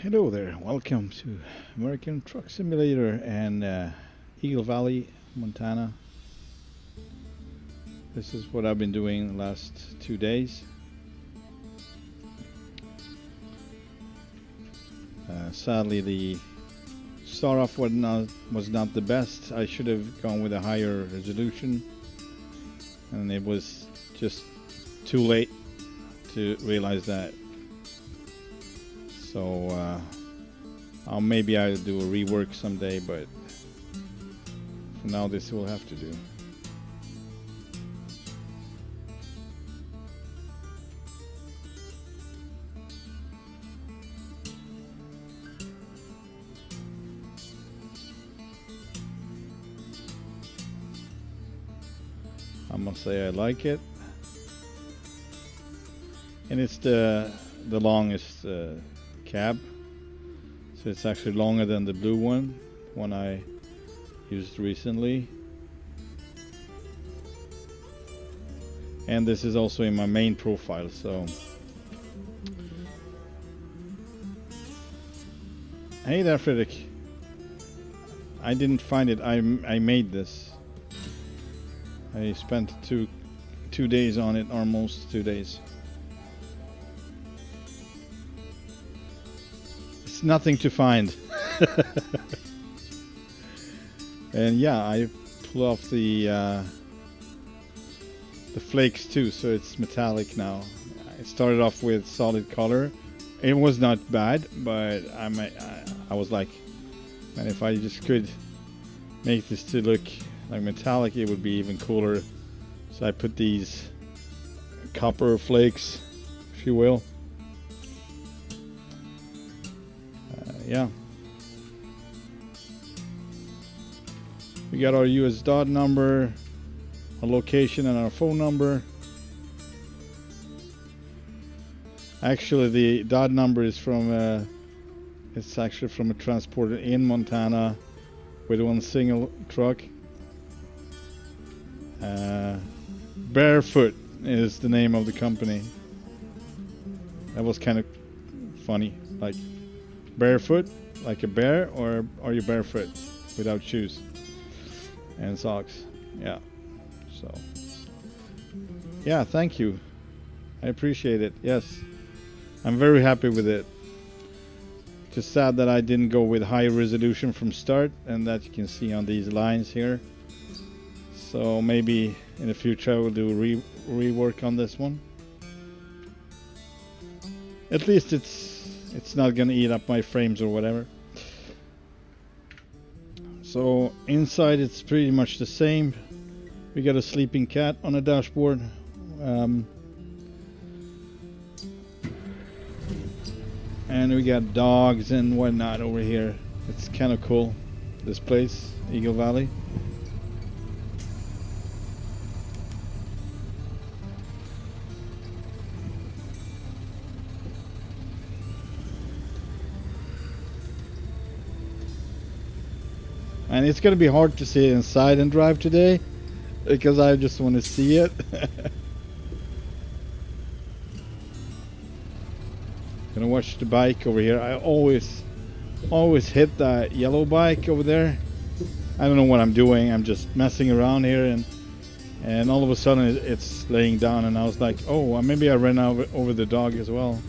Hello there, welcome to American Truck Simulator and Eagle Valley, Montana. This is what I've been doing the last 2 days. Sadly, the start off was not the best. I should have gone with a higher resolution, and it was just too late to realize that. So maybe I'll do a rework someday, but for now this will have to do. I must say I like it, and it's the longest cab, so it's actually longer than the blue one I used recently, and this is also in my main profile. So hey there, Frederick. I didn't find it. I made this. I spent two days on it, almost 2 days. Nothing to find. And yeah, I pull off the flakes too, so it's metallic now. I started off with solid color. It was not bad, but I was like, man, if I just could make this to look like metallic, it would be even cooler. So I put these copper flakes, if you will. Yeah, we got our US DOT number, our location, and our phone number. Actually, the DOT number is from it's actually from a transporter in Montana with one single truck. Barefoot is the name of the company. That was kind of funny, like barefoot, like a bear, or are you barefoot without shoes and socks? Yeah. So yeah, thank you, I appreciate it. Yes, I'm very happy with it. Just sad that I didn't go with high resolution from start, and that you can see on these lines here. So maybe in the future I will do rework on this one. At least it's not gonna eat up my frames or whatever. So inside it's pretty much the same. We got a sleeping cat on the dashboard. And we got dogs and whatnot over here. It's kind of cool, this place, Eagle Valley. And it's gonna be hard to see inside and drive today because I just want to see it. Gonna watch the bike over here. I always hit that yellow bike over there. I don't know what I'm doing. I'm just messing around here, and all of a sudden it's laying down, and I was like, oh, maybe I ran over the dog as well.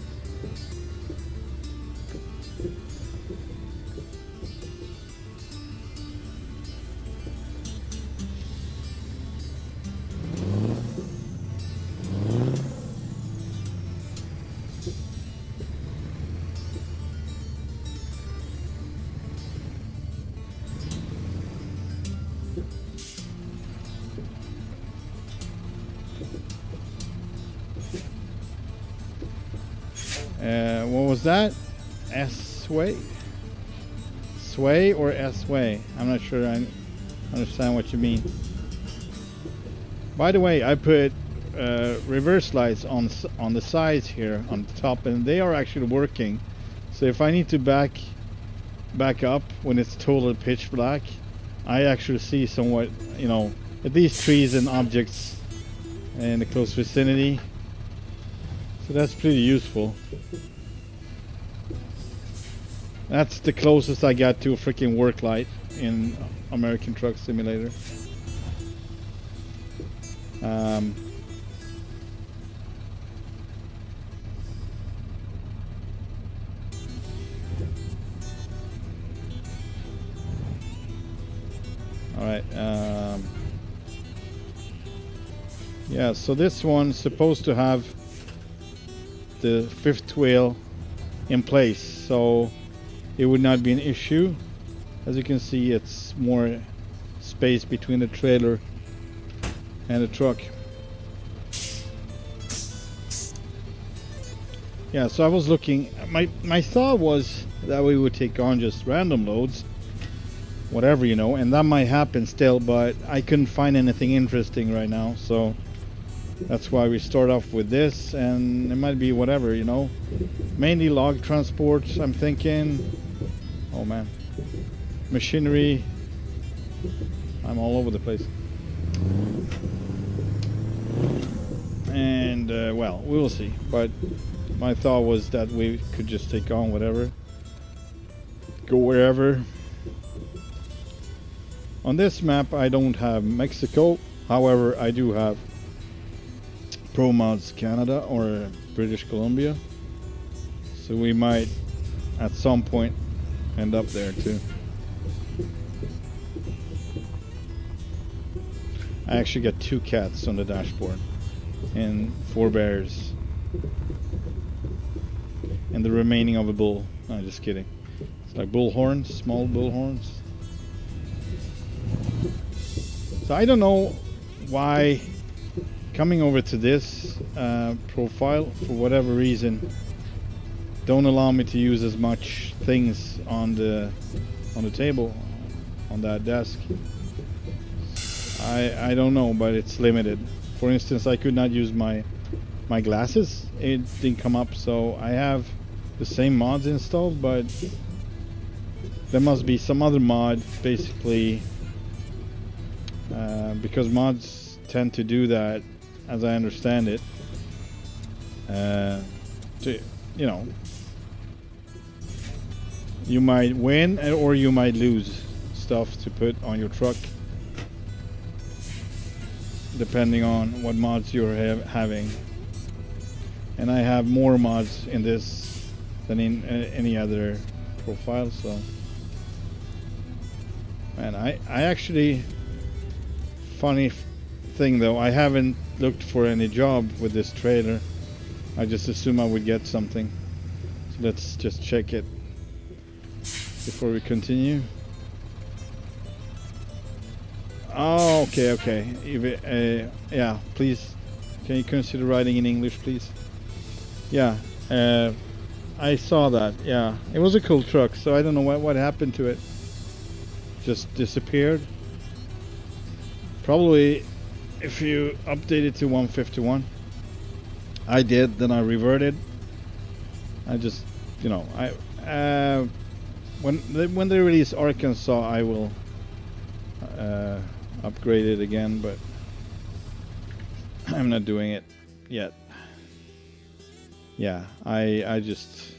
What was that? S-way? Sway or S-way? I'm not sure I understand what you mean. By the way, I put reverse lights on the sides here on the top, and they are actually working. So if I need to back up when it's total pitch black, I actually see somewhat, you know, at least trees and objects in the close vicinity. So that's pretty useful. That's the closest I got to a freaking work light in American Truck Simulator. Alright, yeah, so this one's supposed to have the fifth wheel in place, so it would not be an issue. As you can see, it's more space between the trailer and the truck. Yeah, so I was looking, my thought was that we would take on just random loads, whatever, you know, and that might happen still, but I couldn't find anything interesting right now, so that's why we start off with this, and it might be whatever, you know, mainly log transports, I'm thinking. Oh man, machinery, I'm all over the place. And well, we will see, but my thought was that we could just take on whatever, go wherever. On this map I don't have Mexico, however I do have Pro Mods Canada or British Columbia, so we might at some point end up there too. I actually got 2 cats on the dashboard and 4 bears and the remaining of a bull. No, just kidding. It's like bull horns, small bull horns. So I don't know why coming over to this profile, for whatever reason, don't allow me to use as much things on the table, on that desk. I don't know, but it's limited. For instance, I could not use my glasses. It didn't come up, so I have the same mods installed, but there must be some other mod, basically, because mods tend to do that, as I understand it, to, you know, you might win or you might lose stuff to put on your truck, depending on what mods you're having. And I have more mods in this than in any other profile, so. And I actually, funny thing though, I haven't looked for any job with this trailer. I just assume I would get something. So let's just check it before we continue. Oh, okay. Yeah, please, can you consider writing in English, please? Yeah, I saw that. Yeah, it was a cool truck, so I don't know what happened to it. Just disappeared. Probably if you update it to 151. I did, then I reverted. I just, you know, when they release Arkansas, I will upgrade it again, but I'm not doing it yet. Yeah, I just,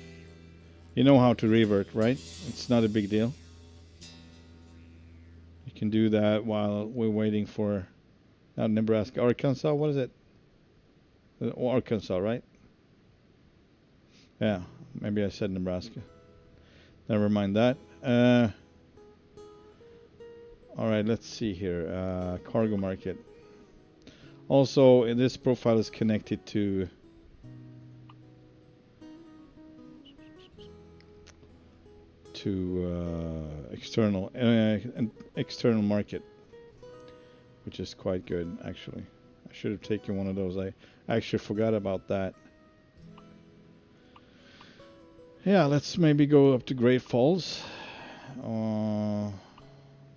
you know how to revert, right? It's not a big deal. You can do that while we're waiting for Nebraska, Arkansas. What is it? Arkansas, right? Yeah, maybe I said Nebraska. Never mind that. All right, let's see here. Cargo market. Also, this profile is connected to external market, which is quite good actually. I should have taken one of those. I actually forgot about that. Yeah, let's maybe go up to Great Falls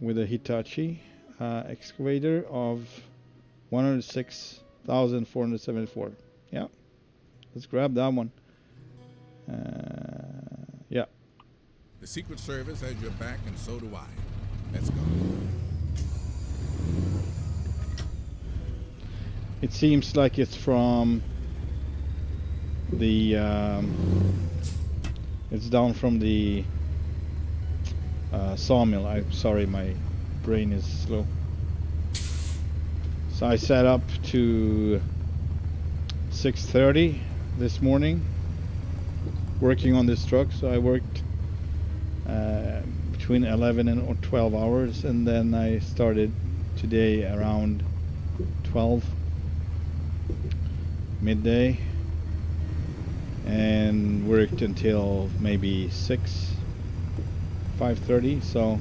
with a Hitachi excavator of 106,474. Yeah, let's grab that one. Yeah. The Secret Service has your back, and so do I. Let's go. It seems like it's from the it's down from the sawmill. I'm sorry, my brain is slow. So I set up to 6:30 this morning working on this truck. So I worked between 11 and or 12 hours, and then I started today around 12 midday and worked until maybe 5:30, so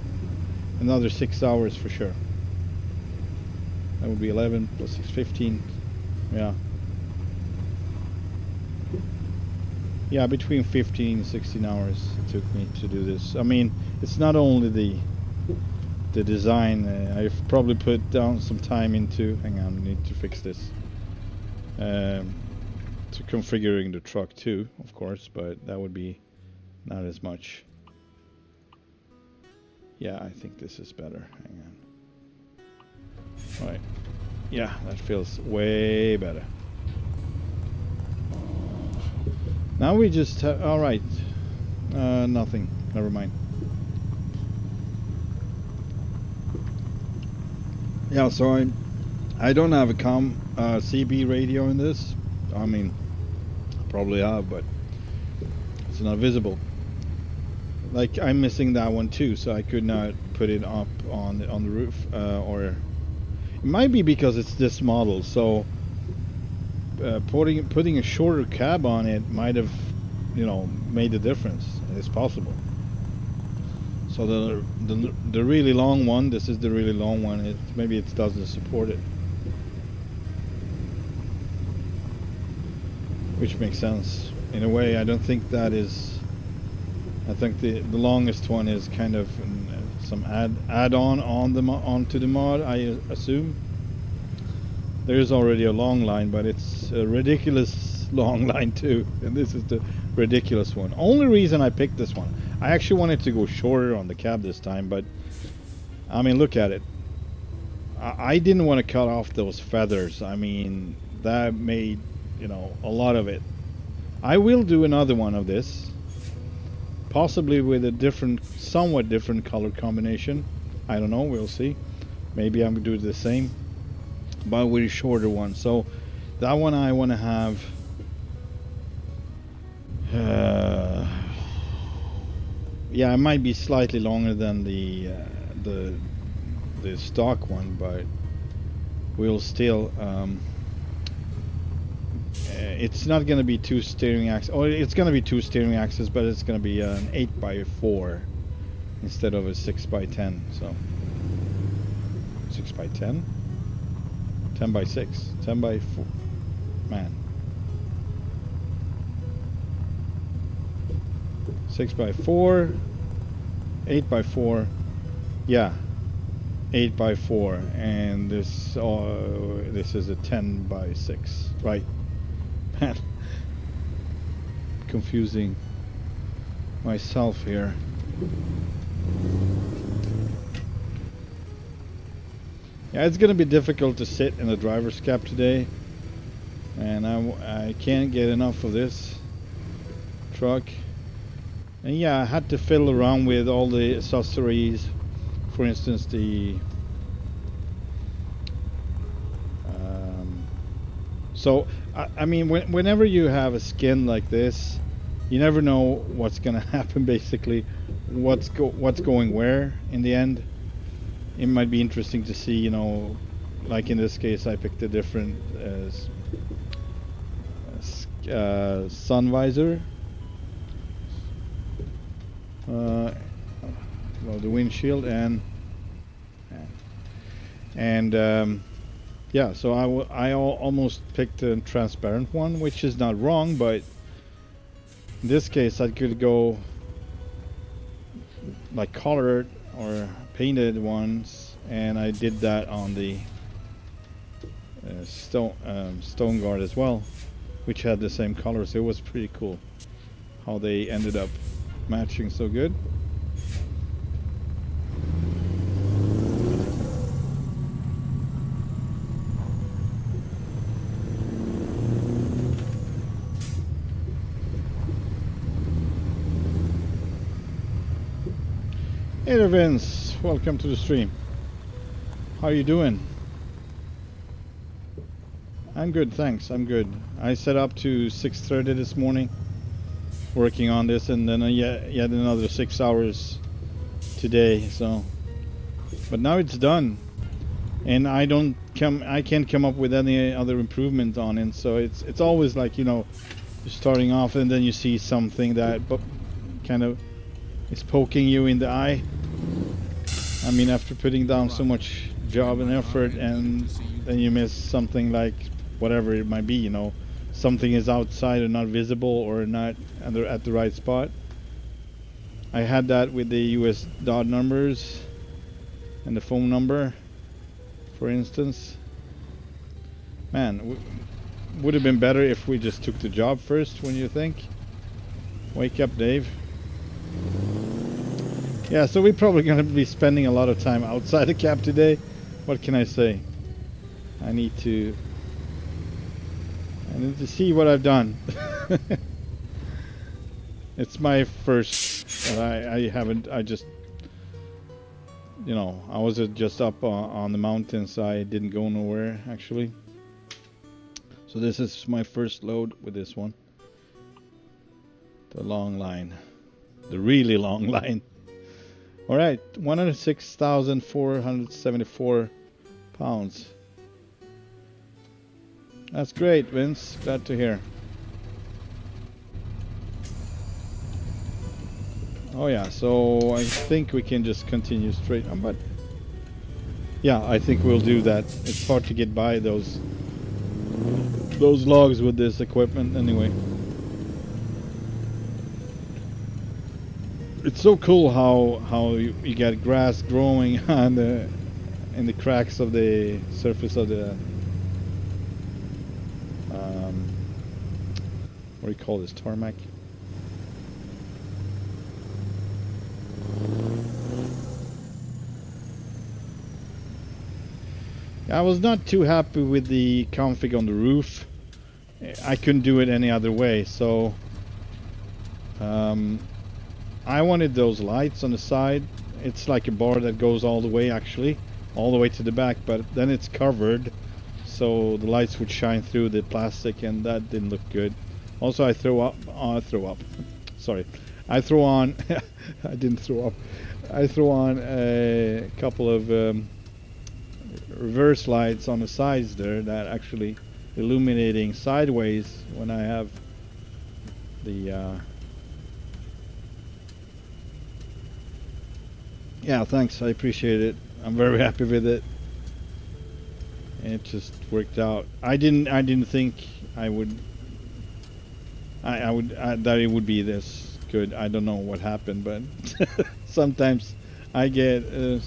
another 6 hours for sure. That would be 11 plus 6, 15. Yeah, between 15 and 16 hours it took me to do this. I mean, it's not only the design. I've probably put down some time into, hang on, I need to fix this, to configuring the truck too, of course, but that would be not as much. Yeah, I think this is better. Hang on. All right. Yeah, that feels way better. Now we just have, all right. Nothing. Never mind. Yeah, so I don't have a CB radio in this. I mean, I probably have, but it's not visible. Like, I'm missing that one too, so I could not put it up on the roof, or it might be because it's this model. So putting a shorter cab on it might have, made a difference. It's possible. So the really long one, this is the really long one. Maybe it doesn't support it, which makes sense in a way. I don't think that is. I think the longest one is kind of some add-on onto the mod, I assume. There's already a long line, but it's a ridiculous long line too, and this is the ridiculous one. Only reason I picked this one, I actually wanted to go shorter on the cab this time, but I mean, look at it. I didn't want to cut off those feathers. I mean, that made, a lot of it. I will do another one of this, possibly with a somewhat different color combination. I don't know, we'll see. Maybe I'm gonna do the same, but with a shorter one. So that one I want to have yeah, it might be slightly longer than the stock one, but we'll still it's not going to be two steering axes, or it's going to be two steering axes, but it's going to be an 8x4 instead of a 6x10. So 6x10, 10x6, 10x4, man, 6x4, 8x4, yeah, 8x4, and this is a 10x6, right? Man, confusing myself here. Yeah, it's gonna be difficult to sit in the driver's cab today, and I can't get enough of this truck. And yeah, I had to fiddle around with all the accessories. For instance, the so I mean, whenever you have a skin like this, you never know what's gonna happen. Basically, what's going where in the end. It might be interesting to see, like in this case, I picked a different sun visor. Well, the windshield and yeah, so I almost picked a transparent one, which is not wrong, but in this case I could go like colored or painted ones, and I did that on the stone guard as well, which had the same color. So it was pretty cool how they ended up matching so good. Hey there, Vince. Welcome to the stream. How are you doing? I'm good, thanks. I'm good. I set up to 6:30 this morning, working on this, and then yet another 6 hours today. So, but now it's done, and I can't come up with any other improvement on it. So it's always like, you know, you're starting off, and then you see something that kind of is poking you in the eye. I mean, after putting down so much job and effort, and then you miss something like whatever it might be, you know, something is outside or not visible or not at the right spot. I had that with the US dot numbers and the phone number, for instance. Man, would have been better if we just took the job first, when you think? Wake up, Dave. Yeah, so we're probably going to be spending a lot of time outside the cab today. What can I say? I need to see what I've done. It's my first, I haven't, I just, you know, I was just up on the mountains. I didn't go nowhere, actually. So this is my first load with this one. The long line. The really long line. Alright, 106,474 pounds. That's great, Vince. Glad to hear. Oh yeah, so I think we can just continue straight on, but yeah, I think we'll do that. It's hard to get by those logs with this equipment anyway. It's so cool how you get grass growing on in the cracks of the surface of the what do you call this, tarmac? I was not too happy with the config on the roof. I couldn't do it any other way, so I wanted those lights on the side. It's like a bar that goes all the way, actually, all the way to the back, but then it's covered, so the lights would shine through the plastic, and that didn't look good. Also, I throw Sorry, I throw on. I didn't throw up. I throw on a couple of reverse lights on the sides there that actually illuminating sideways when I have the. Yeah, thanks. I appreciate it. I'm very happy with it. It just worked out. I didn't think I would. That it would be this good. I don't know what happened, but sometimes I get a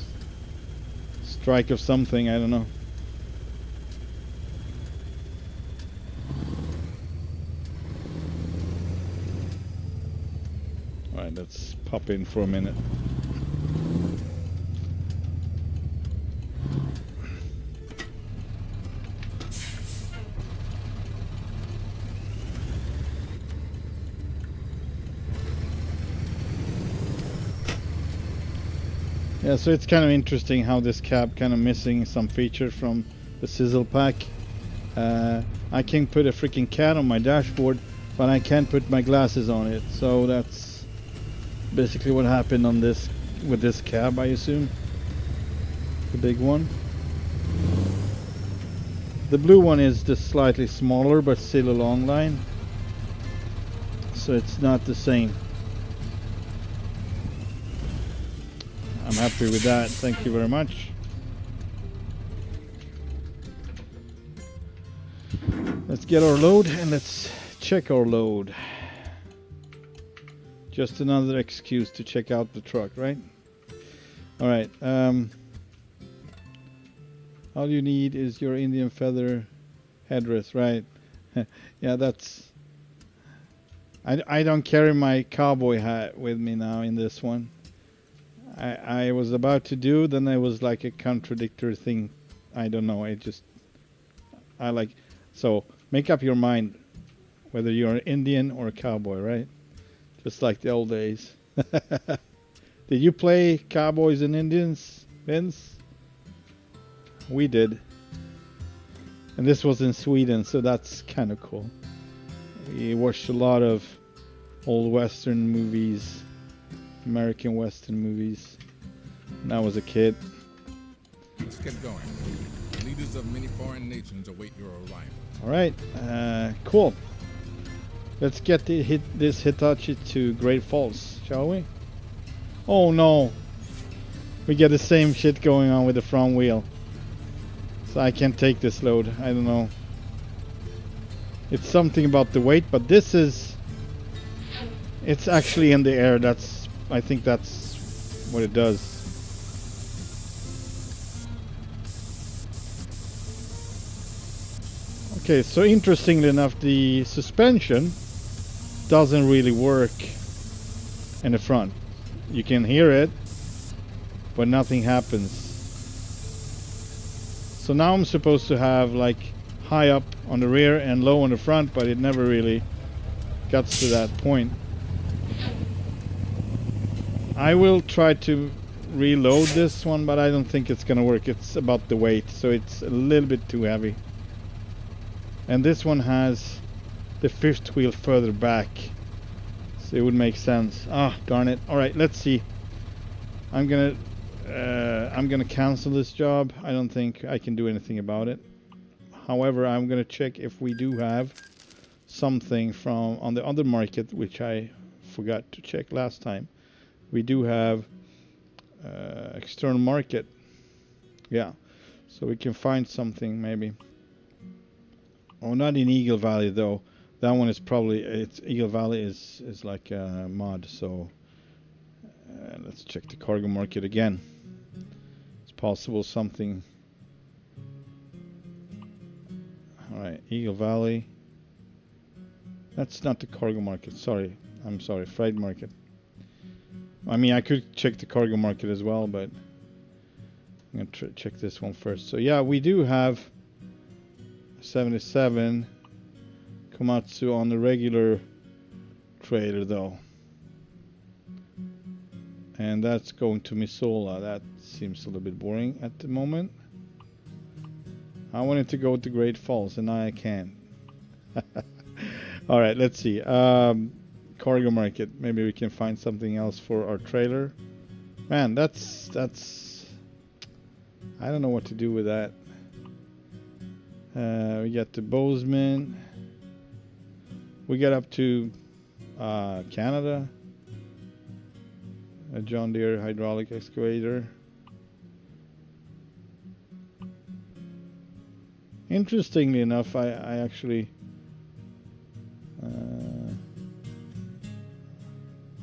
strike of something. I don't know. All right, let's pop in for a minute. Yeah, so it's kind of interesting how this cab kind of missing some features from the sizzle pack. I can put a freaking cat on my dashboard, but I can't put my glasses on it. So that's basically what happened on this with this cab, I assume. The big one. The blue one is just slightly smaller, but still a long line. So it's not the same. I'm happy with that. Thank you very much. Let's get our load and let's check our load. Just another excuse to check out the truck, right? All right. All you need is your Indian feather headrest, right? Yeah, that's. I don't carry my cowboy hat with me now in this one. I was about to do, then there was like a contradictory thing. I don't know. So make up your mind whether you're an Indian or a cowboy, right? Just like the old days. Did you play Cowboys and Indians, Vince? We did. And this was in Sweden, so that's kind of cool. We watched a lot of old Western movies, American Western movies, when I was a kid. Let's get going. The leaders of many foreign nations await your arrival. All right, cool. Let's get this Hitachi to Great Falls, shall we? Oh no, we get the same shit going on with the front wheel. So I can't take this load. I don't know. It's something about the weight, but this is... It's actually in the air. I think that's what it does. Okay, so interestingly enough, the suspension doesn't really work in the front. You can hear it, but nothing happens. So now I'm supposed to have like high up on the rear and low on the front, but it never really gets to that point. I will try to reload this one, but I don't think it's gonna work. It's about the weight, so it's a little bit too heavy. And this one has the fifth wheel further back, so it would make sense. Ah, darn it. All right, let's see. I'm gonna cancel this job. I don't think I can do anything about it. However, I'm gonna check if we do have something from on the other market, which I forgot to check last time. We do have external market. Yeah, so we can find something maybe. Oh, not in Eagle Valley though. That one is probably, Eagle Valley is like a mod, so let's check the cargo market again. It's possible something. Alright, Eagle Valley. That's not the cargo market, sorry. I'm sorry, freight market. I mean, I could check the cargo market as well, but I'm going to check this one first. So yeah, we do have 77 Komatsu on the regular trailer though, and that's going to Missoula. That seems a little bit boring at the moment. I wanted to go to Great Falls and now I can't. All right, let's see. Cargo market, maybe we can find something else for our trailer. Man, that's I don't know what to do with that. We got the Bozeman. We got up to Canada. A John Deere hydraulic excavator. Interestingly enough, I actually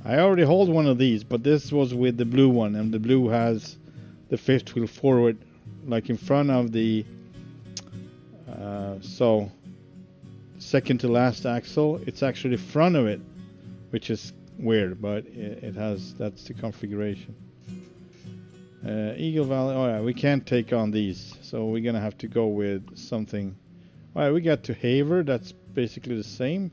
I already hold one of these, but this was with the blue one, and the blue has the fifth wheel forward, like in front of the so second to last axle. It's actually front of it, which is weird, but it has, that's the configuration. Eagle Valley. Oh yeah, we can't take on these, so we're gonna have to go with something. All right, we got to Haver. That's basically the same.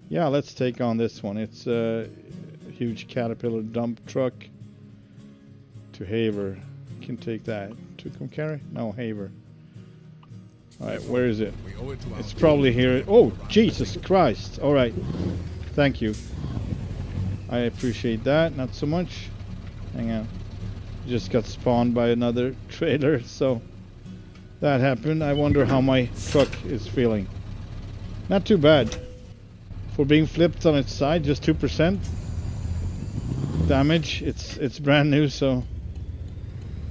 Yeah, let's take on this one. It's a huge Caterpillar dump truck. To Haver. Can take that. Tucumcari? No, Haver. Alright, where is it? It's probably here. Oh, Jesus Christ. Alright. Thank you. I appreciate that. Not so much. Hang on. Just got spawned by another trailer, so that happened. I wonder how my truck is feeling. Not too bad. For being flipped on its side, just 2% damage. It's brand new, so,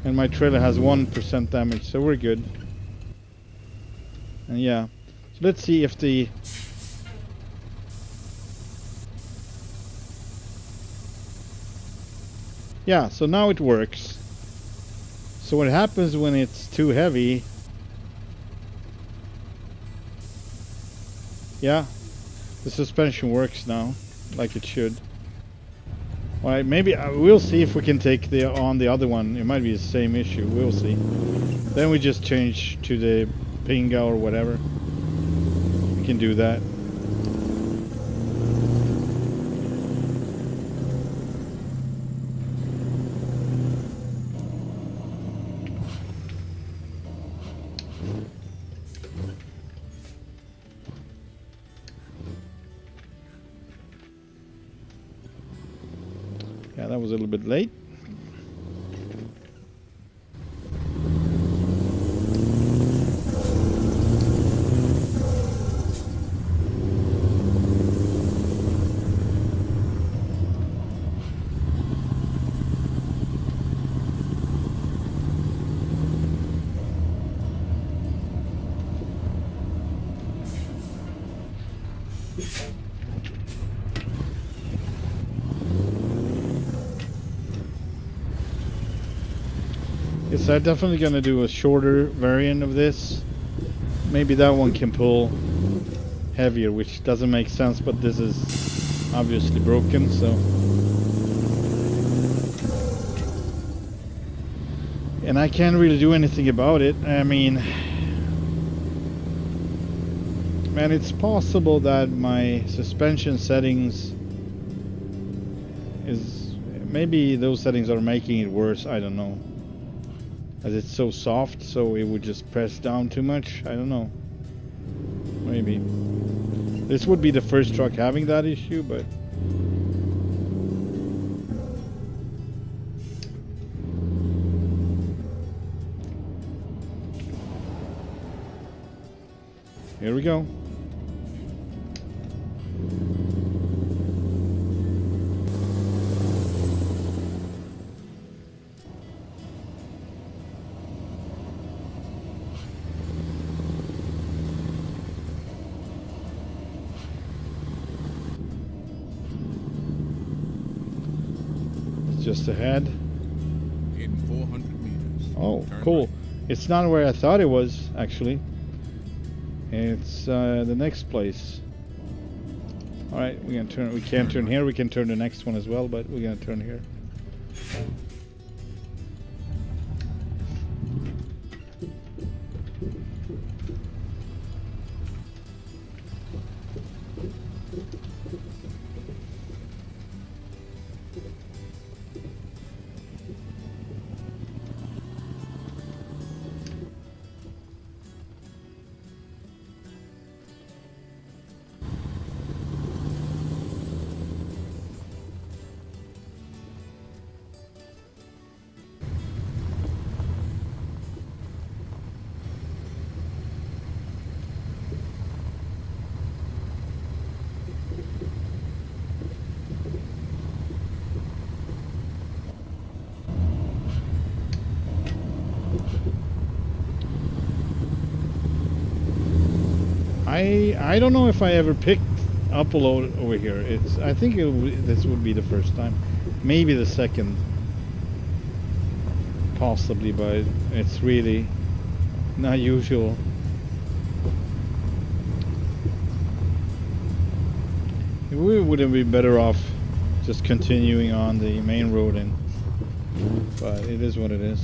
and my trailer has 1% damage, so we're good. And yeah, so let's see if the yeah, so now it works. So what happens when it's too heavy? Yeah, the suspension works now like it should. Alright, maybe we'll see if we can take on the other one. It might be the same issue. We'll see. Then we just change to the Pinga or whatever. We can do that. Yeah, that was a little bit late. Yes, I'm definitely gonna do a shorter variant of this. Maybe that one can pull heavier, which doesn't make sense, but this is obviously broken, so. And I can't really do anything about it. I mean, man, it's possible that my suspension settings is, maybe those settings are making it worse, I don't know. As it's so soft, so it would just press down too much, I don't know. Maybe. This would be the first truck having that issue, but here we go. Just ahead. In 400 meters. Oh, Turn cool. right. It's not where I thought it was, actually. It's the next place. Alright, we're gonna turn. We can't turn here. We can turn the next one as well, but we're gonna turn here. I don't know if I ever picked up a load over here. It's, I think this would be the first time, maybe the second, possibly, but it's really not usual. We wouldn't be better off just continuing on the main road, but it is what it is.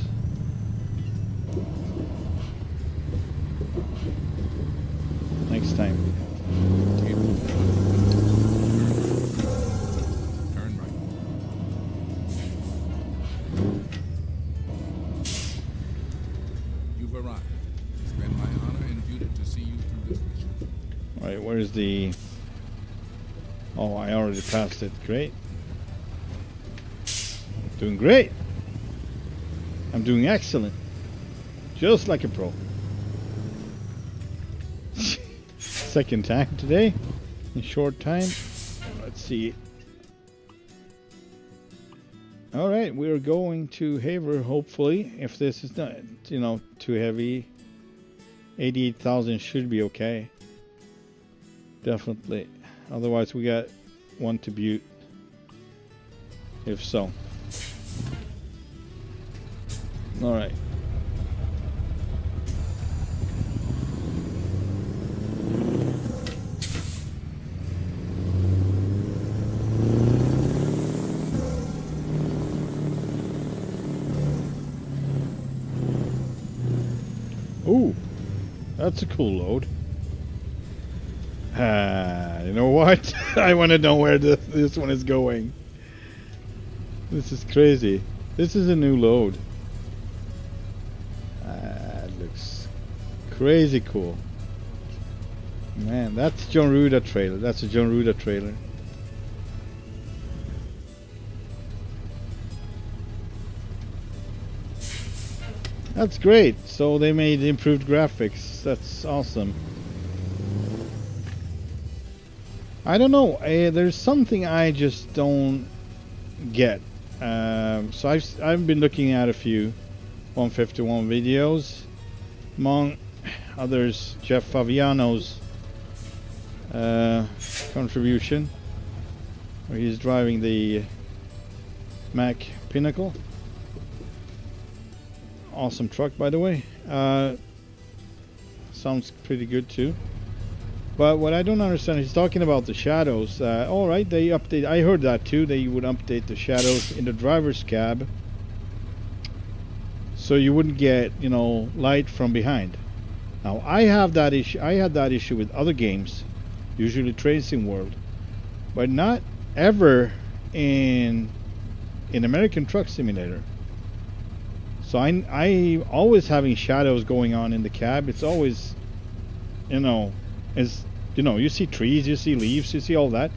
Next time. Turn right. You've arrived. It's been my honor and duty to see you through this mission. Alright, where's the... Oh, I already passed it. Great. Doing great. I'm doing excellent. Just like a pro. Second time today, in short time. Let's see. Alright, we're going to Haver, hopefully. If this is not, you know, too heavy. 88,000 should be okay. Definitely. Otherwise we got one to Butte. If so. Alright. Ooh, that's a cool load. You know what? I want to know where this one is going. This is crazy. This is a new load. It looks crazy cool. Man, that's John Ruda trailer. That's a John Ruda trailer. That's great. So they made improved graphics. That's awesome. I don't know. There's something I just don't get. So I've been looking at a few 151 videos, among others Jeff Faviano's contribution, where he's driving the Mack Pinnacle. Awesome truck, by the way. Sounds pretty good too. But what I don't understand, he's talking about the shadows. All right, they update. I heard that too. They would update the shadows in the driver's cab, so you wouldn't get, you know, light from behind. Now I have that issue. I had that issue with other games, usually Racing World, but not ever in American Truck Simulator. So I always having shadows going on in the cab. It's always, you know, as you know, you see trees, you see leaves, you see all that,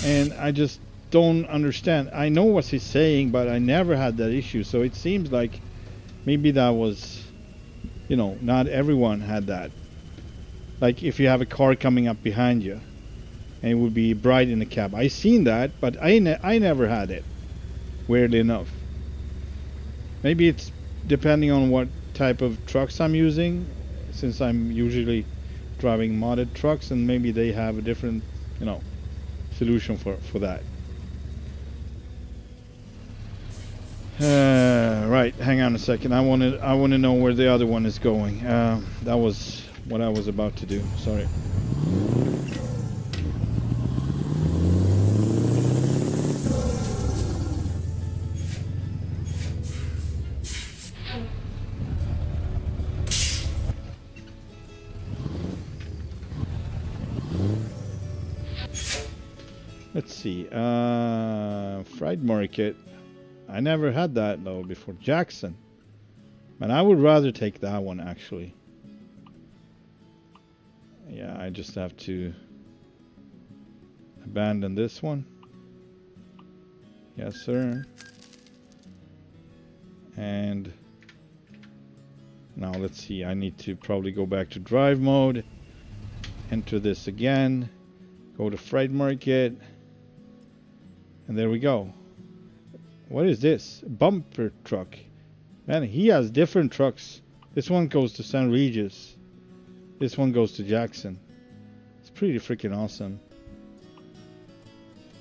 and I just don't understand. I know what he's saying, but I never had that issue. So it seems like maybe that was, you know, not everyone had that. Like if you have a car coming up behind you, and it would be bright in the cab. I seen that, but I never had it. Weirdly enough. Maybe it's depending on what type of trucks I'm using, since I'm usually driving modded trucks, and maybe they have a different, you know, solution for that. Right, hang on a second. I want to know where the other one is going. That was what I was about to do. Sorry. Let's see. Fried market. I never had that though before. Jackson. And I would rather take that one actually. Yeah, I just have to abandon this one. Yes, sir. And now let's see. I need to probably go back to drive mode. Enter this again. Go to Fried Market. And there we go. What is this? Bumper truck. Man, he has different trucks. This one goes to San Regis. This one goes to Jackson. It's pretty freaking awesome.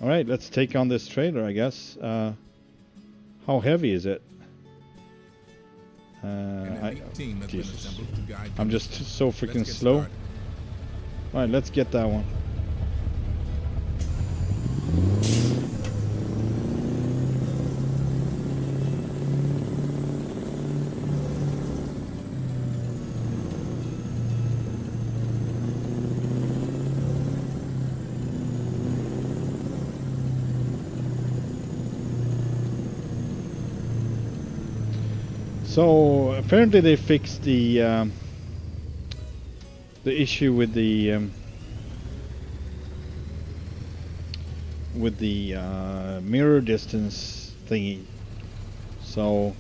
Alright, let's take on this trailer, I guess. How heavy is it? Jesus. I'm just so freaking slow. Alright, let's get that one. So apparently they fixed the issue with the mirror distance thingy. So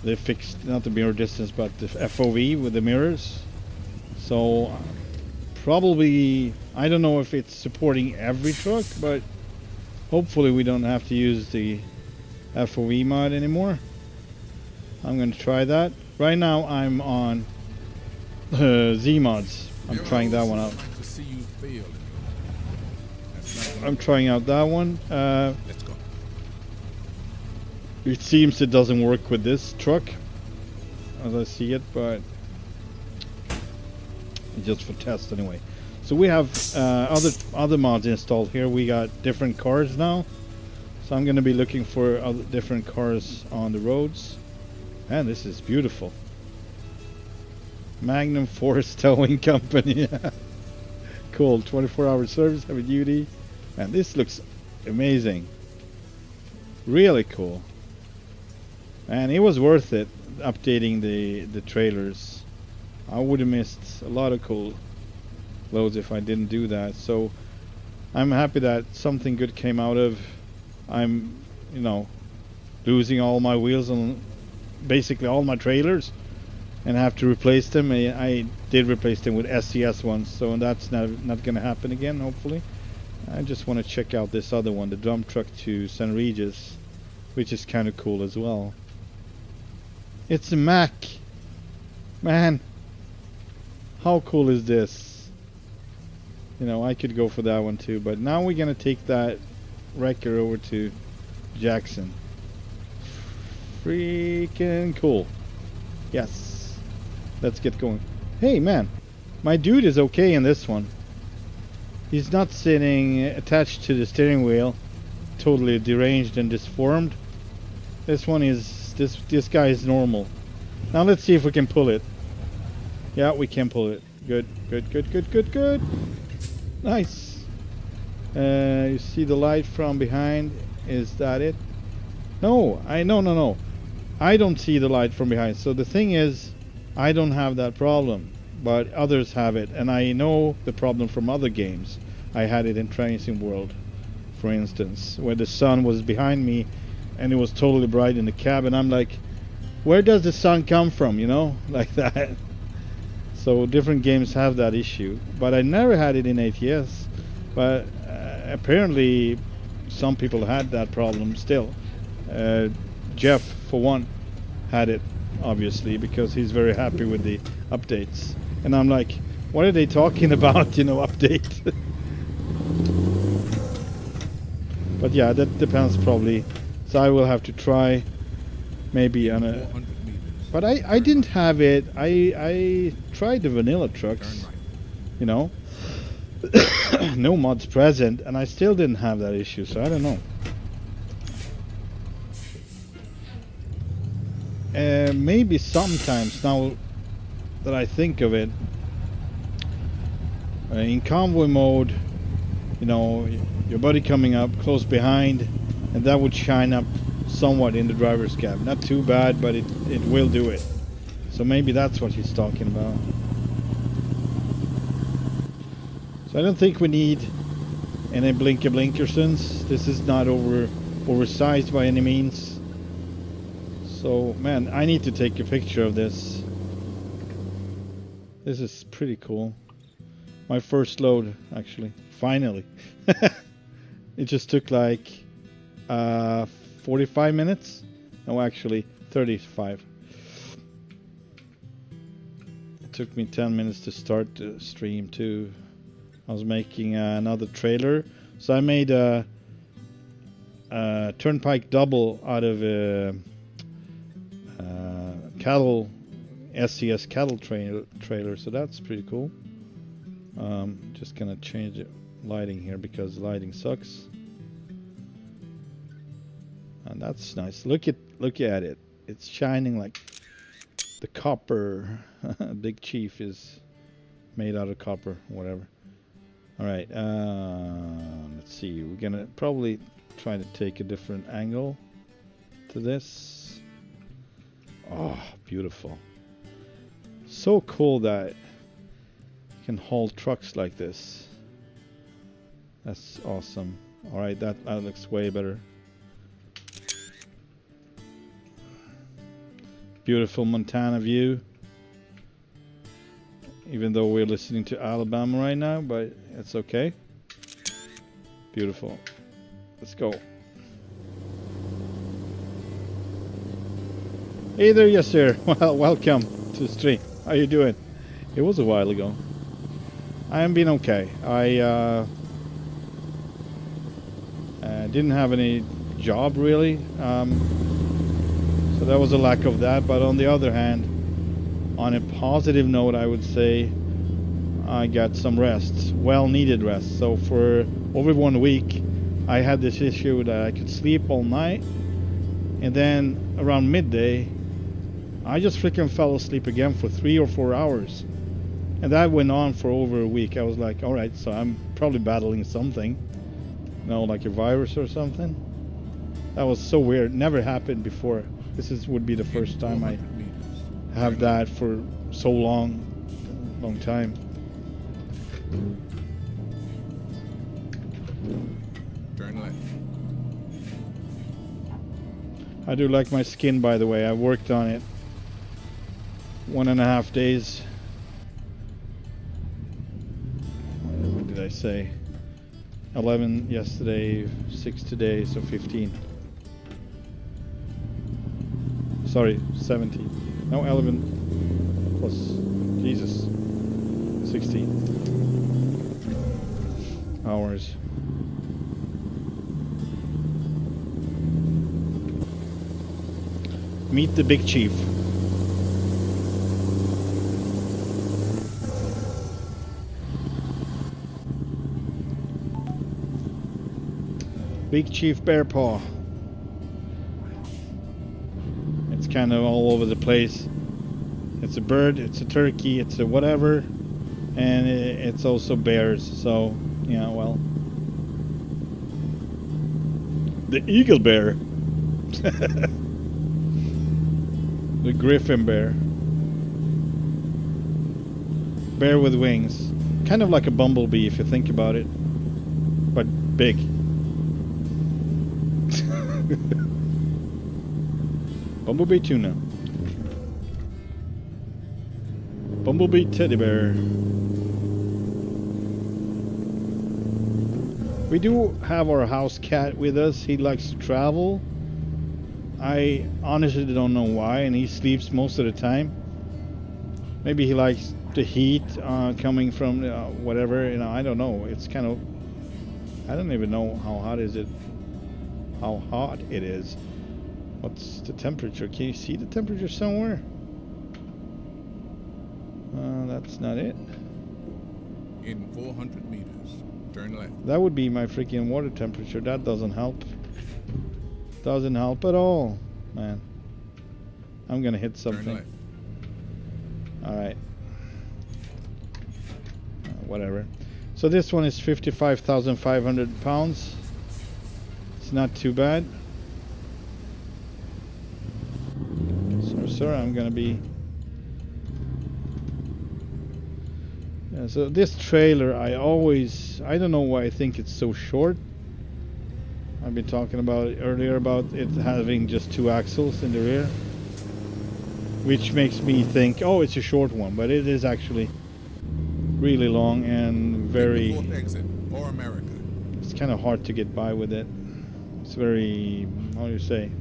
they fixed not the mirror distance but the FOV with the mirrors. So probably, I don't know if it's supporting every truck, but hopefully we don't have to use the FOV mod anymore. I'm going to try that. Right now I'm on Z mods. I'm trying that one out. I'm trying out that one. It seems it doesn't work with this truck as I see it, but just for test anyway. So we have other mods installed here. We got different cars now, so I'm going to be looking for other different cars on the roads. Man, this is beautiful. Magnum Force Towing Company. Cool. 24-hour service, heavy duty. Man, this looks amazing. Really cool. And it was worth it updating the trailers. I would have missed a lot of cool loads if I didn't do that. So I'm happy that something good came out of. I'm, you know, losing all my wheels on basically all my trailers and have to replace them. I did replace them with SCS ones, so that's not gonna happen again, hopefully. I just want to check out this other one, the dump truck to San Regis, which is kind of cool as well. It's a Mac. Man, how cool is this? You know, I could go for that one too, but now we're gonna take that wrecker over to Jackson. Freaking cool. Yes. Let's get going. Hey man, my dude is okay in this one. He's not sitting attached to the steering wheel, totally deranged and disformed. This one is, this guy is normal. Now let's see if we can pull it. Yeah, we can pull it. Good, good, good, good, good, good. Nice. You see the light from behind? Is that it? No, no. I don't see the light from behind. So the thing is, I don't have that problem, but others have it, and I know the problem from other games. I had it in Racing World, for instance, where the sun was behind me and it was totally bright in the cab, and I'm like, where does the sun come from, you know, like that. So different games have that issue, but I never had it in ATS. But apparently some people had that problem still. Jeff, for one, had it, obviously, because he's very happy with the updates. And I'm like, what are they talking about, you know, update? But yeah, that depends probably. So I will have to try maybe on a... But I didn't have it. I tried the vanilla trucks, you know. No mods present, and I still didn't have that issue, so I don't know. Maybe sometimes, now that I think of it, in convoy mode, you know, your buddy coming up close behind, and that would shine up somewhat in the driver's cab. Not too bad, but it will do it. So maybe that's what he's talking about. So I don't think we need any blinkersons. This is not oversized by any means. So man, I need to take a picture of this. This is pretty cool. My first load, actually, finally. It just took like 45 minutes. No, actually 35. It took me 10 minutes to start the stream too. I was making another trailer, so I made a turnpike double out of a cattle SCS cattle trailer, so that's pretty cool. Just gonna change the lighting here because lighting sucks, and that's nice. Look at it. It's shining like the copper. Big Chief is made out of copper, whatever. All right, let's see. We're gonna probably try to take a different angle to this. Oh, beautiful. So cool that you can haul trucks like this. That's awesome. All right, that looks way better. Beautiful Montana view. Even though we're listening to Alabama right now, but it's okay. Beautiful. Let's go. Hey there, yes sir. Well, welcome to the stream. How you doing? It was a while ago. I am being okay. I didn't have any job really, so that was a lack of that. But on the other hand, on a positive note, I would say I got some rest, well-needed rest. So for over 1 week, I had this issue that I could sleep all night, and then around midday, I just freaking fell asleep again for 3 or 4 hours. And that went on for over a week. I was like, all right, so I'm probably battling something, you know, like a virus or something. That was so weird. Never happened before. This would be the first time I have that for so long time. Turn left. I do like my skin, by the way. I worked on it 1.5 days. What did I say? 11 yesterday, 6 today, so 15. Sorry, 17. No, 11 plus, Jesus, 16 hours. Meet the big chief. Big Chief Bear Paw. It's kind of all over the place. It's a bird, it's a turkey, it's a whatever, and it's also bears. So, yeah, well. The eagle bear. The griffin bear. Bear with wings. Kind of like a bumblebee if you think about it, but big. Bumblebee tuna. Bumblebee teddy bear. We do have our house cat with us. He likes to travel. I honestly don't know why, and he sleeps most of the time. Maybe he likes the heat coming from whatever, you know, I don't know. It's kind of, I don't even know how hot is it. How hot it is. What's the temperature? Can you see the temperature somewhere? That's not it. In 400 meters, turn left. That would be my freaking water temperature. That doesn't help. Doesn't help at all, man. I'm gonna hit something. Alright. Whatever. So this one is 55,500 pounds. It's not too bad. Sir, I'm gonna be... Yeah, so this trailer, I don't know why I think it's so short. I've been talking about it earlier about it having just 2 axles in the rear, which makes me think, oh, it's a short one, but it is actually really long and very... Fourth exit, or America. It's kind of hard to get by with it. It's very, how do you say?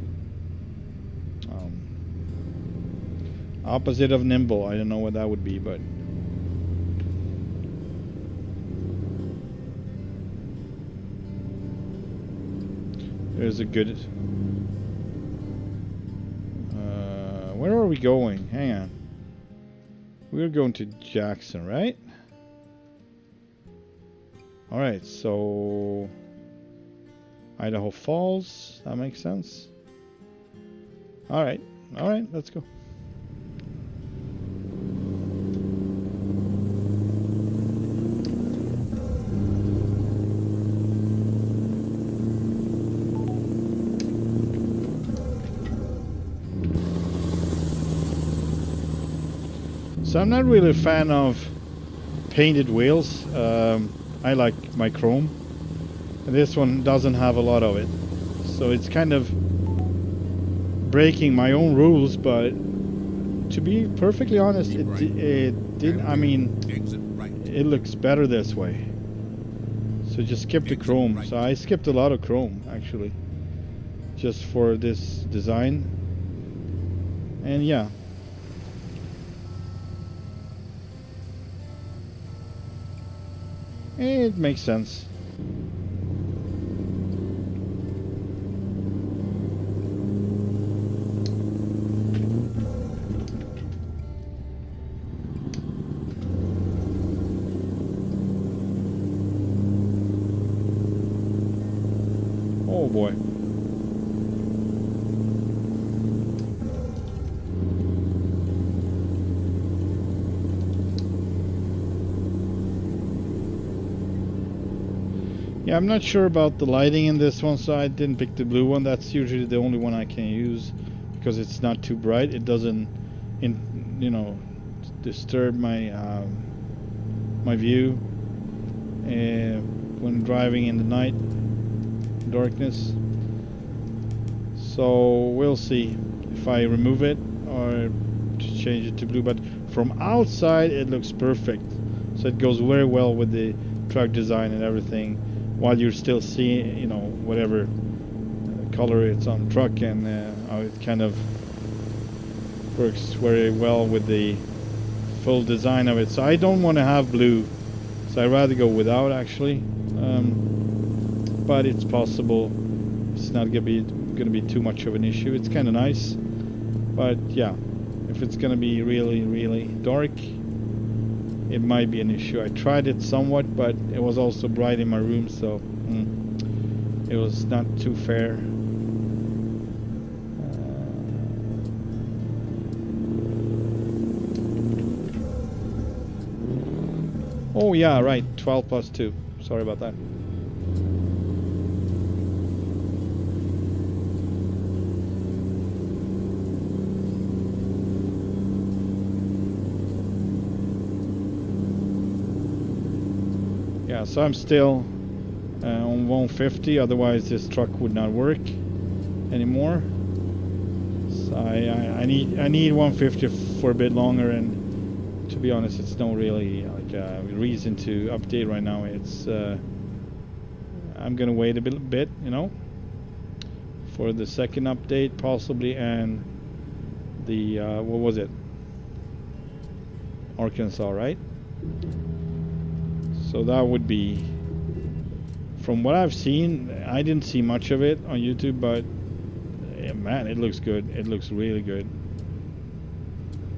Opposite of nimble. I don't know what that would be, but there's a good. Where are we going? Hang on. We're going to Jackson, right? All right, so Idaho Falls. That makes sense. All right, let's go. So I'm not really a fan of painted wheels. I like my chrome. And this one doesn't have a lot of it. So it's kind of breaking my own rules, but to be perfectly honest, it didn't, I mean, it looks better this way. So just skip the chrome. So I skipped a lot of chrome, actually, just for this design. And yeah. It makes sense. Oh boy. Yeah, I'm not sure about the lighting in this one, so I didn't pick the blue one. That's usually the only one I can use because it's not too bright. It doesn't, you know, disturb my my view when driving in the night, darkness. So we'll see if I remove it or to change it to blue, but from outside it looks perfect. So it goes very well with the truck design and everything, while you're still seeing, you know, whatever color it's on the truck, and how it kind of works very well with the full design of it. So I don't want to have blue, so I'd rather go without, actually. But it's possible. It's not gonna be too much of an issue. It's kind of nice, but yeah, if it's gonna be really dark, it might be an issue. I tried it somewhat, but it was also bright in my room, so it was not too fair. Oh yeah, right, 12 plus 2. Sorry about that. Yeah, so I'm still on 150, otherwise this truck would not work anymore. So I need 150 for a bit longer, and to be honest, it's no really like reason to update right now. It's I'm gonna wait a bit, you know, for the second update possibly, and the what was it? Arkansas, right? So that would be, from what I've seen, I didn't see much of it on YouTube, but yeah, man, it looks good. It looks really good.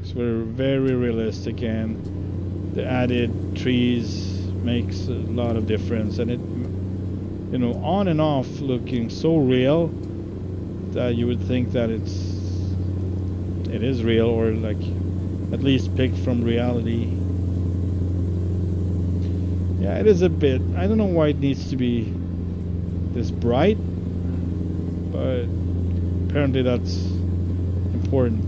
It's very realistic, and the added trees makes a lot of difference, and it, you know, on and off looking so real that you would think that it is real, or like at least picked from reality. Yeah, it is a bit. I don't know why it needs to be this bright, but apparently that's important.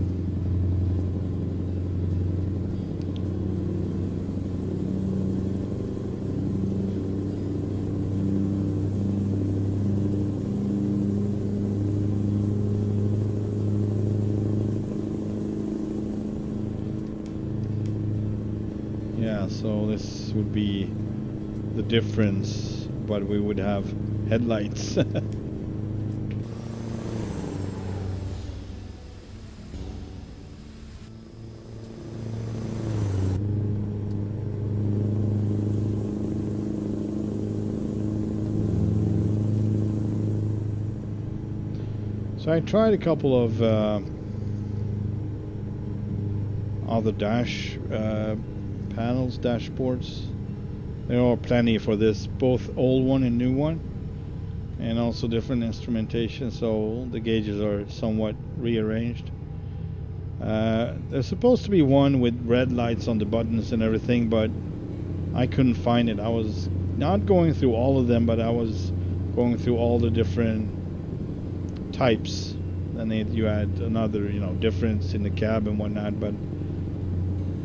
Yeah, so this would be the difference, but we would have headlights. So I tried a couple of other dash panels, dashboards. There are plenty for this, both old one and new one, and also different instrumentation, so the gauges are somewhat rearranged. There's supposed to be one with red lights on the buttons and everything, but I couldn't find it. I was not going through all of them, but I was going through all the different types. Then you add another, you know, difference in the cab and whatnot, but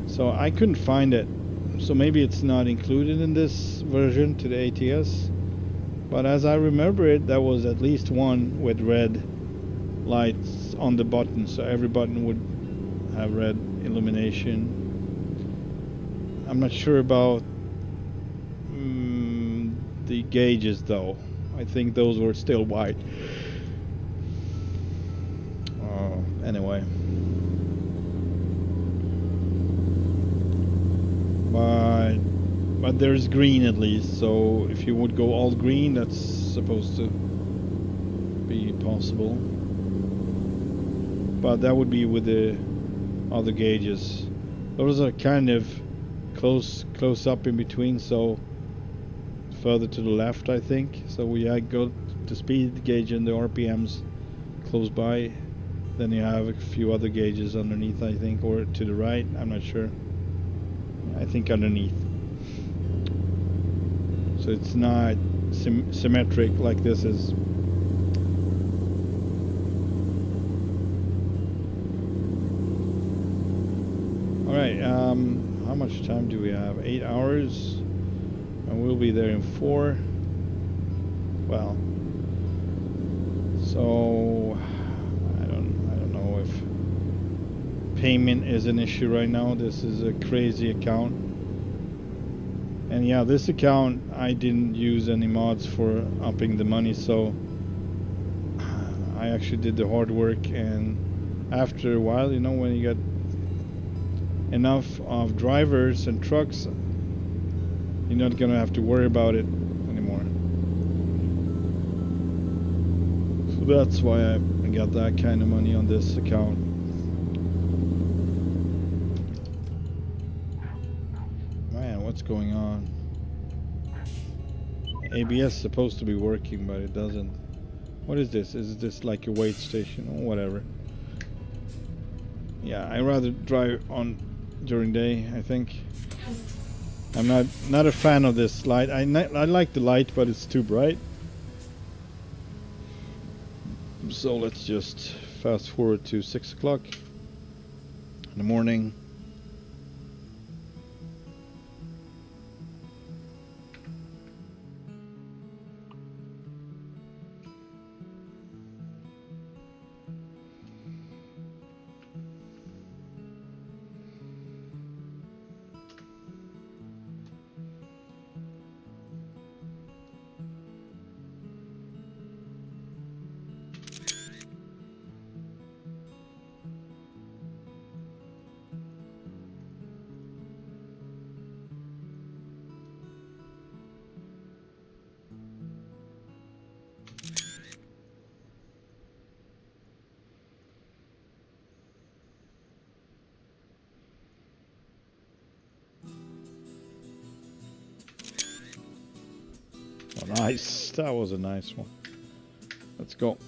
so I couldn't find it. So maybe it's not included in this version to the ATS, but as I remember it, there was at least one with red lights on the button, so every button would have red illumination. I'm not sure about the gauges though. I think those were still white. Anyway. But there's green at least, so if you would go all green, that's supposed to be possible. But that would be with the other gauges. Those are kind of close up in between, so further to the left, I think. So we go to speed gauge and the RPMs close by. Then you have a few other gauges underneath, I think, or to the right, I'm not sure. I think underneath. So it's not symmetric like this is. Alright, how much time do we have? 8 hours, and we'll be there in 4. Well, so payment is an issue right now. This is a crazy account. And yeah, this account, I didn't use any mods for upping the money, so I actually did the hard work. And after a while, you know, when you get enough of drivers and trucks, you're not gonna have to worry about it anymore. So that's why I got that kind of money on this account. Man, what's going on? ABS is supposed to be working, but it doesn't. What is this? Is this like a weight station or whatever? Yeah, I rather drive on during day, I think. I'm not a fan of this light. I like the light, but it's too bright. So let's just fast forward to 6 o'clock in the morning. Oh, nice. That was a nice one. Let's go.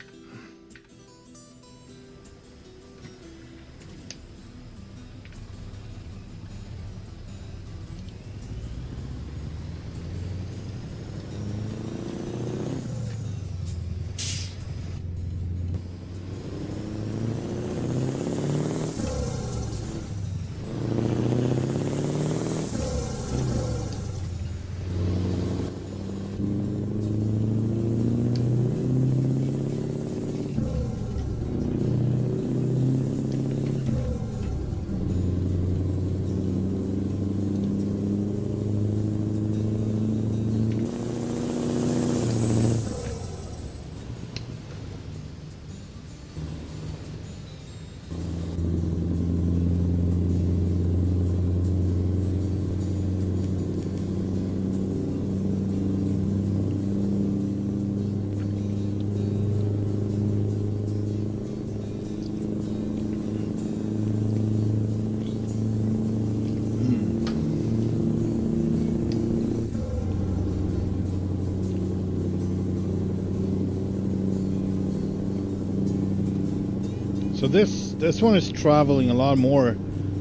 So this one is traveling a lot more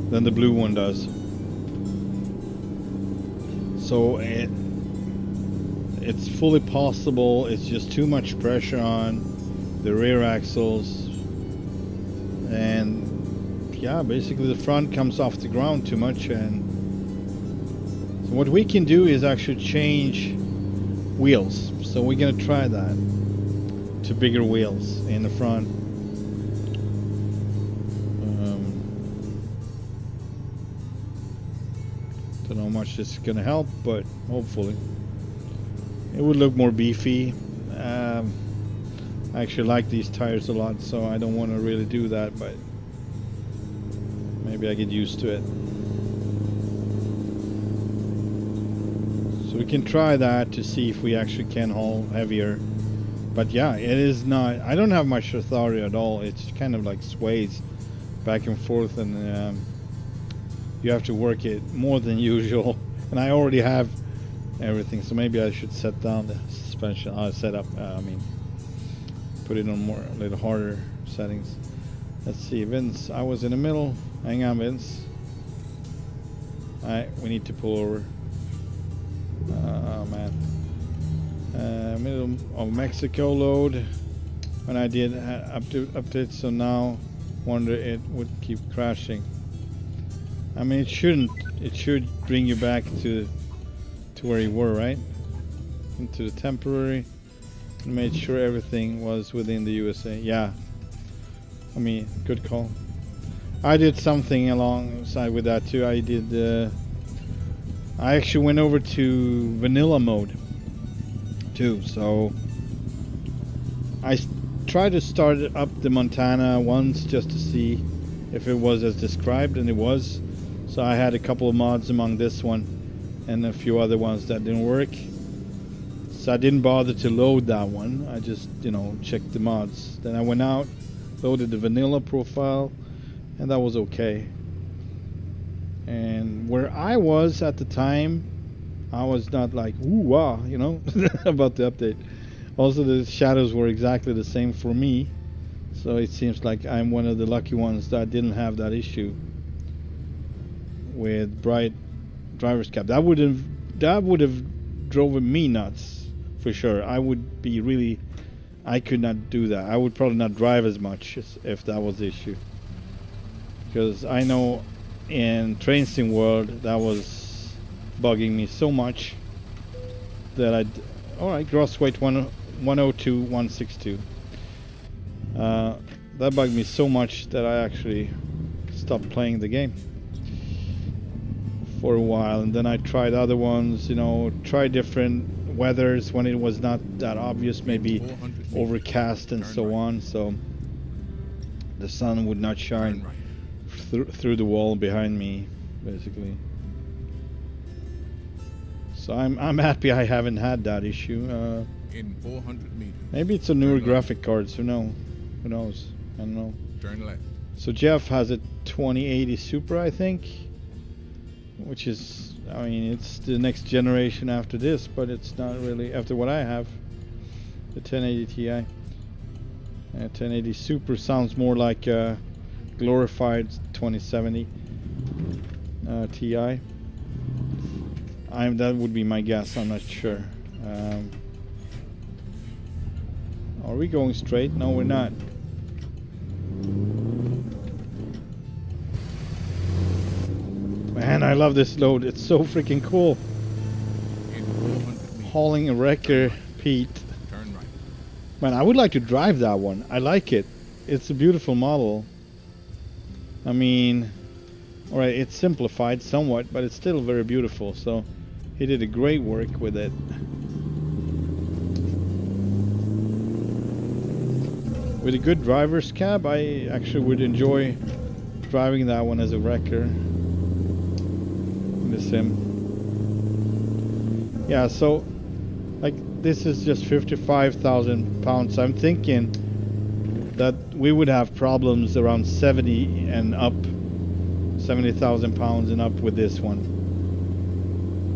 than the blue one does. So it's fully possible. It's just too much pressure on the rear axles, and yeah, basically the front comes off the ground too much. And so what we can do is actually change wheels. So we're gonna try that to bigger wheels in the front. Don't know how much this is gonna help, but hopefully it would look more beefy. I actually like these tires a lot, so I don't want to really do that, but maybe I get used to it. So we can try that to see if we actually can haul heavier. But yeah, it is not, I don't have much authority at all. It's kind of like sways back and forth, and you have to work it more than usual. And I already have everything, so maybe I should set down the suspension. Put it on more, a little harder settings. Let's see, Vince, I was in the middle. Hang on, Vince. Alright, we need to pull over. Oh man. Middle of Mexico load. When I did update, so now wonder it would keep crashing. I mean, it shouldn't. It should bring you back to where you were, right? Into the temporary. And made sure everything was within the USA. Yeah. I mean, good call. I did something alongside with that too. I actually went over to vanilla mode too. So I tried to start up the Montana once just to see if it was as described, and it was. So I had a couple of mods among this one and a few other ones that didn't work. So I didn't bother to load that one. I just, you know, checked the mods. Then I went out, loaded the vanilla profile, and that was okay. And where I was at the time, I was not like, ooh, wow, you know, about the update. Also, the shadows were exactly the same for me. So it seems like I'm one of the lucky ones that didn't have that issue with bright driver's cap. That would have driven me nuts for sure. I would be really, I could not do that. I would probably not drive as much if that was the issue, because I know in Train Sim world that was bugging me so much that alright, gross weight 102 162. That bugged me so much that I actually stopped playing the game for a while, and then I tried other ones, you know, tried different weathers when it was not that obvious, maybe overcast and so on, so the sun would not shine through the wall behind me, basically. So I'm happy I haven't had that issue. In 400 meters. Maybe it's a newer graphic cards, who knows? Who knows? I don't know. Turn left. So Jeff has a 2080 Supra, I think, which is, I mean, it's the next generation after this, but it's not really after what I have. The 1080 Ti. 1080 Super sounds more like a glorified 2070 Ti. That would be my guess. I'm not sure. Are we going straight? No, we're not. Man, I love this load. It's so freaking cool. Hauling a wrecker, Pete. Turn right. Man, I would like to drive that one. I like it. It's a beautiful model. I mean, alright, it's simplified somewhat, but it's still very beautiful. So he did a great work with it. With a good driver's cab, I actually would enjoy driving that one as a wrecker in the sim. Yeah, so like this is just 55,000 pounds. I'm thinking that we would have problems around 70 and up, 70,000 pounds and up with this one.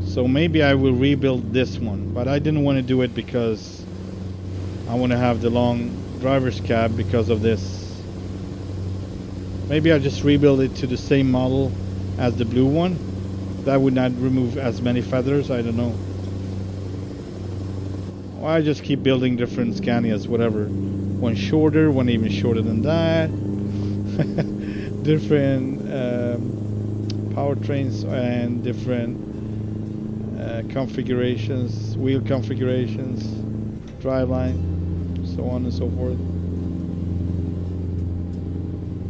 So maybe I will rebuild this one, but I didn't want to do it because I want to have the long driver's cab because of this. Maybe I'll just rebuild it to the same model as the blue one. That would not remove as many feathers, I don't know. Or I just keep building different Scanias, whatever. One shorter, one even shorter than that. Different powertrains and different configurations, wheel configurations, driveline, so on and so forth.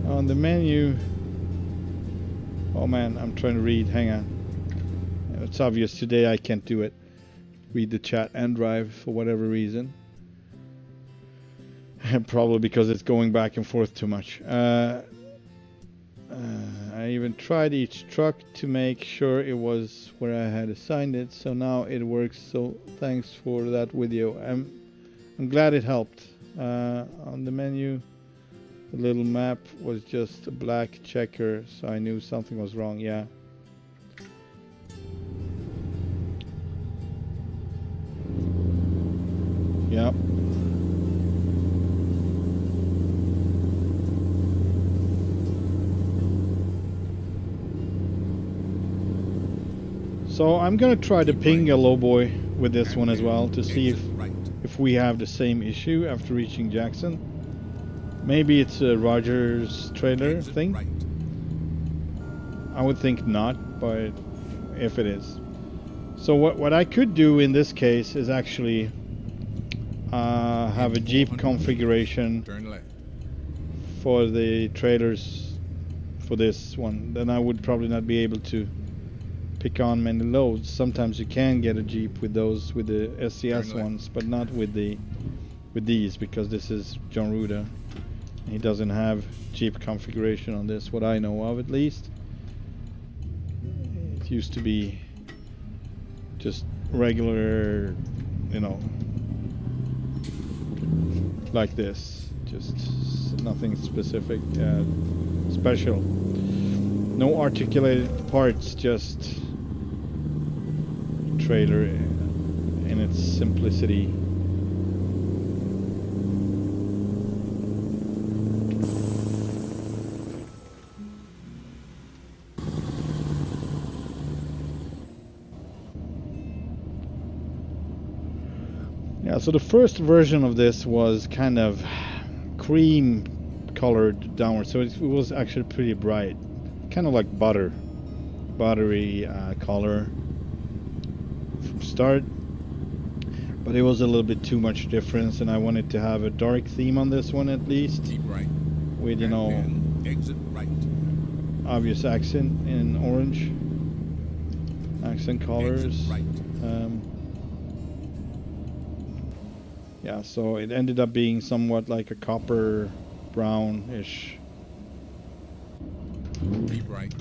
On the menu, oh man, I'm trying to read, hang on. It's obvious today I can't do it. Read the chat and drive for whatever reason. Probably because it's going back and forth too much. I even tried each truck to make sure it was where I had assigned it, so now it works, so thanks for that video. I'm glad it helped. On the menu, the little map was just a black checker, so I knew something was wrong. Yeah. Yep. So I'm gonna try the Pingas Lowboy with this one as well to see if we have the same issue after reaching Jackson. Maybe it's a Rogers trailer thing. I would think not, but if it is. So what I could do in this case is actually have a Jeep configuration for the trailers for this one, then I would probably not be able to pick on many loads. Sometimes you can get a Jeep with those, with the SCS ones, but not with these, because this is John Ruda. He doesn't have Jeep configuration on this, what I know of at least. It used to be just regular, you know, like this, just nothing specific, special. No articulated parts, just trailer in its simplicity. Yeah, so the first version of this was kind of cream colored downward, so it was actually pretty bright, kind of like buttery color from start, but it was a little bit too much difference, and I wanted to have a dark theme on this one at least. Keep right. With, you know, exit right. Obvious accent in orange, accent colors. Exit right. Yeah, so it ended up being somewhat like a copper brownish. Keep right.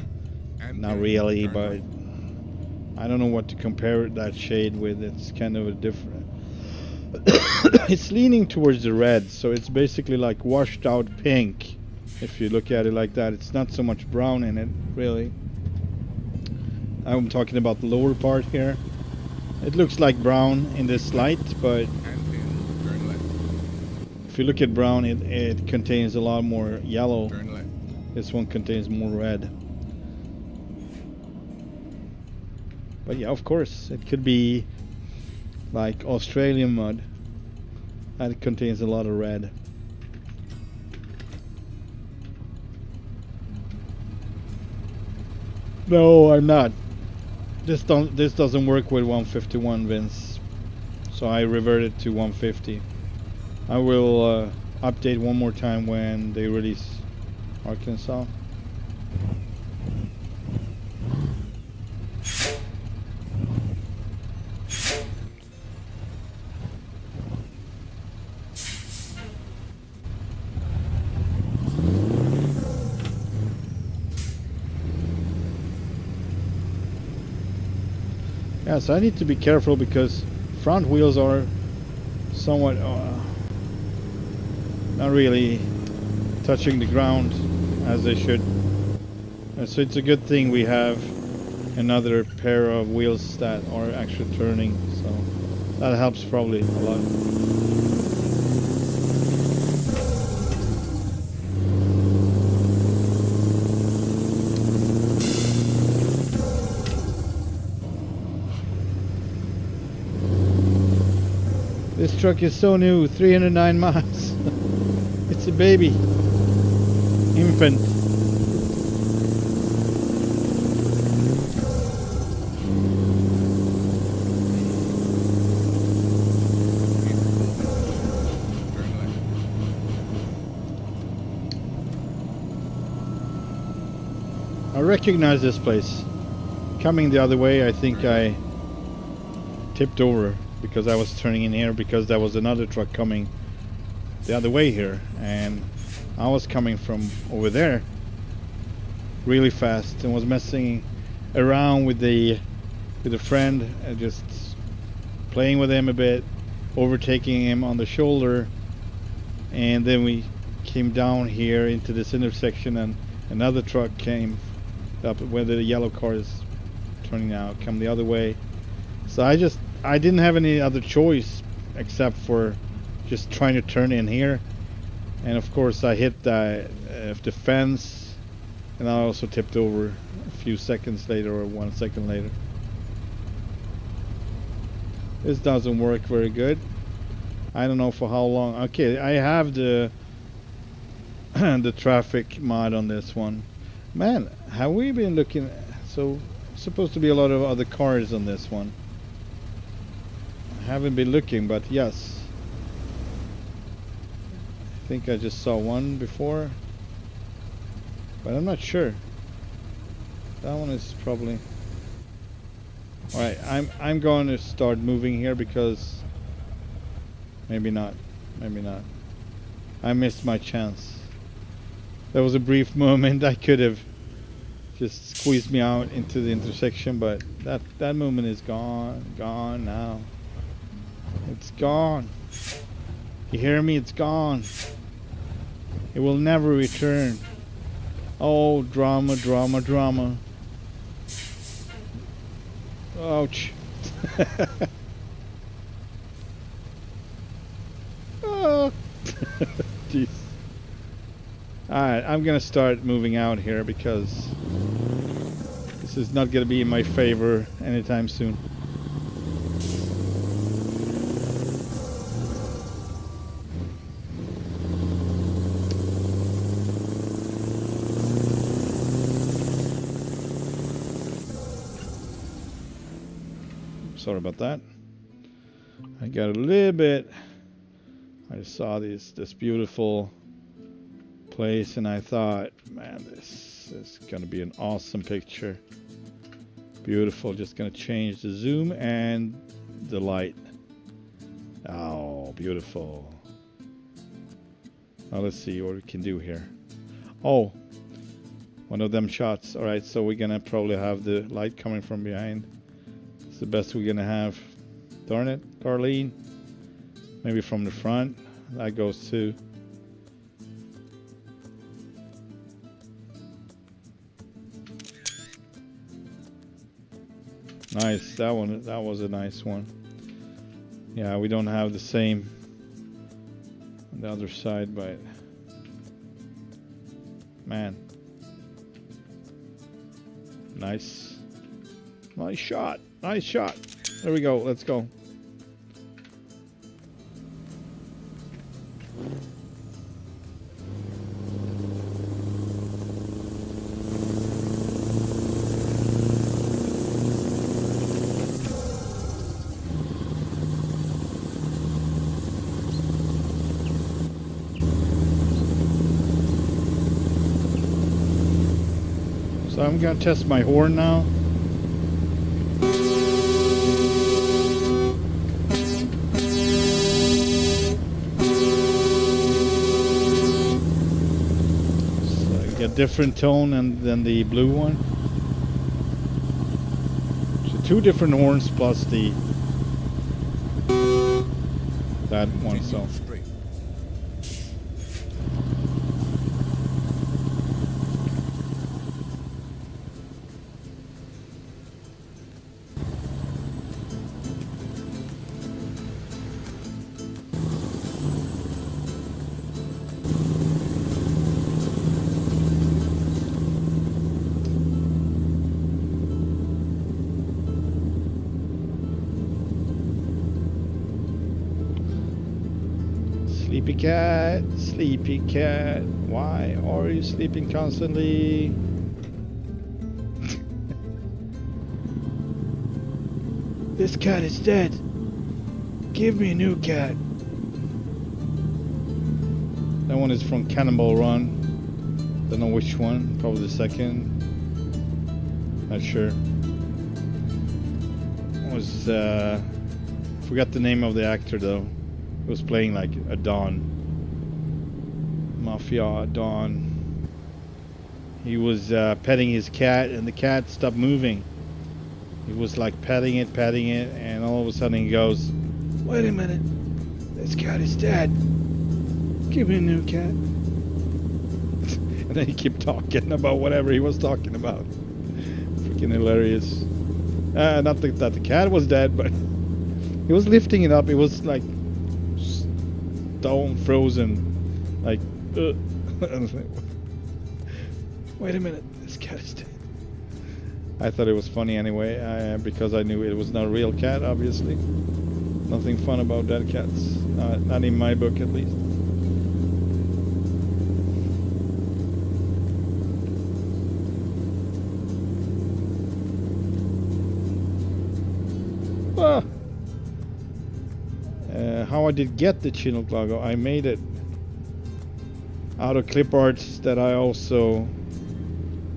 And Not really, but right. I don't know what to compare that shade with. It's kind of a different. It's leaning towards the red, so it's basically like washed out pink. If you look at it like that, it's not so much brown in it, really. I'm talking about the lower part here. It looks like brown in this light, but if you look at brown, it contains a lot more yellow. Turn left. This one contains more red. But yeah, of course, it could be like Australian mud. That contains a lot of red. No, I'm not. This doesn't work with 151 Vince, so I reverted to 150. I will update one more time when they release Arkansas. Yeah, so I need to be careful because front wheels are somewhat not really touching the ground as they should. And so it's a good thing we have another pair of wheels that are actually turning, so that helps probably a lot. This truck is so new, 309 miles. It's a baby. Infant. I recognize this place. Coming the other way, I think I tipped over because I was turning in here because there was another truck coming the other way here, and I was coming from over there really fast and was messing around with a friend, just playing with him a bit, overtaking him on the shoulder, and then we came down here into this intersection and another truck came up where the yellow car is turning out, come the other way. So I didn't have any other choice except for just trying to turn in here, and of course I hit the fence, and I also tipped over a few seconds later, or 1 second later. This doesn't work very good. I don't know for how long. Okay, I have the the traffic mod on this one. Man, have we been looking? So supposed to be a lot of other cars on this one. I haven't been looking, but yes, I think I just saw one before. but I'm not sure. That one is probably... Alright, I'm going to start moving here because... Maybe not. Maybe not. I missed my chance. There was a brief moment I could have just squeezed me out into the intersection, but that moment is gone. Gone now. It's gone. You hear me? It's gone. It will never return. Oh, drama, drama, drama. Ouch. Oh. Jeez. Alright, I'm gonna start moving out here because this is not gonna be in my favor anytime soon. Sorry about that. I got a little bit. I saw this beautiful place and I thought, man, this is gonna be an awesome picture. Beautiful. Just gonna change the zoom and the light. Oh, beautiful. Now let's see what we can do here. Oh, one of them shots. All right, so we're gonna probably have the light coming from behind. It's the best we're gonna have. Darn it, Carlene. Maybe from the front. That goes too. Nice, that was a nice one. Yeah, we don't have the same on the other side, but man. Nice. Nice shot. Nice shot. There we go. Let's go. So I'm going to test my horn now. So a different tone than the blue one. So two different horns plus that one. So. Sleepy cat, why are you sleeping constantly? This cat is dead. Give me a new cat. That one is from Cannonball Run. Don't know which one. Probably the second. Not sure. It was forgot the name of the actor though. He was playing like a Don. Mafia Don. He was petting his cat and the cat stopped moving. He was like petting it, and all of a sudden he goes, "Wait a minute, this cat is dead. Give me a new cat." And then he kept talking about whatever he was talking about. Freaking hilarious. Not that the cat was dead, but he was lifting it up. It was like stone frozen, like. Wait a minute, this cat is dead. I thought it was funny anyway, because I knew it was not a real cat, obviously. Nothing fun about dead cats, not in my book at least. How I did get the Chinook logo, I made it out of clip arts that I also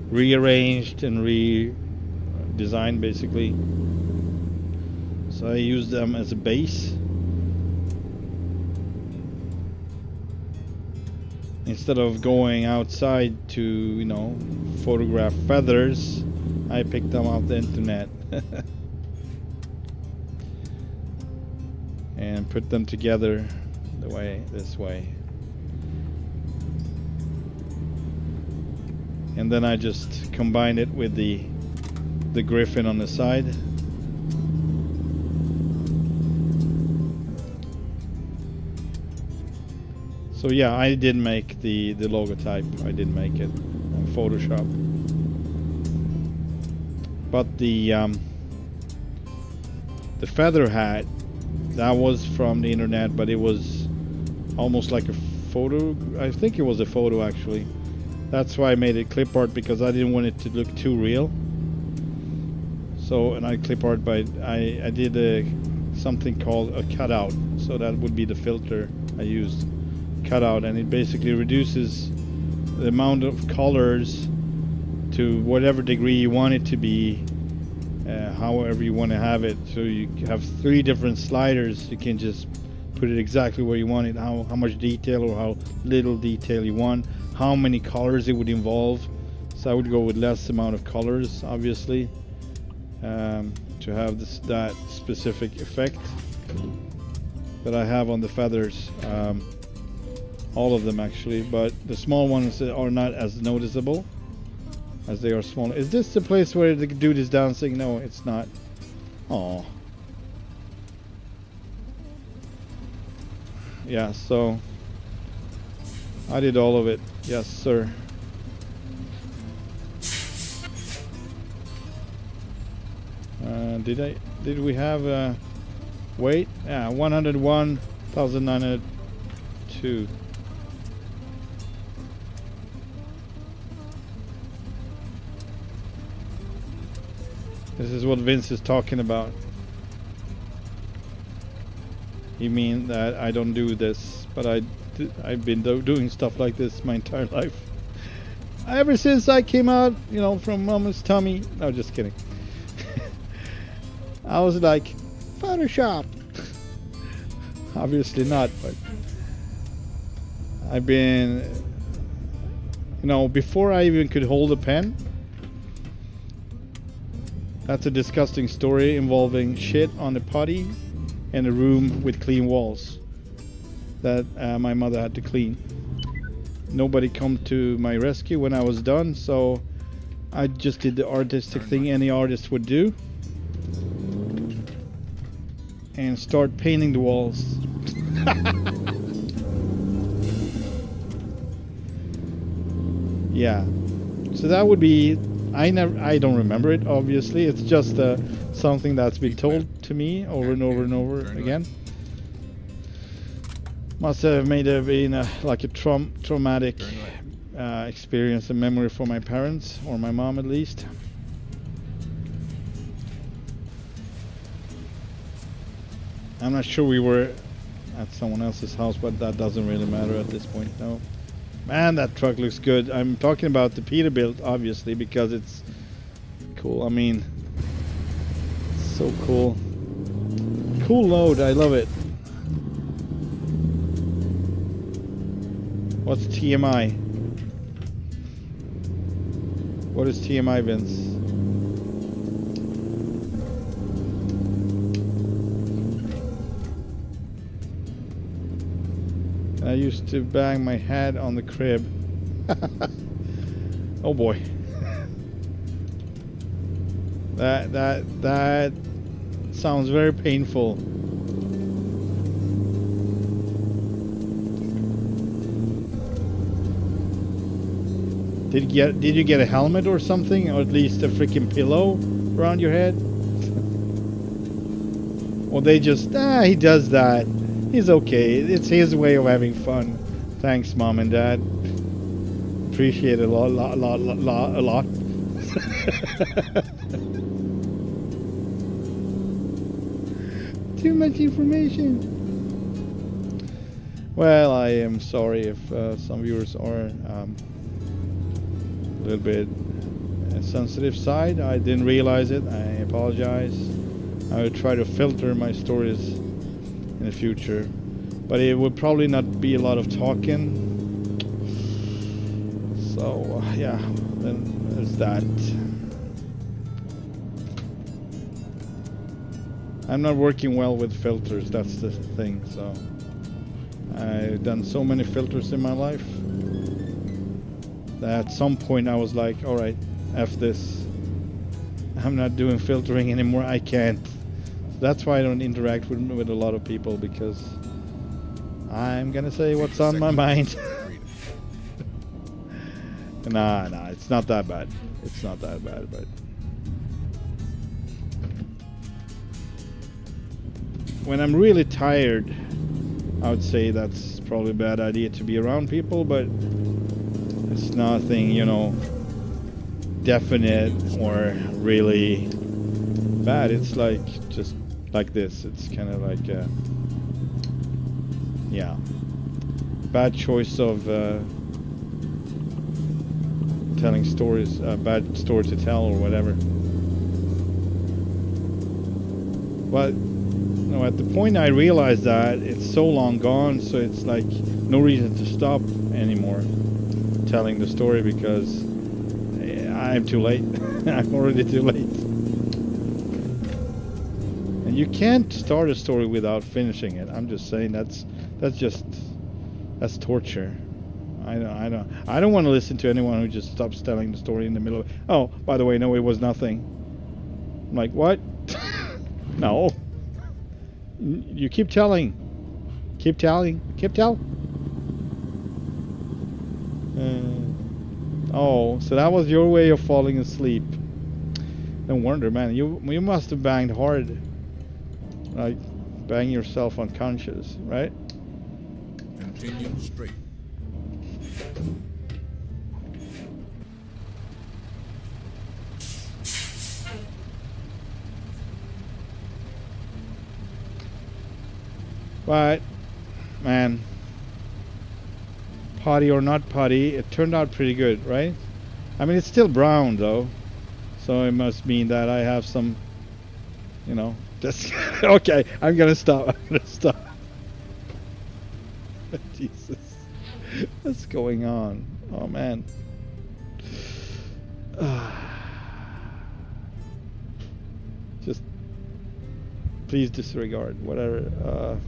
rearranged and redesigned basically. So I use them as a base. Instead of going outside to, you know, photograph feathers, I picked them off the internet and put them together this way. And then I just combine it with the griffin on the side. So yeah, I did make the logotype. I did make it on Photoshop. But the feather hat, that was from the internet, but it was almost like a photo. I think it was a photo actually. That's why I made it clip art, because I didn't want it to look too real. So, and I clip art by I did something called a cutout. So that would be the filter I used. Cutout, and it basically reduces the amount of colors to whatever degree you want it to be, however you want to have it. So you have 3 different sliders. You can just put it exactly where you want it, how much detail or how little detail you want, how many colors it would involve. So I would go with less amount of colors, obviously, to have that specific effect that I have on the feathers. All of them actually, but the small ones are not as noticeable as they are small. Is this the place where the dude is dancing? No, it's not. Oh. Yeah, so I did all of it. Yes, sir. Did we have weight? Yeah, 101,902. This is what Vince is talking about. You mean that I don't do this, but I've been doing stuff like this my entire life. Ever since I came out, you know, from Mama's tummy. No, just kidding. I was like, Photoshop. Obviously not, but I've been, you know, before I even could hold a pen. That's a disgusting story involving shit on the potty and a room with clean walls that my mother had to clean. Nobody come to my rescue when I was done, so I just did the artistic thing any artist would do and start painting the walls. Yeah, so that would be, I don't remember it, obviously. It's just something that's been told to me over and over and over again. Must have been like a traumatic experience and memory for my parents, or my mom at least. I'm not sure we were at someone else's house, but that doesn't really matter at this point. No. Man, that truck looks good. I'm talking about the Peterbilt, obviously, because it's cool. I mean, so cool. Cool load. I love it. What's TMI? What is TMI, Vince? I used to bang my head on the crib. Oh boy. That sounds very painful. Did you get a helmet or something, or at least a freaking pillow around your head? Or they just he does that. He's okay. It's his way of having fun. Thanks, Mom and Dad. Appreciate it a lot. Too much information. Well, I am sorry if some viewers are a little bit sensitive side. I didn't realize it. I apologize. I will try to filter my stories in the future, but it would probably not be a lot of talking. So yeah, then there's that. I'm not working well with filters, that's the thing. So I've done so many filters in my life that at some point I was like, all right, F this. I'm not doing filtering anymore. I can't. That's why I don't interact with a lot of people, because I'm gonna say what's on my mind. Nah, it's not that bad. It's not that bad, but when I'm really tired, I would say that's probably a bad idea to be around people, but it's nothing, you know, definite or really bad. It's like just like this. It's kind of like yeah, bad choice of telling stories, bad story to tell or whatever. But you know, at the point I realized that, it's so long gone, so it's like no reason to stop anymore telling the story, because I'm too late. I'm already too late. And you can't start a story without finishing it. I'm just saying that's torture. I don't want to listen to anyone who just stops telling the story in the middle of, oh, by the way, no, it was nothing. I'm like, what? No. You keep telling. Keep telling. Oh, so that was your way of falling asleep. No wonder, man. You must have banged hard. Like, bang yourself unconscious, right? Continue straight. But, man, potty or not potty, it turned out pretty good, right? I mean, it's still brown though, so it must mean that I have some, you know, just okay. I'm gonna stop. Jesus, what's going on? Oh man. Just please disregard whatever.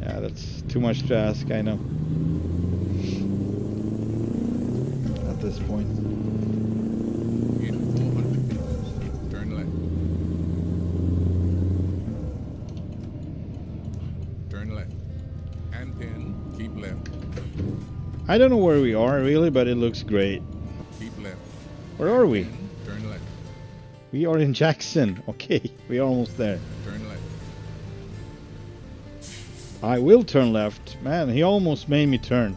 Yeah, that's too much to ask, I know. At this point. In 400 meters, turn left. Turn left. And then keep left. I don't know where we are really, but it looks great. Keep left. Where are we? Turn left. We are in Jackson. Okay, we are almost there. Turn left. I will turn left. Man, he almost made me turn.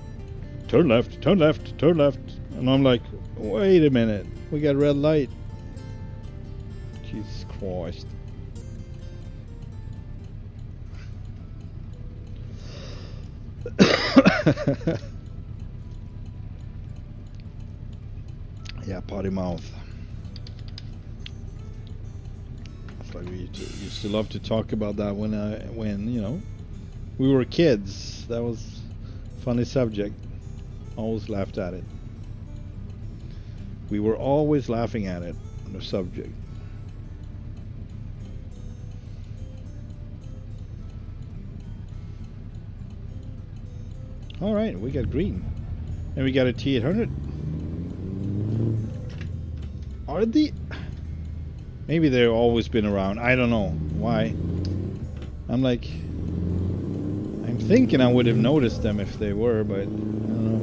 Turn left, turn left, turn left. And I'm like, wait a minute. We got red light. Jesus Christ. Yeah, potty mouth. That's like we used to love to talk about that when you know, we were kids. That was a funny subject. Always laughed at it. We were always laughing at it, the subject. All right, we got green. And we got a T800. Are the... Maybe they've always been around. I don't know why. I'm like... I'm thinking I would have noticed them if they were, but I don't know.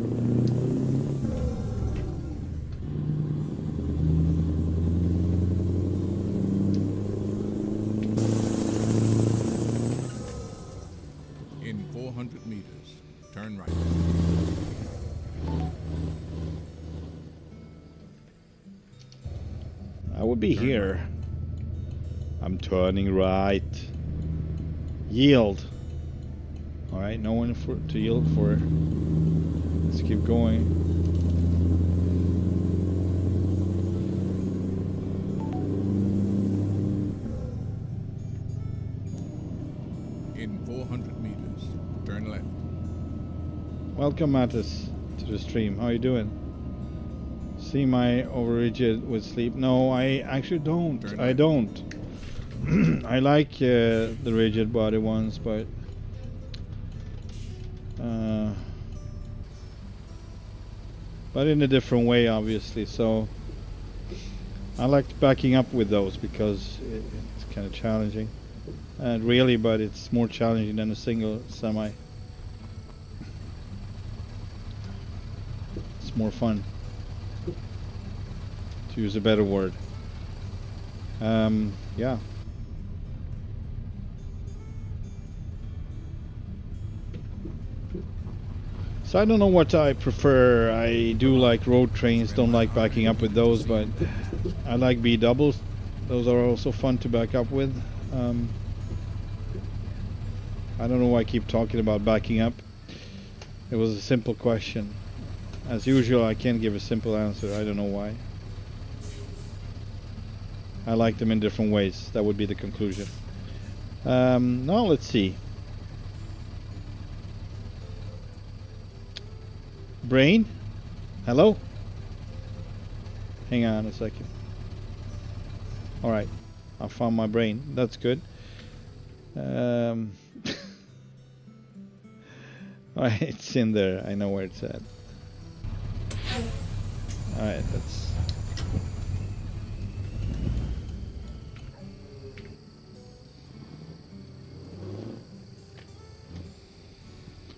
In 400 meters, turn right. I would be here. I'm turning right. Yield. Alright, no one to yield for Let's keep going. In 400 meters, turn left. Welcome, Mattis, to the stream. How you doing? See my over rigid with sleep? No, I actually don't. Turn I left. don't. I like the rigid body ones, but in a different way, obviously. So I like backing up with those because it's kind of challenging. Really, but it's more challenging than a single semi. It's more fun, to use a better word. Yeah. So I don't know what I prefer. I do like road trains, don't like backing up with those, but I like B doubles. Those are also fun to back up with. I don't know why I keep talking about backing up. It was a simple question. As usual, I can't give a simple answer. I don't know why. I like them in different ways. That would be the conclusion. Now let's see. Brain? Hello? Hang on a second. Alright. I found my brain. That's good. Alright, it's in there. I know where it's at. Alright, that's...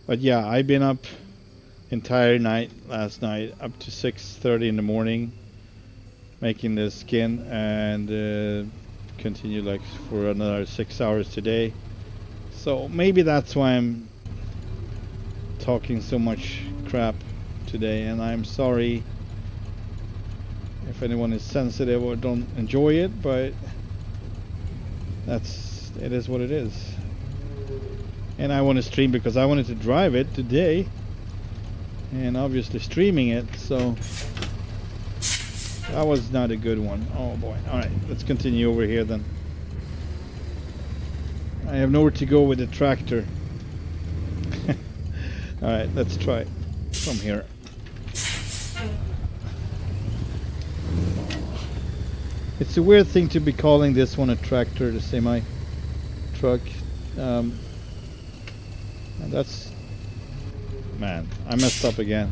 But yeah, I've been up entire night last night, up to 6:30 in the morning, making the skin, and continue like for another 6 hours today. So maybe that's why I'm talking so much crap today, and I'm sorry if anyone is sensitive or don't enjoy it, but it is what it is. And I want to stream because I wanted to drive it today, and obviously streaming it, so that was not a good one. Oh boy. Alright, let's continue over here then. I have nowhere to go with the tractor. Alright, let's try from here. It's a weird thing to be calling this one a tractor, the semi truck. And that's... Man, I messed up again.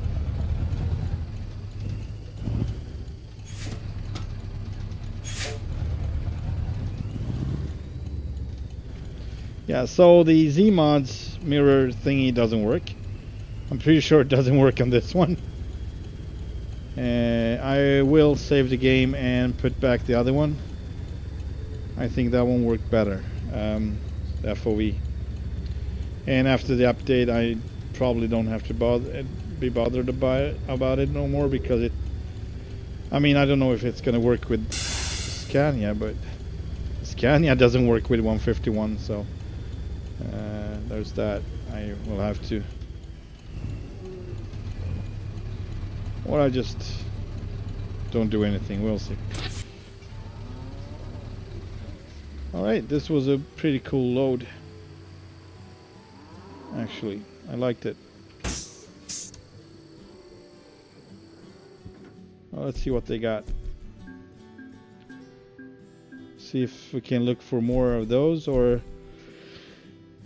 Yeah, so the Z-Mods mirror thingy doesn't work. I'm pretty sure it doesn't work on this one. I will save the game and put back the other one. I think that one worked better. The FOV. And after the update, I probably don't have to be bothered about it no more, because it... I mean, I don't know if it's going to work with Scania, but Scania doesn't work with 151, so there's that. I will have to... Or I just don't do anything, we'll see. Alright, this was a pretty cool load. Actually, I liked it. Well, let's see what they got. See if we can look for more of those, or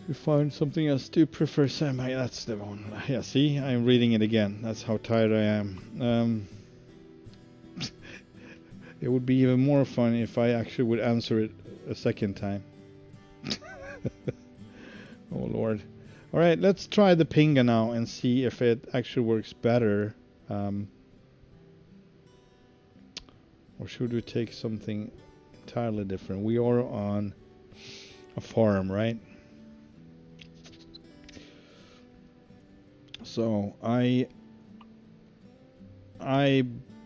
we find something else. Do prefer semi. That's the one. Yeah, see, I'm reading it again. That's how tired I am. It would be even more fun if I actually would answer it a second time. Oh Lord. Alright, let's try the Pinga now and see if it actually works better. Or should we take something entirely different? We are on a farm, right? So I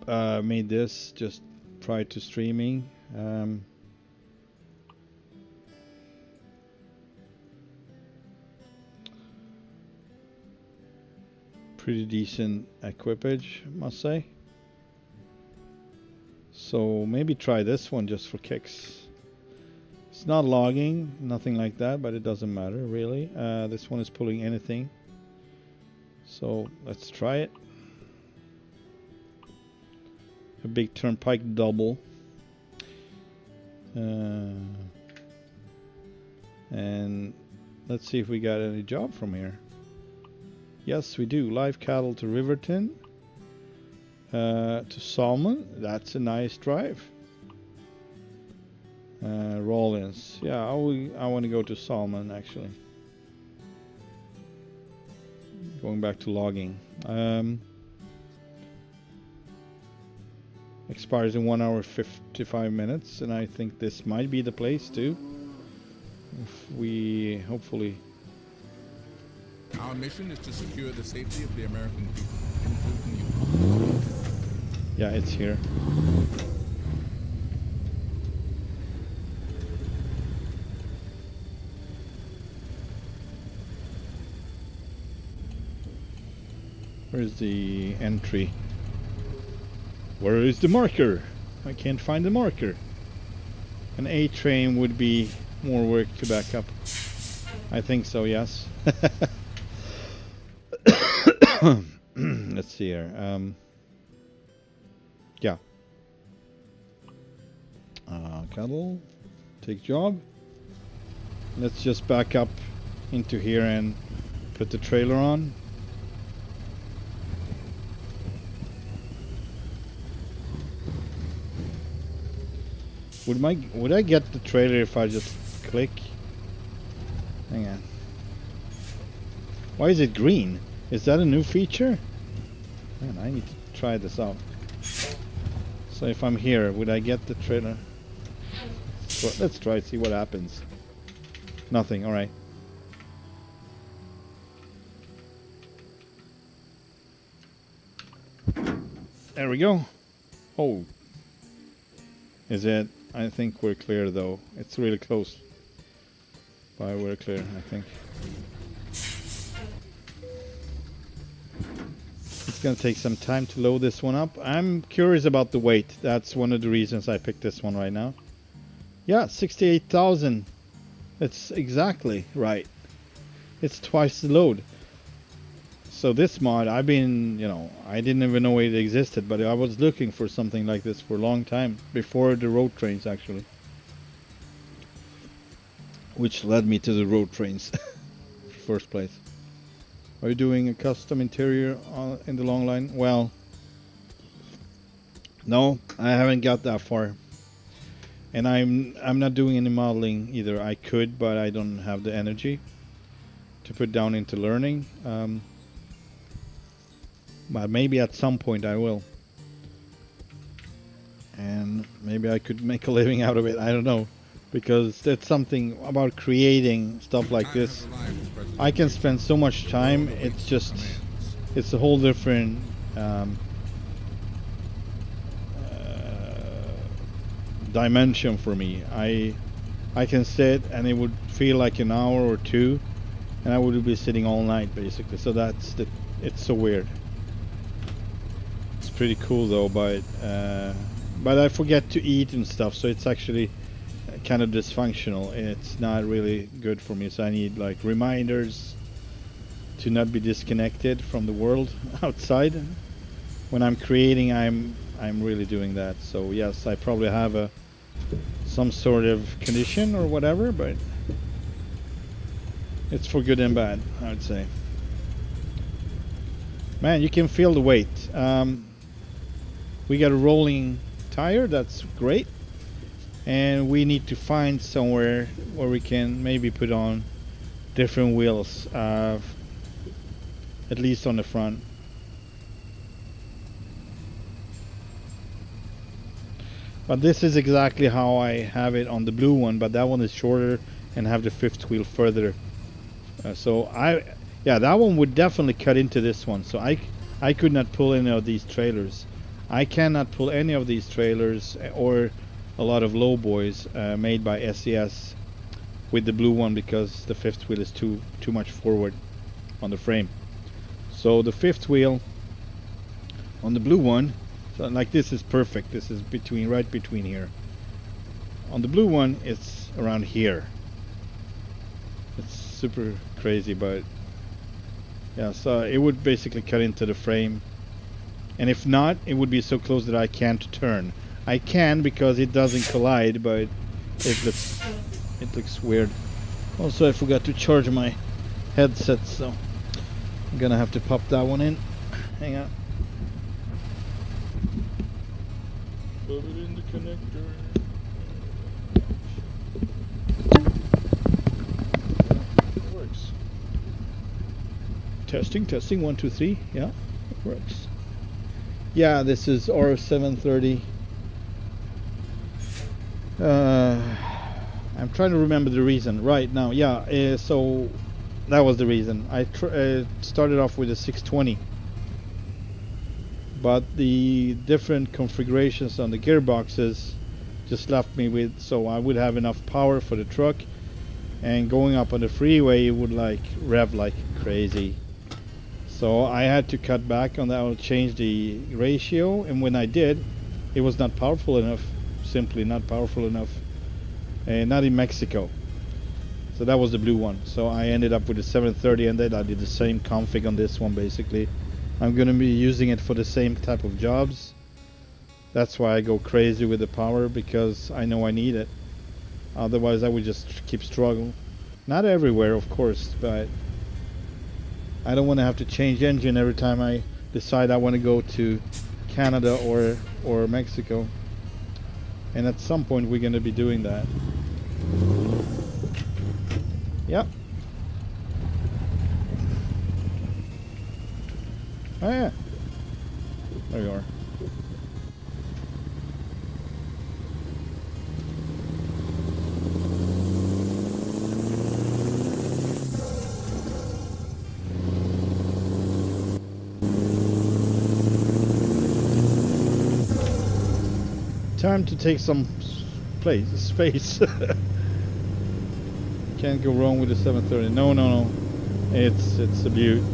made this just prior to streaming. Pretty decent equipage, must say. So maybe try this one just for kicks. It's not logging, nothing like that, but it doesn't matter really. This one is pulling anything. So let's try it. A big turnpike double. And let's see if we got any job from here. Yes, we do. Live cattle to Riverton. To Salmon. That's a nice drive. Rollins. Yeah, I want to go to Salmon actually. Going back to logging. Expires in 1 hour 55 minutes, and I think this might be the place too. If we hopefully. Our mission is to secure the safety of the American people, including you. Yeah, it's here. Where's the entry? Where is the marker? I can't find the marker. An A train would be more work to back up. I think so, yes. Let's see here. Yeah. Cattle. Take job. Let's just back up into here and put the trailer on. Would I get the trailer if I just click? Hang on. Why is it green? Is that a new feature? Man, I need to try this out. So if I'm here, would I get the trailer? Let's try see what happens. Nothing, alright. There we go. Oh. Is it? I think we're clear though. It's really close. But we're clear, I think. It's gonna take some time to load this one up. I'm curious about the weight. That's one of the reasons I picked this one right now. Yeah, 68,000. That's exactly right. It's twice the load. So this mod, I've been, you know, I didn't even know it existed, but I was looking for something like this for a long time, before the road trains actually. Which led me to the road trains, first place. Are you doing a custom interior in the long line? Well, no, I haven't got that far. And I'm not doing any modeling either. I could, but I don't have the energy to put down into learning. But maybe at some point I will. And maybe I could make a living out of it. I don't know. Because that's something about creating stuff like this. I can spend so much time. It's just, it's a whole different dimension for me. I can sit and it would feel like an hour or two, and I would be sitting all night basically. So that's the, it's so weird. It's pretty cool though, but I forget to eat and stuff, so it's actually kind of dysfunctional. It's not really good for me, so I need like reminders to not be disconnected from the world outside. When I'm creating, I'm really doing that. So yes, I probably have some sort of condition or whatever, but it's for good and bad, I would say. Man, you can feel the weight. We got a rolling tire, that's great. And we need to find somewhere where we can maybe put on different wheels, at least on the front. But this is exactly how I have it on the blue one, but that one is shorter and have the fifth wheel further. Yeah, that one would definitely cut into this one. So I could not pull any of these trailers. I cannot pull any of these trailers or a lot of low boys made by SES with the blue one, because the fifth wheel is too much forward on the frame. So the fifth wheel on the blue one, so like this is perfect. This is right between here. On the blue one, it's around here. It's super crazy, but yeah, so it would basically cut into the frame. And if not, it would be so close that I can't turn. I can because it doesn't collide, but it looks weird. Also, I forgot to charge my headset, so I'm gonna have to pop that one in. Hang on. Put it in the connector. It works. Testing, 1, 2, 3. Yeah, it works. Yeah, this is R730. I'm trying to remember the reason right now. Yeah, so that was the reason. I started off with a 620, but the different configurations on the gearboxes just left me with, so I would have enough power for the truck, and going up on the freeway it would like rev like crazy. So I had to cut back on that. I'll change the ratio, and when I did, it was not powerful enough. Simply not powerful enough, and not in Mexico. So that was the blue one. So I ended up with the 730, and then I did the same config on this one. Basically, I'm gonna be using it for the same type of jobs. That's why I go crazy with the power, because I know I need it. Otherwise, I would just keep struggling. Not everywhere, of course, but I don't want to have to change engine every time I decide I want to go to Canada or Mexico. And at some point we're going to be doing that. Yep. Oh yeah. There you are. Time to take some space. Can't go wrong with the 730. No. It's a beaut.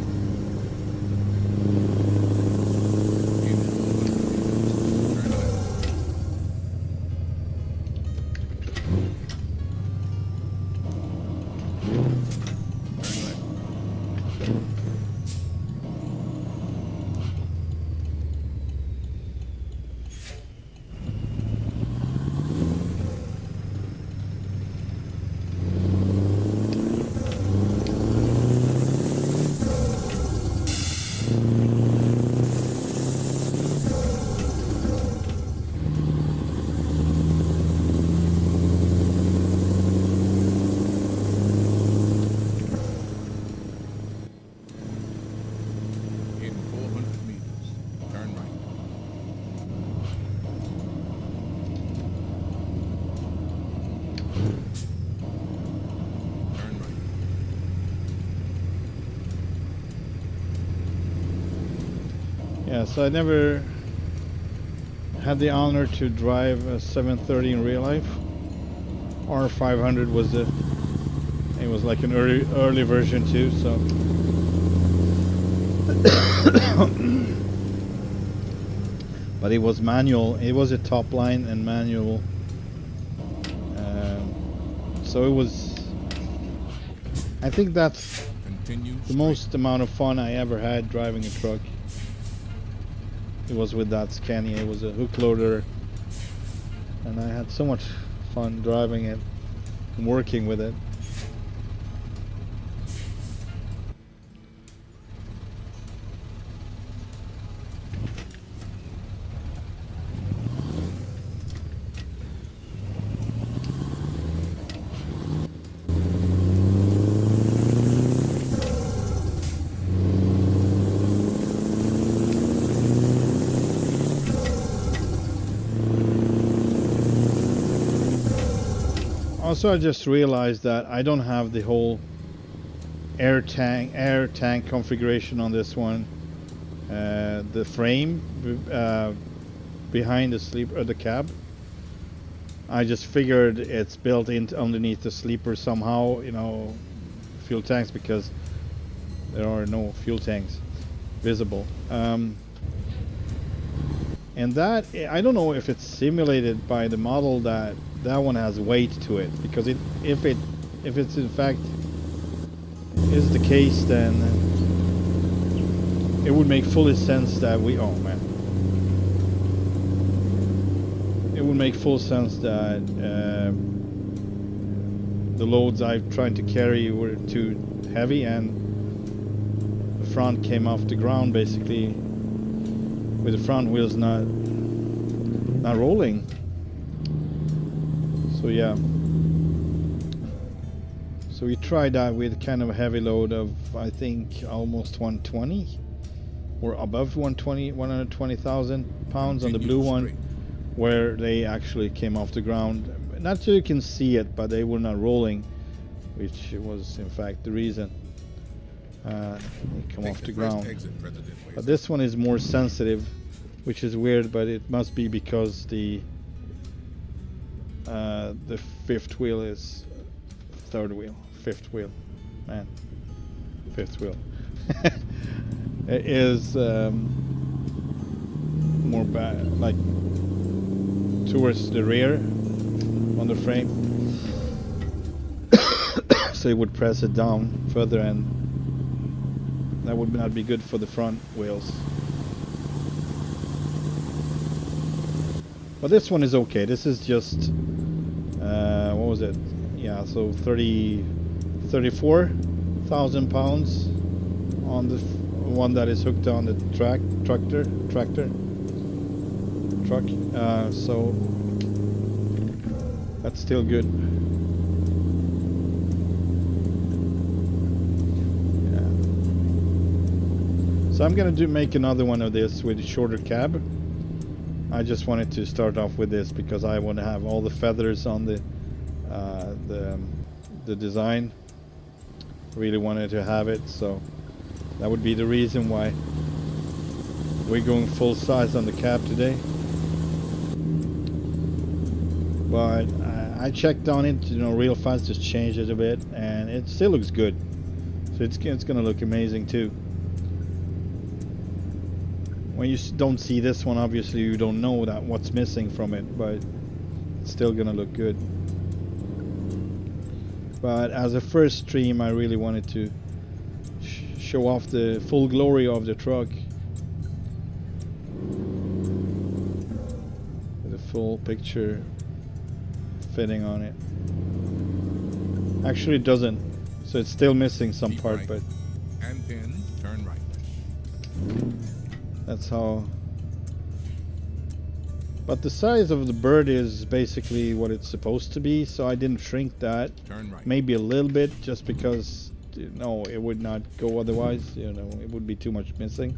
Yeah, so I never had the honor to drive a 730 in real life. R500 was it was like an early version too, so but it was manual. It was a top line and manual, so it was, I think that's the most amount of fun I ever had driving a truck. It was with that Scania. It was a hook loader, and I had so much fun driving it and working with it. Also, I just realized that I don't have the whole air tank configuration on this one. The frame behind the cab. I just figured it's built in underneath the sleeper somehow, you know, fuel tanks, because there are no fuel tanks. visible. And that, I don't know if it's simulated by the model that one has weight to it, because if it's in fact is the case, then it would make fully sense that it would make full sense that the loads I've tried to carry were too heavy, and the front came off the ground basically with the front wheels not rolling. So yeah, so we tried that with kind of a heavy load of, I think, almost 120 or above 120,000 pounds on the blue one, where they actually came off the ground. Not so you can see it, but they were not rolling, which was in fact the reason they come off the ground. But this one is more sensitive, which is weird, but it must be because the fifth wheel is fifth wheel it is more bad, like towards the rear on the frame. So it would press it down further, and that would not be good for the front wheels. But this one is okay. This is just what was it? Yeah, so 34,000 pounds on the one that is hooked on the truck. So that's still good. Yeah. So I'm gonna make another one of this with a shorter cab. I just wanted to start off with this because I want to have all the feathers on the design. Really wanted to have it, so that would be the reason why we're going full size on the cab today. But I checked on it, real fast, just changed it a bit, and it still looks good. So it's gonna look amazing too. When you don't see this one, obviously you don't know that what's missing from it, but it's still gonna look good. But as a first stream, I really wanted to show off the full glory of the truck with a full picture fitting on it. Actually it doesn't, so it's still missing some part, right. But and pin, turn right. That's how. But the size of the bird is basically what it's supposed to be, so I didn't shrink that. Turn right. Maybe a little bit, just because it would not go otherwise. It would be too much missing.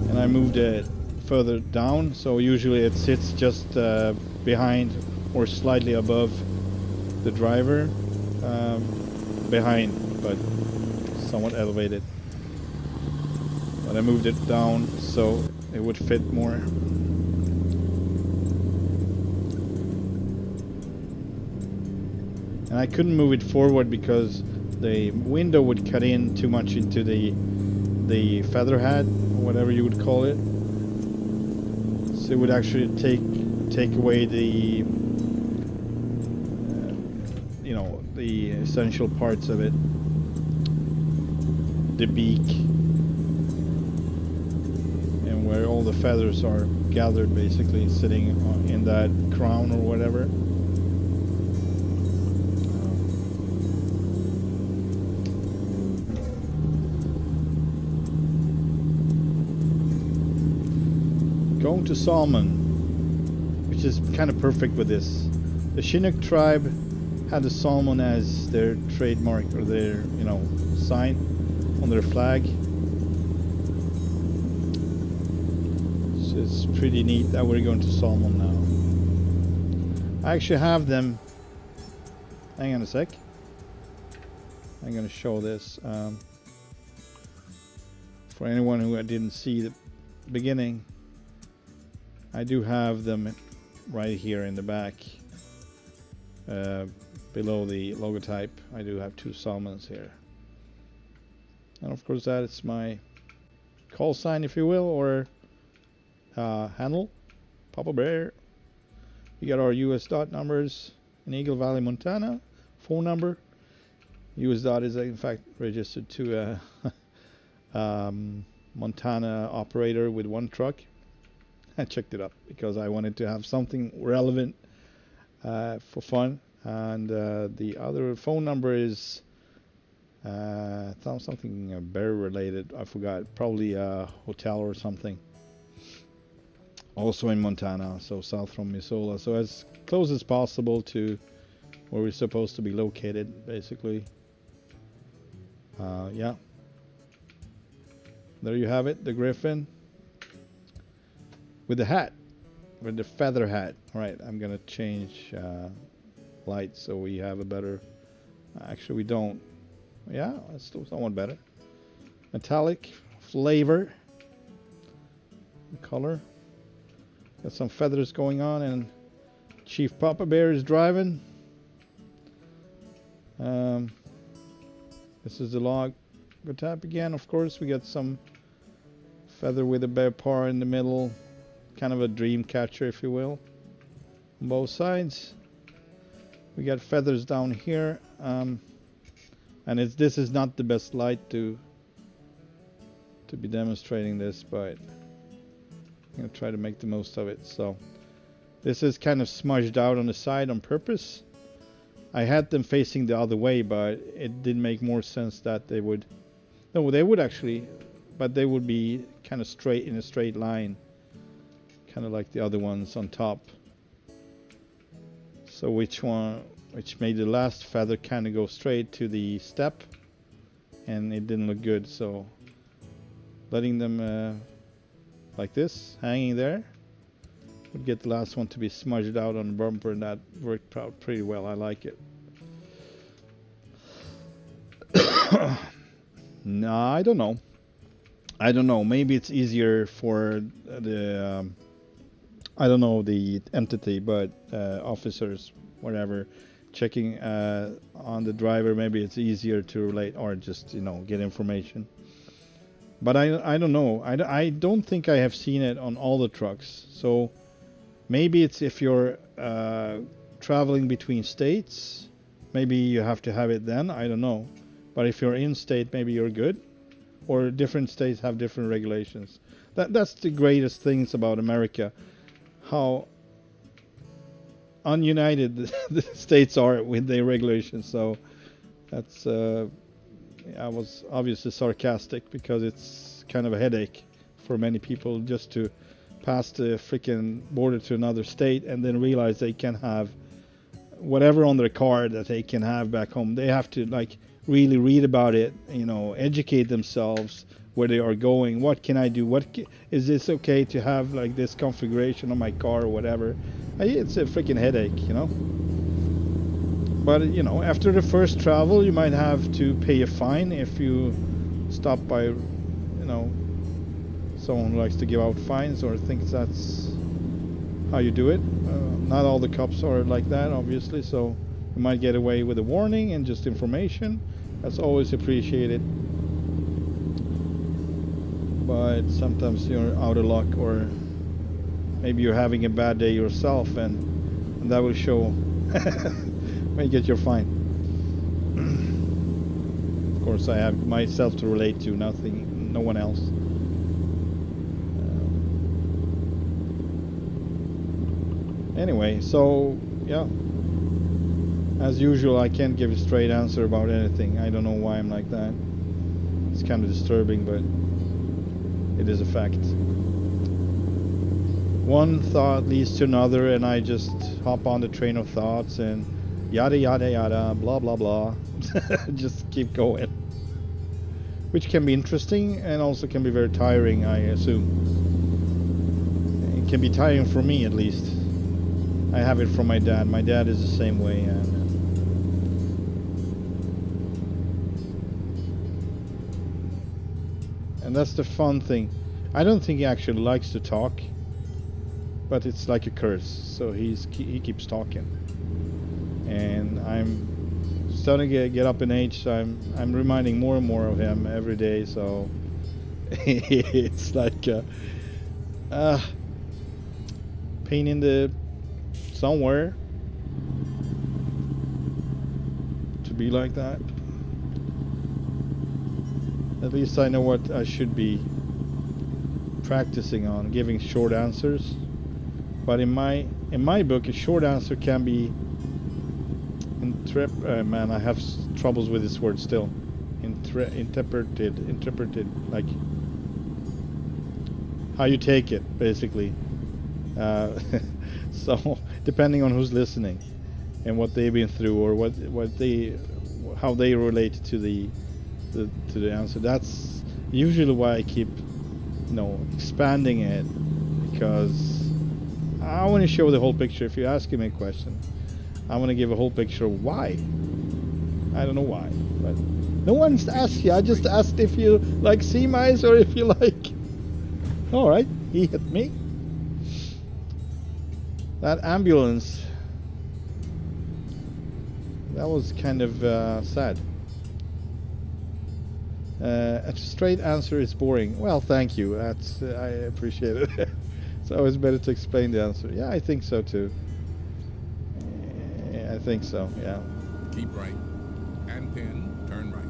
And I moved it further down, so usually it sits just behind or slightly above the driver, behind, but somewhat elevated. But I moved it down so it would fit more. And I couldn't move it forward because the window would cut in too much into the feather hat, or whatever you would call it. So it would actually take away the the essential parts of it. The beak, and where all the feathers are gathered, basically sitting in that crown or whatever. Going to salmon, which is kind of perfect with this. The Chinook tribe had the salmon as their trademark, or their sign on their flag. So it's pretty neat that we're going to salmon now. I actually have them. Hang on a sec. I'm going to show this for anyone who didn't see the beginning. I do have them right here in the back, below the logotype. I do have two salmons here. And of course that is my call sign, if you will, or handle, Papa Bear. We got our US dot numbers in Eagle Valley, Montana. Phone number. US dot is in fact registered to a Montana operator with one truck. I checked it up because I wanted to have something relevant for fun. And the other phone number is something bear related. I forgot. Probably a hotel or something. Also in Montana, so south from Missoula. So as close as possible to where we're supposed to be located, basically. Yeah. There you have it, the Griffin. With the hat. With the feather hat. Alright, I'm gonna change lights so we have a better... Actually, we don't. Yeah, it's still somewhat better. Metallic flavor. Color. Got some feathers going on, and Chief Papa Bear is driving. This is the log. Go tap again. Of course, we got some feather with a bear paw in the middle. Kind of a dream catcher, if you will. On both sides. We got feathers down here. And this is not the best light to be demonstrating this, but I'm gonna try to make the most of it. So this is kind of smudged out on the side on purpose. I had them facing the other way, but it did make more sense that they would... No, they would actually, but they would be kind of straight in a straight line. Kind of like the other ones on top. So which made the last feather kind of go straight to the step. And it didn't look good, so letting them like this, hanging there, would get the last one to be smudged out on the bumper, and that worked out pretty well. I like it. No, I don't know. I don't know. Maybe it's easier for the I don't know the entity, but officers, whatever, checking on the driver. Maybe it's easier to relate, or just get information. But I don't know. I don't think I have seen it on all the trucks. So maybe it's if you're traveling between states, maybe you have to have it then. I don't know. But if you're in state, maybe you're good. Or different states have different regulations. That's the greatest things about America. How ununited the states are with their regulations. So that's... I was obviously sarcastic because it's kind of a headache for many people just to pass the freaking border to another state and then realize they can have whatever on their car that they can have back home. They have to really read about it, educate themselves where they are going. What can I do? Is this okay to have this configuration on my car or whatever? It's a freaking headache, But, after the first travel, you might have to pay a fine if you stop by, someone who likes to give out fines or thinks that's how you do it. Not all the cops are like that, obviously, so you might get away with a warning and just information. That's always appreciated. But sometimes you're out of luck, or maybe you're having a bad day yourself, and that will show when you get your fine. Of course, I have myself to relate to, no one else. Anyway, so yeah, as usual, I can't give a straight answer about anything. I don't know why I'm like that. It's kind of disturbing, but it is a fact. One thought leads to another, and I just hop on the train of thoughts and yada yada yada, blah blah blah. Just keep going, which can be interesting and also can be very tiring, I assume. It can be tiring for me, at least. I have it from my dad. My dad is the same way, and that's the fun thing. I don't think he actually likes to talk, but it's like a curse. So he keeps talking, and I'm starting to get up in age, so I'm reminding more and more of him every day. So it's like pain in the somewhere to be like that. At least I know what I should be practicing on, giving short answers. But in my book, a short answer can be man, I have troubles with this word still. Interpreted, like how you take it, basically. So depending on who's listening and what they've been through, or how they relate to the answer. That's usually why I keep, expanding it, because I want to show the whole picture. If you're asking me a question, I want to give a whole picture of why. I don't know why, but no one's asked you. I just asked if you like sea mice or if you like. All right, he hit me. That ambulance. That was kind of sad. A straight answer is boring. Well, thank you. I appreciate it. It's always better to explain the answer. Yeah, I think so too. Yeah, I think so. Yeah. Keep right. And pin. Turn right.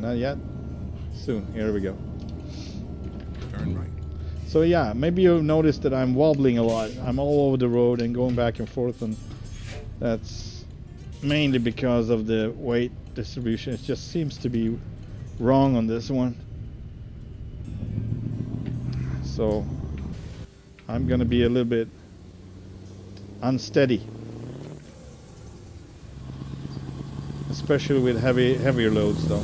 Not yet. Soon. Here we go. Turn right. So yeah, maybe you've noticed that I'm wobbling a lot. I'm all over the road and going back and forth, and that's mainly because of the weight distribution. It just seems to be wrong on this one. So I'm gonna be a little bit unsteady, especially with heavier loads though.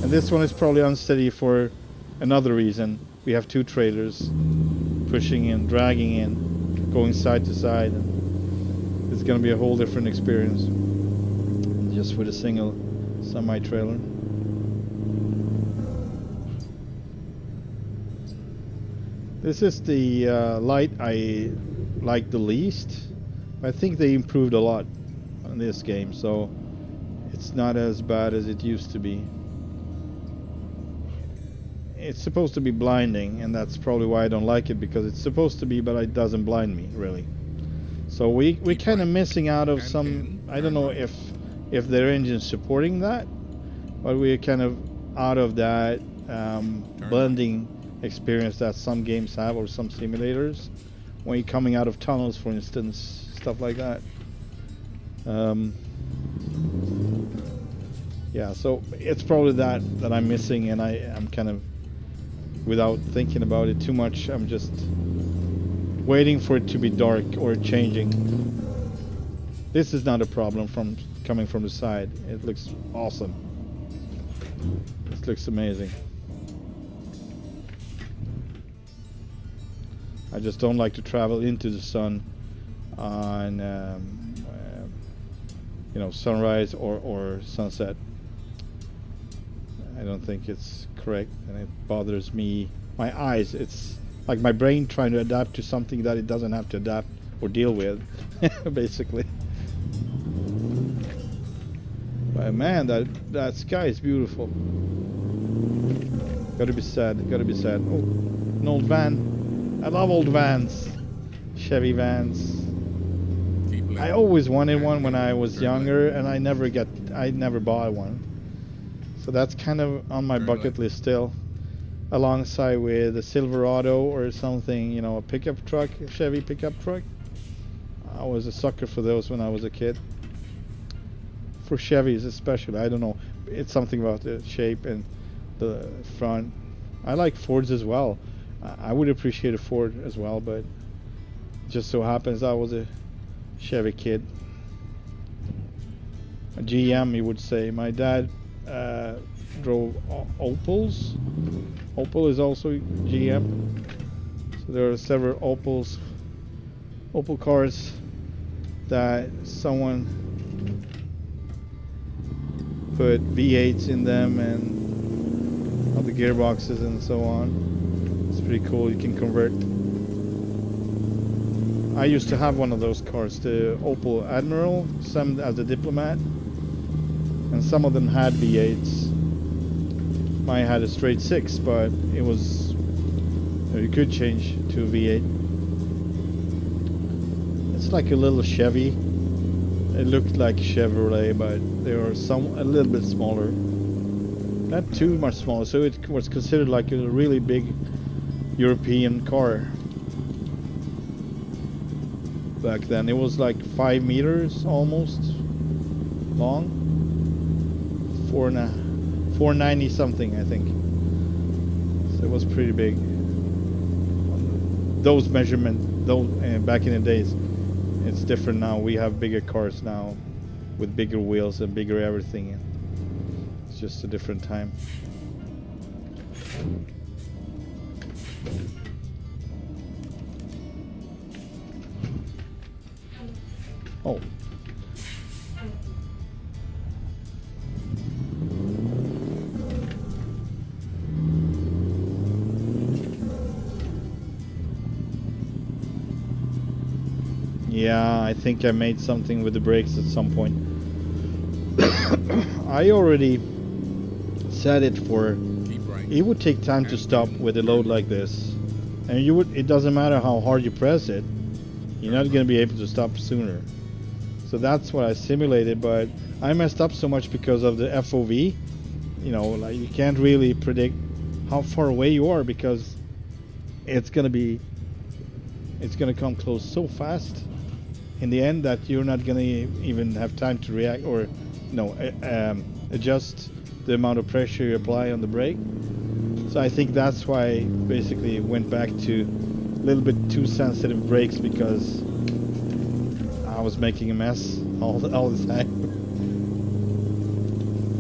And this one is probably unsteady for another reason. We have two trailers pushing in, dragging in, going side to side, and it's gonna be a whole different experience just with a single semi-trailer. This is the light I like the least. I think they improved a lot on this game, so it's not as bad as it used to be. It's supposed to be blinding, and that's probably why I don't like it, because it's supposed to be, but it doesn't blind me really. So we're kind of missing out of some. I don't know if their engine's supporting that, but we're kind of out of that blending experience that some games have, or some simulators, when you're coming out of tunnels, for instance, stuff like that. Yeah, so it's probably that I'm missing, and I'm kind of, without thinking about it too much, I'm just waiting for it to be dark or changing. This is not a problem from coming from the side. It looks awesome. This looks amazing. I just don't like to travel into the sun on sunrise or sunset. I don't think it's correct, and it bothers me. My eyes, it's like my brain trying to adapt to something that it doesn't have to adapt or deal with, basically. But man, that sky is beautiful. Gotta be sad, gotta be sad. Oh, an old van. I love old vans. Chevy vans. I always wanted one when I was younger, and I never bought one. So that's kind of on my bucket list still, alongside with a Silverado or something, a pickup truck, a Chevy pickup truck. I was a sucker for those when I was a kid. For Chevys especially, I don't know, it's something about the shape and the front. I like Fords as well. I would appreciate a Ford as well, but just so happens I was a Chevy kid. A GM, you would say. My dad drove Opels. Opel is also GM. So there are several Opel cars that someone put V8s in them and all the gearboxes and so on. It's pretty cool. You can convert I used to have one of those cars, the Opel Admiral, some as a Diplomat, and some of them had V8s. Mine had a straight 6, but it was, you could change to a V8. It's like a little Chevy. It looked like Chevrolet, but they were a little bit smaller. Not too much smaller, so it was considered like a really big European car. Back then it was like 5 meters almost long, 490 something, I think. So it was pretty big. Those measurements, back in the days. It's different now. We have bigger cars now with bigger wheels and bigger everything. It's just a different time. Oh. Yeah, I think I made something with the brakes at some point. I already set it for, it would take time to stop with a load like this. And it doesn't matter how hard you press it, you're not going to be able to stop sooner. So that's what I simulated, but I messed up so much because of the FOV. You know, like you can't really predict how far away you are because it's going to come close so fast in the end that you're not going to even have time to react or adjust the amount of pressure you apply on the brake. So I think that's why I basically went back to a little bit too sensitive brakes because I was making a mess all the time.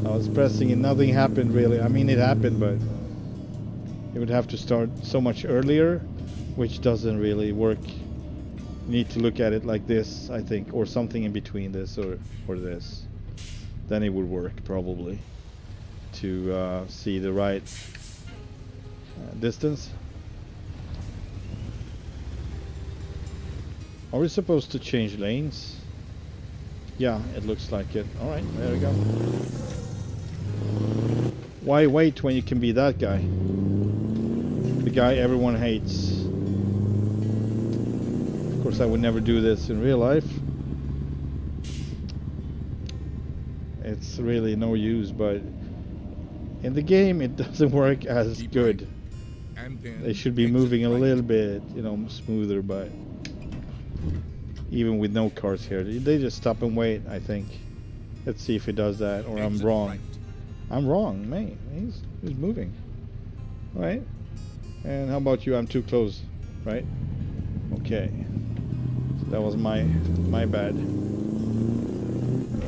I was pressing and nothing happened really. I mean, it happened, but it would have to start so much earlier, which doesn't really work. You need to look at it like this, I think, or something in between this or this. Then it would work probably to see the right distance. Are we supposed to change lanes? Yeah, it looks like it. Alright, there we go. Why wait when you can be that guy? The guy everyone hates. Of course, I would never do this in real life. It's really no use, but in the game it doesn't work as good. They should be moving a little bit, smoother, but even with no cars here, they just stop and wait, I think. Let's see if he does that, or I'm wrong. I'm wrong, man. He's moving. All right. And how about you? I'm too close, right? Okay. So that was my bad.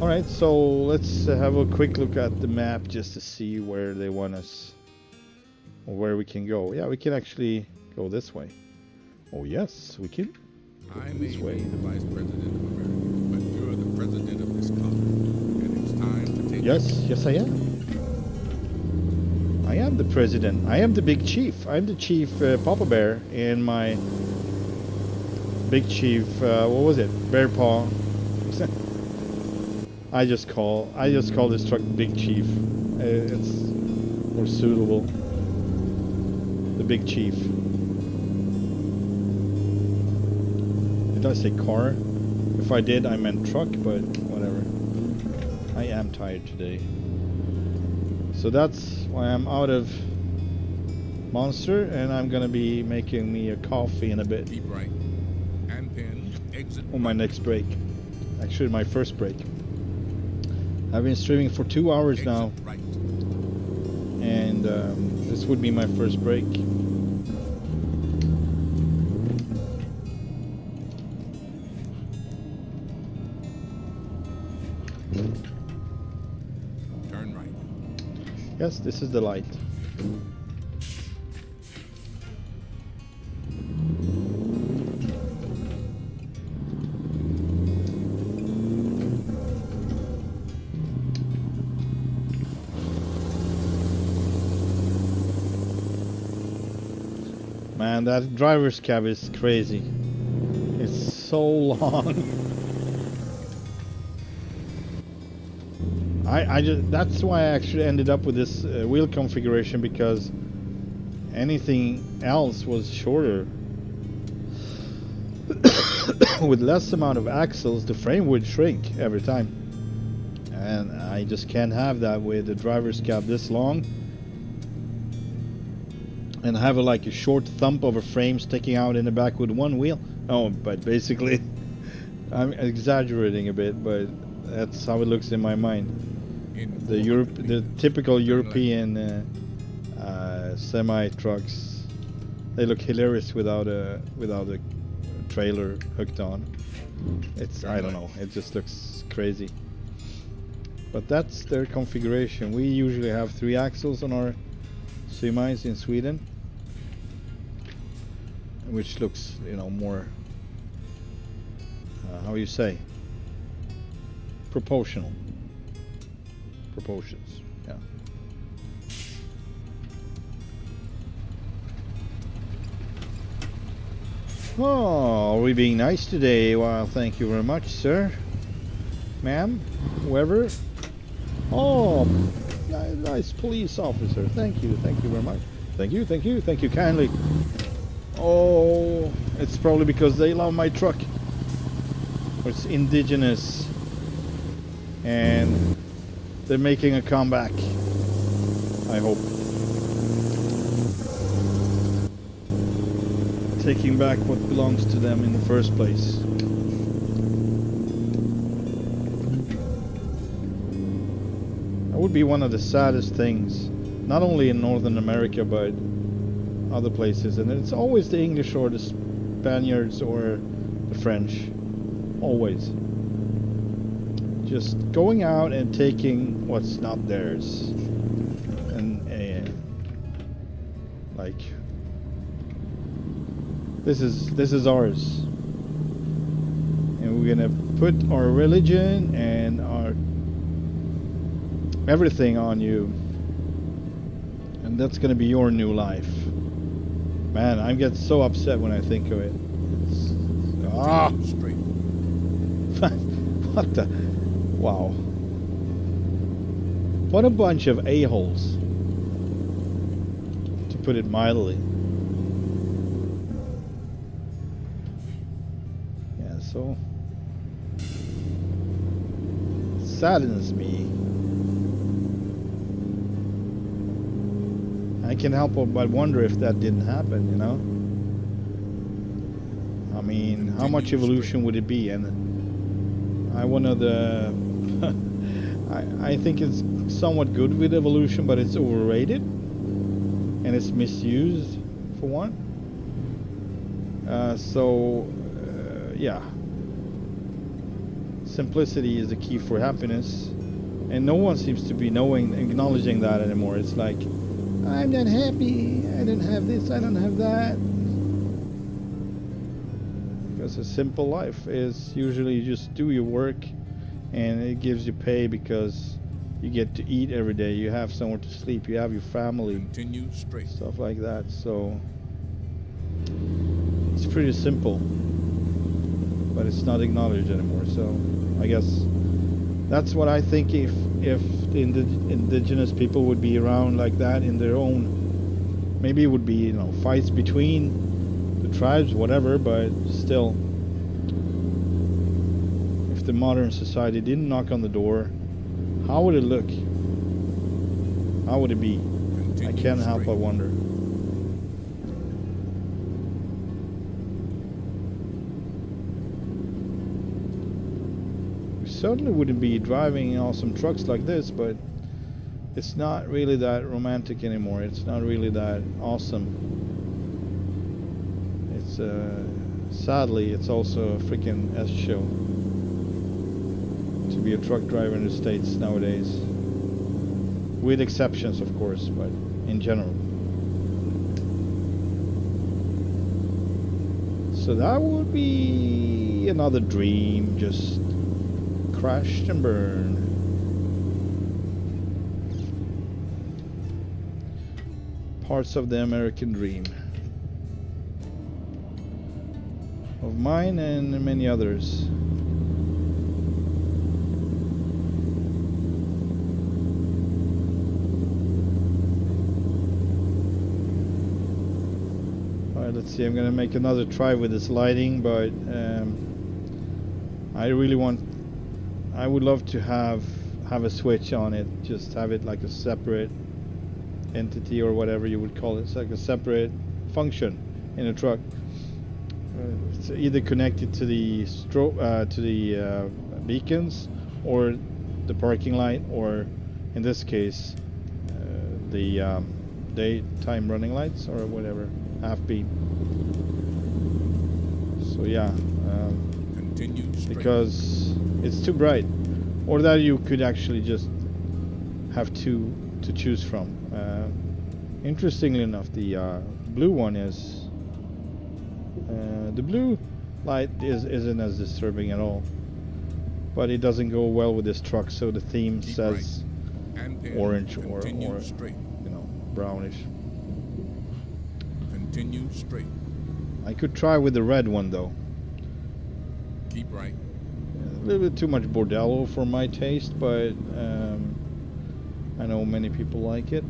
All right, so let's have a quick look at the map just to see where they want us, or where we can go. Yeah, we can actually go this way. Oh yes, we can. I may be the Vice President of America, but you're the President of this colony, and it's time to take... Yes, I am. I am the President. I am the Big Chief. I'm the Chief Papa Bear in my Big Chief, what was it? Bear Paw. I just call this truck Big Chief. It's more suitable. The Big Chief. Did I say car? If I did, I meant truck, but whatever. I am tired today. So that's why I'm out of Monster, and I'm gonna be making me a coffee in a bit. Keep right. And pin, exit on my next break. Actually, my first break. I've been streaming for 2 hours now, right. And this would be my first break. Turn right. Yes, this is the light. Man, that driver's cab is crazy. It's so long. I just, that's why I actually ended up with this wheel configuration, because anything else was shorter. With less amount of axles, the frame would shrink every time, and I just can't have that with the driver's cab this long and have like a short thump of a frame sticking out in the back with one wheel. Oh, but basically I'm exaggerating a bit, but that's how it looks in my mind. The typical European semi trucks, they look hilarious without a trailer hooked on. It's, I don't know, it just looks crazy. But that's their configuration. We usually have 3 axles on our semis in Sweden, which looks, you know, more how you say, proportional proportions. Yeah. Oh, are we being nice today? Well, thank you very much, sir, ma'am, whoever. Oh, nice police officer. Thank you very much. Thank you kindly. Oh, it's probably because they love my truck. It's indigenous and they're making a comeback, I hope. Taking back what belongs to them in the first place. That would be one of the saddest things, not only in Northern America but other places, and it's always the English or the Spaniards or the French. Always. Just going out and taking what's not theirs. And like, this is ours. And we're gonna put our religion and our everything on you. And that's gonna be your new life. Man, I get so upset when I think of it. What the? Wow. What a bunch of a-holes, to put it mildly. Yeah, so it saddens me. I can't help but wonder if that didn't happen, you know? I mean, how much evolution would it be? And one of the I think it's somewhat good with evolution, but it's overrated and it's misused for one. Yeah, simplicity is the key for happiness, and no one seems to be acknowledging that anymore. It's like, I'm not happy, I don't have this, I don't have that. Because a simple life is usually you just do your work and it gives you pay because you get to eat every day, you have somewhere to sleep, you have your family, continue straight, stuff like that. So it's pretty simple, but it's not acknowledged anymore. So I guess that's what I think. If the indigenous people would be around like that in their own, maybe it would be, you know, fights between the tribes, whatever, but still, if the modern society didn't knock on the door, how would it look? How would it be? I can't help but wonder. We certainly wouldn't be driving awesome trucks like this, but it's not really that romantic anymore. It's not really that awesome. Sadly, it's also a freaking S show to be a truck driver in the States nowadays, with exceptions of course, but in general. So that would be another dream, just crashed and burned. Parts of the American dream. of mine and many others. Alright, let's see, I'm gonna make another try with this lighting, but I would love to have a switch on it, just have it like a separate entity or whatever you would call it. It's like a separate function in a truck. It's either connected to the beacons or the parking light, or in this case the daytime running lights or whatever, half beam. So yeah, because it's too bright, or that you could actually just have two to choose from. Interestingly enough, the blue one is the blue light isn't as disturbing at all, but it doesn't go well with this truck, so the theme says orange or you know, brownish. Continue straight. I could try with the red one though. Keep right. A little bit too much bordello for my taste, but I know many people like it.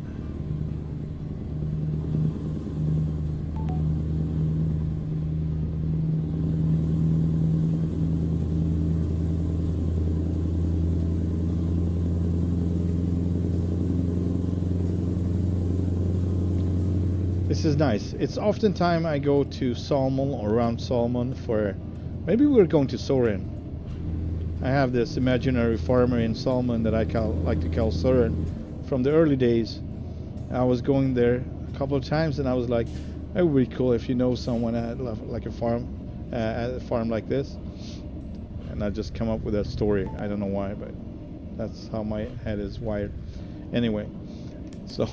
This is nice. It's often time I go to Salmon or around Salmon for, maybe we're going to Soren. I have this imaginary farmer in Salmon that I like to call Soren from the early days. I was going there a couple of times and I was like, it would be cool if you know someone at like a farm like this. And I just come up with a story. I don't know why, but that's how my head is wired. Anyway, so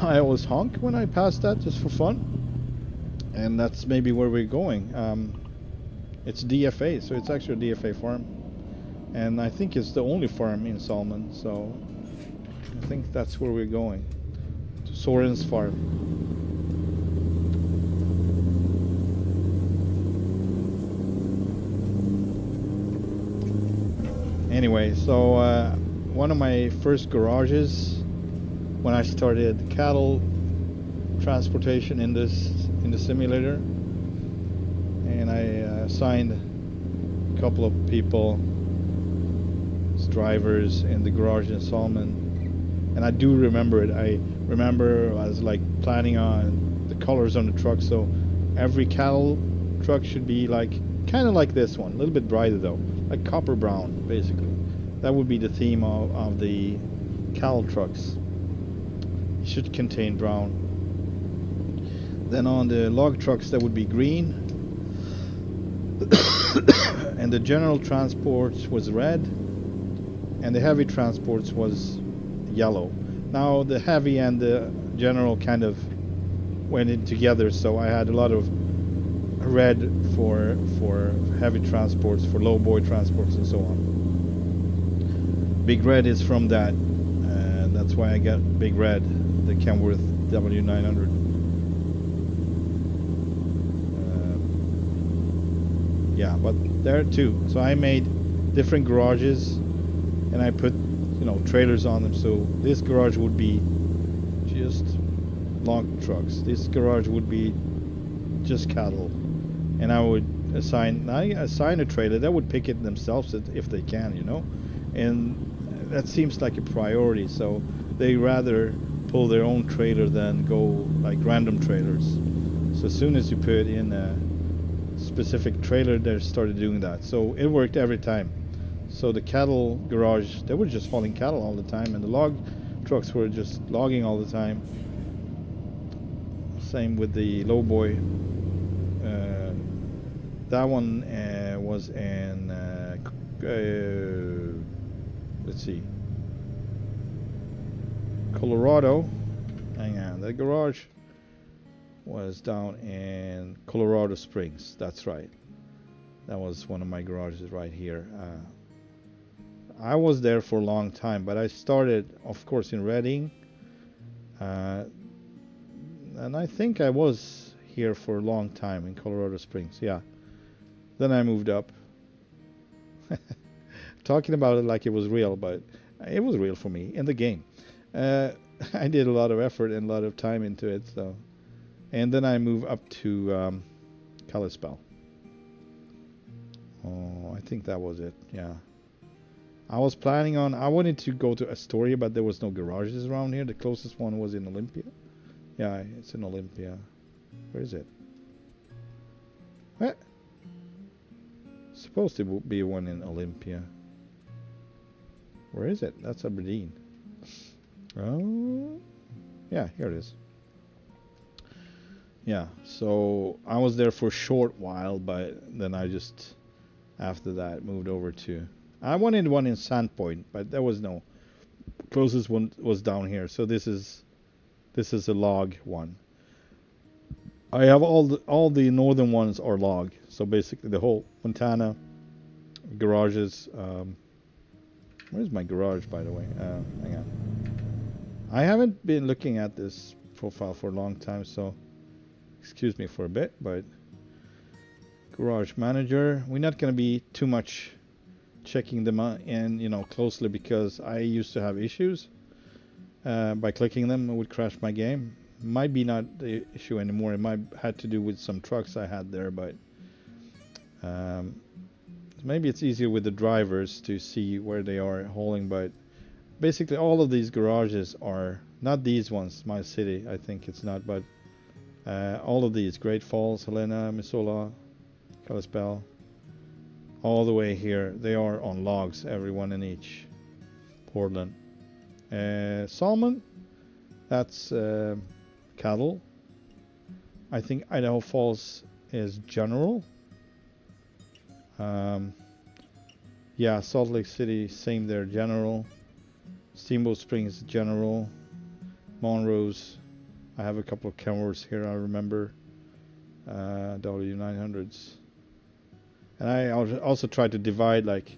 I always honk when I pass that just for fun, and that's maybe where we're going. It's DFA, so it's actually a DFA farm, and I think it's the only farm in Salmon, so I think that's where we're going, to Soren's farm. Anyway, so one of my first garages when I started cattle transportation in the simulator, and I assigned a couple of people as drivers in the garage in Salmon, and I do remember it. I remember I was like planning on the colors on the truck, so every cattle truck should be like kind of like this one, a little bit brighter though, like copper brown basically. That would be the theme of the cattle trucks. Should contain brown. Then on the log trucks that would be green, and the general transports was red, and the heavy transports was yellow. Now the heavy and the general kind of went in together, so I had a lot of red for heavy transports, for low boy transports and so on. Big red is from that, and that's why I got big red, the Kenworth W900. Yeah, but there too. So I made different garages, and I put, you know, trailers on them. So this garage would be just log trucks. This garage would be just cattle, and I would assign a trailer that would pick it themselves if they can, you know, and that seems like a priority. So they rather pull their own trailer than go like random trailers. So as soon as you put in a specific trailer, they started doing that. So it worked every time. So the cattle garage, they were just hauling cattle all the time, and the log trucks were just logging all the time. Same with the lowboy. That one was in let's see, Colorado. Hang on, the garage was down in Colorado Springs. That's right. That was one of my garages right here. I was there for a long time, but I started, of course, in Reading, and I think I was here for a long time in Colorado Springs. Yeah. Then I moved up. Talking about it like it was real, but it was real for me in the game. I did a lot of effort and a lot of time into it. So, and then I moved up to Kalispell. Oh, I think that was it. Yeah. I was planning on, I wanted to go to Astoria, but there was no garages around here. The closest one was in Olympia. Yeah, it's in Olympia. Where is it? What? Supposed to be one in Olympia. Where is it? That's Aberdeen. Oh, yeah, here it is. Yeah, so I was there for a short while, but then I just, after that, moved over to, I wanted one in Sandpoint, but there was no. Closest one was down here, so this is a log one. I have all the northern ones are log, so basically the whole Montana garages. Where's my garage, by the way? Hang on. I haven't been looking at this profile for a long time, so excuse me for a bit. But garage manager, we're not going to be too much checking them out and closely, because I used to have issues by clicking them. It would crash my game. Might be not the issue anymore. It might had to do with some trucks I had there, but maybe it's easier with the drivers to see where they are hauling. But basically all of these garages are not these ones, my city, I think it's not, but all of these, Great Falls, Helena, Missoula, Kalispell, all the way here, they are on logs, everyone in each. Portland, Salmon, that's cattle. I think Idaho Falls is general. Yeah, Salt Lake City, same there, general. Steamboat Springs, general. Monrose, I have a couple of Kenworths here, I remember. W900s. And I also try to divide, like,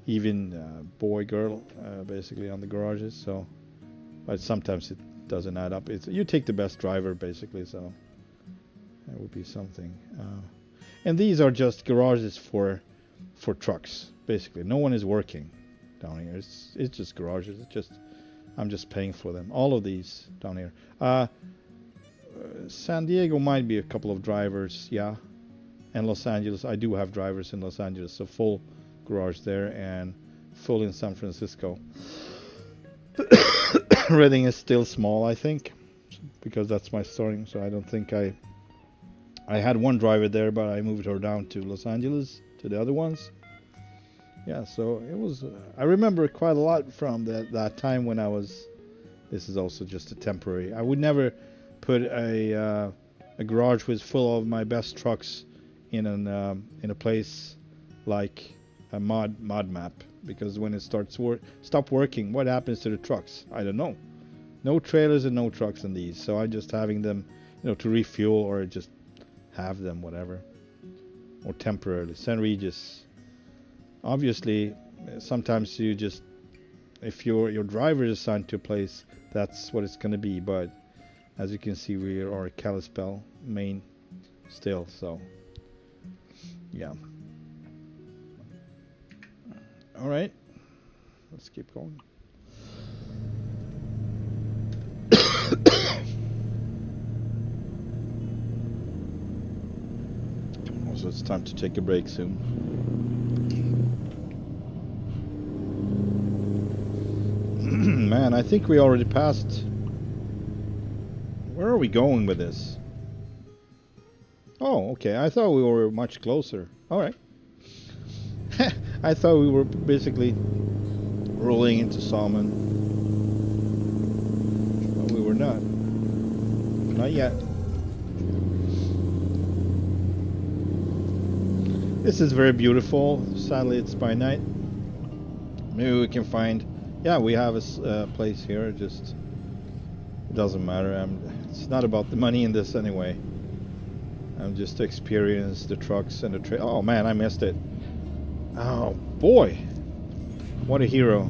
even boy, girl, basically on the garages. So, but sometimes it doesn't add up. You take the best driver, basically. So that would be something. And these are just garages for trucks, basically. No one is working down here. It's just garages. I'm just paying for them. All of these down here. San Diego might be a couple of drivers, yeah. And Los Angeles, I do have drivers in Los Angeles, so full garage there and full in San Francisco. Reading is still small, I think, because that's my starting. So I don't think I had one driver there, but I moved her down to Los Angeles to the other ones. Yeah, so it was. I remember quite a lot from that time when I was. This is also just a temporary. I would never put a garage with full of my best trucks in a place like a mod map, because when it stop working, what happens to the trucks? I don't know. No trailers and no trucks in these, so I'm just having them, to refuel or just have them, whatever, or temporarily. St. Regis, obviously, sometimes you just, if your driver is assigned to a place, that's what it's going to be. But as you can see, we are Kalispell, Maine, still. So yeah. All right, let's keep going. So it's time to take a break soon. Man, I think we already passed. Where are we going with this? Oh, okay. I thought we were much closer. All right. I thought we were basically rolling into Salmon. But we were not. Not yet. This is very beautiful. Sadly, it's by night. Maybe we can find... Yeah, we have a place here. It doesn't matter. It's not about the money in this anyway. I'm just to experience the trucks and the trail. Oh man, I missed it. Oh boy, what a hero.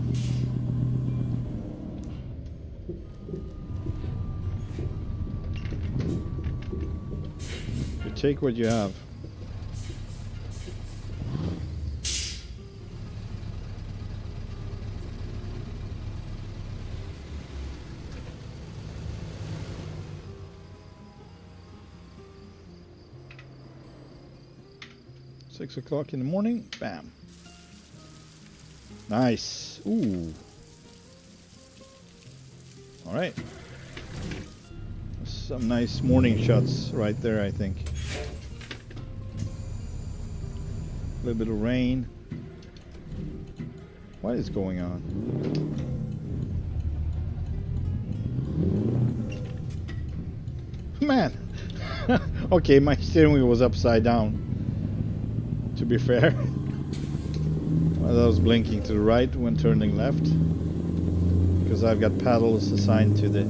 take what you have. Six o'clock in the morning, bam. Nice. Ooh. All right. Some nice morning shots right there, I think. A little bit of rain. What is going on? Man. Okay, my steering wheel was upside down. To be fair. Well, I was blinking to the right when turning left. Because I've got paddles assigned to the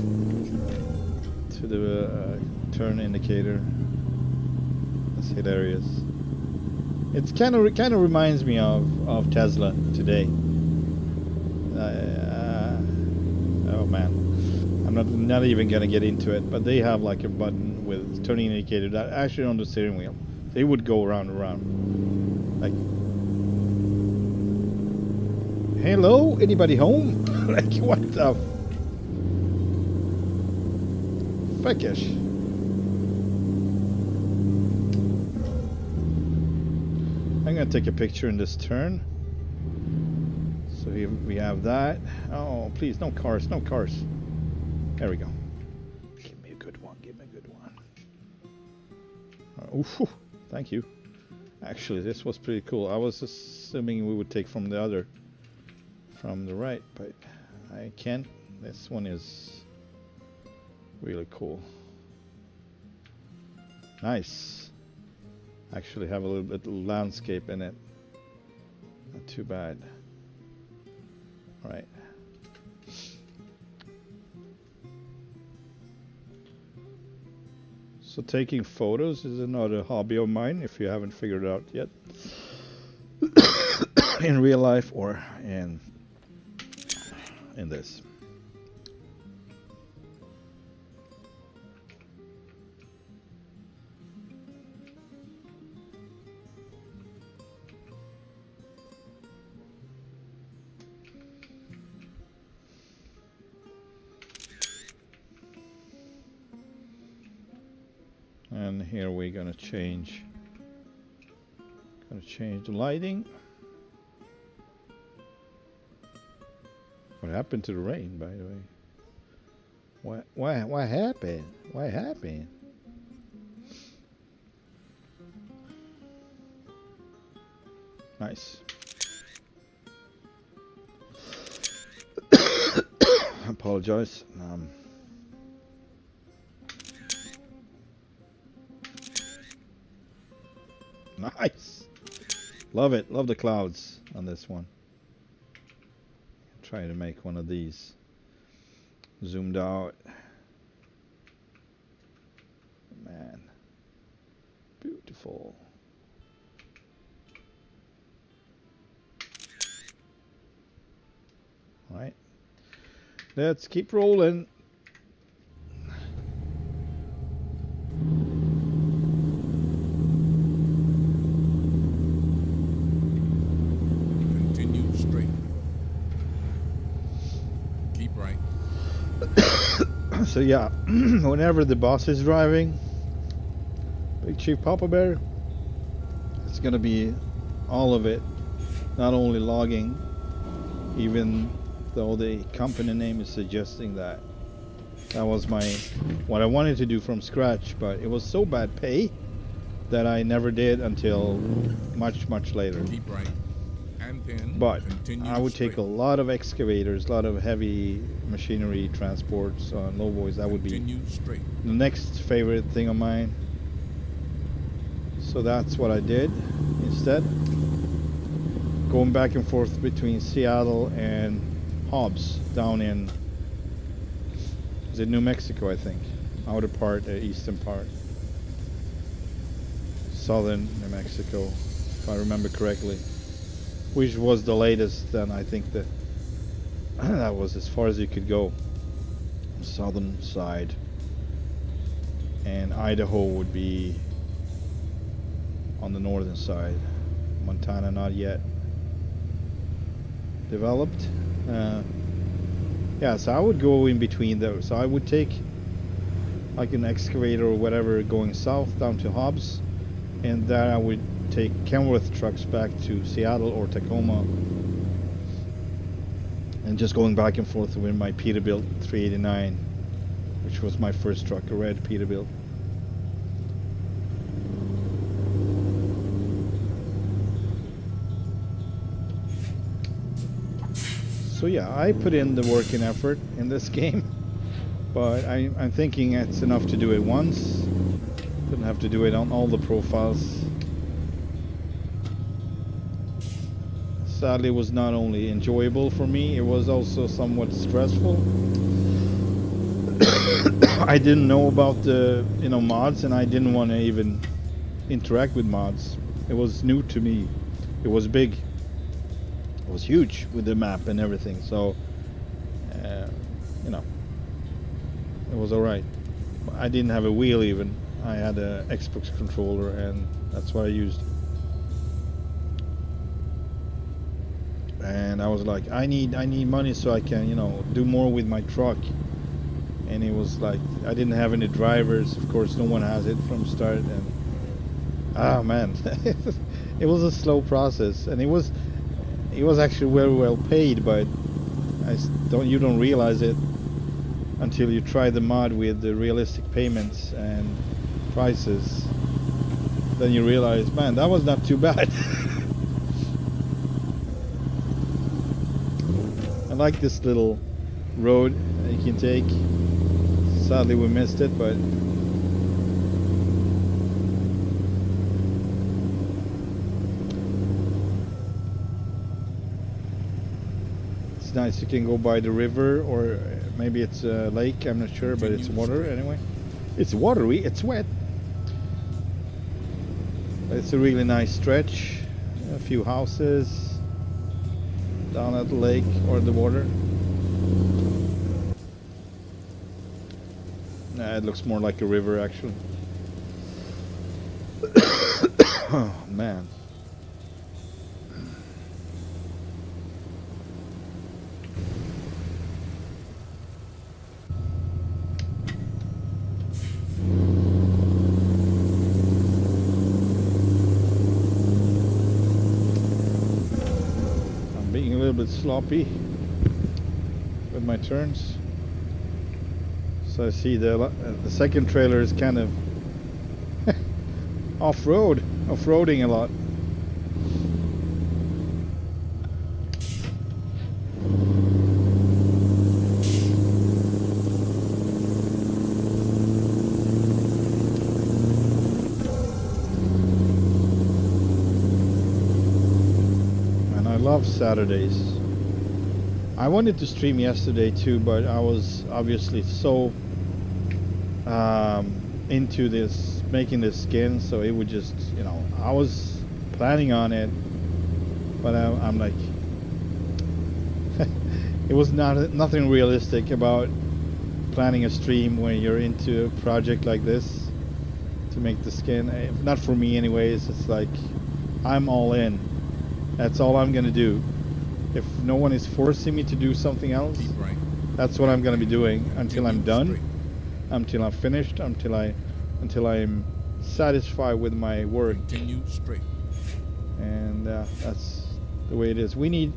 turn indicator. That's hilarious. It's kind of reminds me of Tesla today. Oh man, I'm not even gonna get into it. But they have like a button with turning indicator that actually on the steering wheel. They would go around and around. Like, hello, anybody home? Like, what the fuckish? I'm gonna take a picture in this turn. So here we have that. Oh, please, no cars, no cars. There we go. Give me a good one, give me a good one. Oof, thank you. Actually, this was pretty cool. I was assuming we would take from the right, but I can't. This one is really cool. Nice. Actually have a little bit of landscape in it. Not too bad. All right. So taking photos is another hobby of mine, if you haven't figured it out yet. In real life or in this. And here we're gonna change the lighting. What happened to the rain, by the way? What happened? What happened? Nice. Apologize. Nice. Love it. Love the clouds on this one. Try to make one of these zoomed out. Man. Beautiful. All right. Let's keep rolling. Continue straight. Keep right. So yeah, whenever the boss is driving, Big Chief Papa Bear, it's gonna be all of it, not only logging, even though the company name is suggesting that. That was what I wanted to do from scratch, but it was so bad pay that I never did until much later. Keep right. And pin. But Continue I would straight. take a lot of excavators, a lot of heavy machinery transports on low boys. That would be Continue straight. the next favorite thing of mine. So that's what I did instead. Going back and forth between Seattle and Hobbs down in, is it New Mexico, I think? Outer part, eastern part. Southern New Mexico, if I remember correctly. Which was the latest, then I think that that was as far as you could go. Southern side. And Idaho would be on the northern side. Montana not yet developed. Yeah, so I would go in between those. So I would take like an excavator or whatever going south down to Hobbs, and there I would take Kenworth trucks back to Seattle or Tacoma, and just going back and forth with my Peterbilt 389, which was my first truck, a red Peterbilt. So yeah, I put in the work and effort in this game, but I'm thinking it's enough to do it once. Didn't have to do it on all the profiles. Sadly, it was not only enjoyable for me, it was also somewhat stressful. I didn't know about the mods, and I didn't want to even interact with mods. It was new to me. It was big. It was huge with the map and everything. So, it was alright. I didn't have a wheel even. I had a Xbox controller, and that's what I used. And I was like, I need money so I can do more with my truck. And it was like, I didn't have any drivers. Of course, no one has it from start. And man, it was a slow process, and it was actually very well paid. But you don't realize it until you try the mod with the realistic payments and prices. Then you realize, man, that was not too bad. I like this little road that you can take. Sadly, we missed it, but it's nice. You can go by the river, or maybe it's a lake, I'm not sure, but it's water anyway. It's watery, it's wet. It's a really nice stretch. A few houses down at the lake or the water. Nah, it looks more like a river actually. Oh man. I'm being a little bit sloppy with my turns. So I see the second trailer is kind of off-roading a lot. And I love Saturdays. I wanted to stream yesterday too, but I was obviously so into this, making this skin, so it would just, I was planning on it, but I'm like, it was nothing realistic about planning a stream when you're into a project like this to make the skin. Not for me anyways. It's like, I'm all in. That's all I'm gonna do. If no one is forcing me to do something else, that's what I'm gonna be doing until I'm done, until I'm finished, until I'm satisfied with my work. Continue straight. And that's the way it is. We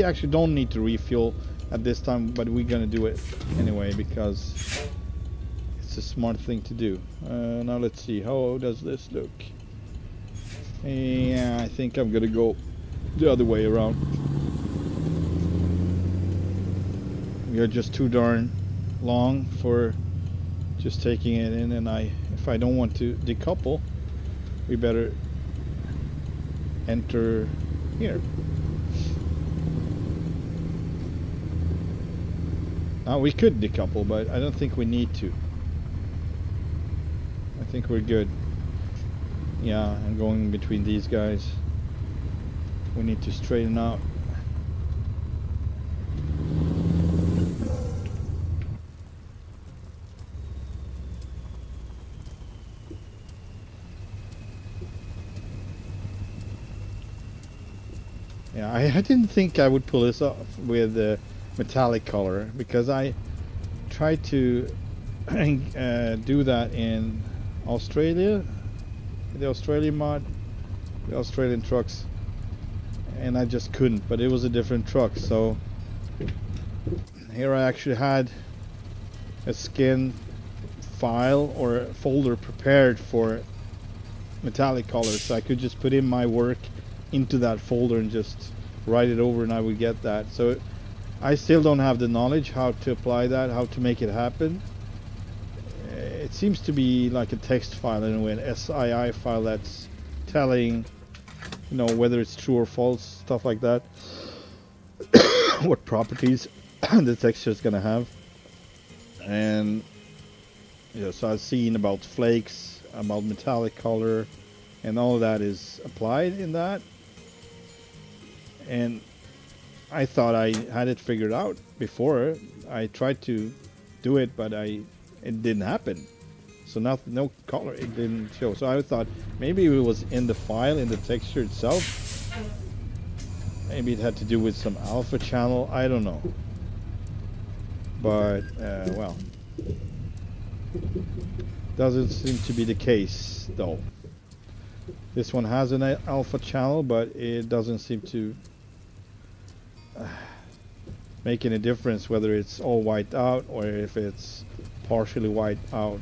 actually don't need to refuel at this time, but we're gonna do it anyway because it's a smart thing to do. Now let's see, how does this look? Yeah, I think I'm gonna go the other way around. We are just too darn long for just taking it in, and if I don't want to decouple, we better enter here. Now we could decouple, but I don't think we need to. I think we're good. Yeah, and going between these guys, we need to straighten out. Yeah, I didn't think I would pull this off with metallic color, because I tried to do that in Australia, the Australian mod, the Australian trucks, and I just couldn't. But it was a different truck, so here I actually had a skin file or a folder prepared for metallic colors, so I could just put in my work into that folder and just write it over, and I would get that. So I still don't have the knowledge how to apply that, how to make it happen. It seems to be like a text file in a way, an SII file that's telling, you know, whether it's true or false, stuff like that. What properties the texture is gonna have. And yeah, so I've seen about flakes, about metallic color, and all of that is applied in that. And I thought I had it figured out before. I tried to do it, but it didn't happen. So no color, it didn't show. So I thought maybe it was in the file, in the texture itself. Maybe it had to do with some alpha channel, I don't know. But, well, doesn't seem to be the case, though. This one has an alpha channel, but it doesn't seem to make any difference whether it's all white out or if it's partially white out.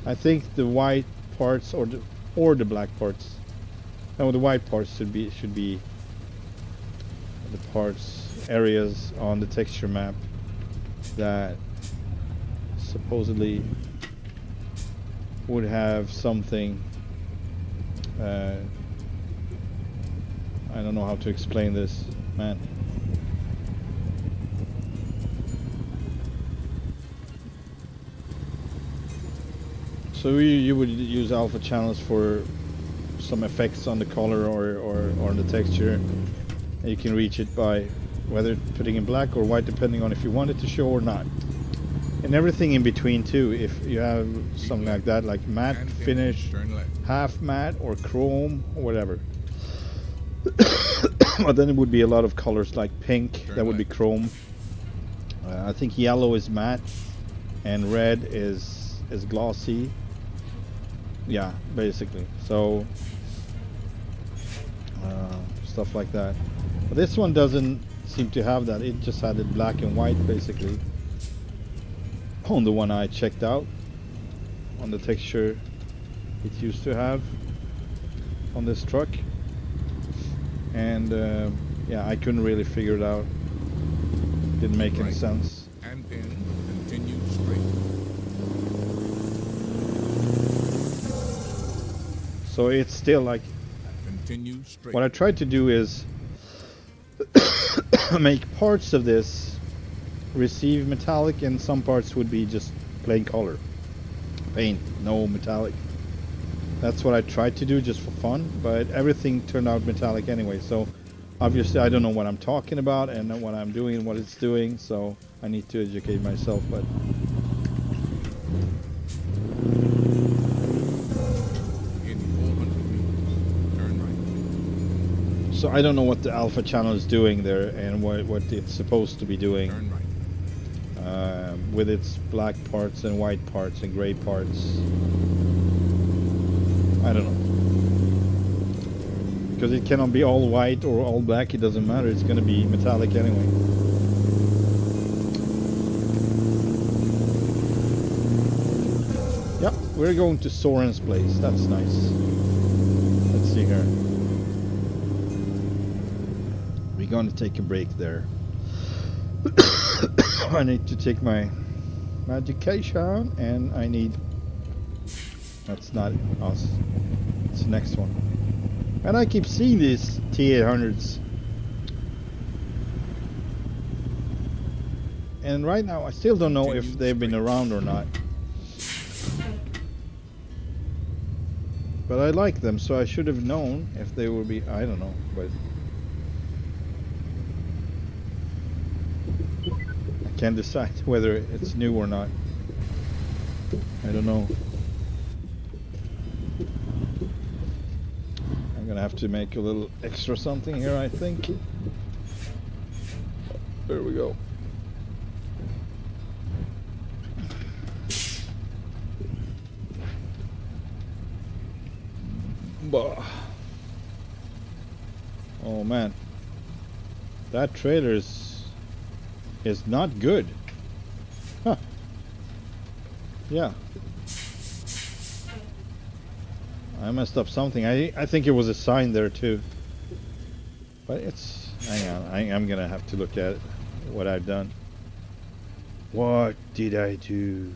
I think the white parts or the black parts. No, the white parts should be the parts, areas on the texture map that supposedly would have something. I don't know how to explain this, man. So you would use alpha channels for some effects on the color or on the texture. And you can reach it by whether putting in black or white, depending on if you want it to show or not. And everything in between too, if you have something like that, like matte finish, half matte, or chrome, or whatever. But then it would be a lot of colors like pink, that would be chrome. I think yellow is matte, and red is glossy. Yeah, basically. So stuff like that. But this one doesn't seem to have that. It just had it black and white basically. On the one I checked out, on the texture it used to have on this truck. And yeah, I couldn't really figure it out. Didn't make any sense. And then continue straight. So it's still like, Continue straight. what I tried to do is make parts of this receive metallic, and some parts would be just plain color paint, no metallic. That's what I tried to do just for fun, but everything turned out metallic anyway. So obviously I don't know what I'm talking about and what I'm doing and what it's doing, so I need to educate myself. But In 400 meters, turn right. so I don't know what the alpha channel is doing there and what it's supposed to be doing. Turn right. With its black parts and white parts and gray parts. I don't know. Because it cannot be all white or all black, it doesn't matter, it's going to be metallic anyway. Yep, we're going to Soren's place, that's nice. Let's see here. We're going to take a break there. I need to take my medication, and I need... That's not us. It's the next one. And I keep seeing these T800s. And right now I still don't know if they've been around or not. But I like them, so I should have known if they would be... I don't know, but... I can't decide whether it's new or not. I don't know. I gonna have to make a little extra something here, I think. There we go. Bah. Oh man, that trailer is not good. Huh. Yeah. I messed up something. I think it was a sign there too. But it's, hang on, I'm gonna have to look at what I've done. What did I do?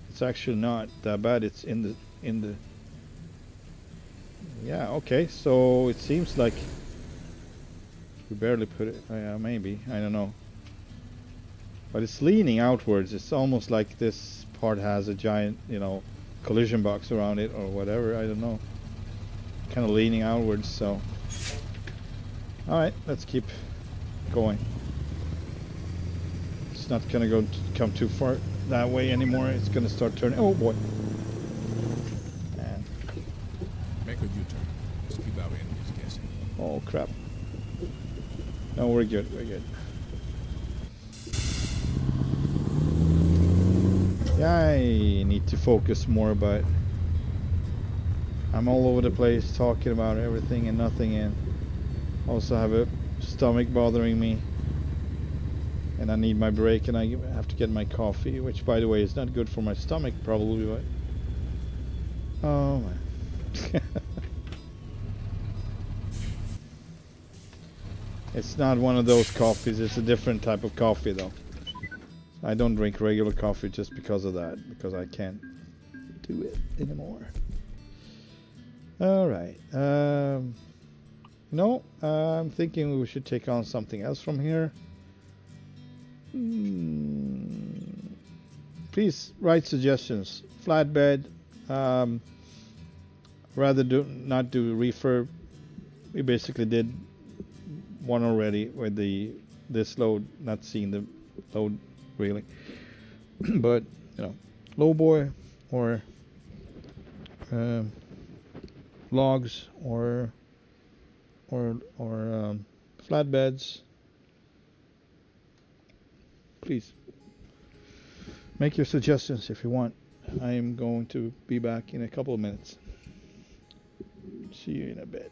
It's actually not that bad. It's in the yeah, okay, so it seems like we barely put it, maybe, I don't know. But it's leaning outwards. It's almost like this part has a giant, you know, collision box around it or whatever, I don't know. Kind of leaning outwards, so. Alright, let's keep going. It's not gonna come too far that way anymore. It's gonna start turning. Oh boy. Make a U-turn. Let's keep our enemies guessing. Oh crap. No, we're good, we're good. Yeah, I need to focus more, but I'm all over the place talking about everything and nothing, and also have a stomach bothering me, and I need my break, and I have to get my coffee, which by the way is not good for my stomach probably, but oh man. It's not one of those coffees, it's a different type of coffee though. I don't drink regular coffee just because of that, because I can't do it anymore. Alright, no, I'm thinking we should take on something else from here. Please write suggestions. Flatbed, rather not do refurb. We basically did one already with this load, not seeing the load really. But you know, lowboy or logs or flatbeds. Please make your suggestions if you want. I am going to be back in a couple of minutes. See you in a bit.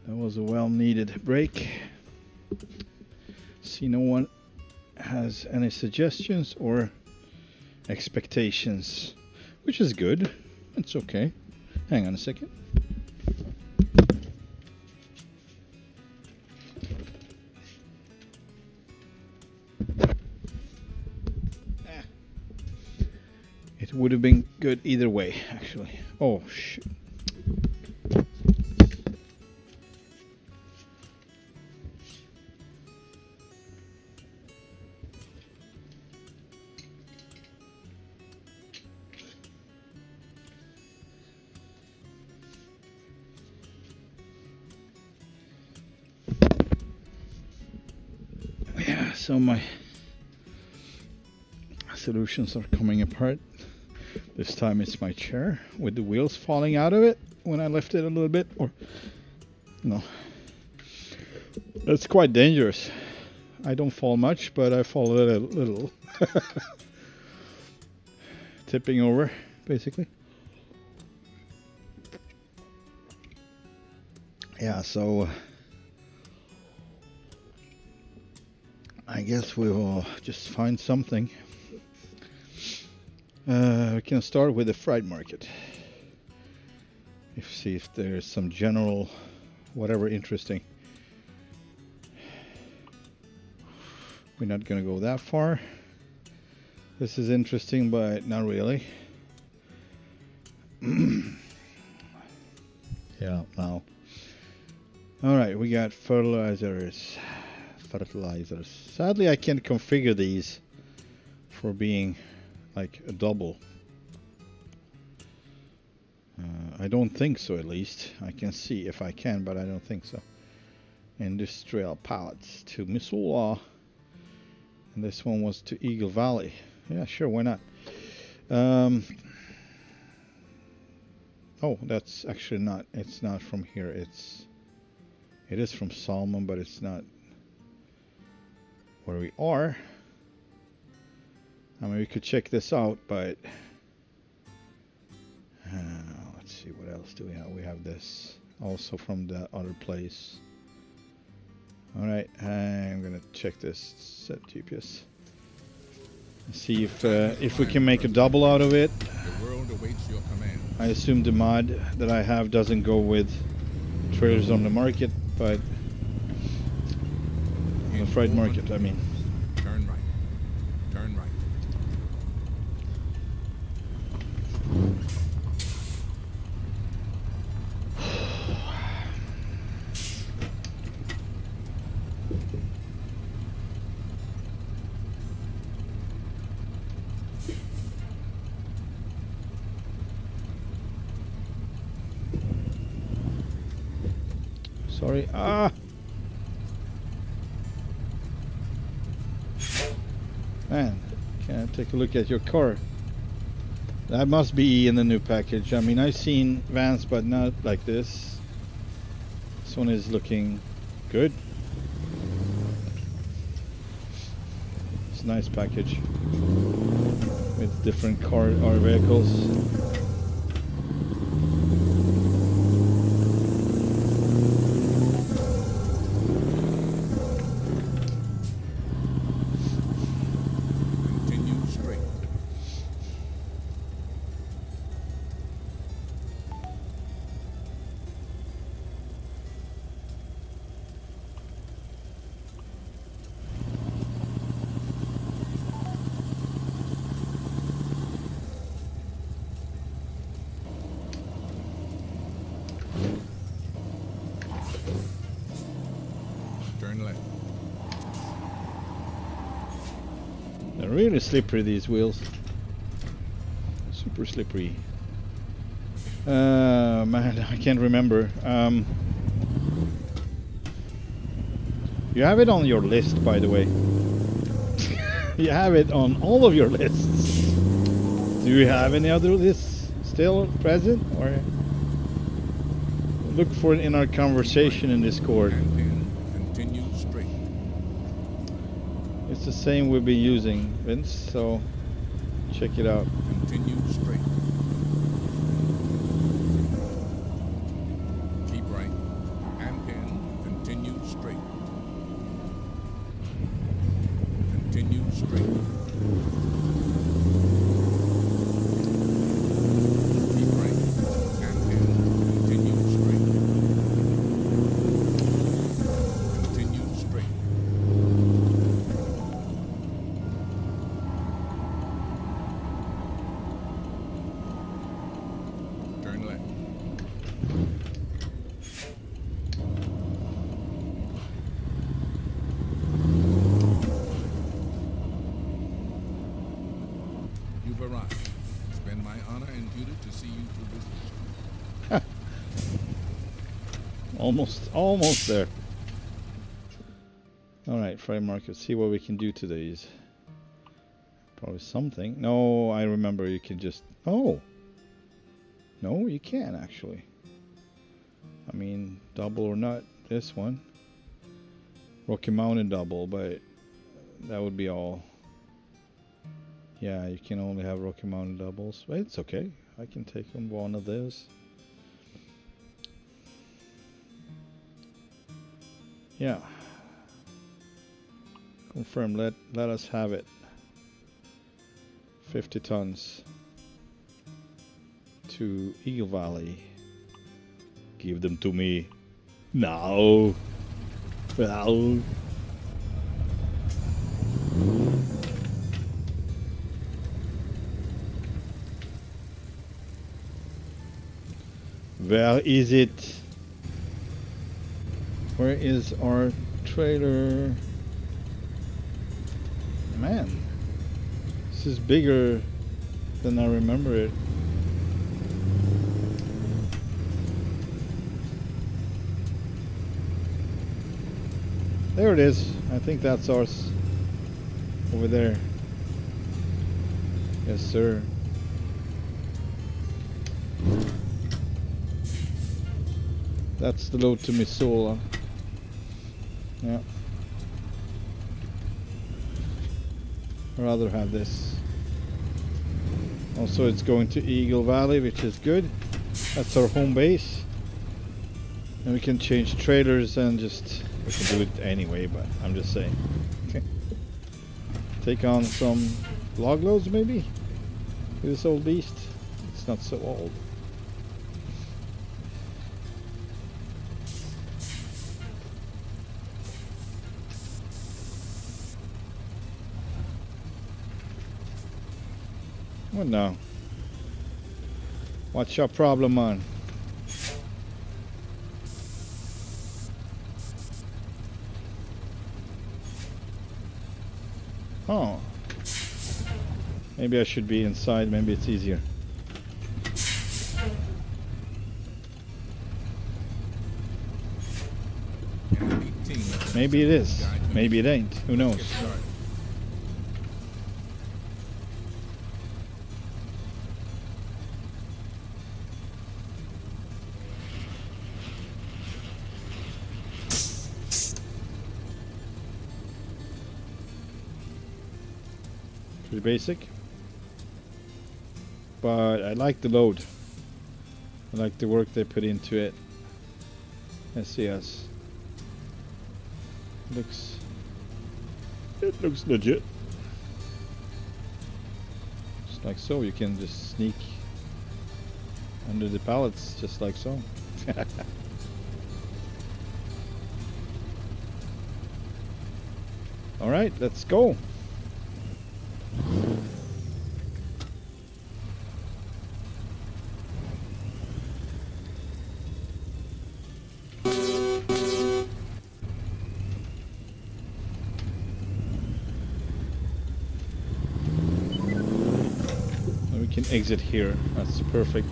That was a well-needed break. See, no one has any suggestions or expectations, which is good. It's okay. Hang on a second. It would have been good either way, actually. Oh, shit. Yeah, so my solutions are coming apart. This time it's my chair with the wheels falling out of it when I lift it a little bit, or no. That's quite dangerous. I don't fall much, but I fall a little. Tipping over, basically. Yeah, so I guess we will just find something. We can start with the freight market. See if there's some general whatever interesting. We're not gonna go that far. This is interesting, but not really. Yeah, now. Alright, we got fertilizers. Sadly, I can't configure these for being like a double. I don't think so, at least. I can see if I can, but I don't think so. Industrial pallets to Missoula. And this one was to Eagle Valley. Yeah, sure, why not? Oh, that's actually not, it's not from here. It is from Salmon, but it's not where we are. I mean, we could check this out, but let's see, what else do we have? We have this also from the other place. All right, I'm gonna check this set GPS. See if we can make a double out of it. The world awaits your command. I assume the mod that I have doesn't go with trailers on the market, but on the freight market, I mean. Turn right. Turn right. Sorry. Man, can I take a look at your car? That must be in the new package. I mean, I've seen vans, but not like this. This one is looking good. It's a nice package with different car or vehicles. They're really slippery, these wheels. Super slippery. Man, I can't remember. You have it on your list, by the way. You have it on all of your lists. Do you have any other lists still present, or look for it in our conversation in Discord? Continue straight. It's the same we've been using, Vince, so check it out. Continue straight. Keep right. And pin. straight. Keep right. And continue straight. Continue straight. Turn left. You've arrived. It's been my honor and duty to see you through this mission. Almost there. Alright, frame market. See what we can do to these. Probably something. No, I remember you can just... Oh! No, you can actually. I mean, double or not, this one. Rocky Mountain double, but that would be all. Yeah, you can only have Rocky Mountain doubles. But it's okay. I can take on one of those. Yeah. Confirm. Let us have it. 50 tons to Eagle Valley. Give them to me now. Now. Where is it? Where is our trailer? Man, this is bigger than I remember it. There it is. I think that's ours. Over there. Yes, sir. That's the load to Missoula. Yeah. I'd rather have this. Also, it's going to Eagle Valley, which is good. That's our home base. And we can change trailers and just... We can do it anyway, but I'm just saying. Okay. Take on some log loads, maybe? With this old beast. It's not so old. What now? What's your problem, man? Oh. Maybe I should be inside, maybe it's easier. Maybe it is. Maybe it ain't. Who knows? Pretty basic. But I like the load. I like the work they put into it. SCS. It looks legit. Just like so, you can just sneak under the pallets, just like so. All right, let's go. Can exit here. That's perfect.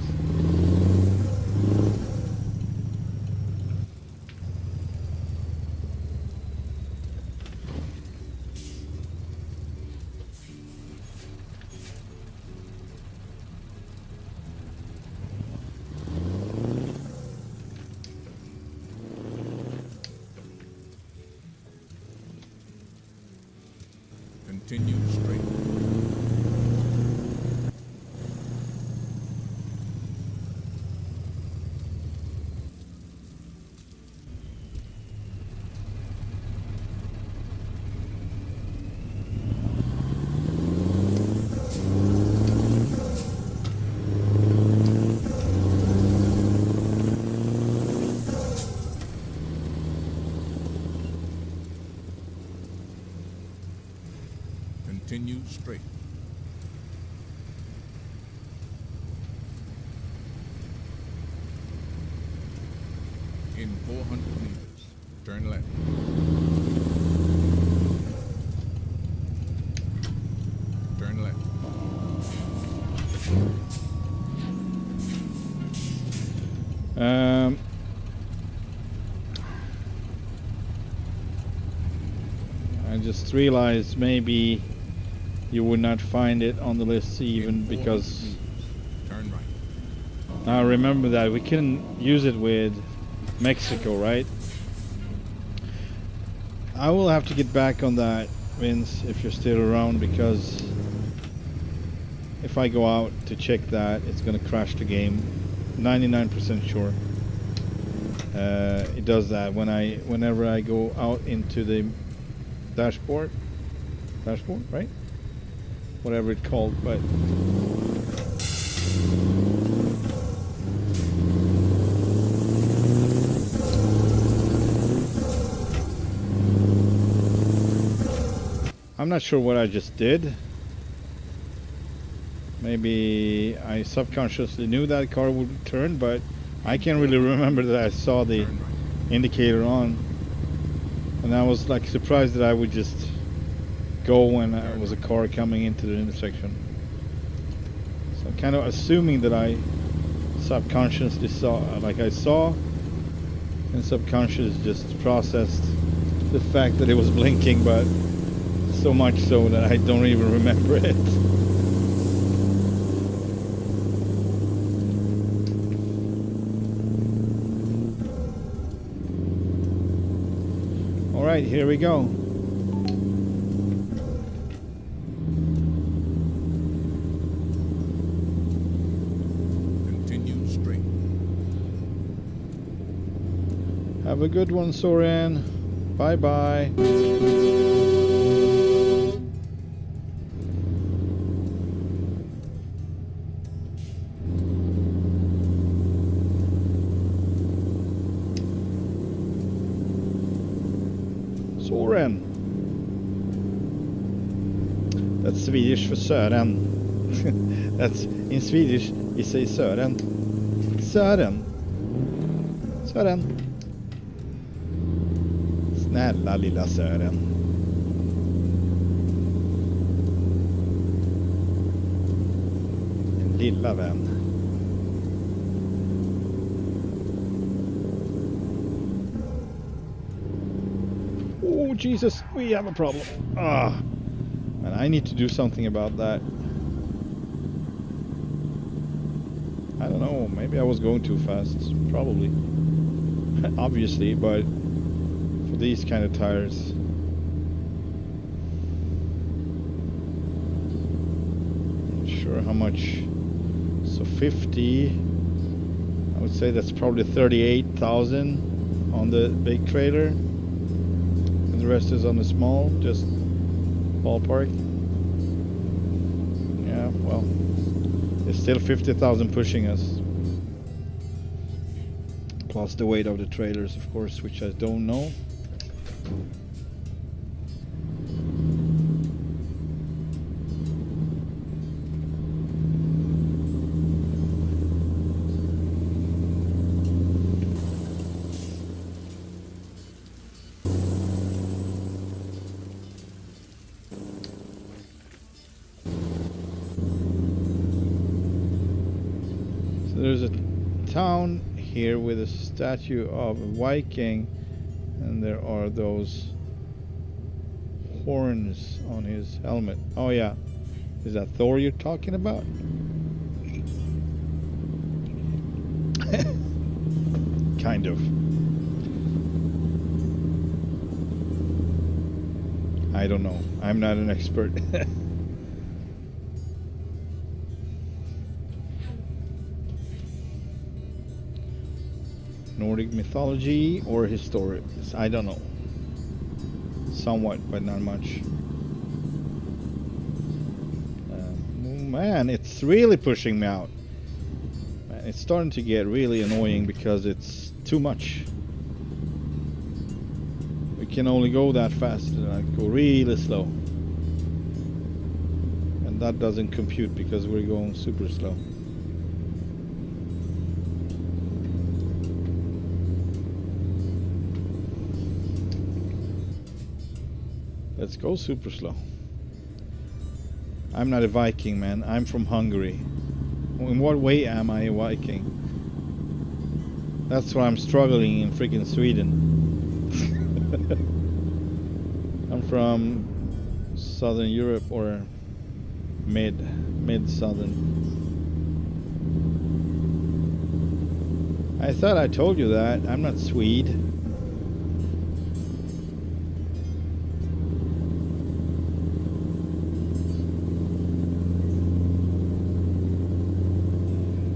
Continue straight. straight. In 400 meters, turn left. Turn left. I just realized maybe you would not find it on the list even because Turn right. now remember that we couldn't use it with Mexico, right? I will have to get back on that, Vince, if you're still around, because if I go out to check that, it's gonna crash the game. 99% sure. It does that whenever I go out into the dashboard, right? Whatever it's called, but I'm not sure what I just did. Maybe I subconsciously knew that car would turn, but I can't really remember that I saw the indicator on. And I was like surprised that I would just go when there was a car coming into the intersection. So I'm kind of assuming that I subconsciously saw, like I saw, and subconscious just processed the fact that it was blinking, but so much so that I don't even remember it. All right, here we go. Continue straight. Have a good one, Soren. Bye-bye. Soren. That's Swedish for Sören. That's in Swedish we say Sören. Sören. Sören. Snälla lilla Sören. En lilla vän. Oh Jesus, we have a problem. And I need to do something about that. I don't know, maybe I was going too fast. Probably. Obviously, but for these kind of tires. Not sure how much. So 50. I would say that's probably 38,000 on the big trailer. And the rest is on the small, just ballpark. Yeah, well, it's still 50,000 pushing us. Plus the weight of the trailers, of course, which I don't know. There's a town here with a statue of a Viking, and there are those horns on his helmet. Oh yeah, is that Thor you're talking about? Kind of. I don't know. I'm not an expert. Nordic mythology or historics, I don't know. Somewhat, but not much. Man, it's really pushing me out. Man, it's starting to get really annoying because it's too much. We can only go that fast, like go really slow. that doesn't compute because we're going super slow. Let's go super slow. I'm not a Viking, man. I'm from Hungary. In what way am I a Viking? That's why I'm struggling in freaking Sweden. I'm from Southern Europe, or mid-southern. I thought I told you that. I'm not Swede.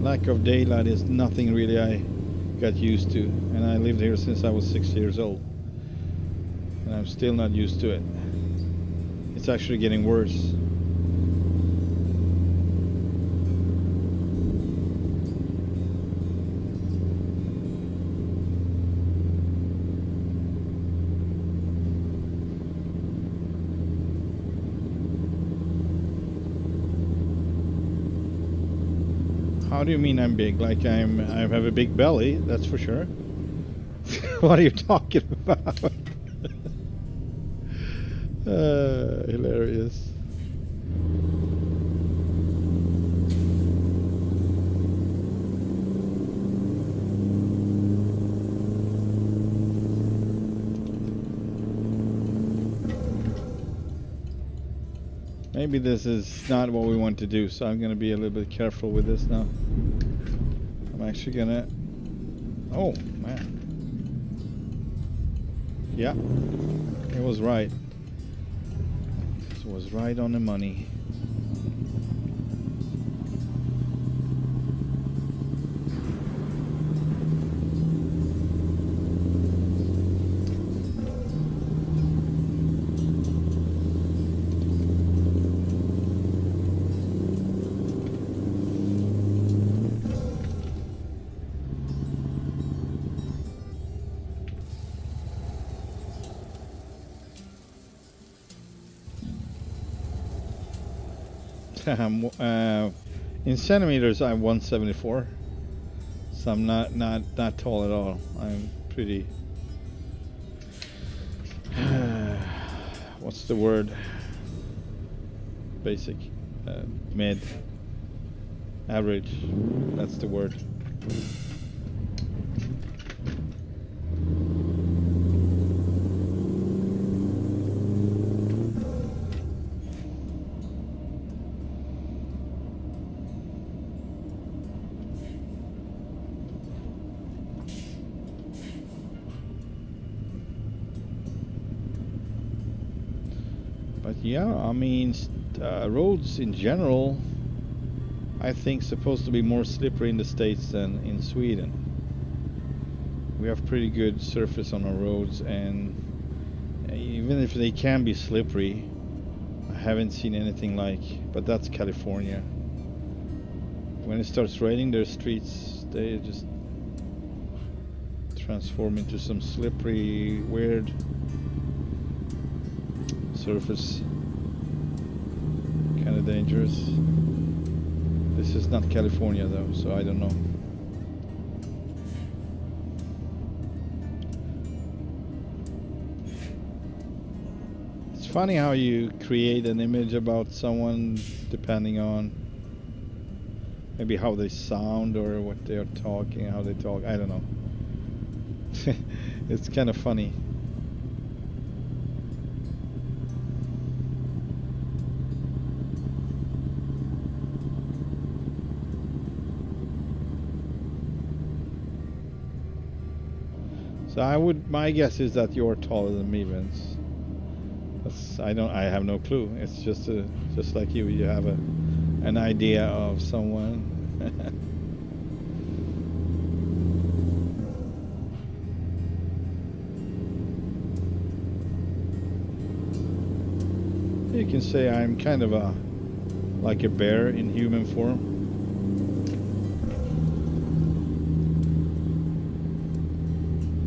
Lack of daylight is nothing really I got used to, and I lived here since I was 6 years old, and I'm still not used to it. It's actually getting worse. How do you mean I'm big? Like I have a big belly, that's for sure. What are you talking about? Hilarious. Maybe this is not what we want to do, so I'm going to be a little bit careful with this now. I'm actually going to... Oh, man. Yeah, it was right. It was right on the money. In centimeters, I'm 174, so I'm not tall at all. I'm pretty. What's the word? Basic, mid, average. That's the word. But yeah, I mean, roads in general, I think, supposed to be more slippery in the States than in Sweden. We have pretty good surface on our roads, and even if they can be slippery, I haven't seen anything like. But that's California. When it starts raining, their streets, they just transform into some slippery, weird surface. Kind of dangerous. This is not California though, so I don't know. It's funny how you create an image about someone depending on maybe how they sound or what they are talking, how they talk. I don't know. It's kind of funny. So my guess is that you're taller than me, Vince. I have no clue. It's just like you have an idea of someone. You can say I'm kind of like a bear in human form.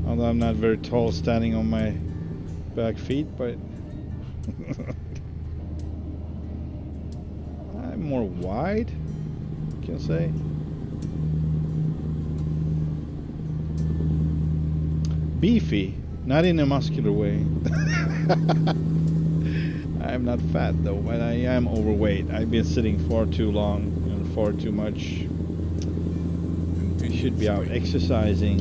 Although I'm not very tall standing on my back feet, but more wide, can I say. Beefy, not in a muscular way. I'm not fat though, but I am overweight. I've been sitting far too long and far too much. I should be out exercising.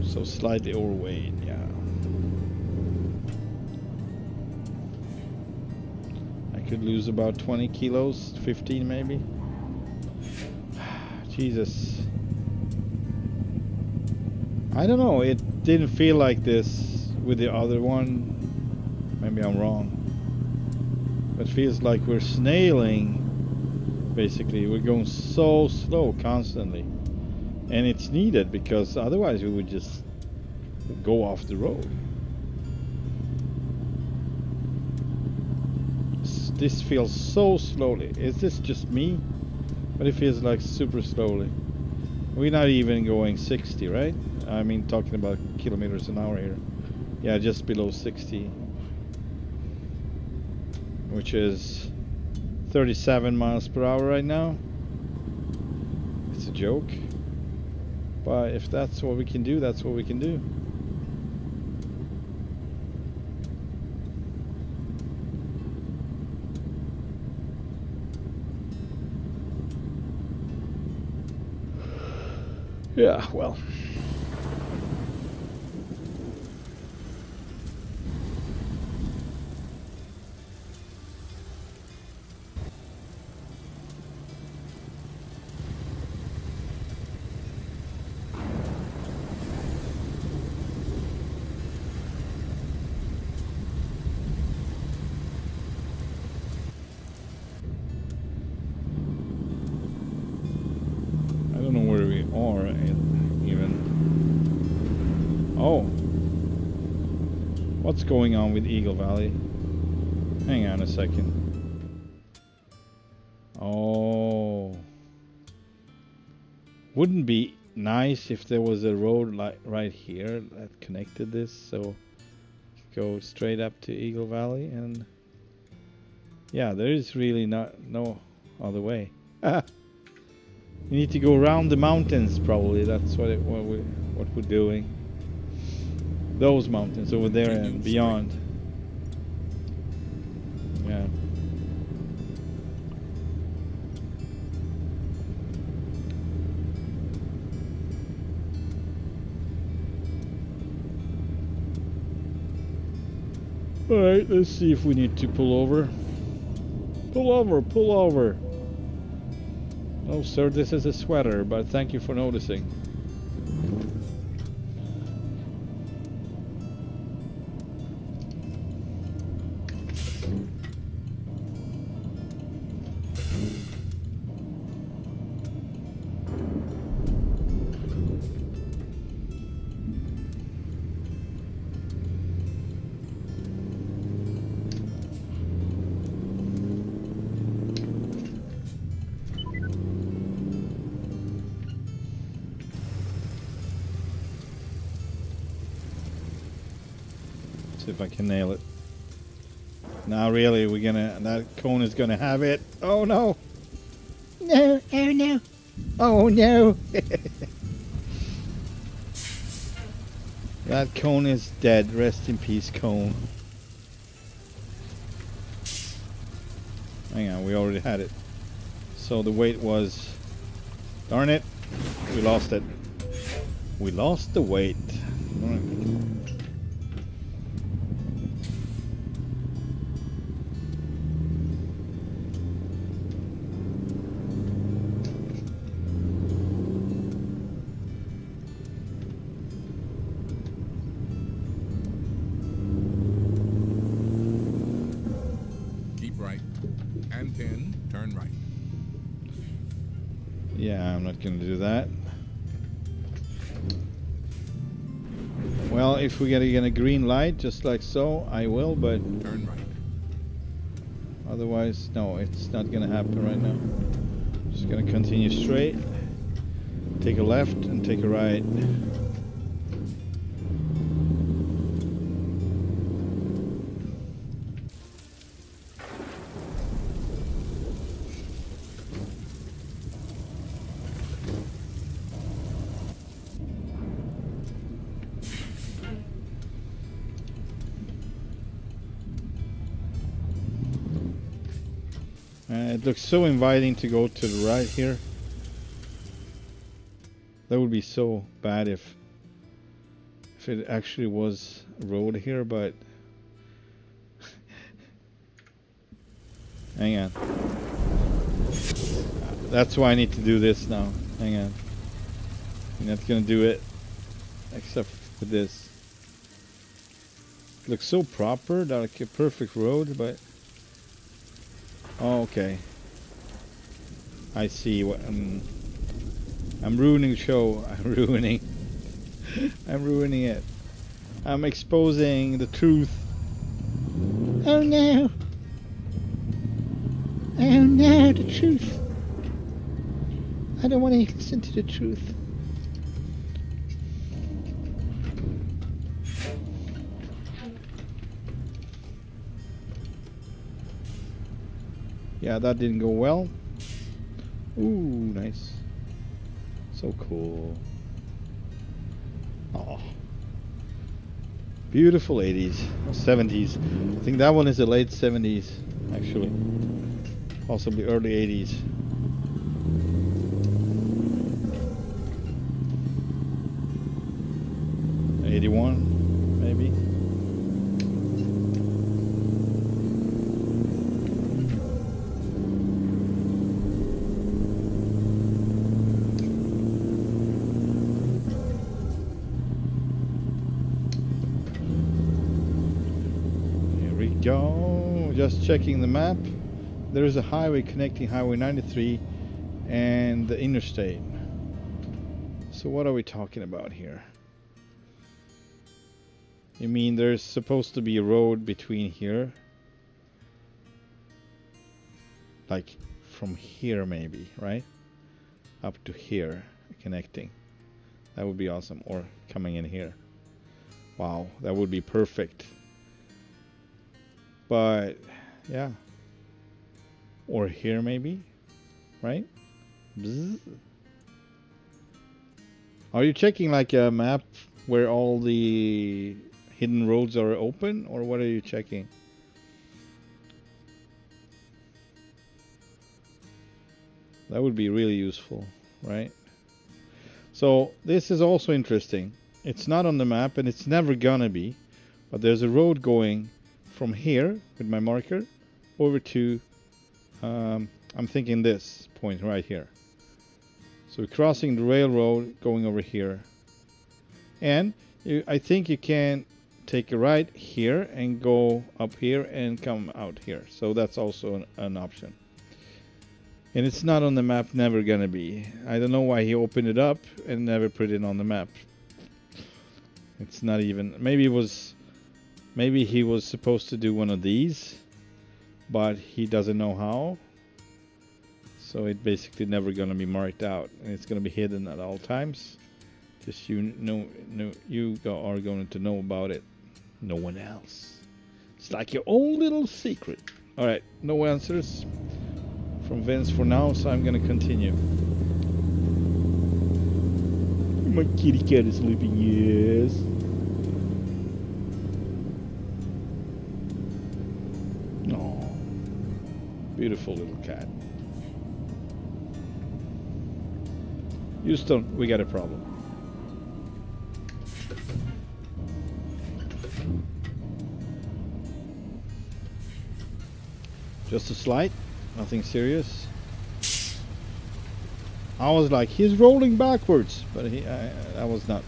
So slightly overweight, yeah. I could lose about 20 kilos, 15 maybe. Jesus. I don't know, it didn't feel like this with the other one. Maybe I'm wrong. But it feels like we're snailing. Basically, we're going so slow constantly. And it's needed because otherwise we would just go off the road. This feels so slowly. Is this just me? But it feels like super slowly. We're not even going 60, right? I mean, talking about kilometers an hour here. Yeah, just below 60. Which is 37 miles per hour right now. It's a joke. But if that's what we can do, that's what we can do. Yeah, well. I don't know where we are even. Oh. What's going on with Eagle Valley? Hang on a second. Oh. Wouldn't be nice if there was a road like right here that connected this, so go straight up to Eagle Valley, and yeah, there is really no other way. You need to go around the mountains, probably. That's what we're doing. Those mountains over there and beyond. Yeah. All right, let's see if we need to pull over. Pull over, pull over. Oh, sir, this is a sweater, but thank you for noticing. If I can nail it. Now really that cone is gonna have it. Oh no. No, oh no. Oh no. That cone is dead. Rest in peace, cone. Hang on, we already had it. So the weight was, darn it, we lost it. We lost the weight. All right. Yeah, I'm not going to do that. Well, if we get a green light, just like so, I will, but turn right. Otherwise, no, it's not going to happen right now. Just going to continue straight, take a left, and take a right. It looks so inviting to go to the right here. That would be so bad if it actually was a road here, but hang on. That's why I need to do this now. Hang on. I'm not gonna do it except with this. It looks so proper, like a perfect road, but oh, okay. I see what I'm ruining the show. I'm ruining it. I'm exposing the truth. Oh no. Oh no, the truth. I don't want to listen to the truth. Yeah, that didn't go well. Ooh, nice. So cool. Oh. Beautiful 80s. 70s. I think that one is the late 70s, actually. Possibly early 80s. '81, maybe. Go. Just checking the map. There is a highway connecting Highway 93 and the interstate. So what are we talking about here? You mean there's supposed to be a road between here? Like from here maybe, right? Up to here, connecting. That would be awesome. Or coming in here. Wow, that would be perfect. But yeah, or here maybe, right? Bzz. Are you checking like a map where all the hidden roads are open, or what are you checking? That would be really useful, right? So this is also interesting. It's not on the map and it's never gonna be, but there's a road going from here with my marker over to I'm thinking this point right here. So we're crossing the railroad going over here, and I think you can take a right here and go up here and come out here. So that's also an option, and it's not on the map, never gonna be. I don't know why he opened it up and never put it on the map. It's not even, maybe he was supposed to do one of these, but he doesn't know how. So it basically never gonna be marked out, and it's gonna be hidden at all times. Just you are going to know about it. No one else. It's like your own little secret. All right, no answers from Vince for now, so I'm gonna continue. My kitty cat is sleeping. Yes. Beautiful little cat. Houston, we got a problem. Just a slight, nothing serious. I was like, he's rolling backwards, but I was not.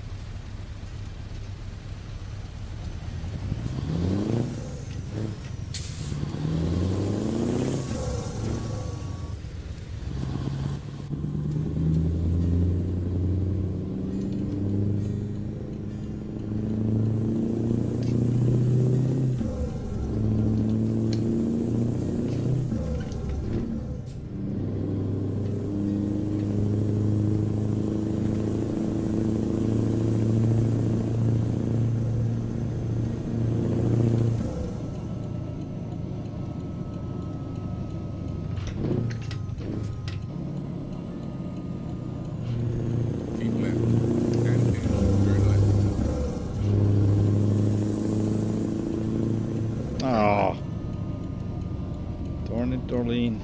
Darn it, Darlene.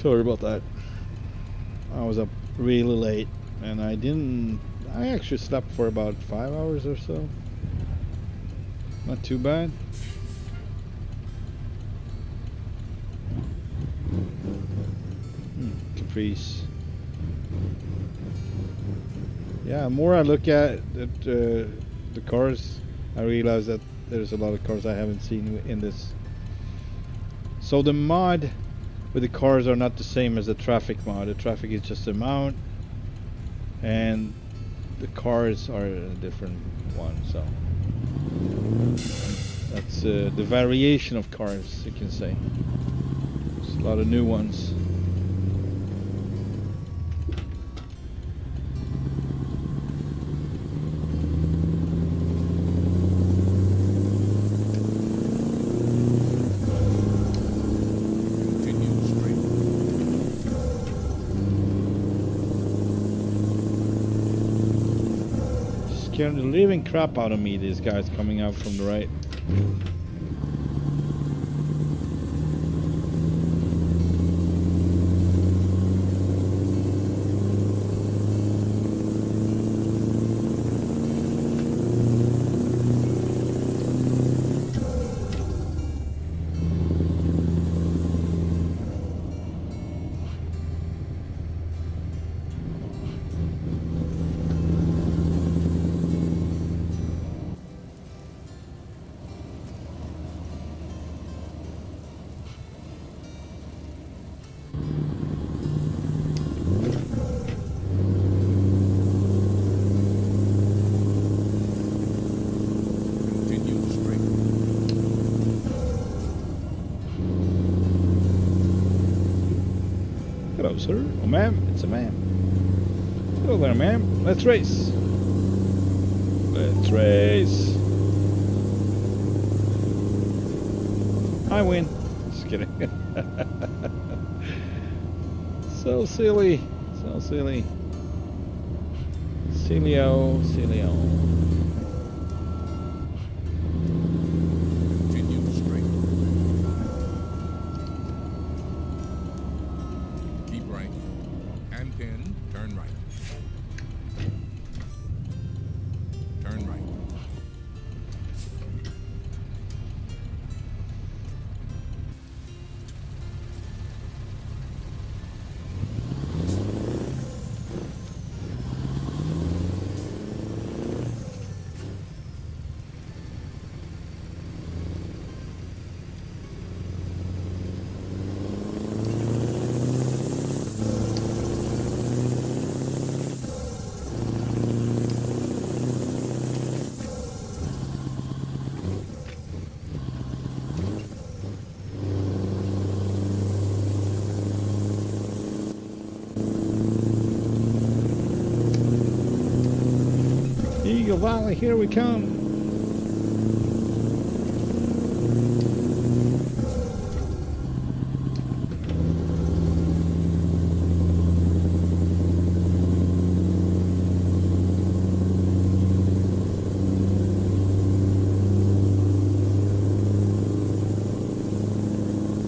Sorry about that. I was up really late and I actually slept for about 5 hours or so. Not too bad. Caprice. Yeah, the more I look at the cars, I realize that there's a lot of cars I haven't seen in this. So the mod with the cars are not the same as the traffic mod. The traffic is just a mount, and the cars are a different one. So that's the variation of cars, you can say. There's a lot of new ones. Scaring the living crap out of me, these guys coming out from the right. Hello, sir. Oh, ma'am. It's a ma'am. Hello there, ma'am. Let's race. Let's race. I win. Just kidding. So silly. So silly. Silly-o, silly-o. Eagle Valley, here we come.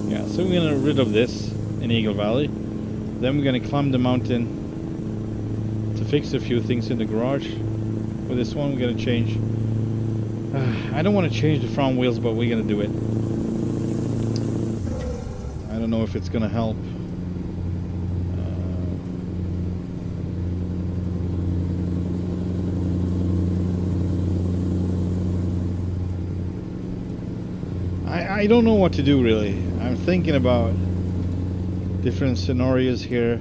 Yeah, so we're gonna get rid of this in Eagle Valley. Then we're gonna climb the mountain to fix a few things in the garage. With this one, we're gonna change. I don't want to change the front wheels, but we're gonna do it. I don't know if it's gonna help. I don't know what to do really. I'm thinking about different scenarios here.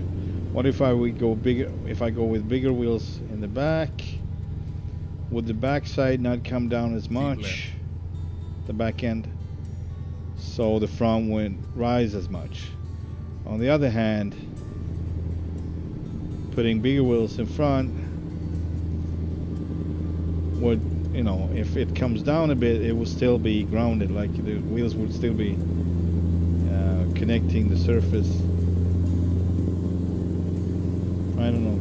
What if I would go bigger? If I go with bigger wheels in the back? Would the back side not come down as much, the back end, so the front wouldn't rise as much? On the other hand, putting bigger wheels in front would, you know, if it comes down a bit, it will still be grounded, like the wheels would still be connecting the surface. I don't know.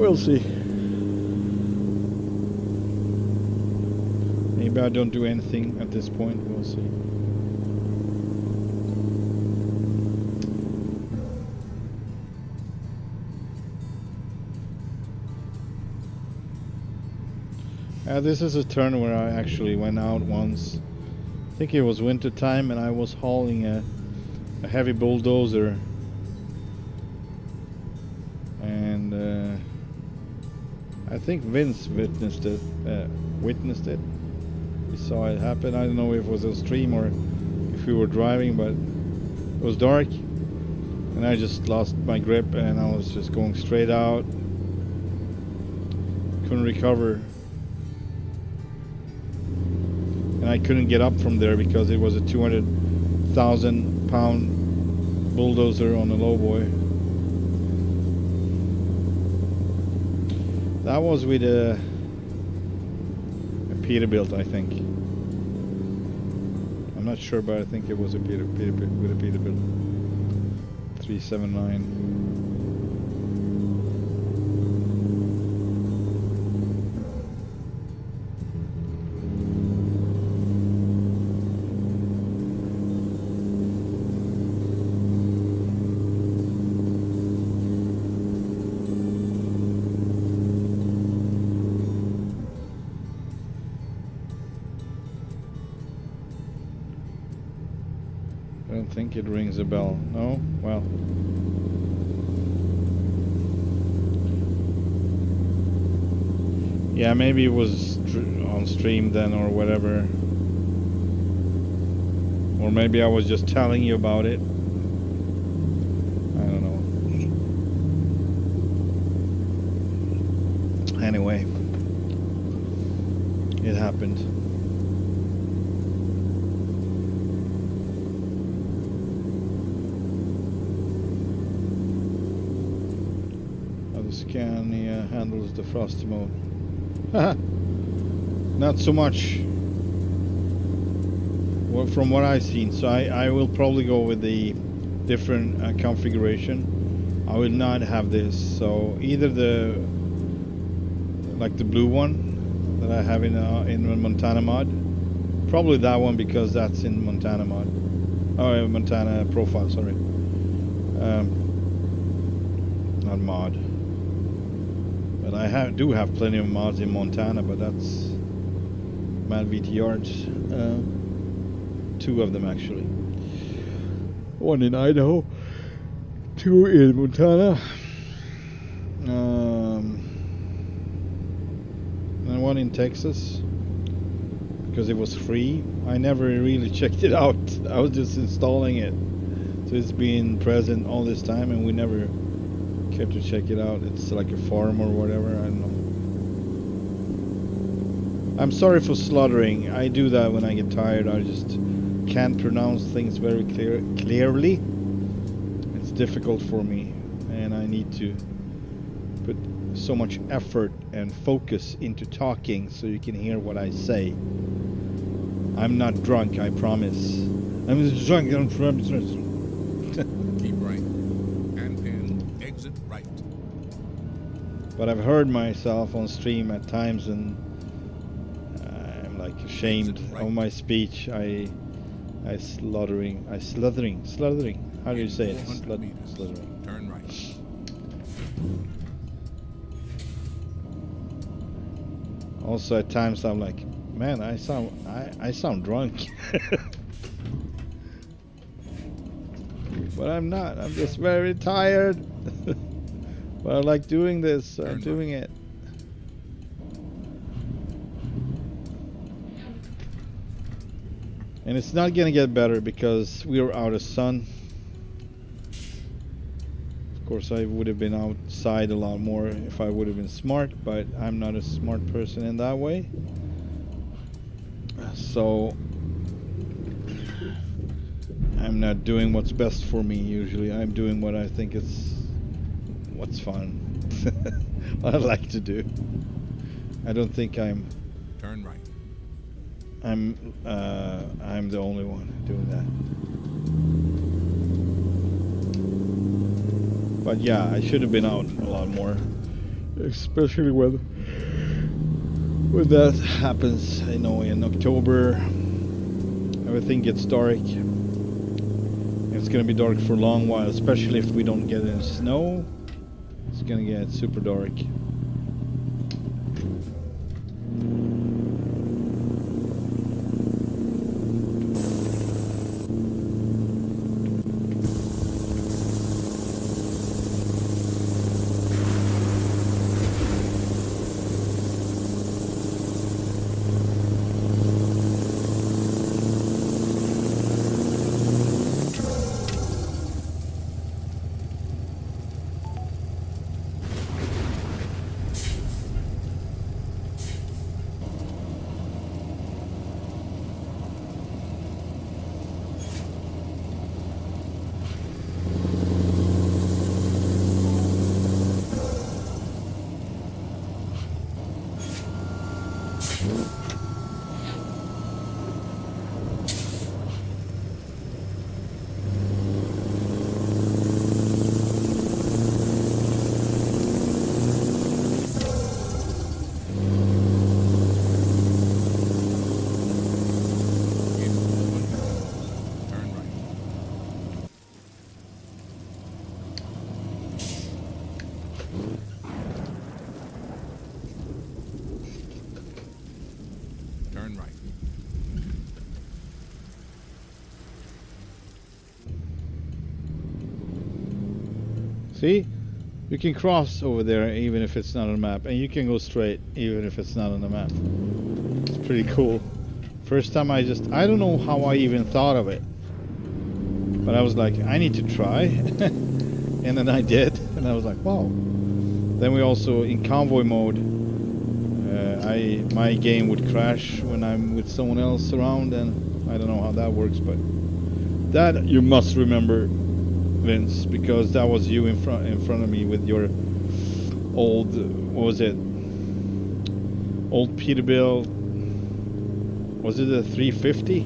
We'll see. Maybe I don't do anything at this point. We'll see. This is a turn where I actually went out once. I think it was winter time, and I was hauling a heavy bulldozer, and I think Vince witnessed it. We saw it happen. I don't know if it was on stream or if we were driving, but it was dark, and I just lost my grip, and I was just going straight out. Couldn't recover. And I couldn't get up from there because it was a 200,000 pound bulldozer on a lowboy. That was with a Peterbilt, I think. I'm not sure, but I think it was a Peterbilt with a Peterbilt 379. I don't think it rings a bell. No? Well. Yeah, maybe it was on stream then or whatever. Or maybe I was just telling you about it. I don't know. Anyway. It happened. Scania handles the frosty mode. Not so much. Well, from what I've seen, so I will probably go with the different configuration. I will not have this. So either the blue one that I have in Montana mod, probably that one because that's in Montana mod. Oh, Montana profile. Sorry, not mod. But I do have plenty of mods in Montana, but that's Mad VTRs. 2 of them actually. 1 in Idaho, 2 in Montana, and 1 in Texas because it was free. I never really checked it out. I was just installing it, so it's been present all this time, and we never kept to check it out. It's like a farm or whatever. I don't know. I'm sorry for slaughtering. I do that when I get tired. I just can't pronounce things very clearly. It's difficult for me, and I need to put so much effort and focus into talking so you can hear what I say. I'm not drunk, I promise. I'm just drunk, I promise. Keep right. And then exit right. But I've heard myself on stream at times, and I'm like ashamed of my speech. I sluttering. How do you say it? Sluttering. Turn right. Also at times I'm like, man, I sound drunk. But I'm not. I'm just very tired. But I like doing this, so I'm doing it. And it's not gonna get better because we are out of sun. Of course, I would have been outside a lot more if I would have been smart, but I'm not a smart person in that way. So I'm not doing what's best for me usually. I'm doing what I think is what's fun. What I like to do. I don't think I'm Turn right. I'm the only one doing that. But yeah, I should have been out a lot more. especially when that happens. You know, in October, everything gets dark. It's gonna be dark for a long while, especially if we don't get any snow. It's gonna get super dark. Turn right. See? You can cross over there even if it's not on the map, and you can go straight even if it's not on the map. It's pretty cool. First time I don't know how I even thought of it. But I was like, I need to try. And then I did, and I was like, wow. Then we also, in convoy mode, my game would crash when I'm with someone else around, and I don't know how that works, but that you must remember, Vince, because that was you in front of me with your old, what was it? Old Peterbilt. Was it a 350?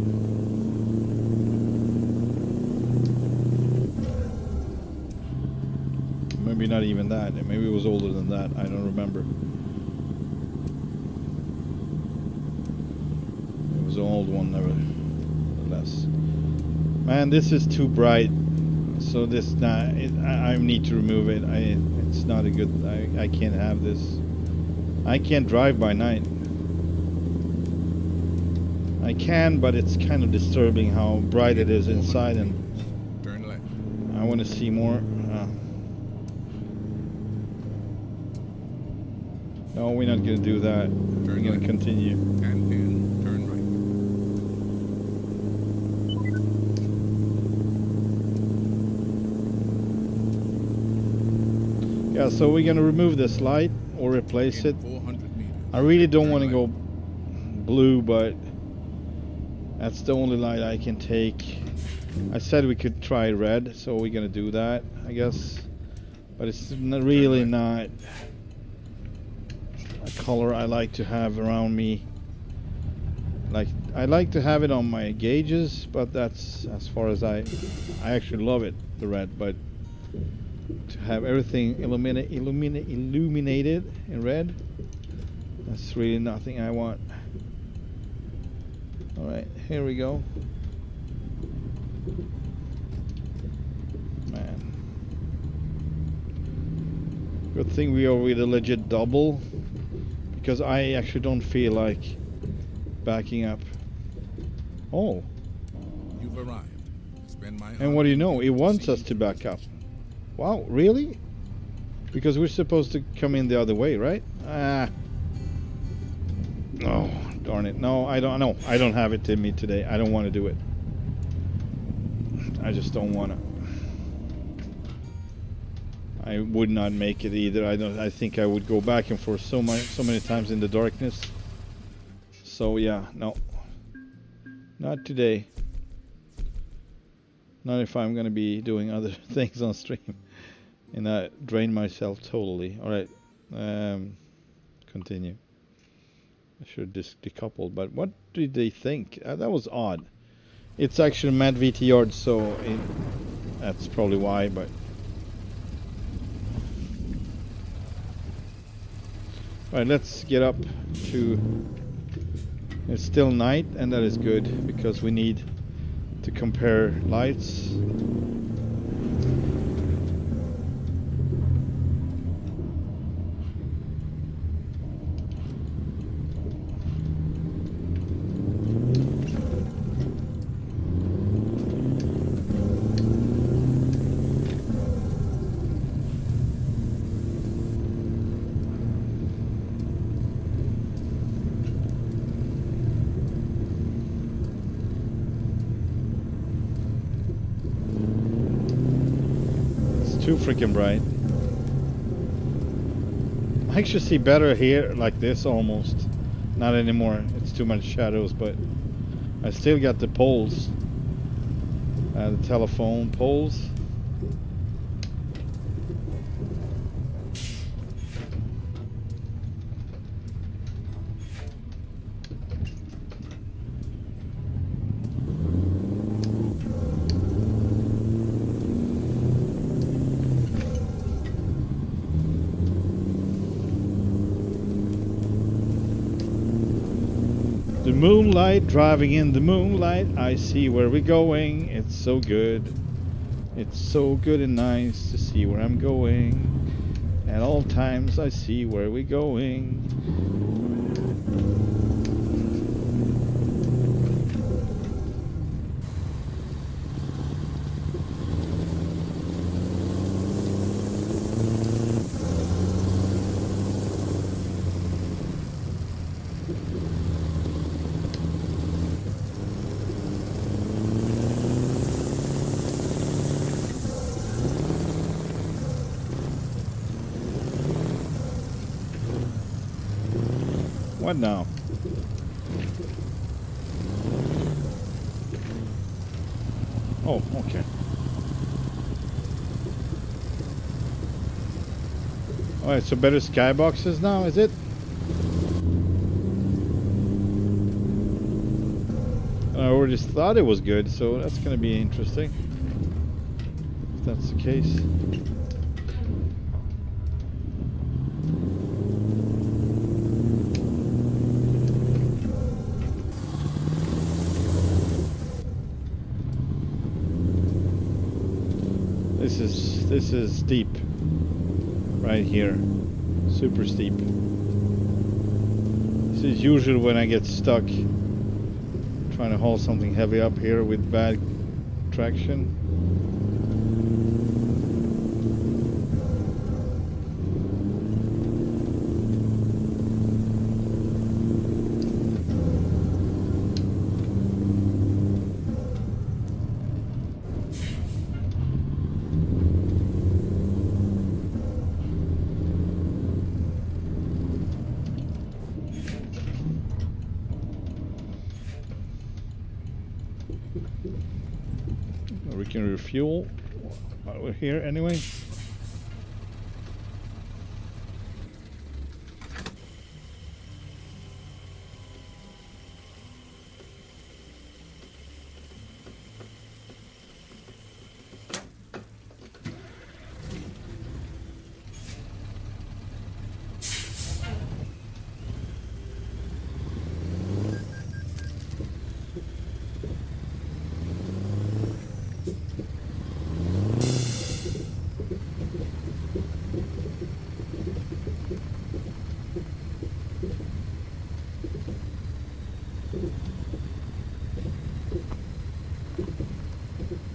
Maybe not even that. Maybe it was older than that. I don't remember. It was an old one, nevertheless. Man, this is too bright. So this I need to remove it. It's not a good. I can't have this. I can't drive by night. I can, but it's kind of disturbing how bright it is inside, and Turn left. I want to see more. No, we're not going to do that. We're going to continue. And then turn right. Yeah, so we're going to remove this light or replace it. 400 meters. I really don't want to go blue, but that's the only light I can take. I said we could try red, so we're going to do that, I guess. But it's really not a color I like to have around me. Like, I like to have it on my gauges, but that's as far as I actually love it, the red, but to have everything illuminated in red, that's really nothing I want. Alright, here we go. Man. Good thing we are with a legit double, because I actually don't feel like backing up. Oh. You've arrived. Spend my And what do you know? It wants us to back up. Wow, really? Because we're supposed to come in the other way, right? Ah. Oh, darn it. No, I don't know. I don't have it in me today. I don't want to do it. I just don't want to. I would not make it either. I think I would go back and forth so many times in the darkness. So yeah, no. Not today. Not if I'm going to be doing other things on stream. And I drain myself totally. Alright. Continue. I should have decoupled, but what did they think? That was odd. It's actually Mad VT yard, so that's probably why, but Alright, let's get up to... It's still night, and that is good, because we need to compare lights. Too freaking bright. I actually see better here like this almost. Not anymore. It's too much shadows, but I still got the poles. The telephone poles. The moonlight, driving in the moonlight, I see where we're going. It's so good. It's so good and nice to see where I'm going. At all times I see where we're going. What now? Oh, okay. Alright, so better skyboxes now, is it? I already thought it was good, so that's gonna be interesting. If that's the case. This is steep right here, super steep. This is usually when I get stuck trying to haul something heavy up here with bad traction. We can refuel while we're here anyway.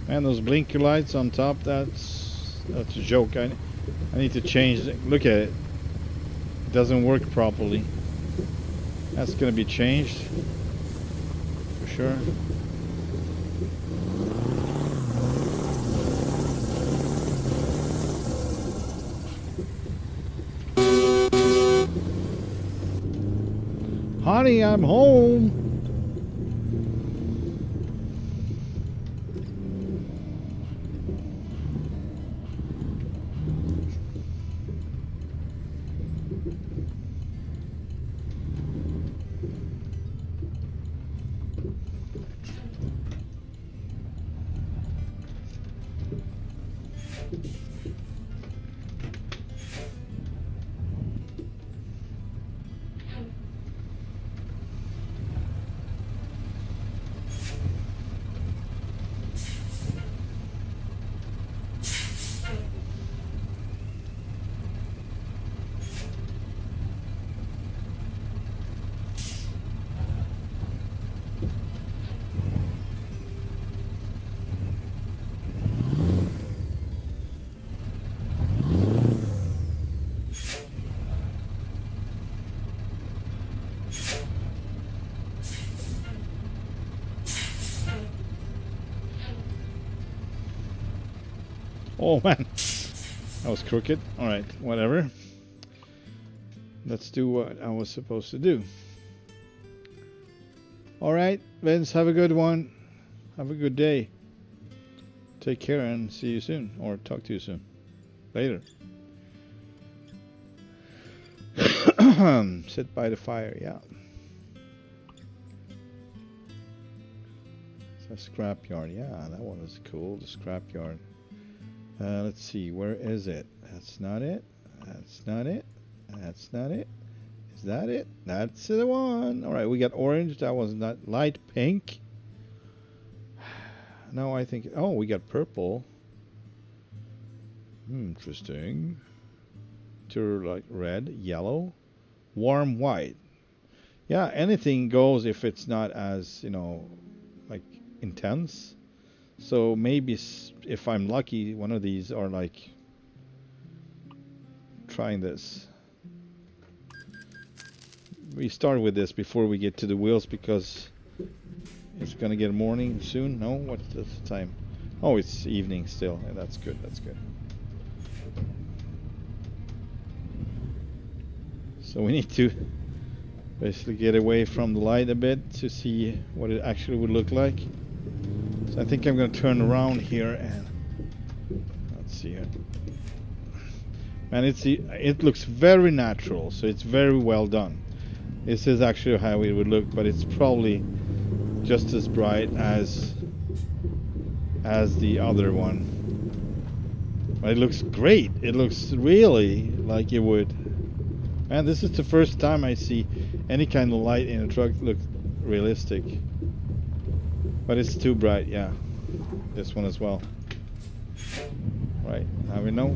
And those blinker lights on top, that's a joke. I need to change it. Look at it. It doesn't work properly. That's gonna be changed for sure. Honey, I'm home. Oh man, that was crooked. Alright, whatever. Let's do what I was supposed to do. Alright, Vince, have a good one. Have a good day. Take care and see you soon. Or talk to you soon. Later. Sit by the fire, yeah. It's a scrapyard, yeah, that one was cool, the scrapyard. Let's see, where is it? That's not it. That's not it. That's not it. Is that it? That's the one. Alright, we got orange. That was not light pink. No, I think... Oh, we got purple. Interesting. To like red, yellow, warm white. Yeah, anything goes if it's not as, you know, like intense. So maybe if I'm lucky, one of these are like trying this. We start with this before we get to the wheels because it's gonna get morning soon. No, what's the time? Oh, it's evening still. Yeah, that's good. That's good. So we need to basically get away from the light a bit to see what it actually would look like. So I think I'm going to turn around here and let's see here. Man, it looks very natural, so it's very well done. This is actually how it would look, but it's probably just as bright as the other one. But it looks great. It looks really like it would. And this is the first time I see any kind of light in a truck look realistic. But it's too bright, yeah. This one as well. Right, now we know.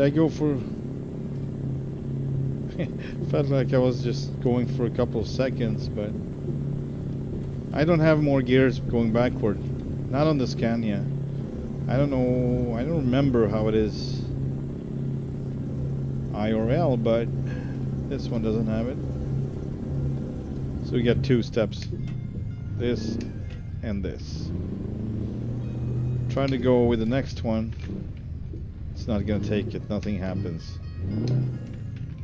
I go for felt like I was just going for a couple of seconds, but I don't have more gears going backward, not on the Scania. I don't know, I don't remember how it is I or L, but this one doesn't have it. So we got two steps, this and this. Trying to go with the next one. It's not gonna take it, nothing happens.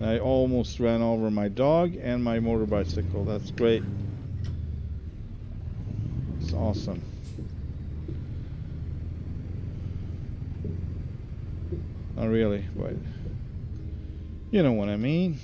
I almost ran over my dog and my motorbicycle. That's great. It's awesome. Not really, but you know what I mean.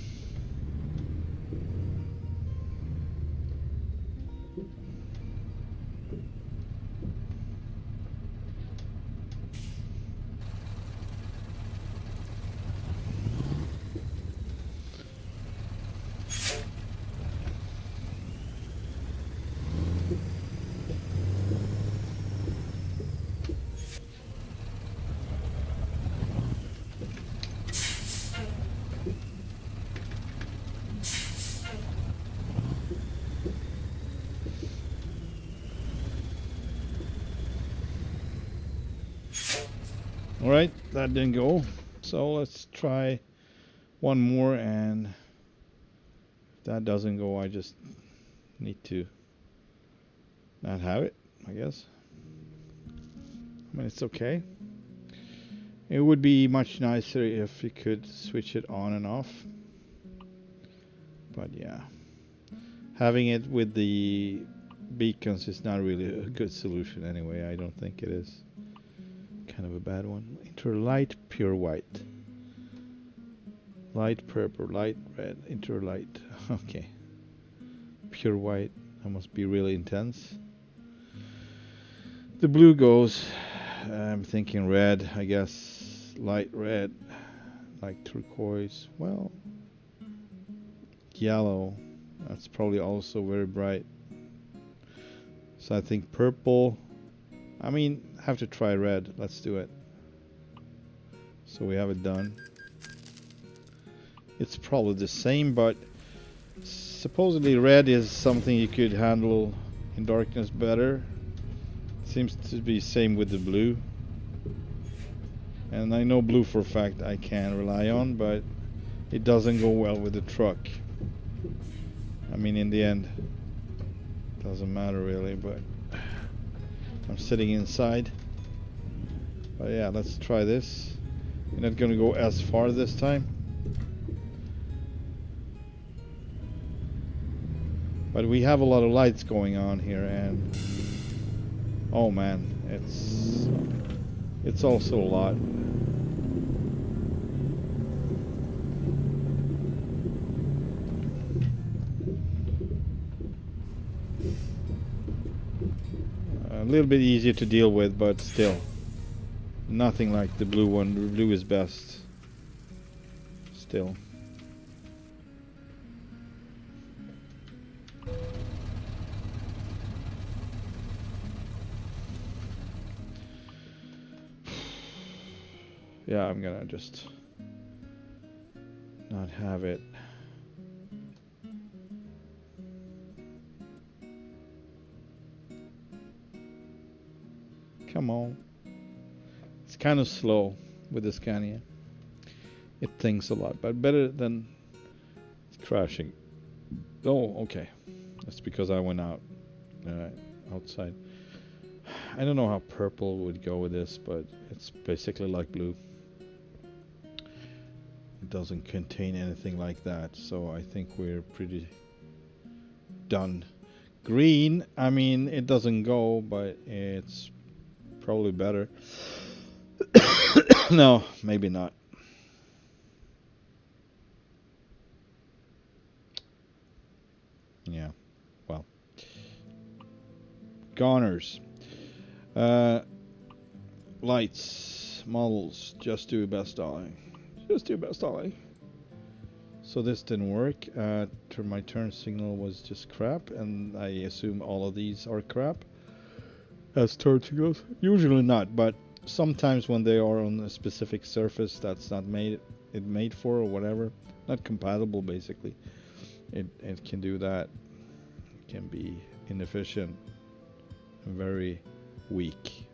Alright, that didn't go. So let's try one more, and if that doesn't go, I just need to not have it, I guess. I mean, it's okay. It would be much nicer if you could switch it on and off. But yeah, having it with the beacons is not really a good solution anyway. I don't think it is. Kind of a bad one. Interlight, pure white. Light purple, light red, interlight. Okay. Pure white. That must be really intense. The blue goes. I'm thinking red, I guess. Light red. Like turquoise. Well, yellow. That's probably also very bright. So I think purple. I mean, have to try red. Let's do it. So we have it done. It's probably the same, but Supposedly red is something you could handle in darkness better. Seems to be same with the blue. And I know blue for a fact I can rely on, but it doesn't go well with the truck. I mean, in the end, doesn't matter really, but I'm sitting inside. But yeah, let's try this. We're not gonna go as far this time. But we have a lot of lights going on here, and oh man, it's also a lot. A little bit easier to deal with, but still nothing like the blue one. The blue is best still. Yeah, I'm gonna just not have it. Come on. It's kind of slow with the Scania. It thinks a lot, but better than crashing. Oh, okay. That's because I went outside. I don't know how purple would go with this, but it's basically like blue. It doesn't contain anything like that, so I think we're pretty done. Green, I mean, it doesn't go, but it's probably better. No, maybe not. Yeah, well. Goners. Lights, models, just do best dolly. Just do best dolly. So this didn't work. My turn signal was just crap, and I assume all of these are crap as turn signals. Usually not, but sometimes when they are on a specific surface that's not made for or whatever, not compatible basically, it can do that. It can be inefficient and very weak.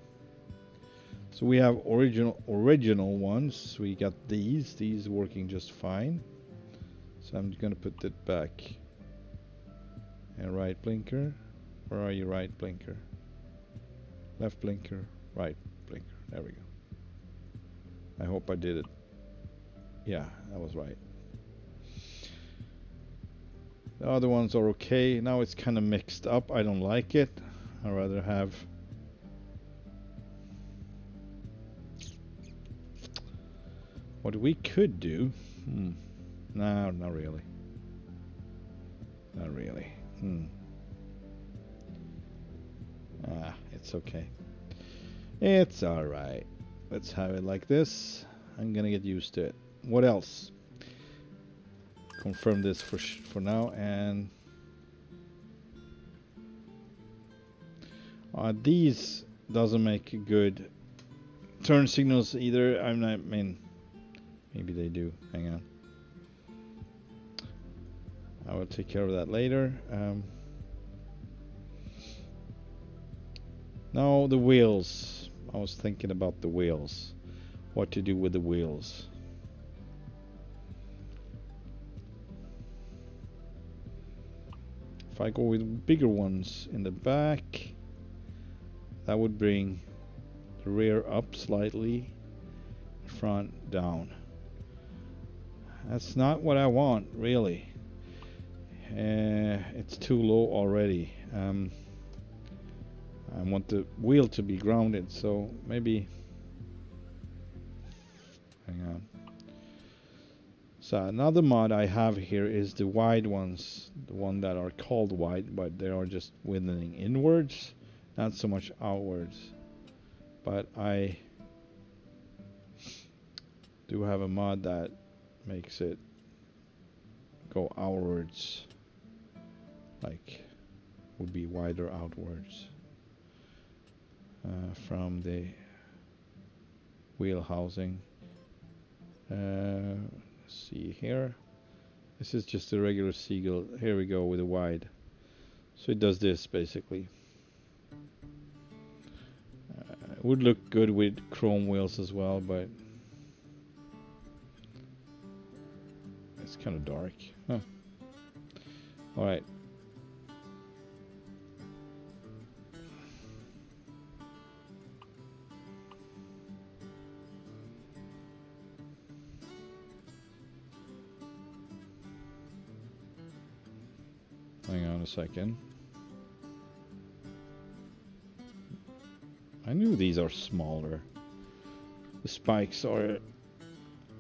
So we have original ones. We got these working just fine. So I'm gonna put it back. And right blinker. Where are you, right blinker? Left blinker, right blinker. There we go. I hope I did it. Yeah, that was right. The other ones are okay. Now it's kind of mixed up. I don't like it. I'd rather have what we could do. No, not really. Not really. It's okay. It's alright. Let's have it like this. I'm gonna get used to it. What else? Confirm this for now, and these doesn't make good turn signals either. I mean, maybe they do. Hang on. I will take care of that later. Now the wheels. I was thinking about the wheels. What to do with the wheels. If I go with bigger ones in the back, that would bring the rear up slightly, front down. That's not what I want, really. It's too low already. I want the wheel to be grounded, so maybe. Hang on. So another mod I have here is the wide ones, the one that are called wide, but they are just widening inwards, not so much outwards. But I do have a mod that makes it go outwards, like would be wider outwards from the wheel housing. Let's see here. This is just a regular Seagull. Here we go with a wide. So it does this basically. It would look good with chrome wheels as well, but it's kind of dark. Huh. All right. Hang on a second. I knew these are smaller. The spikes are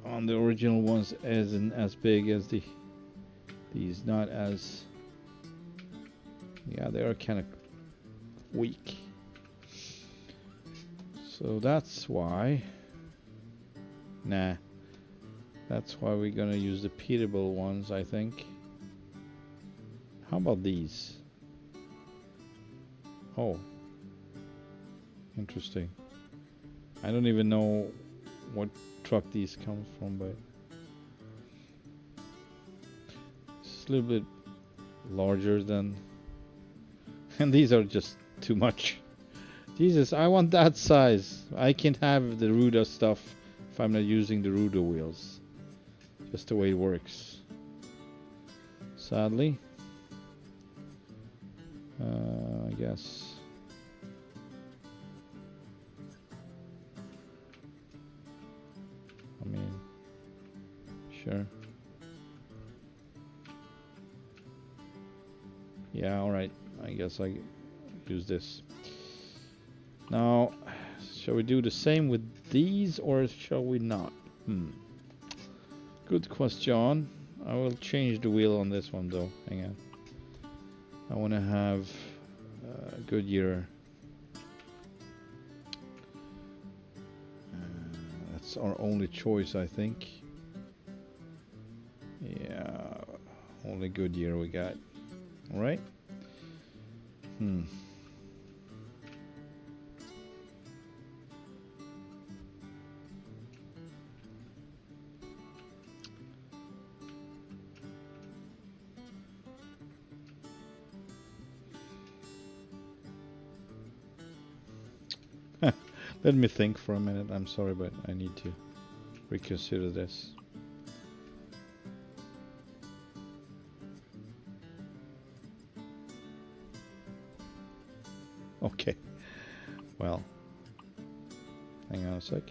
on the original ones as big as these, not as, yeah, they are kind of weak. So that's why. Nah. That's why we're gonna use the Peterbilt ones, I think. How about these? Oh. Interesting. I don't even know what truck these come from, but it's a little bit larger than, and these are just too much. Jesus, I want that size. I can't have the Ruda stuff if I'm not using the Ruda wheels. Just the way it works. Sadly. I guess. I mean, sure. Yeah, alright. I guess I use this. Now, shall we do the same with these or shall we not? Good question. I will change the wheel on this one though. Hang on. I want to have a Goodyear. That's our only choice, I think. Yeah, only Goodyear we got. All right. Let me think for a minute. I'm sorry, but I need to reconsider this. Okay. Well, hang on a sec.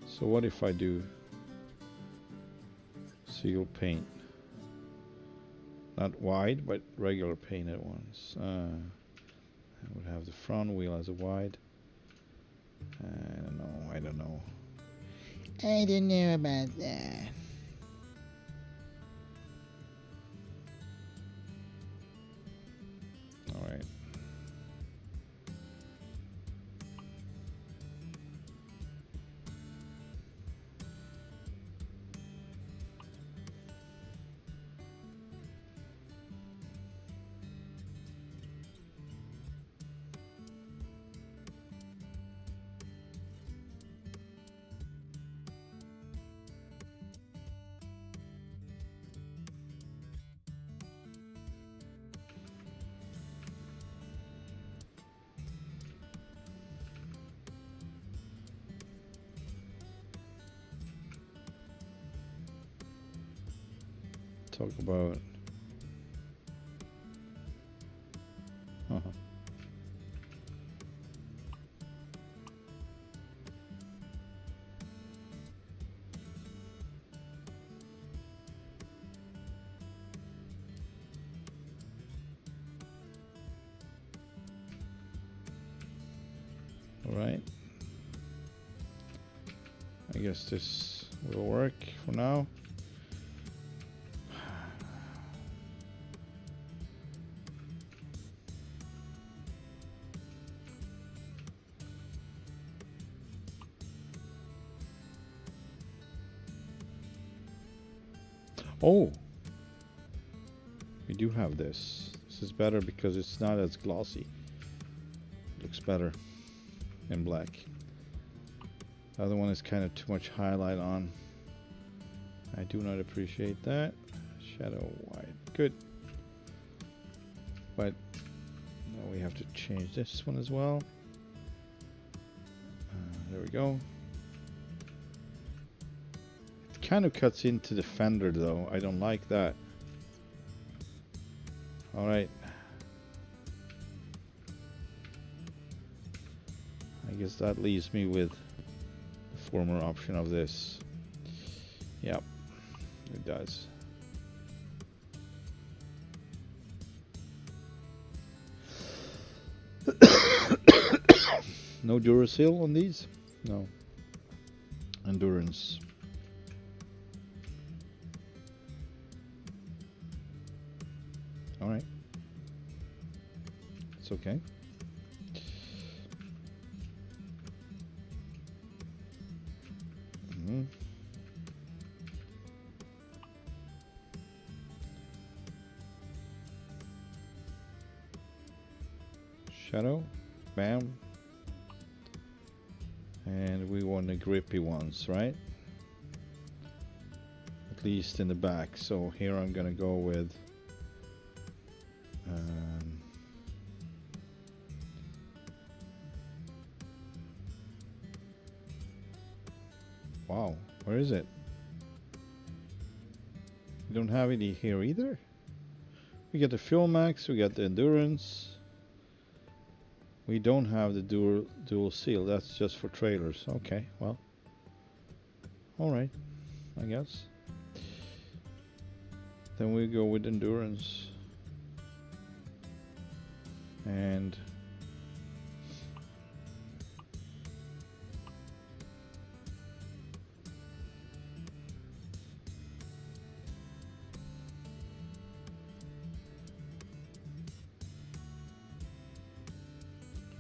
So what if I do seal paint? Not wide, but regular painted ones. I would have the front wheel as a wide. I don't know. I don't know. I don't know about that. All right. Talk about all right. I guess this will work for now. Oh, we do have this. This is better because it's not as glossy. It looks better in black. The other one is kind of too much highlight on. I do not appreciate that. Shadow white. Good. But now we have to change this one as well. There we go. It kind of cuts into the fender though. I don't like that. Alright. I guess that leaves me with the former option of this. Yep, it does. No Duracell on these? No. Endurance. Alright. It's okay. Shadow. Bam. And we want the grippy ones, right? At least in the back. So here I'm gonna go with wow, where is it? We don't have any here either. We got the fuel max, we got the endurance. We don't have the dual seal. That's just for trailers. Okay, well, all right, I guess. Then we go with endurance. And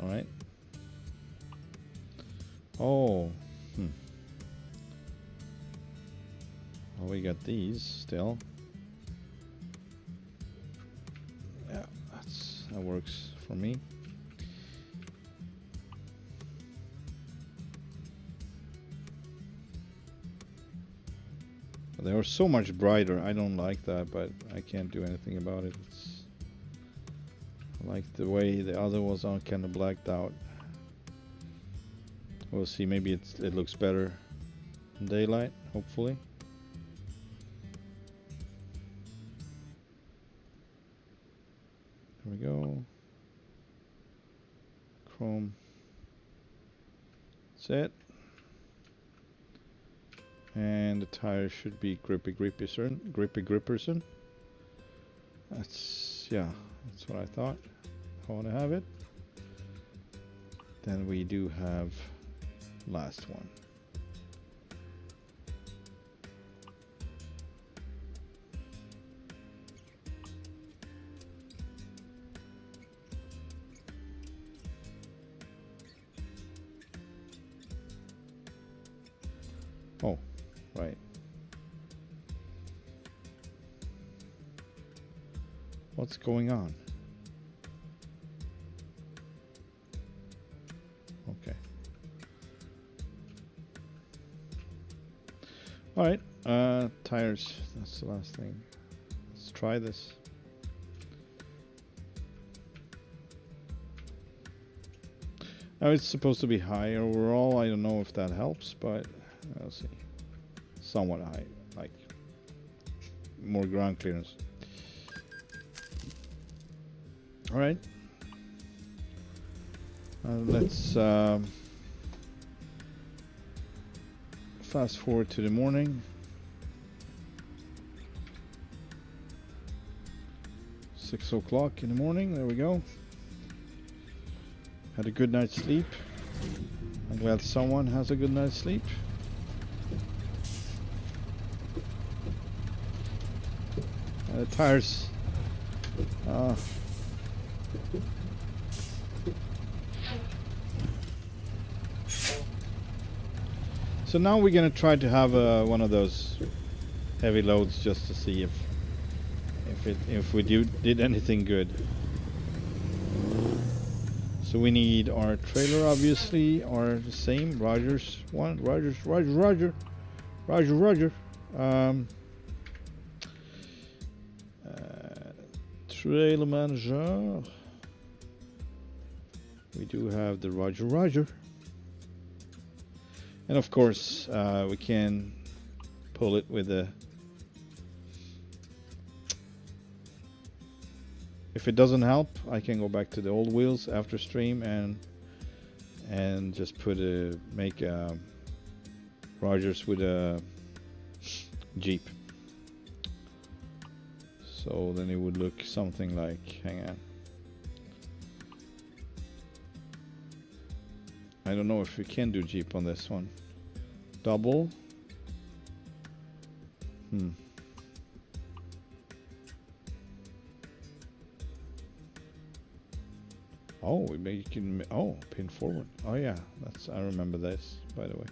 all right. Oh, well, we got these still. Yeah, that works for me. They are so much brighter. I don't like that, but I can't do anything about it. I like the way the other was on kind of blacked out. We'll see. Maybe it looks better in daylight. Hopefully. There we go. Chrome. That's it. And the tires should be grippy gripperson. That's, yeah, that's what I thought. I want to have it. Then we do have last one. Oh, right. What's going on? Okay. All right. Tires. That's the last thing. Let's try this. Now it's supposed to be high overall. I don't know if that helps, but I'll see. Somewhat high, like more ground clearance. All right. Let's fast forward to the morning. 6 o'clock in the morning. There we go. Had a good night's sleep. I'm glad someone has a good night's sleep. The tires. So now we're gonna try to have one of those heavy loads just to see if we did anything good. So we need our trailer, obviously, are the same. Rogers one. Roger. Trail manager. We do have the Roger. And of course, we can pull it with a... If it doesn't help, I can go back to the old wheels after stream and just make a Rogers with a Jeep. So then it would look something like, hang on. I don't know if we can do Jeep on this one. Double. Oh, we make it, oh, pin forward. Oh yeah, I remember this, by the way.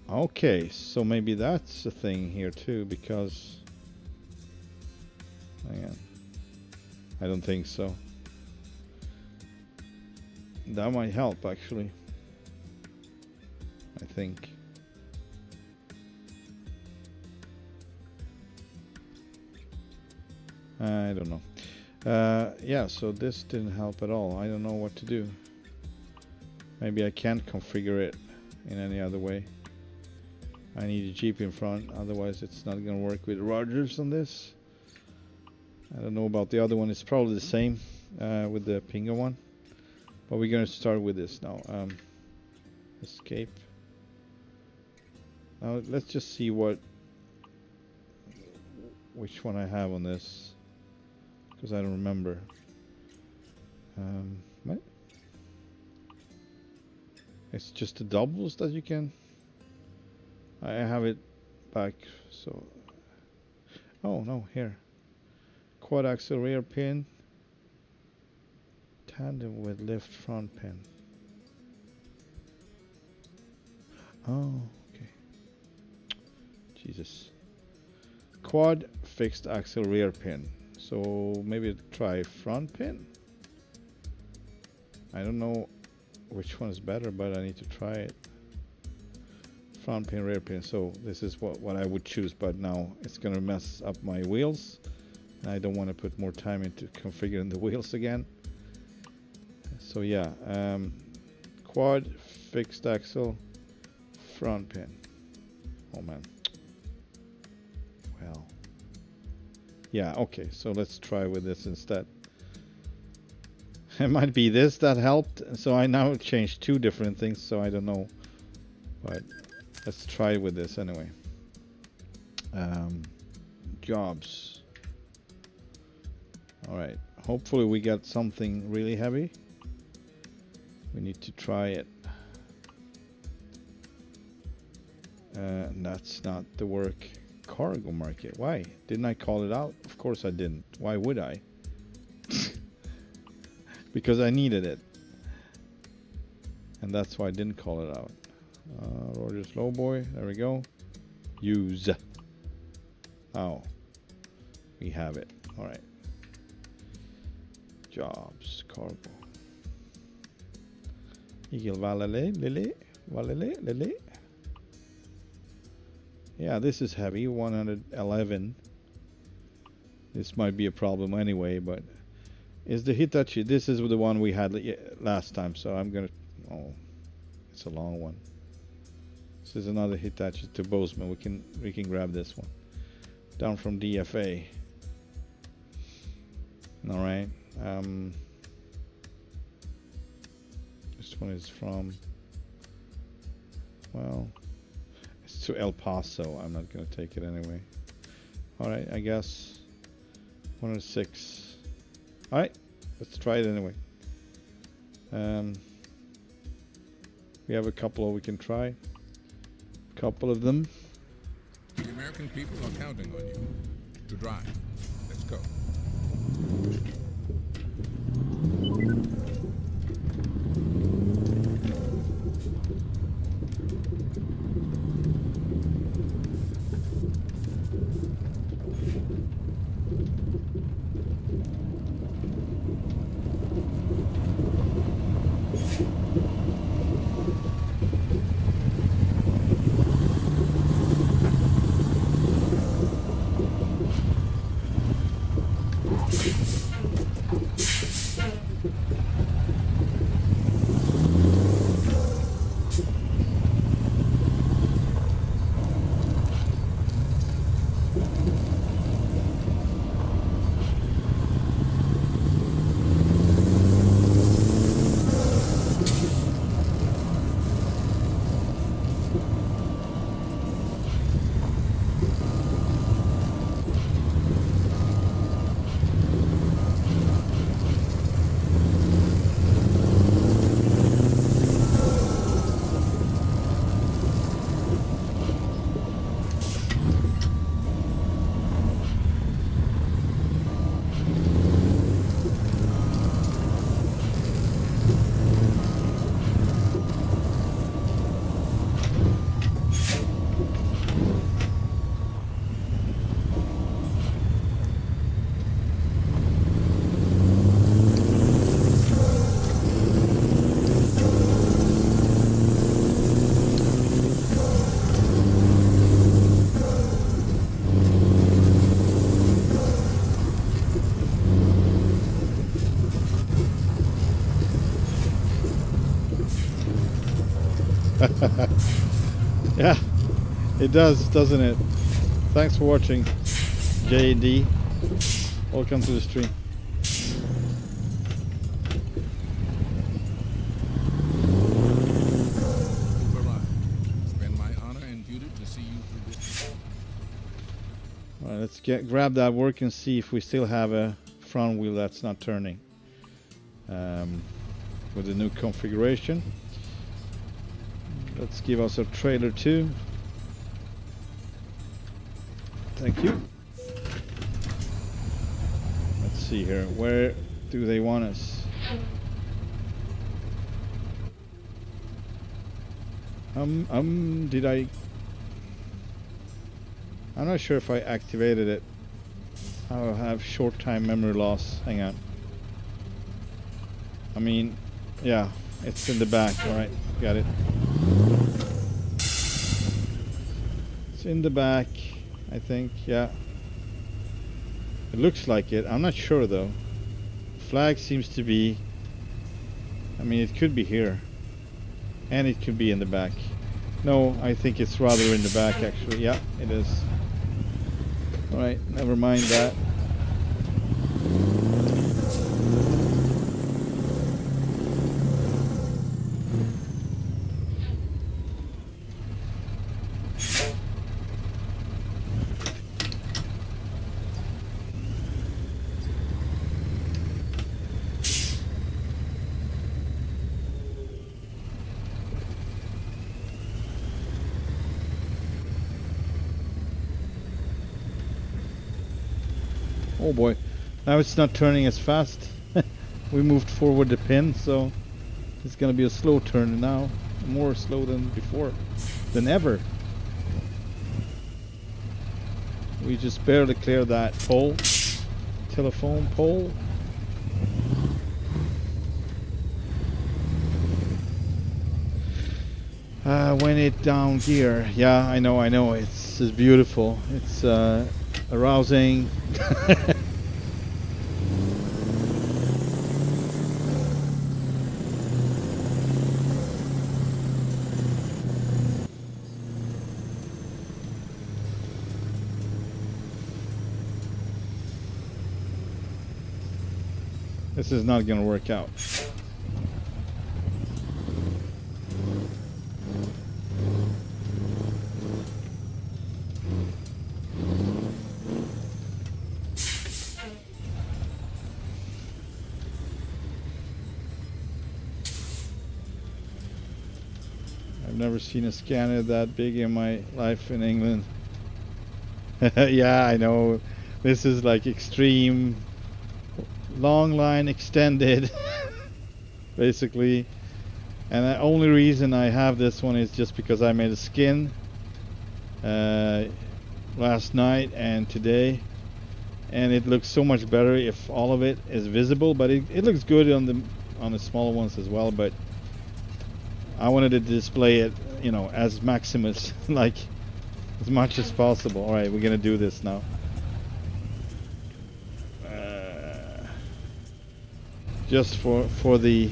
Okay, so maybe that's a thing here too, because... Hang on. I don't think so. That might help, actually. I think. I don't know. Yeah, so this didn't help at all. I don't know what to do. Maybe I can't configure it in any other way. I need a Jeep in front, otherwise it's not gonna work with Rogers on this. I don't know about the other one. It's probably the same with the Pinga one. But we're gonna start with this now. Escape. Now let's just see which one I have on this, because I don't remember. What? It's just the doubles that you can. I have it back, so. Oh no, here. Quad axle rear pin. Tandem with lift front pin. Oh, okay. Jesus. Quad fixed axle rear pin. So maybe try front pin. I don't know which one is better, but I need to try it. Front pin, rear pin. So this is what I would choose, but now it's gonna mess up my wheels. And I don't want to put more time into configuring the wheels again. So yeah, quad fixed axle front pin. Oh man. Well. Yeah, okay, so let's try with this instead. It might be this that helped. So I now changed two different things, so I don't know. But let's try with this anyway. Jobs. Alright, hopefully we got something really heavy. We need to try it. That's not the work. Cargo market. Why? Didn't I call it out? Of course I didn't. Why would I? Because I needed it. And that's why I didn't call it out. Rogers Lowboy. There we go. Use. Oh. We have it. Alright. Jobs. Cargo. Eagle Valele. Lily. Valele. Lily. Yeah, this is heavy. 111. This might be a problem anyway, but is the Hitachi? This is the one we had last time, so I'm gonna. Oh, it's a long one. This is another Hitachi to Bozeman. We can grab this one down from DFA. All right. This one is from. Well, it's to El Paso. I'm not gonna take it anyway. All right, I guess 106. All right, let's try it anyway. We have a couple we can try. Couple of them. The American people are counting on you to drive. Let's go. Yeah, it does, doesn't it? Thanks for watching, JD. Welcome to the stream. It's been my honor and duty to see you through this. All right, let's grab that work and see if we still have a front wheel that's not turning with the new configuration. Let's give us a trailer too. Thank you. Let's see here. Where do they want us? Did I? I'm not sure if I activated it. I'll have short time memory loss. Hang on. I mean, yeah, it's in the back. All right, got it. It's in the back, I think. Yeah. It looks like it. I'm not sure though. Flag seems to be. I mean, it could be here, and it could be in the back. No, I think it's rather in the back actually. Yeah, it is. All right, never mind that. Oh boy, now it's not turning as fast. We moved forward the pin, so it's gonna be a slow turn now. More slow than before, than ever. We just barely cleared that pole, telephone pole. When it down gear, yeah, I know, it's beautiful. It's arousing. This is not gonna work out. I've never seen a Scania that big in my life in England. Yeah, I know. This is like extreme long line extended basically, and the only reason I have this one is just because I made a skin last night and today, and it looks so much better if all of it is visible, but it looks good on the smaller ones as well, but I wanted to display it, you know, as Maximus like as much as possible. All right, we're gonna do this now. Just for the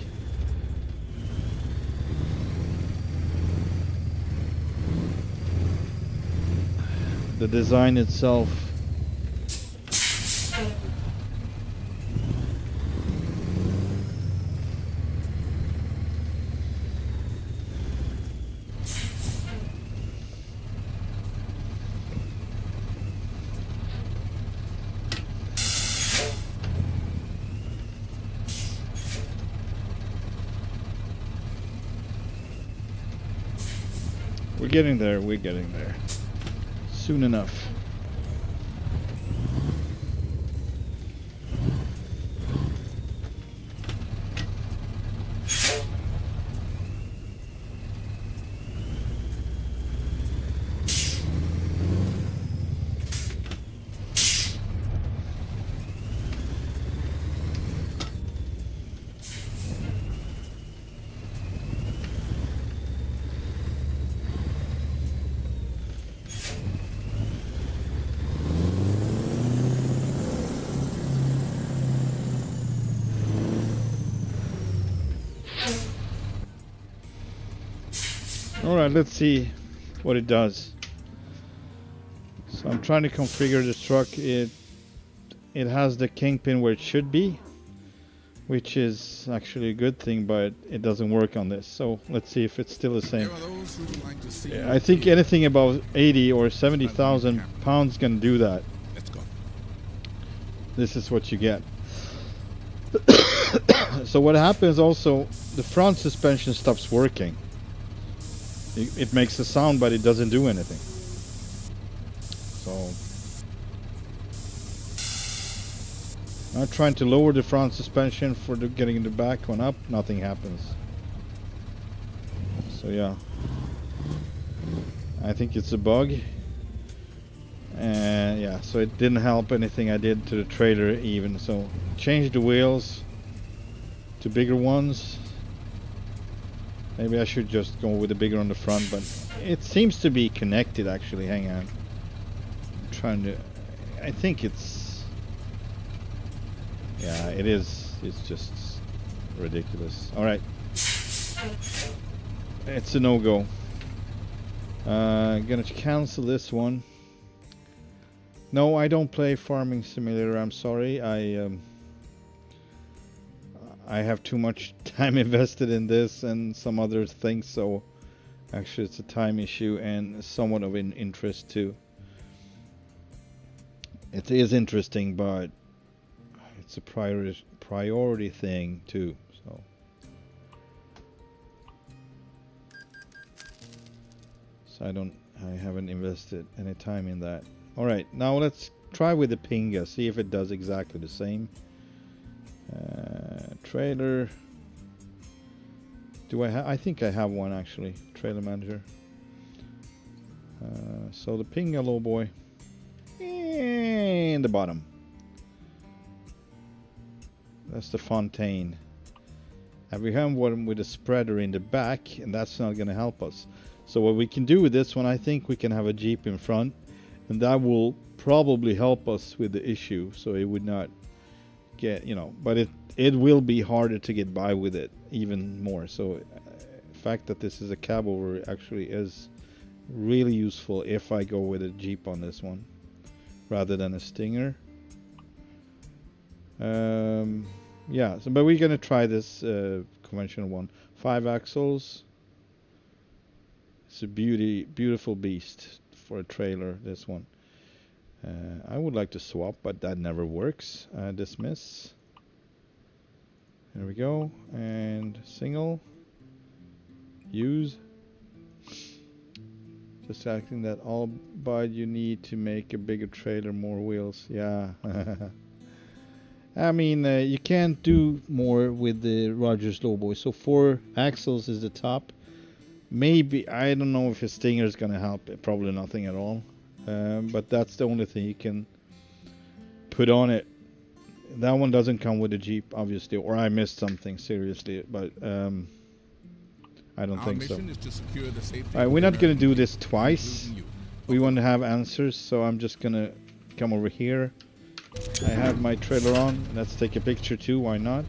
design itself. We're getting there. Soon enough. Alright, let's see what it does. So I'm trying to configure the truck. It has the kingpin where it should be, which is actually a good thing, but it doesn't work on this. So let's see if it's still the same. There are those who would like to see I think anything above 80 or 70,000 pounds can do that. Let's go. This is what you get. So what happens also, the front suspension stops working. It makes a sound, but it doesn't do anything. So I'm trying to lower the front suspension for getting the back one up. Nothing happens. So yeah, I think it's a bug. And yeah, so it didn't help anything I did to the trailer even. So change the wheels to bigger ones. Maybe I should just go with the bigger on the front, but it seems to be connected actually. Hang on. I'm trying to, I think it's, yeah, it is. It's just ridiculous. All right. It's a no-go. Gonna cancel this one. No, I don't play Farming Simulator. I'm sorry. I have too much time invested in this and some other things, so actually it's a time issue and somewhat of an interest too. It is interesting, but it's a priority thing too. So I haven't invested any time in that. All right, now let's try with the Pinga, see if it does exactly the same. Trailer. Do I have? I think I have one actually. Trailer manager. So the Pinga low boy. And the bottom. That's the Fontaine. And we have one with a spreader in the back, and that's not going to help us. So what we can do with this one, I think we can have a Jeep in front, and that will probably help us with the issue. So it would not get, you know, but it will be harder to get by with it even more. So the fact that this is a cab over actually is really useful if I go with a Jeep on this one rather than a Stinger. Yeah, so but we're gonna try this conventional one. 5 axles. It's a beautiful beast for a trailer, this one. I would like to swap, but that never works. Dismiss. There we go. And single. Use. Just acting that all but you need to make a bigger trailer, more wheels. Yeah. I mean, you can't do more with the Rogers Lowboy. So 4 axles is the top. Maybe, I don't know if a Stinger is going to help. Probably nothing at all. But that's the only thing you can put on it. That one doesn't come with a Jeep, obviously, or I missed something seriously, but I don't think so. Alright, we're not going to do this twice. We want to have answers, so I'm just going to come over here. I have my trailer on. Let's take a picture too, why not?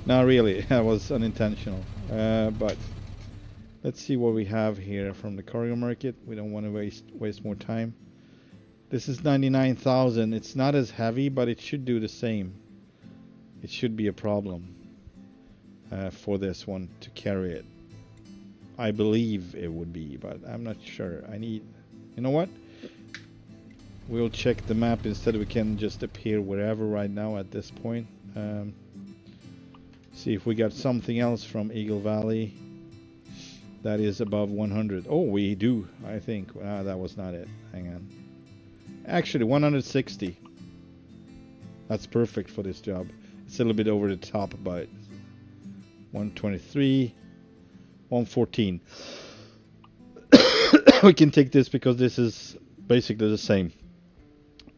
Not really, that was unintentional. But let's see what we have here from the cargo market. We don't want to waste more time. This is 99,000. It's not as heavy, but it should do the same. It should be a problem for this one to carry it. I believe it would be, but I'm not sure. I need, you know what? We'll check the map instead. We can just appear wherever right now at this point. See if we got something else from Eagle Valley that is above 100. Oh, we do, I think. That was not it. Hang on. Actually, 160. That's perfect for this job. It's a little bit over the top, but 123, 114. We can take this because this is basically the same.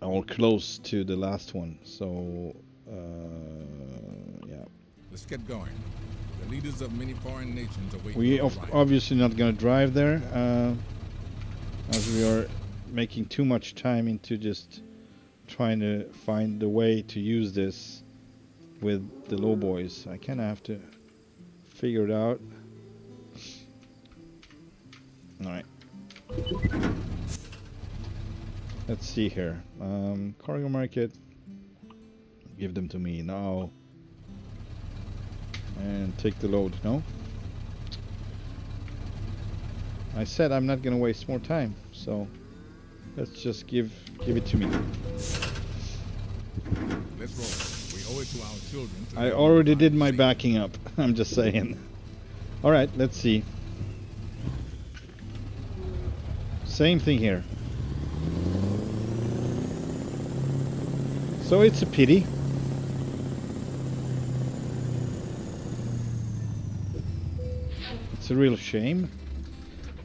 Or close to the last one. So, yeah. Let's get going. The leaders of many foreign nations await. We obviously not going to drive there, as we are making too much time into just trying to find the way to use this with the low boys. I kind of have to figure it out. All right. Let's see here. Cargo market. Give them to me now. And take the load. No? I said I'm not gonna waste more time, so let's just give it to me. Let's roll. We owe it to our children. I already did my backing up. I'm just saying. All right, let's see. Same thing here. So it's a pity. It's a real shame.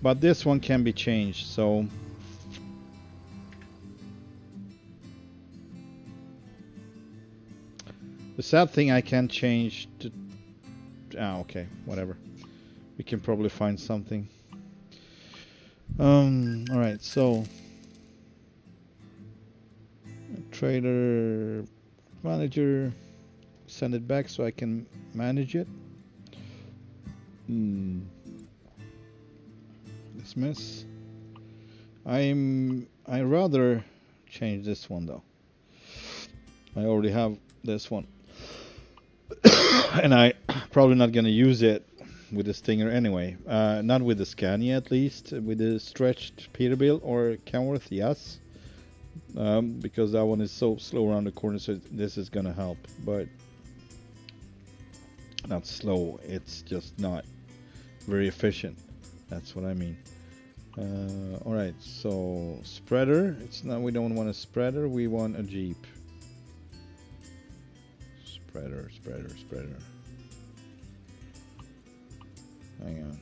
But this one can be changed, so the sad thing I can't change to okay, whatever. We can probably find something. Alright, so trailer manager, send it back so I can manage it. Dismiss. I rather change this one though. I already have this one. And I probably not gonna use it with the Stinger anyway. Not with the Scania at least. With the stretched Peterbilt or Kenworth, yes. Because that one is so slow around the corner, so this is gonna help. But not slow, it's just not very efficient. That's what I mean. Alright, so spreader. It's not, we don't want a spreader, we want a Jeep. Spreader. Hang on.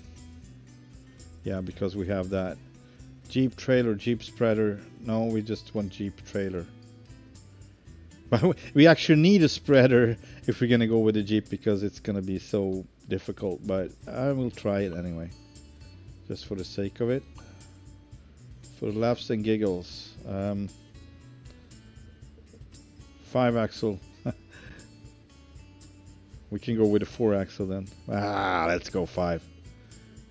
Yeah, because we have that. Jeep trailer, Jeep spreader. No, we just want Jeep trailer. But we actually need a spreader if we're gonna go with the Jeep, because it's gonna be so difficult. But I will try it anyway, just for the sake of it. For laughs and giggles. 5-axle. We can go with a 4-axle then. Let's go 5.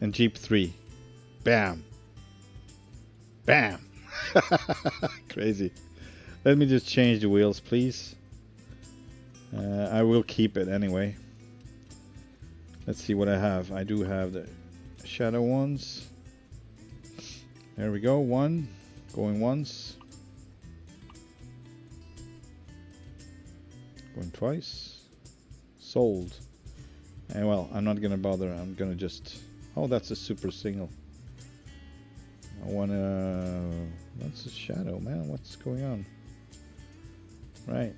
And Jeep 3. Bam. Bam. Crazy. Let me just change the wheels, please. I will keep it anyway. Let's see what I have. I do have the shadow ones. There we go. 1. Going once. Going twice. Sold. And well, I'm not gonna bother. I'm gonna just... Oh, that's a super single. I wanna... That's a shadow, man. What's going on? Right.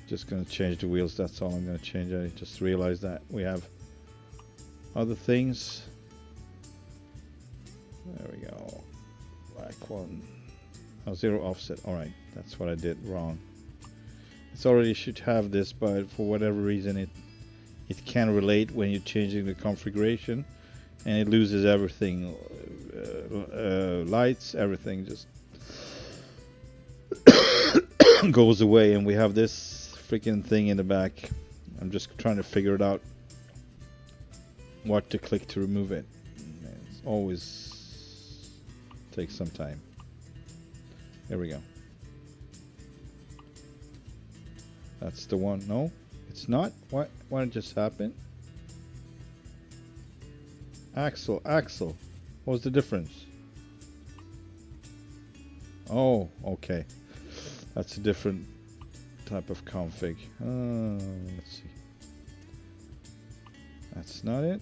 Just gonna change the wheels. That's all I'm gonna change. I just realized that we have other things. There we go. Black one. Oh, 0 offset. Alright. That's what I did wrong. It's already should have this, but for whatever reason it can't relate when you're changing the configuration, and it loses everything. Lights, everything just goes away, and we have this freaking thing in the back. I'm just trying to figure it out, what to click to remove it. It's always takes some time. There we go. That's the one. No, it's not. What just happened? Axle. What was the difference? Oh, okay. That's a different type of config. Let's see. That's not it.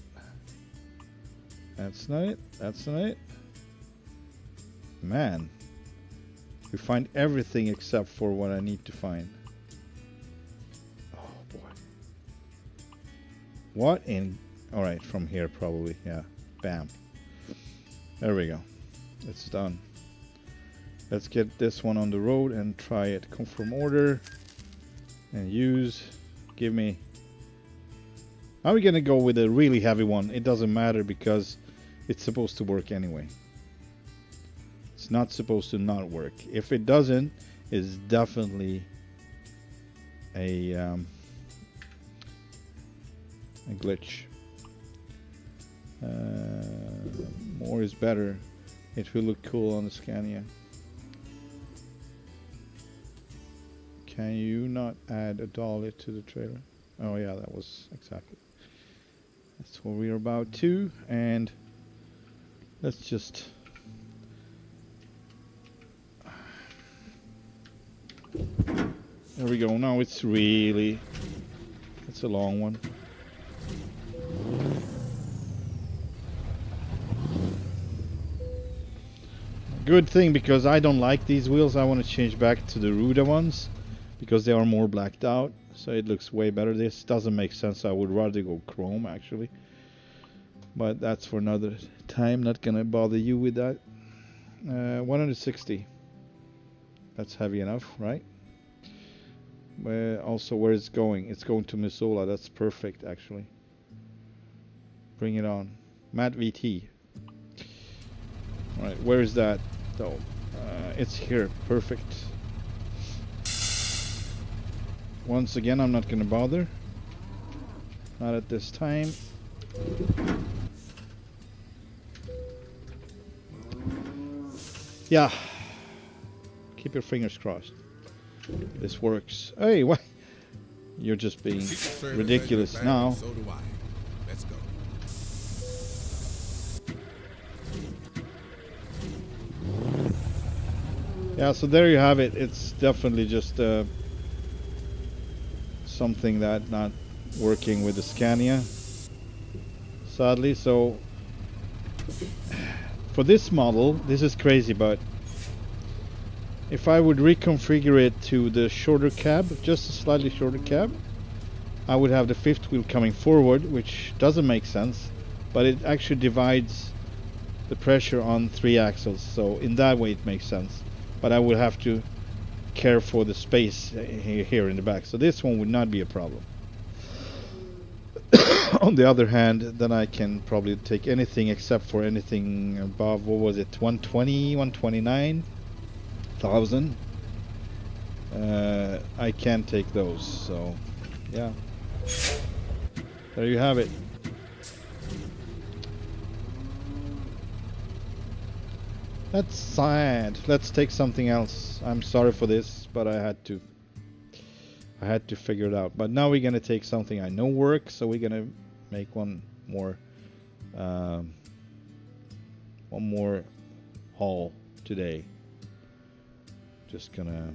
That's not it. That's not it. Man, we find everything except for what I need to find. What in... Alright, from here probably. Yeah. Bam. There we go. It's done. Let's get this one on the road and try it. Confirm order. And use. Give me... Are we gonna go with a really heavy one? It doesn't matter because it's supposed to work anyway. It's not supposed to not work. If it doesn't, it's definitely a glitch. More is better. It will look cool on the Scania. Can you not add a dolly to the trailer? Oh yeah, that was exactly. That's what we're about to. And let's just. There we go. Now it's really. It's a long one. Good thing, because I don't like these wheels. I want to change back to the Ruda ones because they are more blacked out, so it looks way better. This doesn't make sense. I would rather go chrome actually, but that's for another time. Not gonna bother you with that. 160. That's heavy enough, right? Also, where it's going? It's going to Missoula. That's perfect actually. Bring it on. Matt VT. Alright, where is that though? It's here. Perfect. Once again, I'm not gonna bother. Not at this time. Yeah. Keep your fingers crossed. This works. Hey, what? You're just being ridiculous now. So do I. Let's go. Yeah, so there you have it. It's definitely just something that not working with the Scania, sadly. So for this model, this is crazy, but if I would reconfigure it to the shorter cab, just a slightly shorter cab, I would have the fifth wheel coming forward, which doesn't make sense, but it actually divides the pressure on 3 axles, so in that way it makes sense. But I would have to care for the space here in the back, so this one would not be a problem. On the other hand, then I can probably take anything except for anything above, what was it, 120, 129,000. I can take those, so yeah. There you have it. That's sad. Let's take something else. I'm sorry for this, but I had to figure it out. But now we're gonna take something I know works, so we're gonna make one more haul today. Just gonna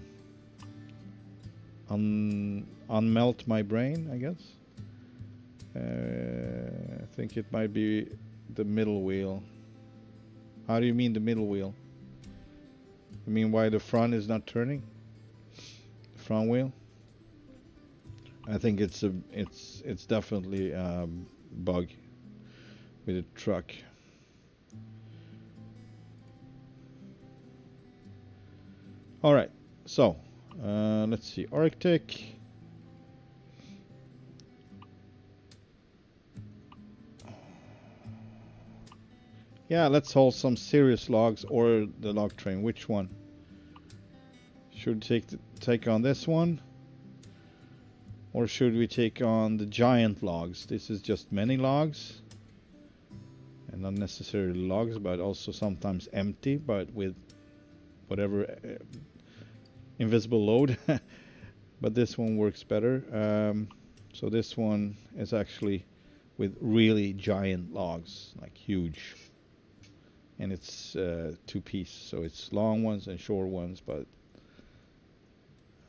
unmelt my brain, I guess. I think it might be the middle wheel. How do you mean the middle wheel? You mean why the front is not turning? The front wheel? I think it's definitely a bug with a truck. All right, so let's see, Arctic. Yeah, let's haul some serious logs or the log train. Which one? Should we take on this one? Or should we take on the giant logs? This is just many logs. And not necessarily logs, but also sometimes empty, but with whatever invisible load. But this one works better. So this one is actually with really giant logs, like huge. And it's 2-piece, so it's long ones and short ones, but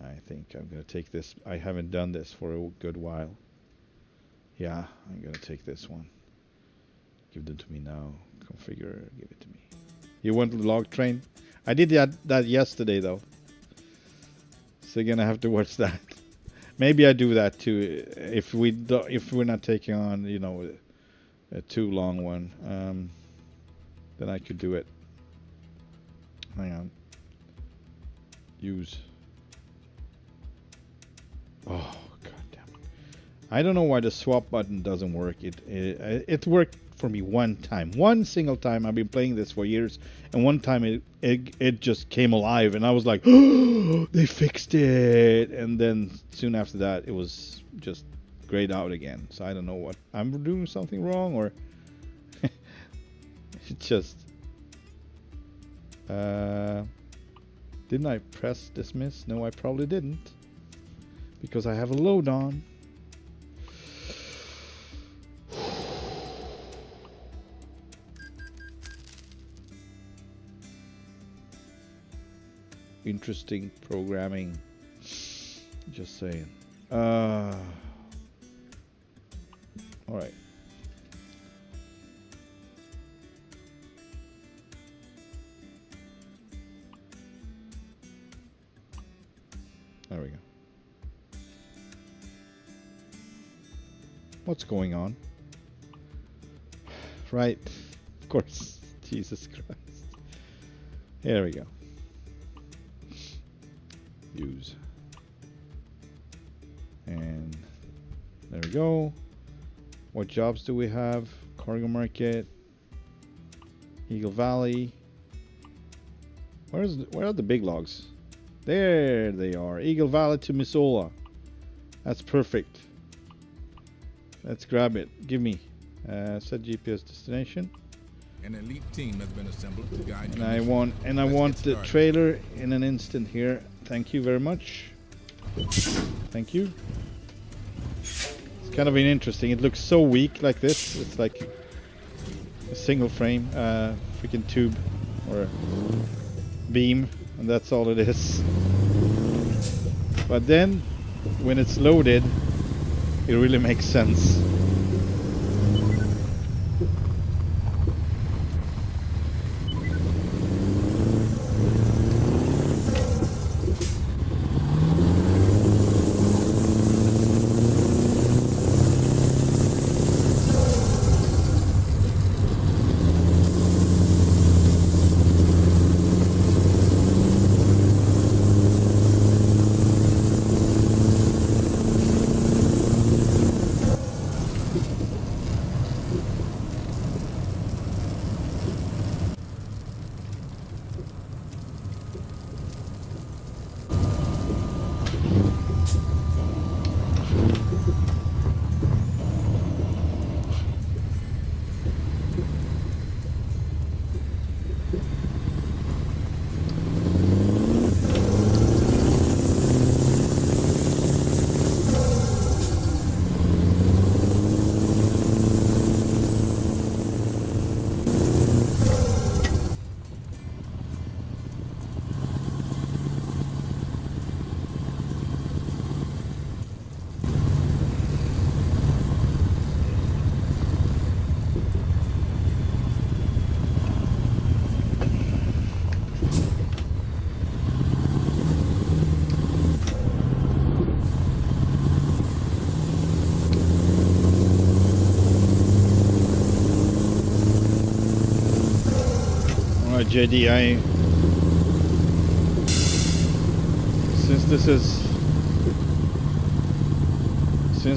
I think I'm gonna take this. I haven't done this for a good while. Yeah, I'm gonna take this one. Give them to me now. Configure, give it to me. You want the log train? I did that yesterday though, so you're gonna have to watch that. Maybe I do that too if we're not taking on, you know, a too long one. Then I could do it. Hang on. Use. Oh, god damn it. I don't know why the swap button doesn't work. It worked for me one time. One single time. I've been playing this for years, and one time it just came alive, and I was like, oh, they fixed it. And then soon after that, it was just grayed out again. So I don't know what I'm doing something wrong, or Just didn't I press dismiss? No, I probably didn't, because I have a load on. Interesting programming, just saying. All right. There we go. What's going on? Right, of course. Jesus Christ. Here we go. Use. And there we go. What jobs do we have? Cargo Market, Eagle Valley. Where are the big logs? There they are. Eagle Valley to Missoula. That's perfect. Let's grab it. Give me. Set GPS destination. An elite team has been assembled to guide you. And I want the trailer in an instant here. Thank you very much. Thank you. It's kind of interesting. It looks so weak like this. It's like a single frame, freaking tube or beam, and that's all it is. But then when it's loaded, it really makes sense. JD, since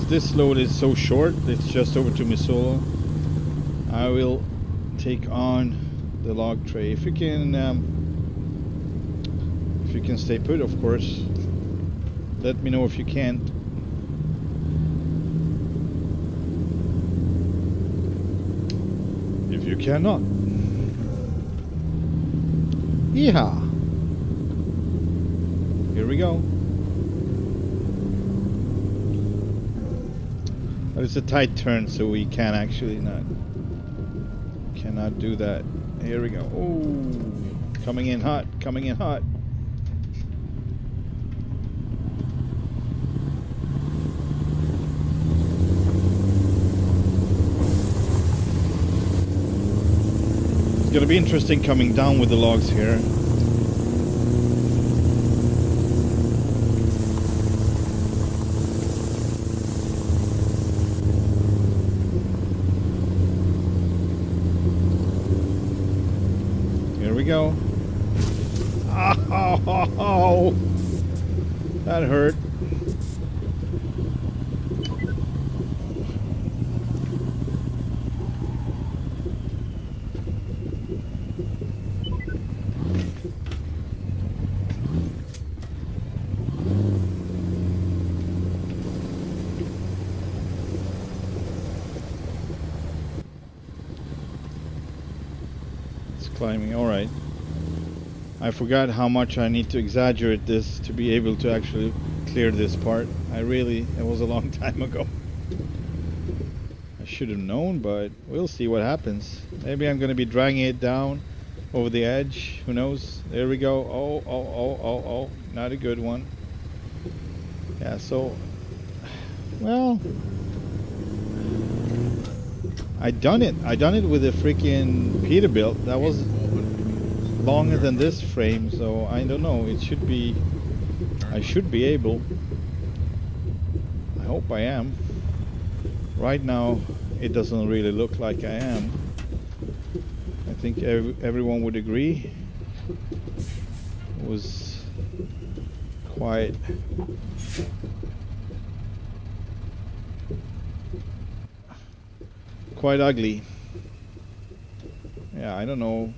this load is so short, it's just over to Missoula, I will take on the log tray. If you can stay put, of course. Let me know if you can't. If you cannot. Yeehaw! Here we go. But it's a tight turn, so we can actually cannot do that. Here we go. Oh, coming in hot, coming in hot. It's gonna be interesting coming down with the logs here. Here we go. Oh, that hurt. climbing. All right. I forgot how much I need to exaggerate this to be able to actually clear this part. It was a long time ago. I should have known, but we'll see what happens. Maybe I'm going to be dragging it down over the edge. Who knows? There we go. Oh. Not a good one. Yeah, so... Well... I done it with a freaking Peterbilt. That was longer than this frame, so I don't know. I should be able. I hope I am. Right now, it doesn't really look like I am. I think everyone would agree. It was quite ugly. Yeah, I don't know.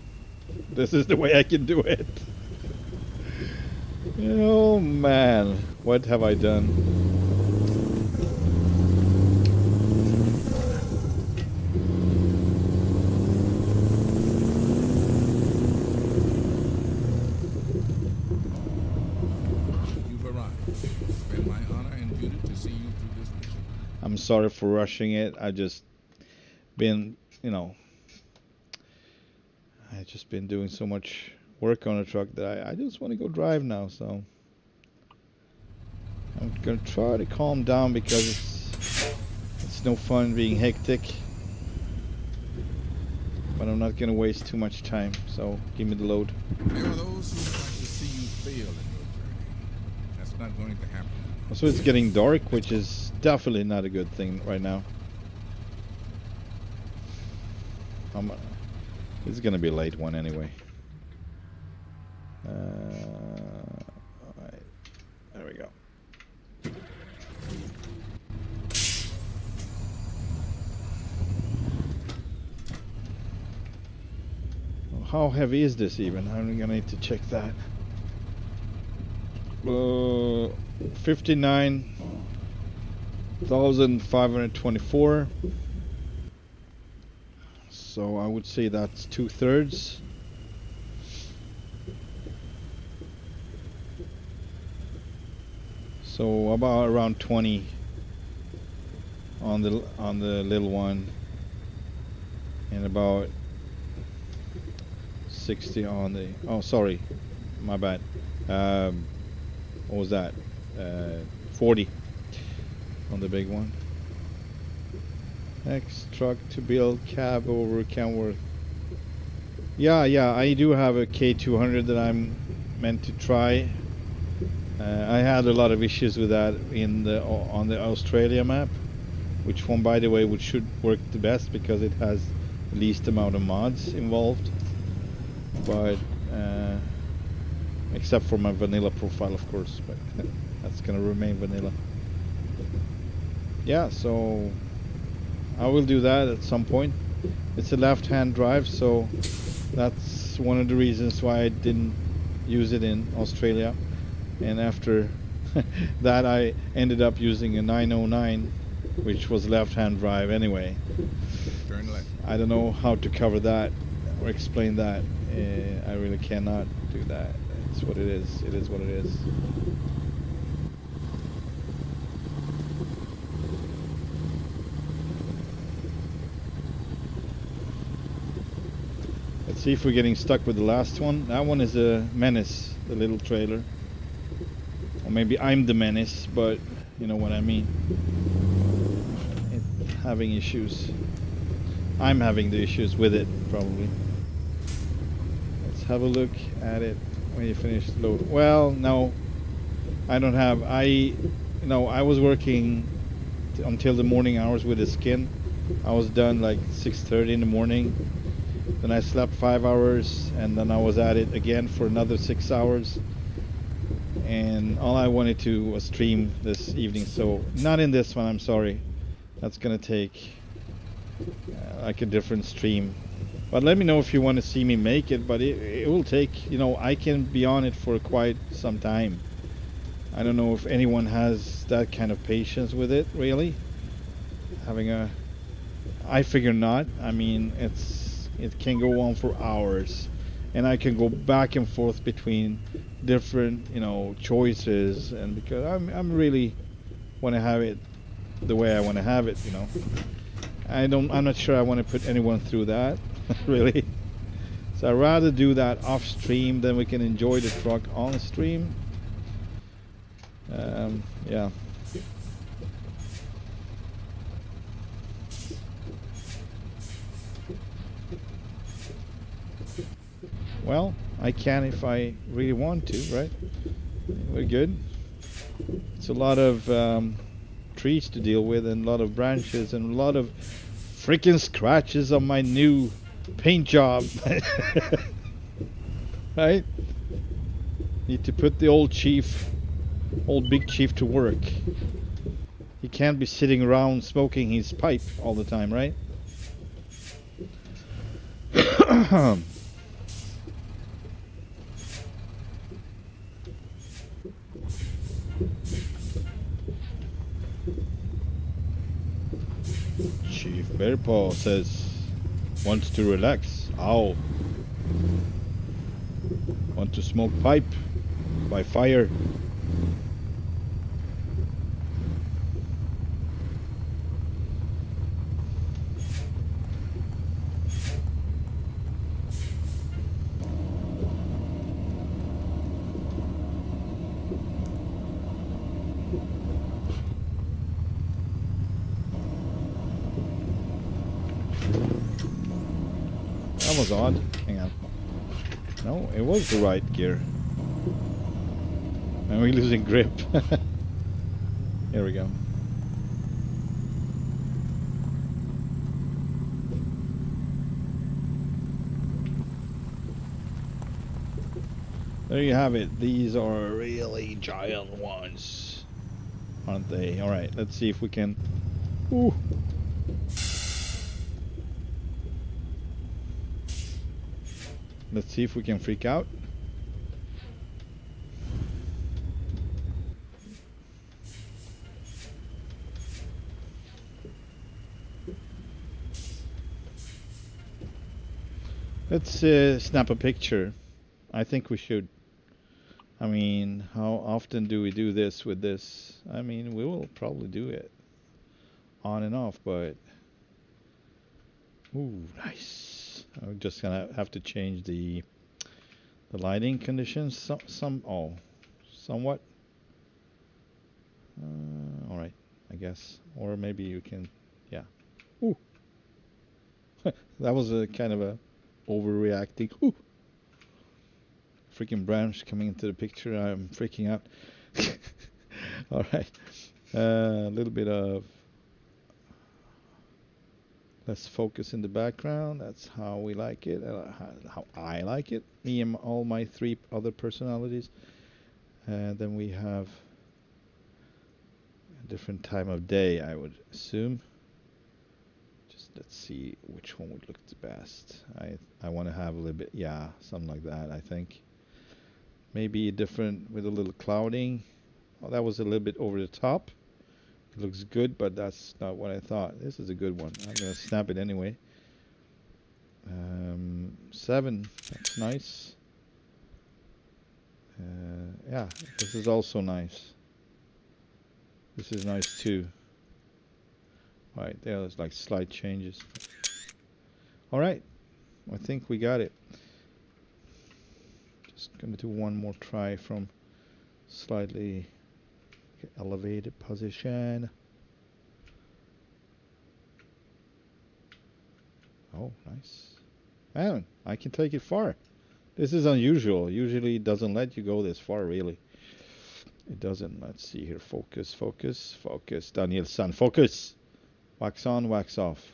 This is the way I can do it. Oh man, what have I done? You've arrived. It's been my honor and duty to see you through this mission. I'm sorry for rushing it. I've just been doing so much work on a truck that I just want to go drive now, so I'm gonna try to calm down because it's no fun being hectic, but I'm not gonna waste too much time, so give me the load. There are those who would like to see you fail in your journey. That's not going to happen. So it's getting dark, which is definitely not a good thing right now. It's gonna be a late one anyway. Alright, there we go. How heavy is this even? I'm gonna need to check that. 59,524. So I would say that's 2/3. So about around 20 on the little one, and about 60 on the. Oh, sorry, my bad. What was that? 40 on the big one. Next truck to build, cab over Kenworth. Yeah, I do have a K200 that I'm meant to try. I had a lot of issues with that on the Australia map, which one, by the way, should work the best because it has the least amount of mods involved. But except for my vanilla profile, of course, but that's gonna remain vanilla. Yeah, so I will do that at some point. It's a left-hand drive, so that's one of the reasons why I didn't use it in Australia. And after that, I ended up using a 909, which was left-hand drive anyway. Turn left. I don't know how to cover that or explain that. I really cannot do that. It's what it is. It is what it is. Let's see if we're getting stuck with the last one. That one is a menace, the little trailer. Or maybe I'm the menace, but you know what I mean. It's having issues. I'm having the issues with it, probably. Let's have a look at it when you finish the load. Well, no, I don't have. I was working until the morning hours with the skin. I was done like 6:30 in the morning. Then I slept 5 hours, and then I was at it again for another 6 hours. And all I wanted to was stream this evening, so not in this one, I'm sorry. That's gonna take like a different stream. But let me know if you want to see me make it, but it will take, I can be on it for quite some time. I don't know if anyone has that kind of patience with it, really. I figure not. I mean, it can go on for hours. and I can go back and forth between different, you know, choices, and because I'm really want to have it the way I want to have it, you know. I'm not sure I want to put anyone through that, really. So I'd rather do that off stream, then we can enjoy the truck on stream. Yeah. Well, I can if I really want to, right? We're good. It's a lot of trees to deal with, and a lot of branches, and a lot of freaking scratches on my new paint job. Right? Need to put the old big chief to work. He can't be sitting around smoking his pipe all the time, right? Chief Bearpaw says wants to relax. Ow. Want to smoke pipe by fire. That was odd. Hang on. No, it was the right gear. And we're losing grip. Here we go. There you have it. These are really giant ones, aren't they? Alright, let's see if we can... Ooh. Let's see if we can freak out. Let's snap a picture. I think we should. I mean, how often do we do this with this? I mean, we will probably do it on and off, but... Ooh, nice. I'm just gonna have to change the lighting conditions somewhat. All right, I guess, or maybe you can, yeah. Ooh, that was a kind of a overreacting. Ooh, freaking branch coming into the picture. I'm freaking out. All right, a little bit of less focus in the background. That's how we like it. How I like it. Me and all my 3 other personalities. And then we have a different time of day, I would assume. Just let's see which one would look the best. I want to have a little bit, yeah, something like that, I think. Maybe different with a little clouding. Oh, that was a little bit over the top. It looks good, but that's not what I thought. This is a good one. I'm gonna snap it anyway. 7, that's nice. Yeah, this is also nice. This is nice too. Alright, there's like slight changes. Alright, I think we got it. Just gonna do one more try from slightly elevated position. Oh, nice. Man, I can take it far. This is unusual. Usually it doesn't let you go this far, really. It doesn't. Let's see here. Focus, focus, focus. Daniel-san, focus. Wax on, wax off.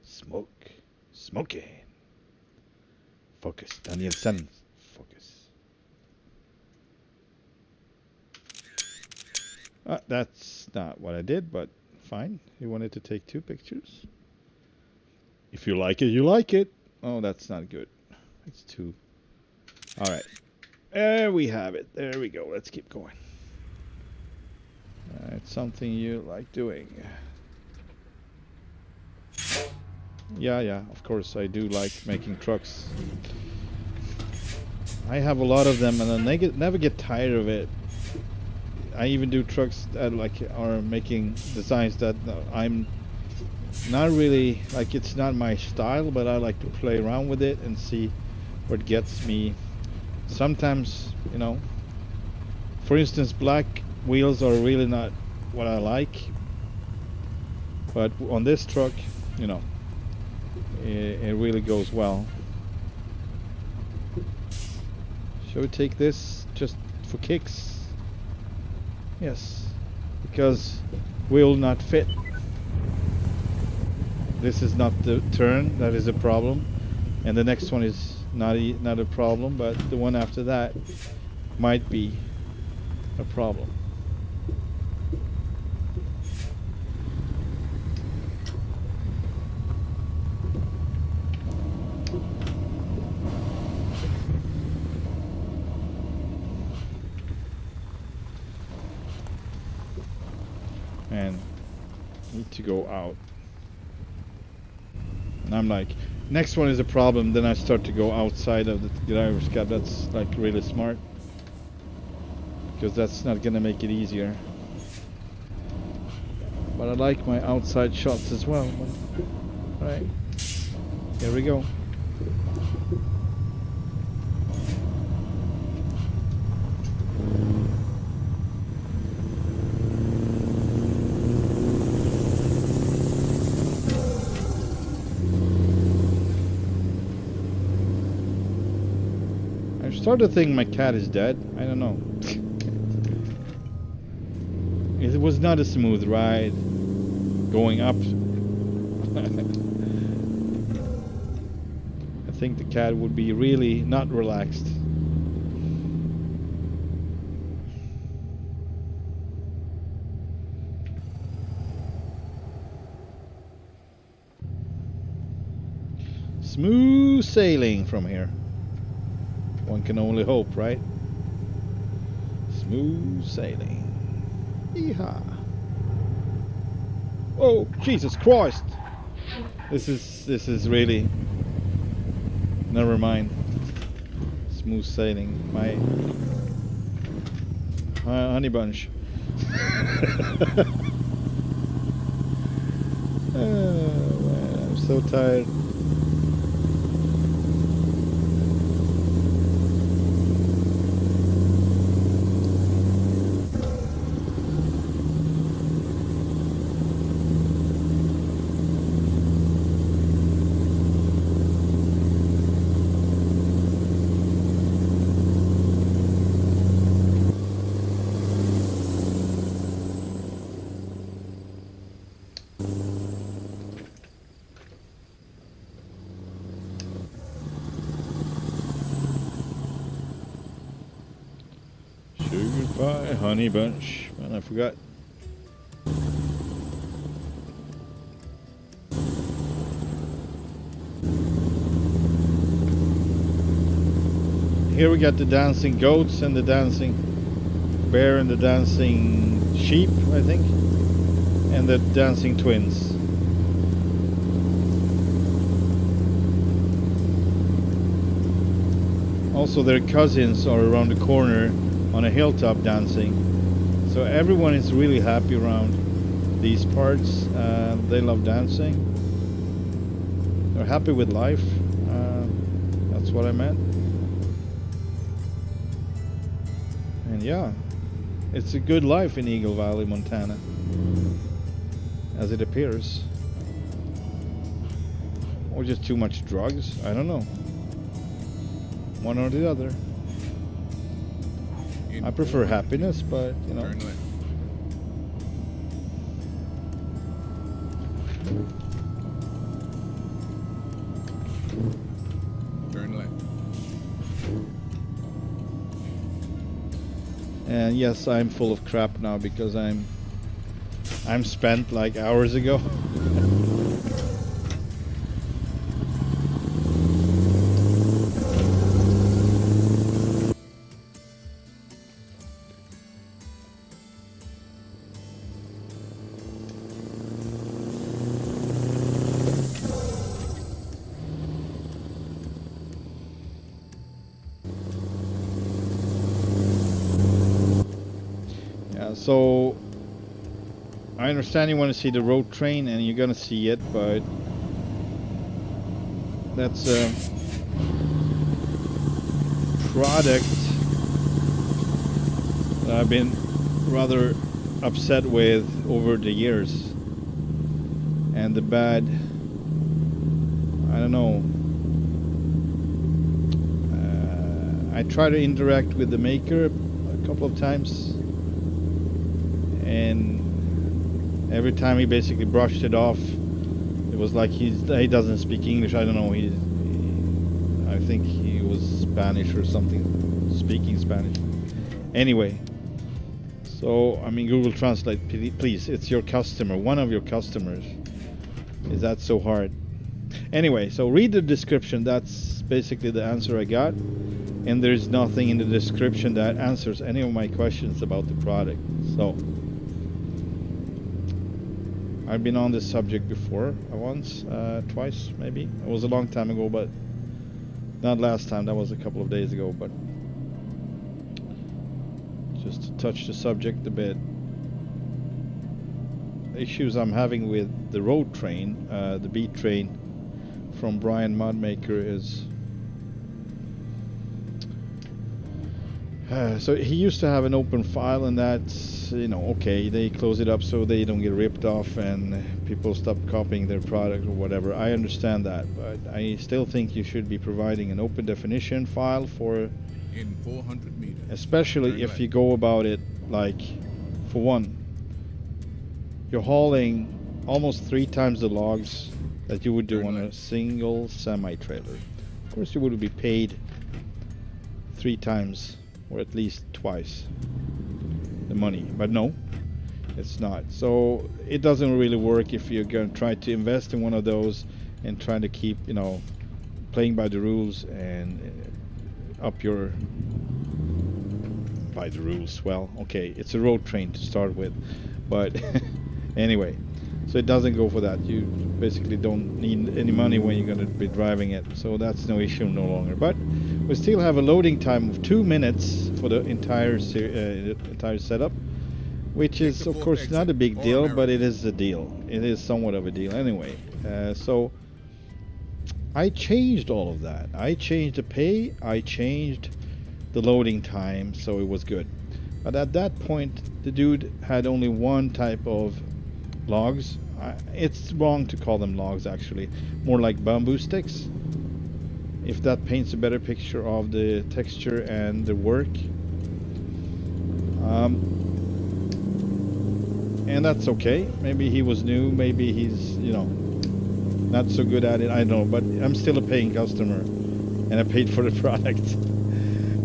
Smoke. Smoking. Focus. Daniel-san, focus. That's not what I did, but fine. You wanted to take 2 pictures. If you like it, you like it. Oh, that's not good. It's 2. All right. There we have it. There we go. Let's keep going. It's something you like doing. Yeah, of course I do like making trucks. I have a lot of them and I never get tired of it. I even do trucks that like are making designs that I'm not really like, it's not my style, but I like to play around with it and see what gets me. Sometimes, you know, for instance, black wheels are really not what I like, but on this truck, you know, it really goes well. Shall we take this just for kicks? Yes, because will not fit. This is not the turn that is a problem, and the next one is not a problem, but the one after that might be a problem. And need to go out. And I'm like, next one is a problem, then I start to go outside of the driver's cab. That's like really smart, because that's not gonna make it easier. But I like my outside shots as well. Right, here we go. I started to think my cat is dead. I don't know. It was not a smooth ride going up. I think the cat would be really not relaxed. Smooth sailing from here. One can only hope, right? Smooth sailing. Yeehaw. Oh, Jesus Christ! This is really. Never mind. Smooth sailing. My honey bunch. Oh, man, I'm so tired. Goodbye, honey bunch. Man, I forgot. Here we got the dancing goats and the dancing bear and the dancing sheep, I think, and the dancing twins. Also, their cousins are around the corner on a hilltop dancing. So everyone is really happy around these parts. They love dancing. They're happy with life. That's what I meant. And yeah, it's a good life in Eagle Valley, Montana, as it appears. Or just too much drugs, I don't know. One or the other. I prefer happiness, but you know. Turn left. Turn left. And yes, I'm full of crap now because I'm spent like hours ago. So I understand you want to see the road train, and you're gonna see it, but that's a product that I've been rather upset with over the years. And the bad, I don't know, I try to interact with the maker a couple of times, and every time he basically brushed it off. It was like he doesn't speak English. I don't know. I think he was Spanish or something, speaking Spanish. Anyway, so I mean, Google Translate, please. It's your customer, one of your customers. Is that so hard? Anyway, so read the description. That's basically the answer I got. And there's nothing in the description that answers any of my questions about the product. So I've been on this subject before, once, twice maybe. It was a long time ago, but not last time. That was a couple of days ago. But just to touch the subject a bit, issues I'm having with the road train, the B train from Brian Mudmaker is. So he used to have an open file, and that's, you know, okay, they close it up so they don't get ripped off and people stop copying their product or whatever. I understand that, but I still think you should be providing an open definition file for, in 400 meters, especially if you go about it like, for one, you're hauling almost 3 times the logs that you would do on a single semi-trailer. Of course you would be paid 3 times or at least twice the money, but no, it's not. So it doesn't really work if you're going to try to invest in one of those and trying to keep, you know, playing by the rules and up your by the rules. Well, okay, it's a road train to start with, but anyway, so it doesn't go for that. You basically don't need any money when you're going to be driving it, so that's no issue no longer. But we still have a loading time of 2 minutes for the entire setup, which is of course not a big deal, but it is a deal. It is somewhat of a deal anyway. So I changed all of that. I changed the pay, I changed the loading time, so it was good. But at that point, the dude had only one type of logs. It's wrong to call them logs, actually. More like bamboo sticks, if that paints a better picture of the texture and the work. And that's okay. Maybe he was new, maybe he's, you know, not so good at it, I don't know, but I'm still a paying customer and I paid for the product,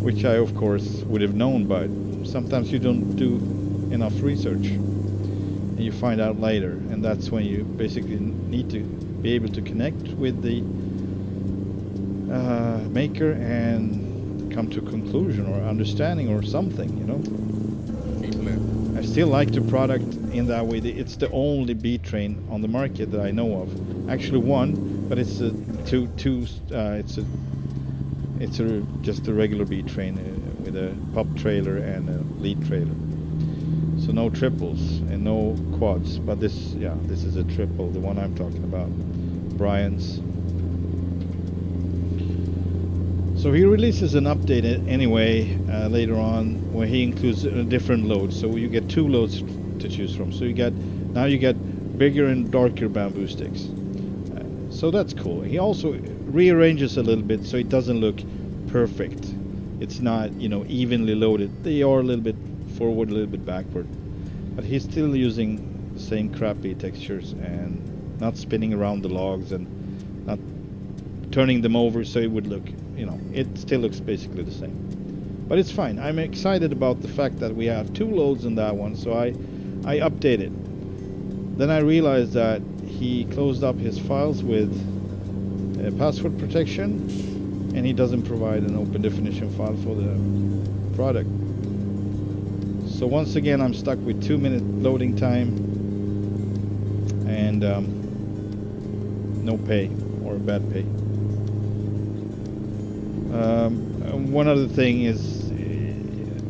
which I of course would have known, but sometimes you don't do enough research and you find out later, and that's when you basically need to be able to connect with the maker and come to a conclusion or understanding or something, you know. I still like the product in that way. It's the only B train on the market that I know of. Actually one, but it's just a regular B train with a pop trailer and a lead trailer. So no triples and no quads, but this is a triple, the one I'm talking about, Brian's. So he releases an update anyway later on, where he includes a different load. So you get 2 loads to choose from. So you get bigger and darker bamboo sticks. So that's cool. He also rearranges a little bit so it doesn't look perfect. It's not, you know, evenly loaded. They are a little bit forward, a little bit backward. But he's still using the same crappy textures and not spinning around the logs and not turning them over so it would look, you know, it still looks basically the same. But it's fine. I'm excited about the fact that we have 2 loads in that one, so I updated. Then I realized that he closed up his files with password protection, and he doesn't provide an open definition file for the product. So once again, I'm stuck with 2-minute loading time and no pay, or bad pay. One other thing is,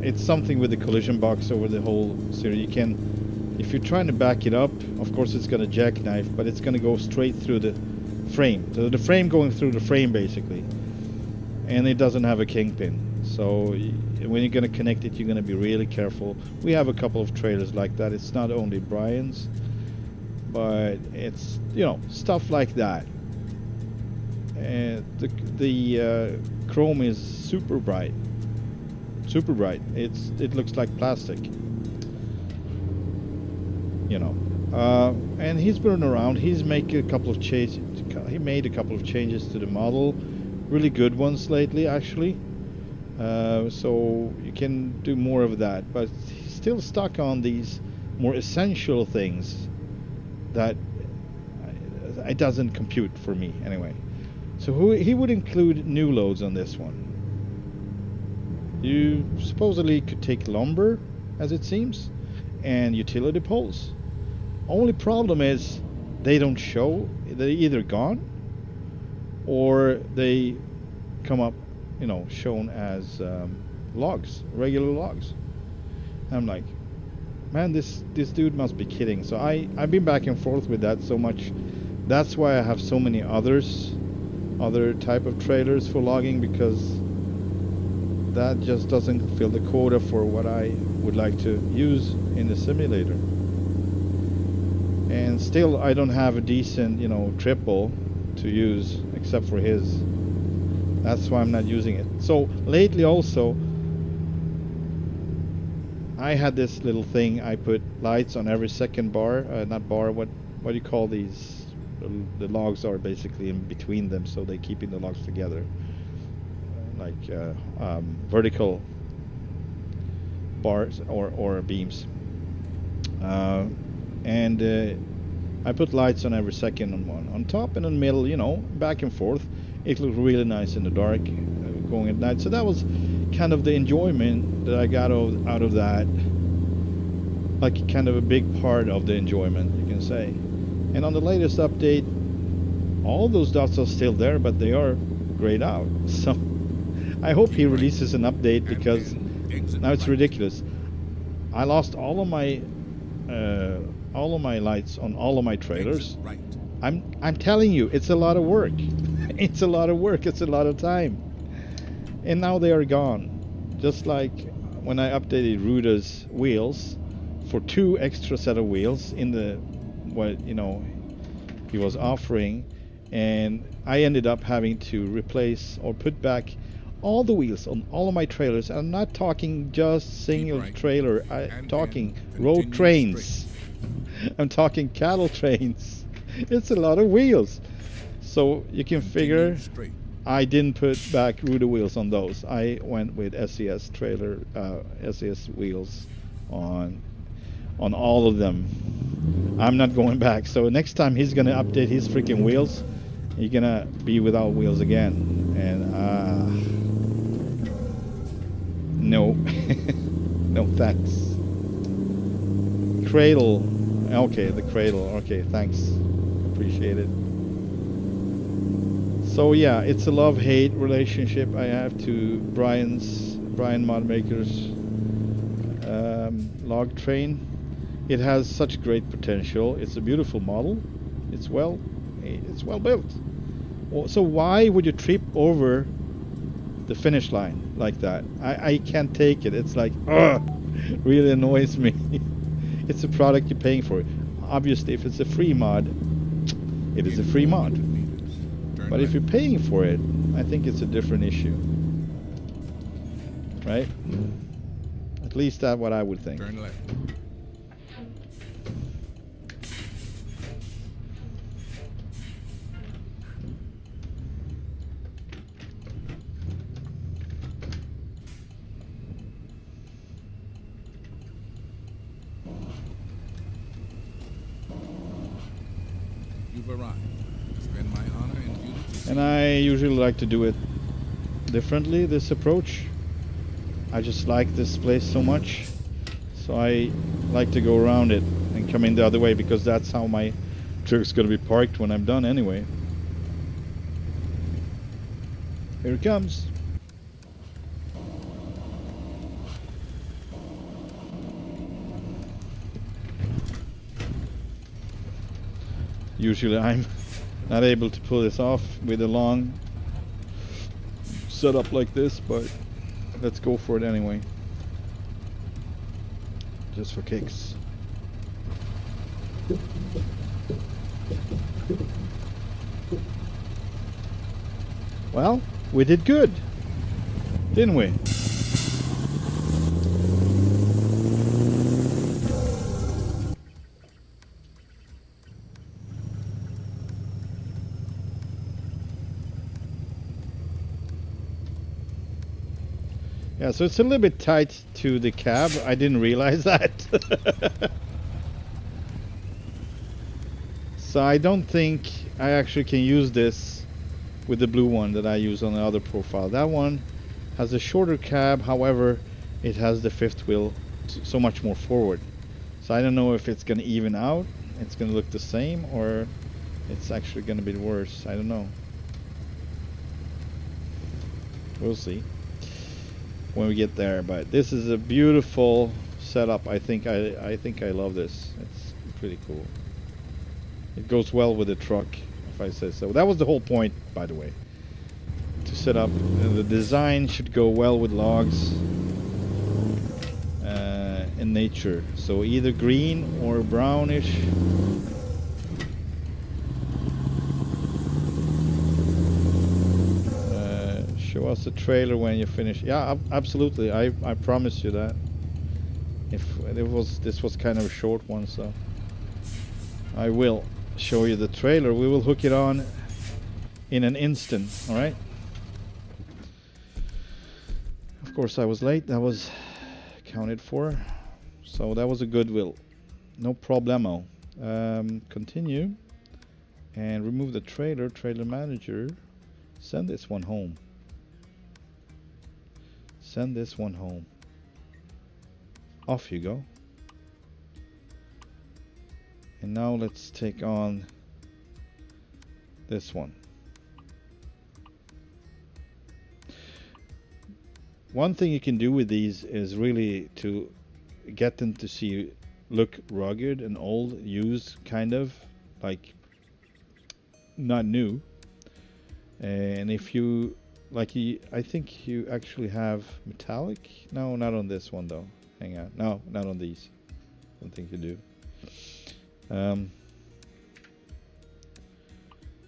it's something with the collision box over the whole series. You can, if you're trying to back it up, of course it's gonna jackknife, but it's gonna go straight through the frame. So the frame going through the frame basically, and it doesn't have a kingpin. So when you're gonna connect it, you're gonna be really careful. We have a couple of trailers like that. It's not only Brian's, but it's, you know, stuff like that. And the chrome is super bright. Super bright. It looks like plastic. You know. And he's been around. He's made a couple of changes. He made a couple of changes to the model, really good ones lately, actually. So you can do more of that. But he's still stuck on these more essential things that it doesn't compute for me anyway. So he would include new loads on this one. You supposedly could take lumber, as it seems, and utility poles. Only problem is they don't show. They're either gone or they come up, you know, shown as logs, regular logs. I'm like, man, this dude must be kidding. So I've been back and forth with that so much. That's why I have so many other type of trailers for logging, because that just doesn't fill the quota for what I would like to use in the simulator. And still I don't have a decent, you know, triple to use except for his. That's why I'm not using it. So lately also I had this little thing. I put lights on every second bar, not bar, what do you call these? The logs are basically in between them, so they keeping the logs together, like vertical bars or beams. And I put lights on every second on one, on top and in the middle, you know, back and forth. It looked really nice in the dark, going at night. So that was kind of the enjoyment that I got out of that, like kind of a big part of the enjoyment, you can say. And on the latest update, all those dots are still there, but they are grayed out. So I hope he releases an update, because now it's ridiculous. I lost all of my lights on all of my trailers. I'm telling you, it's a lot of work. It's a lot of work. It's a lot of time. And now they are gone. Just like when I updated Ruda's wheels for 2 extra set of wheels in the what, you know, he was offering, and I ended up having to replace or put back all the wheels on all of my trailers. I'm not talking just single trailer. I'm talking road trains. I'm talking cattle trains. It's a lot of wheels. So you can figure I didn't put back Ruda wheels on those. I went with SES trailer, SES wheels on all of them. I'm not going back. So next time he's gonna update his freaking wheels, he's gonna be without wheels again. And no, no thanks. Cradle, okay, the cradle, okay, thanks, appreciate it. So yeah, it's a love-hate relationship I have to Brian Modmaker's log train. It has such great potential. It's a beautiful model. It's well built. So why would you trip over the finish line like that? I can't take it. It's like, really annoys me. It's a product you're paying for. Obviously, if it's a free mod, it is a free mod. But if you're paying for it, I think it's a different issue, right? At least that's what I would think. Turn left. You've arrived. It's been my honor and duty to see. And I usually like to do it differently, this approach. I just like this place so much. So I like to go around it and come in the other way, because that's how my truck's going to be parked when I'm done anyway. Here it comes. Usually I'm not able to pull this off with a long setup like this, but let's go for it anyway. Just for kicks. Well, we did good, didn't we? Yeah, so it's a little bit tight to the cab. I didn't realize that. So I don't think I actually can use this with the blue one that I use on the other profile. That one has a shorter cab, however, it has the fifth wheel so much more forward. So I don't know if it's going to even out, it's going to look the same, or it's actually going to be worse. I don't know. We'll see when we get there, but this is a beautiful setup. I think I love this. It's pretty cool. It goes well with the truck, if I say so. That was the whole point, by the way, to set up. The design should go well with logs in nature. So either green or brownish. Show us the trailer when you finish. Yeah, absolutely. I promise you that. If this was kind of a short one, so I will show you the trailer. We will hook it on in an instant. All right. Of course, I was late. That was accounted for. So that was a goodwill. No problemo. Continue and remove the trailer. Trailer manager. Send this one home. Send this one home. Off you go. And now let's take on this one. One thing you can do with these is really to get them to look rugged and old, used, kind of like not new. And if you I think you actually have metallic. No, not on this one though. Hang on. No, not on these. I don't think you do.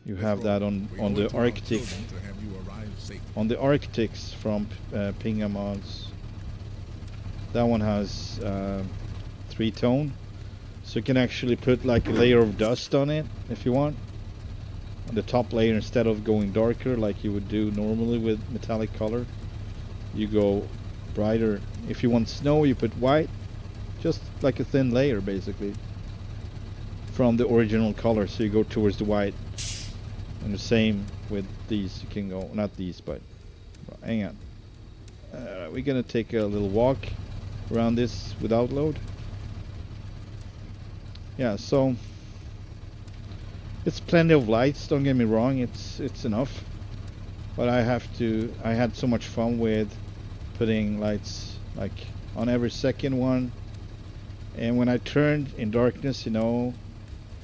You have that on the Arctic. On the Arctics from Pingas mods. That one has 3-tone, so you can actually put like a layer of dust on it if you want. On the top layer, instead of going darker like you would do normally with metallic color, you go brighter. If you want snow, you put white, just like a thin layer basically from the original color, so you go towards the white. And the same with these. You can go, not these, but hang on, we're gonna take a little walk around this without load. Yeah, so it's plenty of lights, don't get me wrong, it's enough, but I had so much fun with putting lights like on every second one, and when I turned in darkness, you know,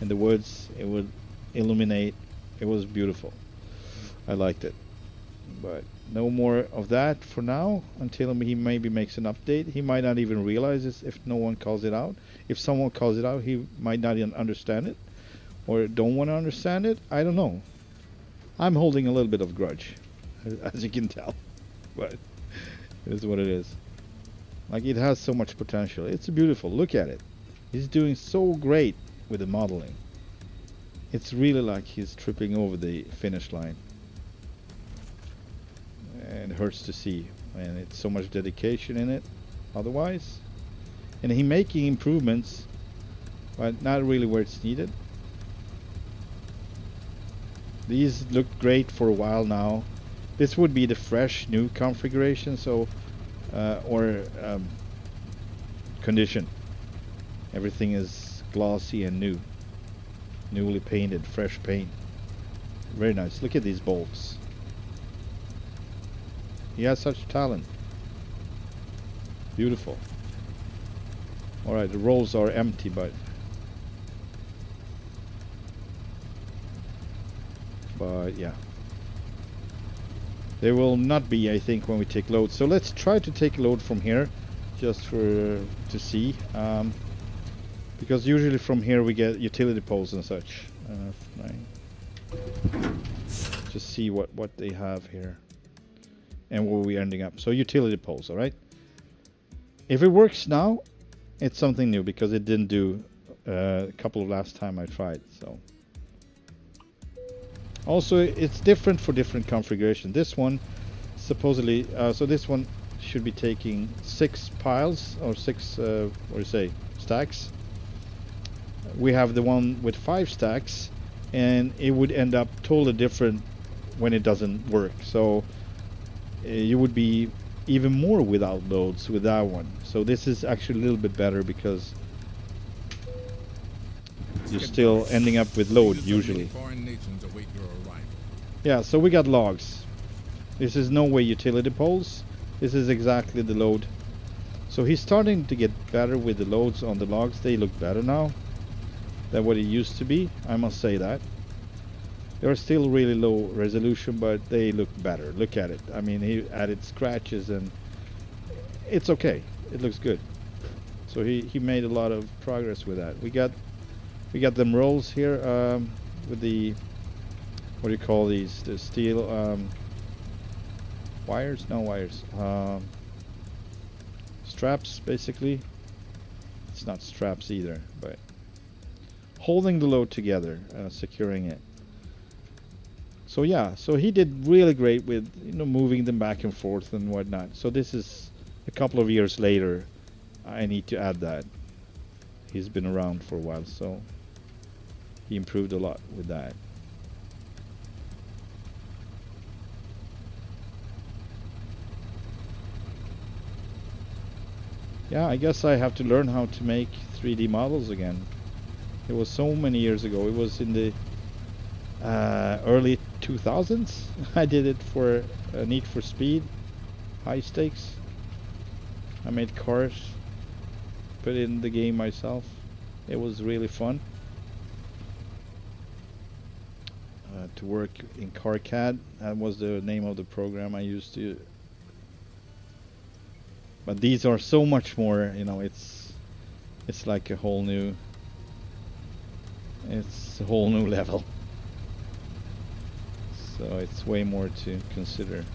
in the woods, it would illuminate. It was beautiful. I liked it, but no more of that for now until he maybe makes an update. He might not even realize this if no one calls it out. If someone calls it out, he might not even understand it, or don't want to understand it. I don't know. I'm holding a little bit of grudge, as you can tell, but it is what it is. Like, it has so much potential. It's beautiful. Look at it. He's doing so great with the modeling. It's really like he's tripping over the finish line, and it hurts to see, and it's so much dedication in it otherwise, and he making improvements, but not really where it's needed. These look great for a while now. This would be the fresh new configuration, so condition. Everything is glossy and new, newly painted, fresh paint. Very nice. Look at these bolts. He has such talent. Beautiful. Alright, the rolls are empty, but but yeah, there will not be, I think, when we take load. So let's try to take load from here, just to see, because usually from here we get utility poles and such. Just see what they have here and where we're ending up. So utility poles, all right. If it works now, it's something new, because it didn't do a couple of last time I tried. So also it's different for different configuration. This one supposedly, so this one should be taking 6 piles or 6 what do you say, stacks. We have the one with 5 stacks, and it would end up totally different when it doesn't work. So you would be even more without loads with that one. So this is actually a little bit better, because you're still ending up with load usually. Yeah, so we got logs. This is no way utility poles. This is exactly the load. So he's starting to get better with the loads on the logs. They look better now than what it used to be, I must say that. They're still really low resolution, but they look better. Look at it. I mean, he added scratches, and it's okay. It looks good. So he made a lot of progress with that. We got them rolls here with the, what do you call these? The steel wires? No wires. Straps, basically. It's not straps either, but holding the load together, securing it. So yeah, so he did really great with, you know, moving them back and forth and whatnot. So this is a couple of years later. I need to add that. He's been around for a while, so he improved a lot with that. Yeah, I guess I have to learn how to make 3D models again. It was so many years ago. It was in the early 2000s. I did it for Need for Speed, high stakes. I made cars, put it in the game myself. It was really fun to work in CarCAD. That was the name of the program I used to. But these are so much more, you know, it's like a whole new, it's a whole new level. So it's way more to consider.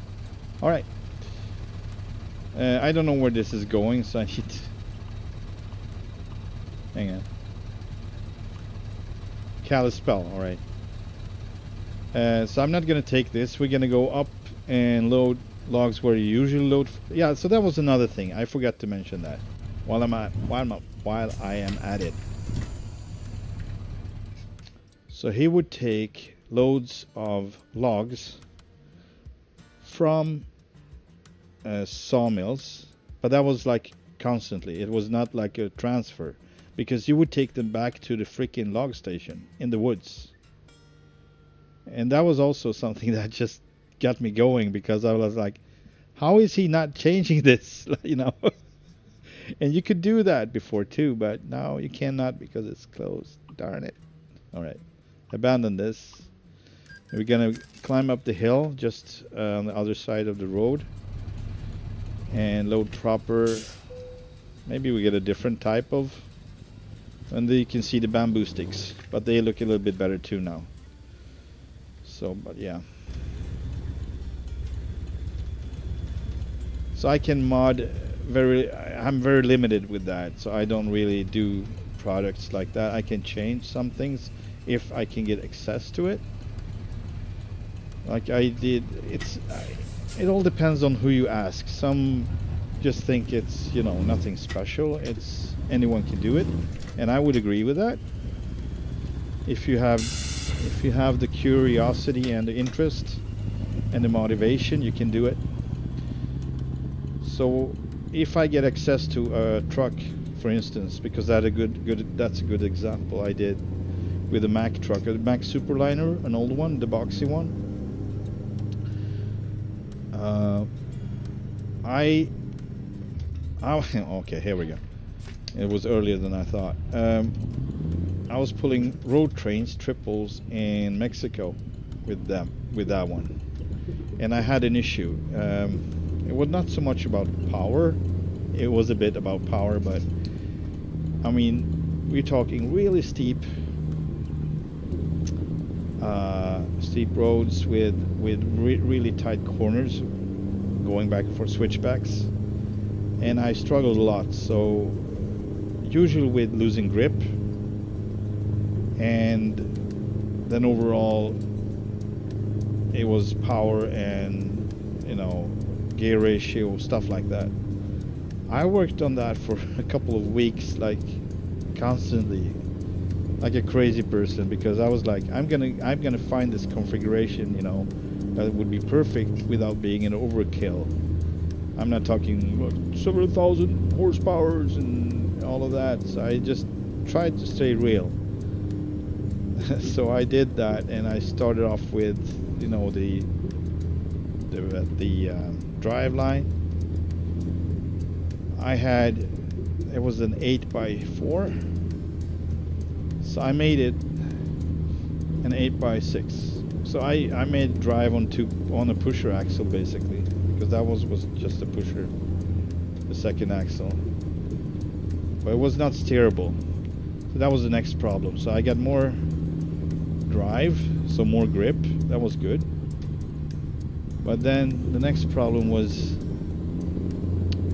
All right. I don't know where this is going, so I need to hang on. Kalispell, all right. So I'm not gonna take this. We're gonna go up and load logs where you usually load. Yeah, so that was another thing. I forgot to mention that while I am at it. So he would take loads of logs from sawmills, but that was like constantly. It was not like a transfer, because you would take them back to the freaking log station in the woods. And that was also something that just got me going, because I was like, how is he not changing this? You know. And you could do that before too, but now you cannot because it's closed. Darn it. All right, abandon this. We're gonna climb up the hill just on the other side of the road and load proper. Maybe we get a different type of, and then you can see the bamboo sticks, but they look a little bit better too now. So, but yeah. So I can mod I'm very limited with that, so I don't really do products like that. I can change some things if I can get access to it. Like I did, it all depends on who you ask. Some just think it's, you know, nothing special. It's anyone can do it, and I would agree with that. If you have the curiosity and the interest and the motivation, you can do it. So if I get access to a truck, for instance, because that's a good example I did with a Mack truck, a Mack Superliner, an old one, the boxy one. Okay, here we go. It was earlier than I thought. I was pulling road trains, triples in Mexico with that one, and I had an issue. It was not so much about power. It was a bit about power, but I mean, we're talking really steep roads with really tight corners, going back for switchbacks, and I struggled a lot. So usually with losing grip, and then overall it was power and, you know, gear ratio, stuff like that. I worked on that for a couple of weeks, like constantly, like a crazy person, because I was like, I'm gonna find this configuration, you know, that would be perfect without being an overkill. I'm not talking like several thousand horsepowers and all of that. So I just tried to stay real. So I did that, and I started off with, you know, the drive line. It was an 8x4, so I made it an 8x6. So I made drive on a pusher axle basically, because that was just a pusher, the second axle, but it was not steerable. So that was the next problem. So I got more drive, so more grip. That was good. But then the next problem was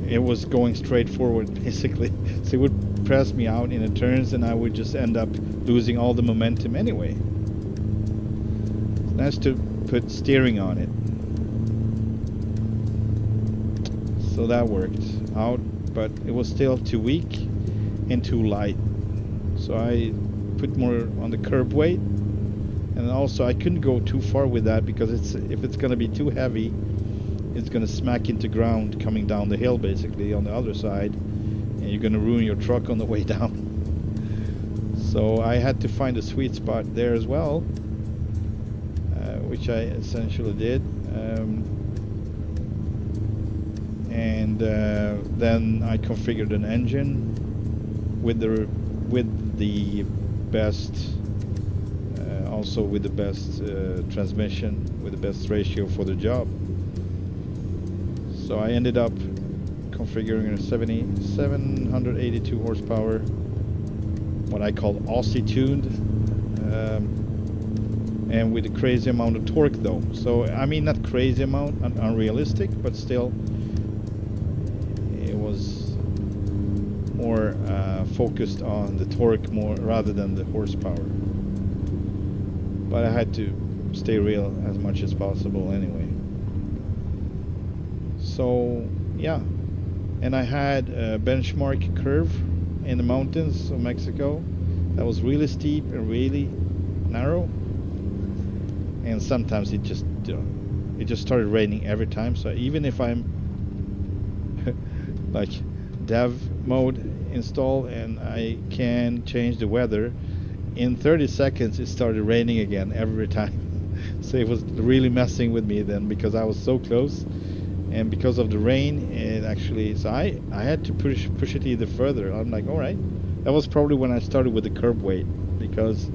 it was going straight forward basically. So it would press me out in the turns, and I would just end up losing all the momentum anyway. So that's to put steering on it. So that worked out, but it was still too weak and too light. So I put more on the curb weight, and also I couldn't go too far with that, because if it's going to be too heavy, it's going to smack into ground coming down the hill basically on the other side, and you're going to ruin your truck on the way down. So I had to find a sweet spot there as well, which I essentially did. And then I configured an engine with the best, also with the best transmission, with the best ratio for the job. So I ended up configuring a 782 horsepower, what I call Aussie tuned, and with a crazy amount of torque though. So I mean, not crazy amount, unrealistic, but still it was more focused on the torque more rather than the horsepower. But I had to stay real as much as possible anyway. So yeah, and I had a benchmark curve in the mountains of Mexico that was really steep and really narrow, and sometimes it just started raining every time. So even if I'm like dev mode installed and I can change the weather, in 30 seconds it started raining again every time. So it was really messing with me then, because I was so close, and because of the rain, it actually, so I had to push it either further. I'm like, all right. That was probably when I started with the curb weight, because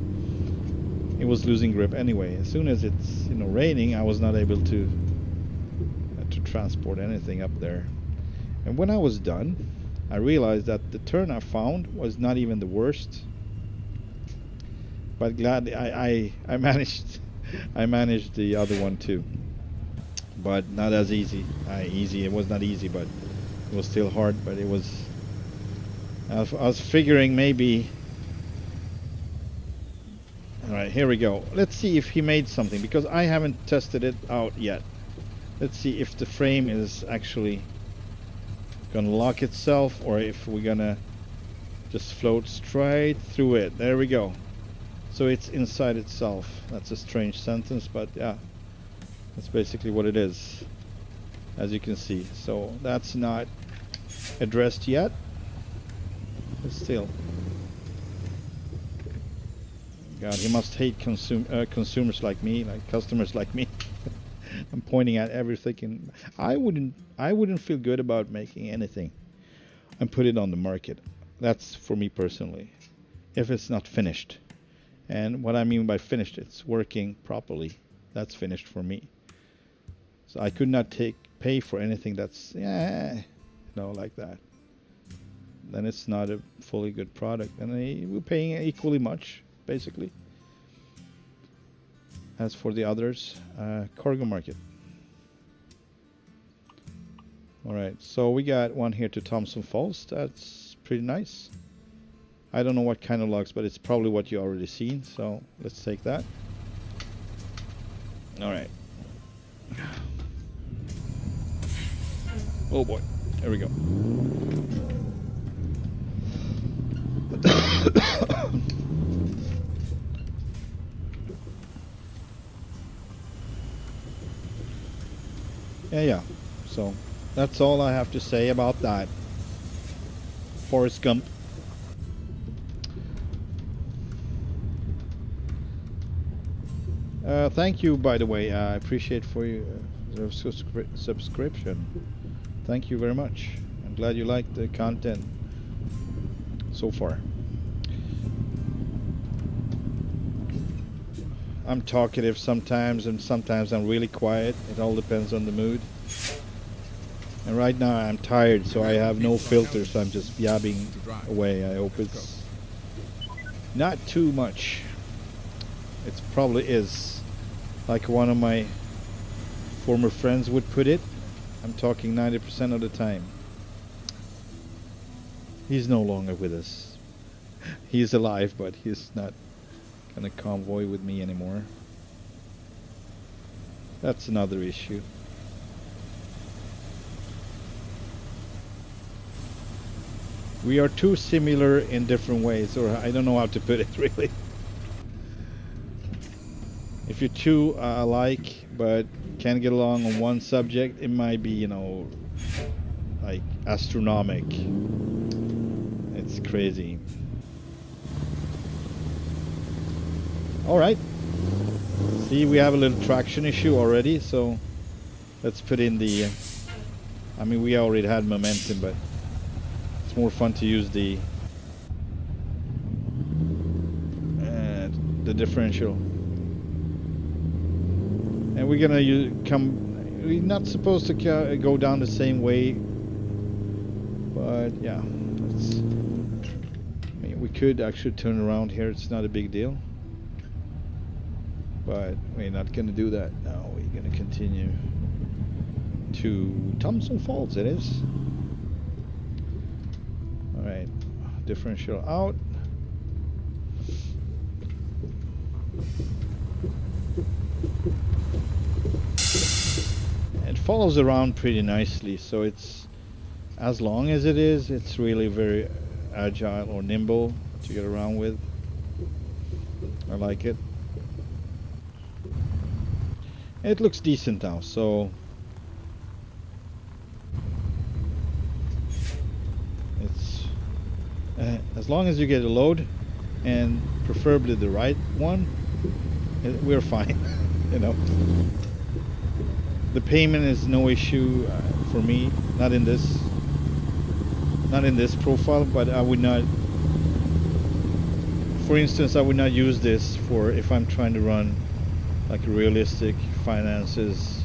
it was losing grip anyway. As soon as it's, you know, raining, I was not able to transport anything up there. And when I was done, I realized that the turn I found was not even the worst. But glad I managed I managed the other one too. But not as easy. It was not easy, but it was still hard. But it was. I was figuring maybe. All right, here we go. Let's see if he made something, because I haven't tested it out yet. Let's see if the frame is actually gonna lock itself, or if we're gonna just float straight through it. There we go. So it's inside itself. That's a strange sentence, but yeah. That's basically what it is, as you can see. So that's not addressed yet, but still. God, he must hate consumers like me, like customers like me. I'm pointing at everything, and I wouldn't feel good about making anything and put it on the market. That's for me personally, if it's not finished. And what I mean by finished, it's working properly. That's finished for me. So I could not pay for anything that's like that. Then it's not a fully good product, and we're paying equally much basically as for the others. Cargo market. All right, so we got one here to Thompson Falls. That's pretty nice. I don't know what kind of logs, but it's probably what you already seen, so let's take that. All right. Oh boy, there we go. Yeah. So that's all I have to say about that. Forrest Gump. Thank you, by the way. I appreciate for your subscription. Thank you very much. I'm glad you like the content so far. I'm talkative sometimes, and sometimes I'm really quiet. It all depends on the mood. And right now I'm tired, so I have no filter, so I'm just yabbing away. I hope it's not too much. It probably is. Like one of my former friends would put it, I'm talking 90% of the time. He's no longer with us. He's alive, but he's not gonna convoy with me anymore. That's another issue. We are too similar in different ways, or I don't know how to put it really. If you're too alike but can't get along on one subject, it might be, like astronomical. It's crazy. All right. See, we have a little traction issue already, so let's put in the... I mean, we already had momentum, but it's more fun to use the differential. And we're gonna we're not supposed to go down the same way, but yeah, I mean, we could actually turn around here. It's not a big deal, but we're not gonna do that now. We're gonna continue to Thompson Falls. It is. All right, differential out. It follows around pretty nicely, so it's, as long as it is, it's really very agile or nimble to get around with. I like it. It looks decent now, so it's as long as you get a load, and preferably the right one, we're fine. The payment is no issue for me, not in this profile, but I would not, for instance, I would not use this for if I'm trying to run like realistic finances,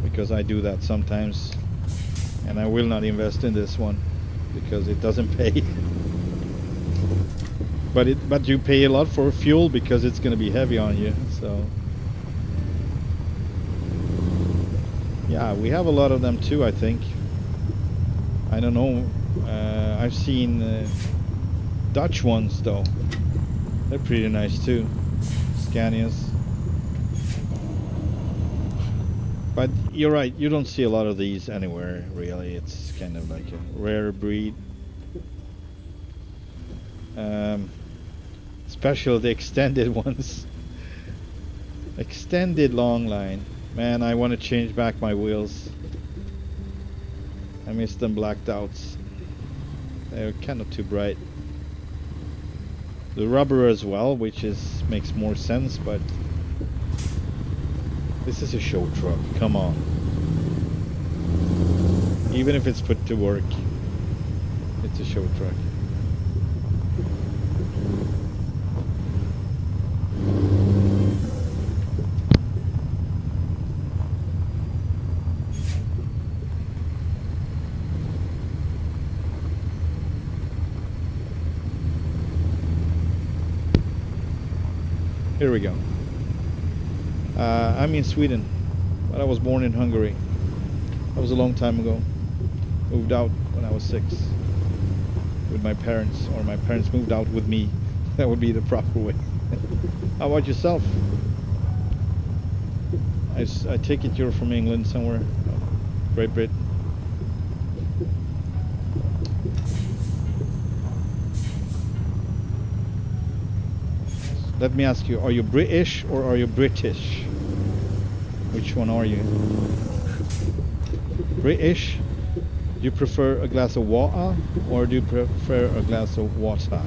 because I do that sometimes, and I will not invest in this one because it doesn't pay. But you pay a lot for fuel because it's going to be heavy on you, so yeah, we have a lot of them too, I think. I don't know. I've seen Dutch ones though. They're pretty nice too. Scanias. But you're right, you don't see a lot of these anywhere really. It's kind of like a rare breed. Especially the extended ones. Extended long line. Man, I want to change back my wheels. I miss them blacked outs. They're kind of too bright. The rubber as well, which makes more sense, but this is a show truck. Come on. Even if it's put to work, it's a show truck. Here we go. I'm in Sweden, but I was born in Hungary. That was a long time ago. Moved out when I was 6 with my parents, or my parents moved out with me. That would be the proper way. How about yourself? I take it you're from England somewhere, Great Britain. Let me ask you, are you British or are you British? Which one are you? British? Do you prefer a glass of water or do you prefer a glass of water?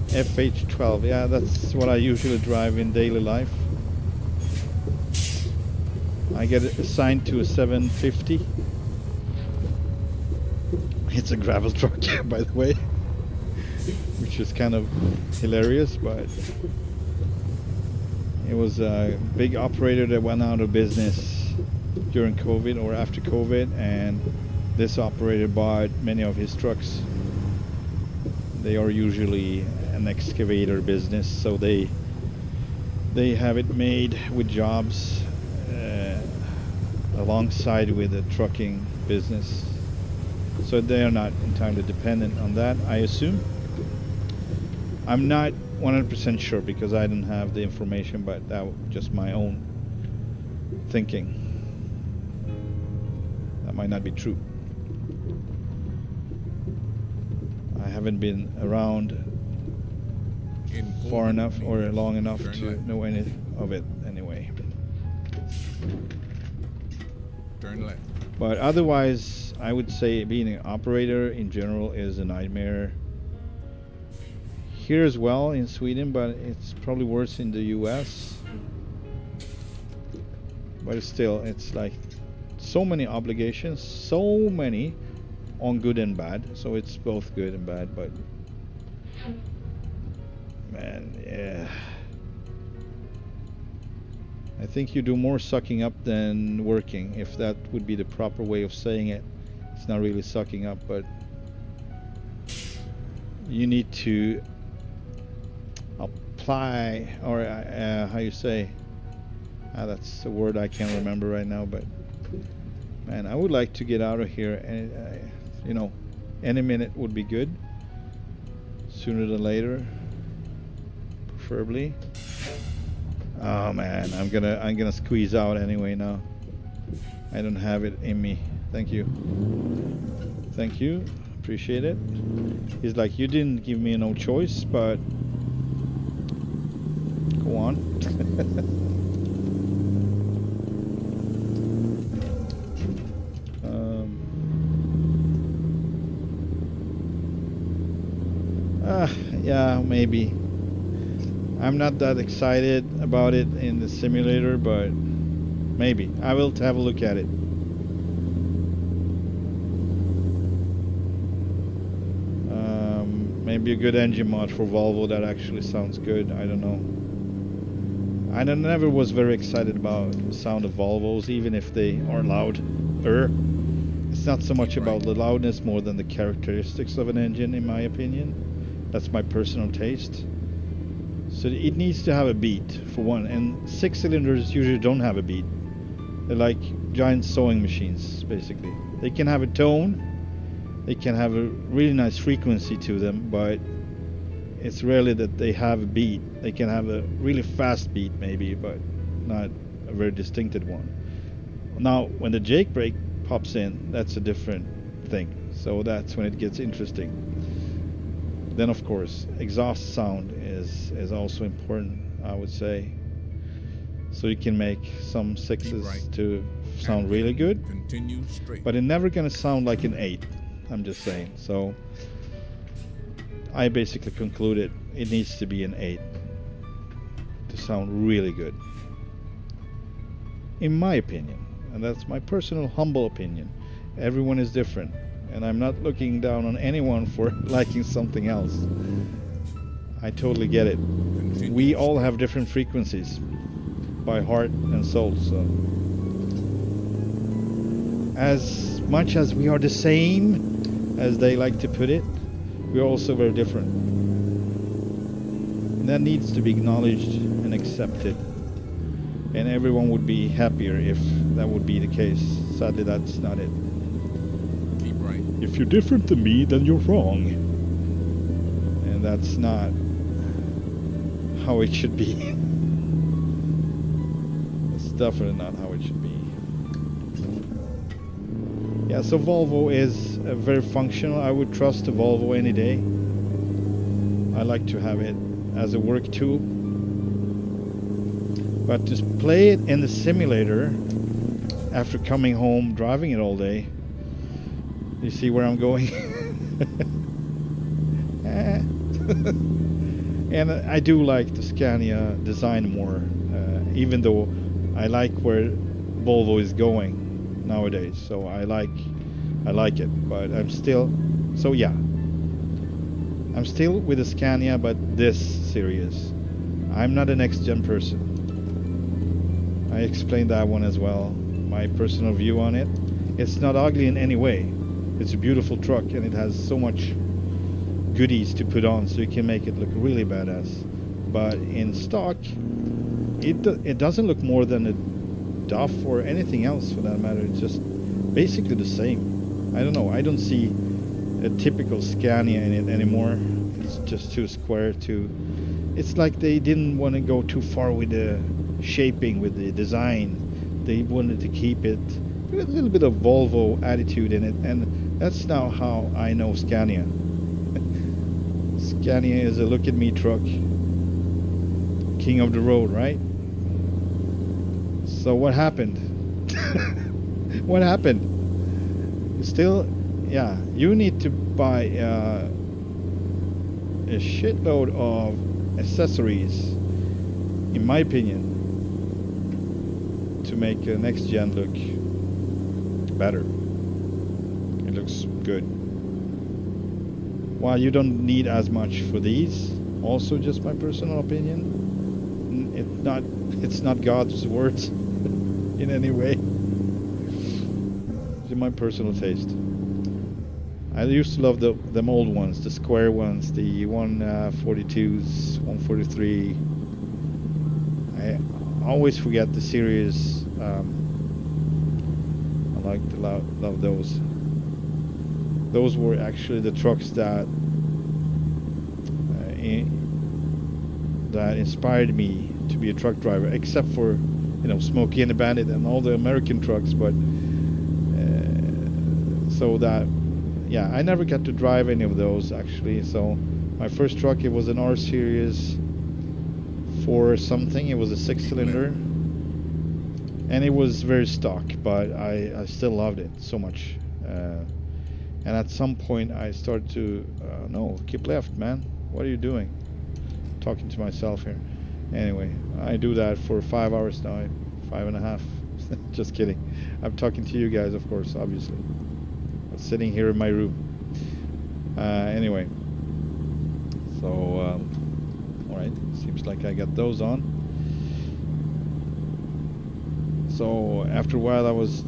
FH12, yeah, that's what I usually drive in daily life. I get assigned to a 750. It's a gravel truck, by the way, which is kind of hilarious, but it was a big operator that went out of business during COVID or after COVID, and this operator bought many of his trucks. They are usually an excavator business, so they have it made with jobs alongside with the trucking business, so they are not entirely dependent on that, I assume. I'm not 100% sure because I didn't have the information, but that was just my own thinking. That might not be true. I haven't been around far enough or long enough to know any of it anyway. Turn left. But otherwise, I would say being an operator in general is a nightmare. Here as well in Sweden, but it's probably worse in the US. But still, it's like so many obligations, so many on good and bad. So it's both good and bad, but man, yeah. I think you do more sucking up than working, if that would be the proper way of saying it. It's not really sucking up, but you need to apply, or how you say, that's a word I can't remember right now, but man, I would like to get out of here, and you know, any minute would be good, sooner than later, preferably. Oh man, I'm gonna squeeze out anyway now. I don't have it in me. Thank you, appreciate it. He's like, you didn't give me no choice, but go on. Yeah, maybe. I'm not that excited about it in the simulator, but maybe. I will have a look at it. Maybe a good engine mod for Volvo that actually sounds good. I don't know. I never was very excited about the sound of Volvos, even if they are louder. It's not so much about the loudness more than the characteristics of an engine, in my opinion. That's my personal taste. So it needs to have a beat, for one, and 6 cylinders usually don't have a beat. They're like giant sewing machines, basically. They can have a tone, they can have a really nice frequency to them, but it's rarely that they have a beat. They can have a really fast beat maybe, but not a very distinctive one. Now, when the Jake brake pops in, that's a different thing. So that's when it gets interesting. Then of course, exhaust sound is also important, I would say. So you can make some 6s to sound really good, but it's never gonna sound like an 8. I'm just saying. So I basically concluded it needs to be an 8 to sound really good, in my opinion, and that's my personal humble opinion. Everyone is different, and I'm not looking down on anyone for liking something else. I totally get it. We all have different frequencies by heart and soul, so as much as we are the same, as they like to put it, we're also very different. And that needs to be acknowledged and accepted. And everyone would be happier if that would be the case. Sadly, that's not it. Keep right. If you're different than me, then you're wrong. And that's not how it should be. It's definitely not how it should be. Yeah, so Volvo is very functional. I would trust a Volvo any day. I like to have it as a work tool. But to play it in the simulator after coming home, driving it all day, you see where I'm going? And I do like the Scania design more, even though I like where Volvo is going nowadays. So I like it, but I'm still, so yeah, I'm still with the Scania, but this series. I'm not a next gen person. I explained that one as well, my personal view on it. It's not ugly in any way. It's a beautiful truck, and it has so much goodies to put on, so you can make it look really badass. But in stock, it doesn't look more than a Duff or anything else for that matter. It's just basically the same. I don't know. I don't see a typical Scania in it anymore. It's just too square. It's like they didn't want to go too far with the shaping, with the design. They wanted to keep it with a little bit of Volvo attitude in it, and that's now how I know Scania. Scania is a look at me truck, king of the road, right? So what happened? What happened? Still, yeah, you need to buy a shitload of accessories, in my opinion, to make a next gen look better. It looks good. While you don't need as much for these, also just my personal opinion, it's not God's words in any way. It's my personal taste. I used to love them old ones, the square ones, the 142s, 143. I always forget the series. I like to love those. Those were actually the trucks that inspired me to be a truck driver, except for, Smokey and the Bandit and all the American trucks. But so that, yeah, I never got to drive any of those actually. So my first truck, it was an R Series 4 something. It was a 6-cylinder, and it was very stock, but I still loved it so much. And at some point I started to, no, keep left, man. What are you doing? Talking to myself here. Anyway, I do that for 5 hours now, 5.5. Just kidding. I'm talking to you guys, of course, obviously. I'm sitting here in my room. Anyway, so, alright, seems like I got those on. So after a while I was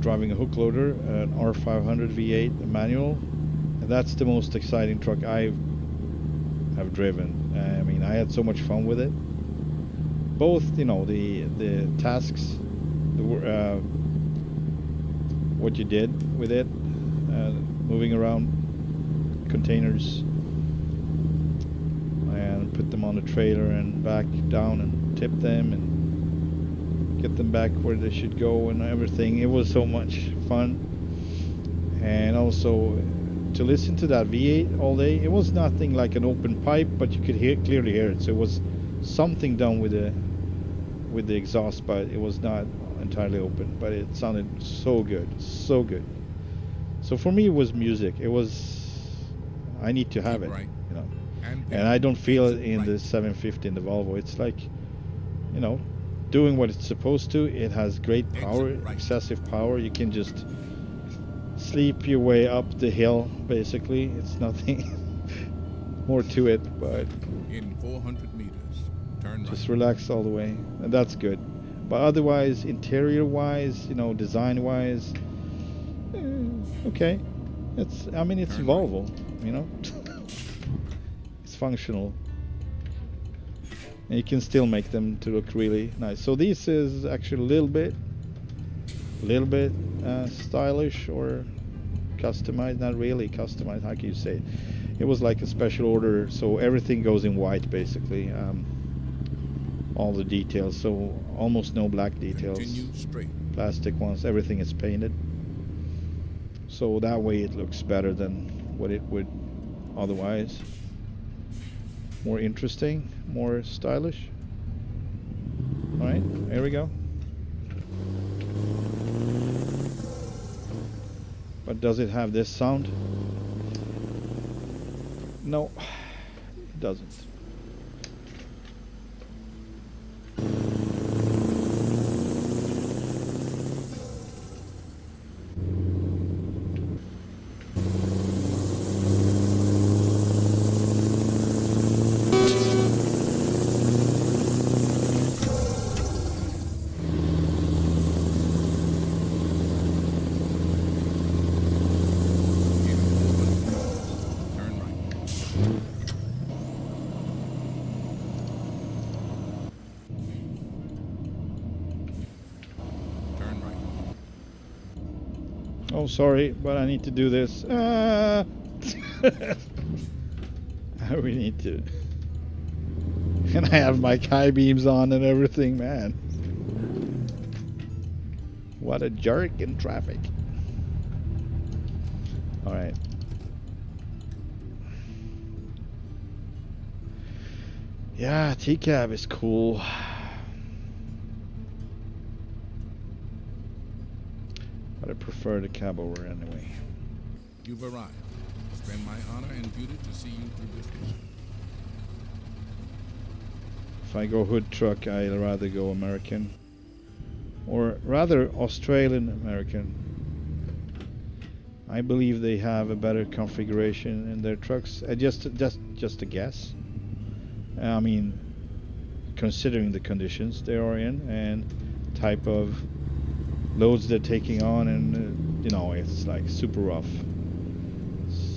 driving a hook loader, an R530 V8, a manual, and that's the most exciting truck I have driven. I mean, I had so much fun with it. Both, the tasks, what you did with it, moving around containers and put them on the trailer and back down and tip them and get them back where they should go and everything. It was so much fun. And also to listen to that V8 all day, it was nothing like an open pipe, but you could clearly hear it. So it was something done with the exhaust, but it was not entirely open, but it sounded so good, so good. So for me it was music. It was, I need to have it, and I don't feel it in the 750 in the Volvo. It's like, doing what it's supposed to. It has great power, excessive power. You can just sleep your way up the hill, basically. It's nothing more to it, but in 400 meters, turn right. Just relax all the way, and that's good. But otherwise, interior-wise, design-wise, okay. It's Volvo, It's functional. And you can still make them to look really nice. So this is actually a little bit stylish or customized. Not really customized, how can you say it? It was like a special order, so everything goes in white basically. All the details, so almost no black details. Continue straight. Plastic ones, everything is painted. So that way it looks better than what it would otherwise. More interesting, more stylish. Alright, here we go. But does it have this sound? No, it doesn't. Oh, sorry, but I need to do this. We need to. And I have my high beams on and everything, man. What a jerk in traffic. Alright. Yeah, T-cab is cool. But I prefer the cab over anyway. You've arrived. It's been my honor and duty to see you through this mission. If I go hood truck, I'd rather go American. Or rather Australian American. I believe they have a better configuration in their trucks. Just a guess. I mean, considering the conditions they are in and type of loads they're taking on, and you know, it's like super rough.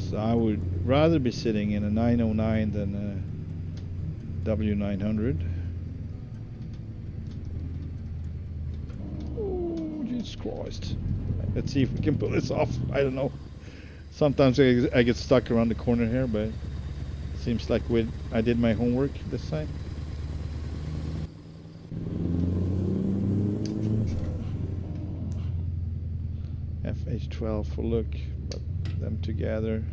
So I would rather be sitting in a 909 than a W900. Oh, Jesus Christ. Let's see if we can pull this off. I don't know. Sometimes I get stuck around the corner here, but it seems like I did my homework this time. FH12 for look, but them together,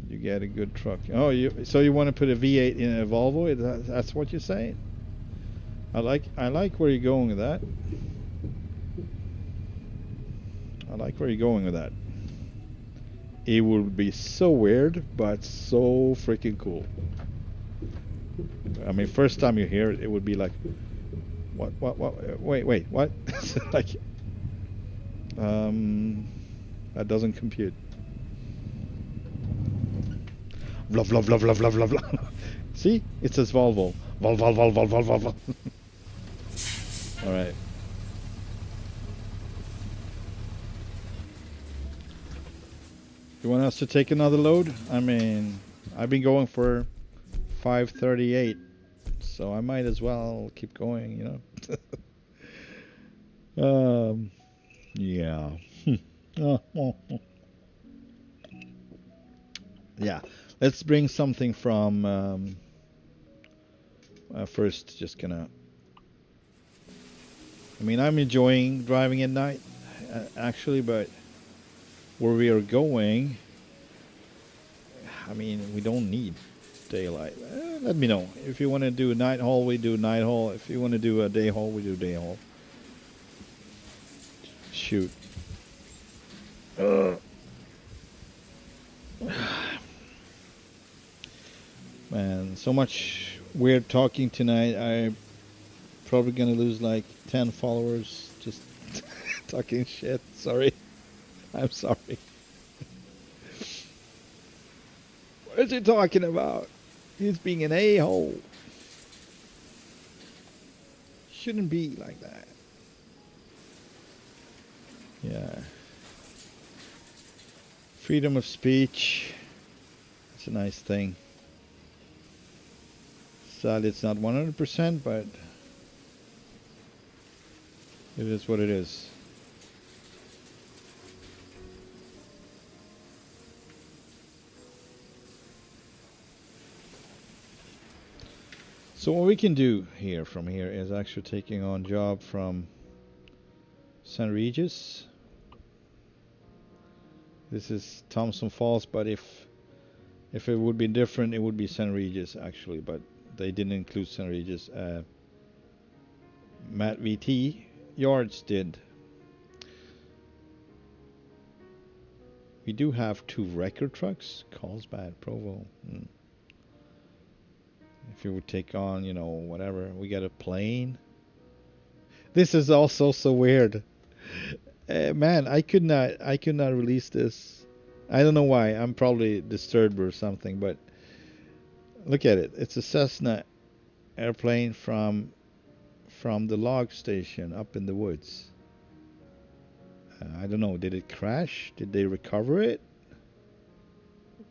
you get a good truck. Oh, so you want to put a V8 in a Volvo? That's what you're saying? I like where you're going with that. I like where you're going with that. It would be so weird, but so freaking cool. I mean, first time you hear it, it would be like, what, wait, what? Like, that doesn't compute. Blah, blah, blah, blah, blah, blah, blah. See? It says Volvo. Vol. Alright. You want us to take another load? I mean, I've been going for 538, so I might as well keep going, you know. Yeah. Yeah. Let's bring something from first, just gonna, I mean, I'm enjoying driving at night actually, but where we are going, I mean, we don't need daylight. Let me know. If you want to do a night haul, we do a night haul. If you want to do a day haul, we do a day haul. Shoot. Man, so much weird talking tonight. I'm probably gonna lose like 10 followers just talking shit. Sorry. I'm sorry. What is he talking about? He's being an a-hole. Shouldn't be like that. Yeah. Freedom of speech. It's a nice thing. Sadly, it's not 100%, but it is what it is. So what we can do here from here is actually taking on job from St. Regis. This is Thompson Falls, but if it would be different, it would be St. Regis actually, but they didn't include St. Regis. Matt VT Yards did. We do have 2 record trucks. Carlsbad, Provo. If you would take on, you know, whatever, we got a plane. This is also so weird. Man, I could not release this. I don't know why. I'm probably disturbed or something, but look at it. It's a Cessna airplane from the log station up in the woods. I don't know. Did it crash? Did they recover it?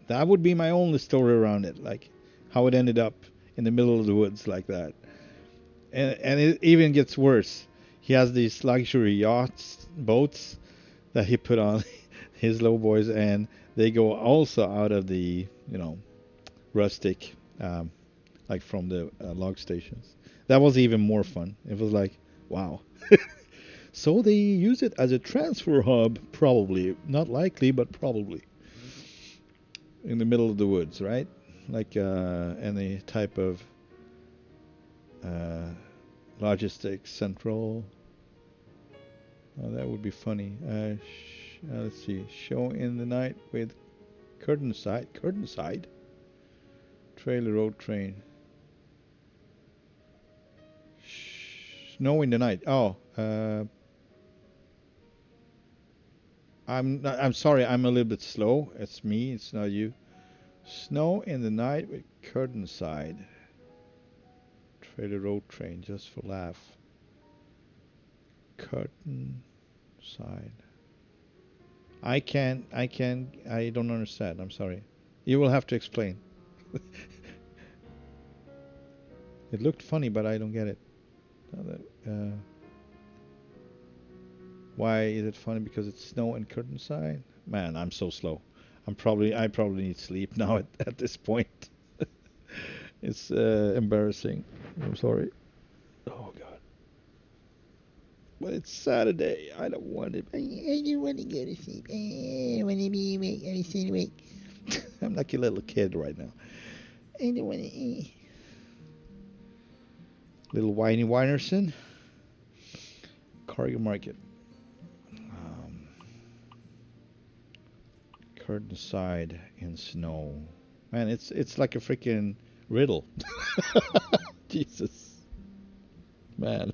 That would be my only story around it, like how it ended up in the middle of the woods like that. And it even gets worse. He has these luxury yachts, boats that he put on his low boys, and they go also out of the, you know, rustic, like from the log stations. That was even more fun. It was like, wow. So they use it as a transfer hub, probably. Not likely, but probably. In the middle of the woods, right? Like any type of logistics central. Oh, that would be funny. Let's see. Show in the night with Curtainside trailer road train. Snow in the night. Oh, I'm sorry. I'm a little bit slow. It's me. It's not you. Snow in the night with Curtainside trailer road train, just for laugh. Curtainside. I don't understand. I'm sorry. You will have to explain. It looked funny, but I don't get it. Why is it funny? Because it's snow and Curtainside? Man, I'm so slow. I probably need sleep now at this point. It's embarrassing. I'm sorry. Oh God. But it's Saturday. I don't want it. I don't want to go to sleep. I want to be awake. I stay awake. I'm like a little kid right now. I don't want to. Little whiny Winerson. Cargo Market. Curtainside in snow. Man, it's like a freaking riddle. Jesus. Man.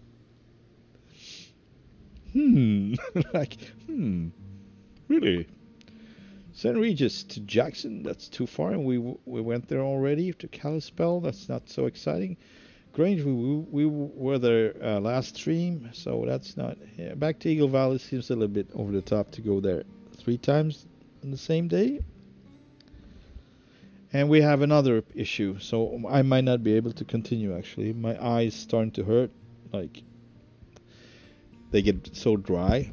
Really? St. Regis to Jackson, that's too far, and we went there already. To Kalispell, that's not so exciting. Grange, we were there last stream, so that's not. Yeah, back to Eagle Valley seems a little bit over the top to go there 3 times in the same day. And we have another issue, so I might not be able to continue actually. My eyes starting to hurt, like they get so dry.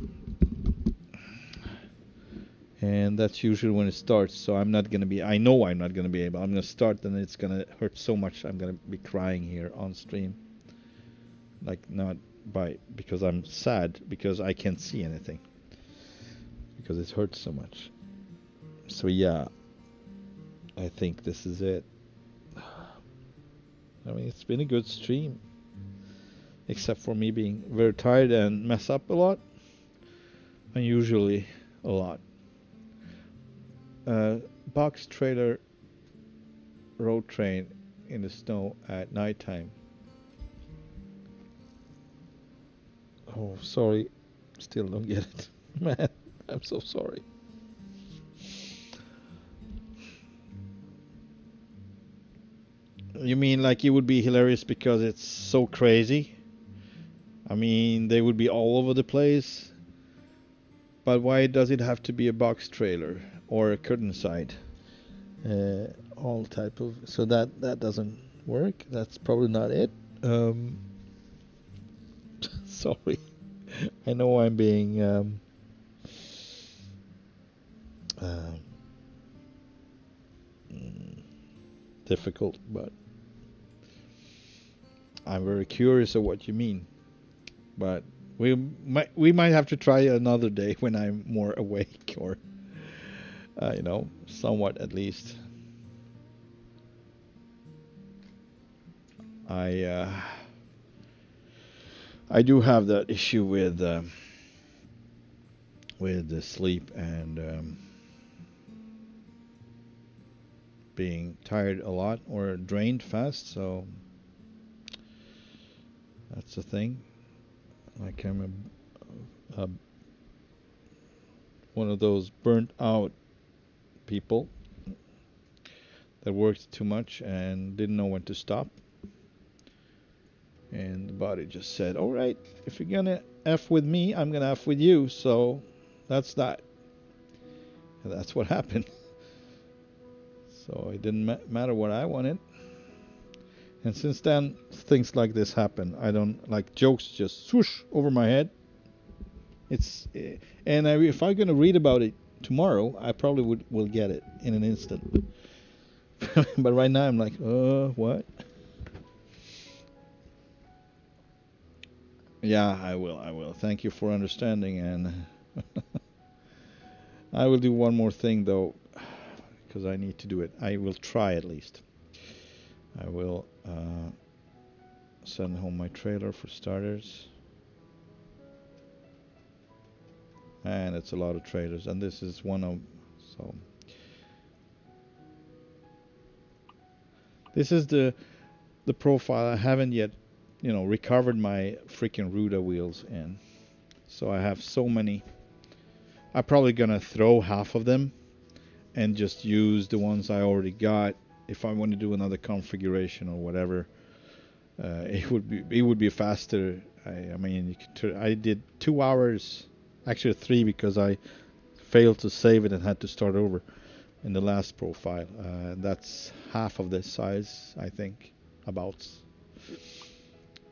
And that's usually when it starts, so I'm not gonna be, I know I'm not gonna be able, I'm gonna start and it's gonna hurt so much I'm gonna be crying here on stream. Like not because I'm sad, because I can't see anything. Because it hurts so much. So yeah, I think this is it. I mean, it's been a good stream. Except for me being very tired and mess up a lot. Unusually a lot. Box trailer road train in the snow at nighttime. Oh, sorry. Still don't get it. Man, I'm so sorry. You mean like it would be hilarious because it's so crazy? I mean, they would be all over the place. But why does it have to be a box trailer or a curtainside? All type of, so that doesn't work. That's probably not it. Sorry. I know I'm being difficult, but I'm very curious of what you mean. But we might have to try another day when I'm more awake, or you know, somewhat at least. I do have that issue with the sleep and being tired a lot or drained fast, so that's the thing. Like I'm one of those burnt out people that worked too much and didn't know when to stop. And the body just said, all right, if you're gonna F with me, I'm gonna F with you. So that's that. And that's what happened. So it didn't matter what I wanted. And since then, things like this happen. I don't like jokes just swoosh over my head. If I'm gonna read about it tomorrow, I probably will get it in an instant. But right now I'm like, what? Yeah, I will. Thank you for understanding, and I will do one more thing though, because I need to do it. I will try at least. I will send home my trailer for starters. And it's a lot of trailers, and this is one of, so this is the profile. I haven't yet, you know, recovered my freaking Ruda wheels in. So I have so many. I'm probably gonna throw half of them and just use the ones I already got. If I want to do another configuration or whatever, it would be faster. I mean, I did 2 hours, actually 3, because I failed to save it and had to start over in the last profile. That's half of this size, I think, about.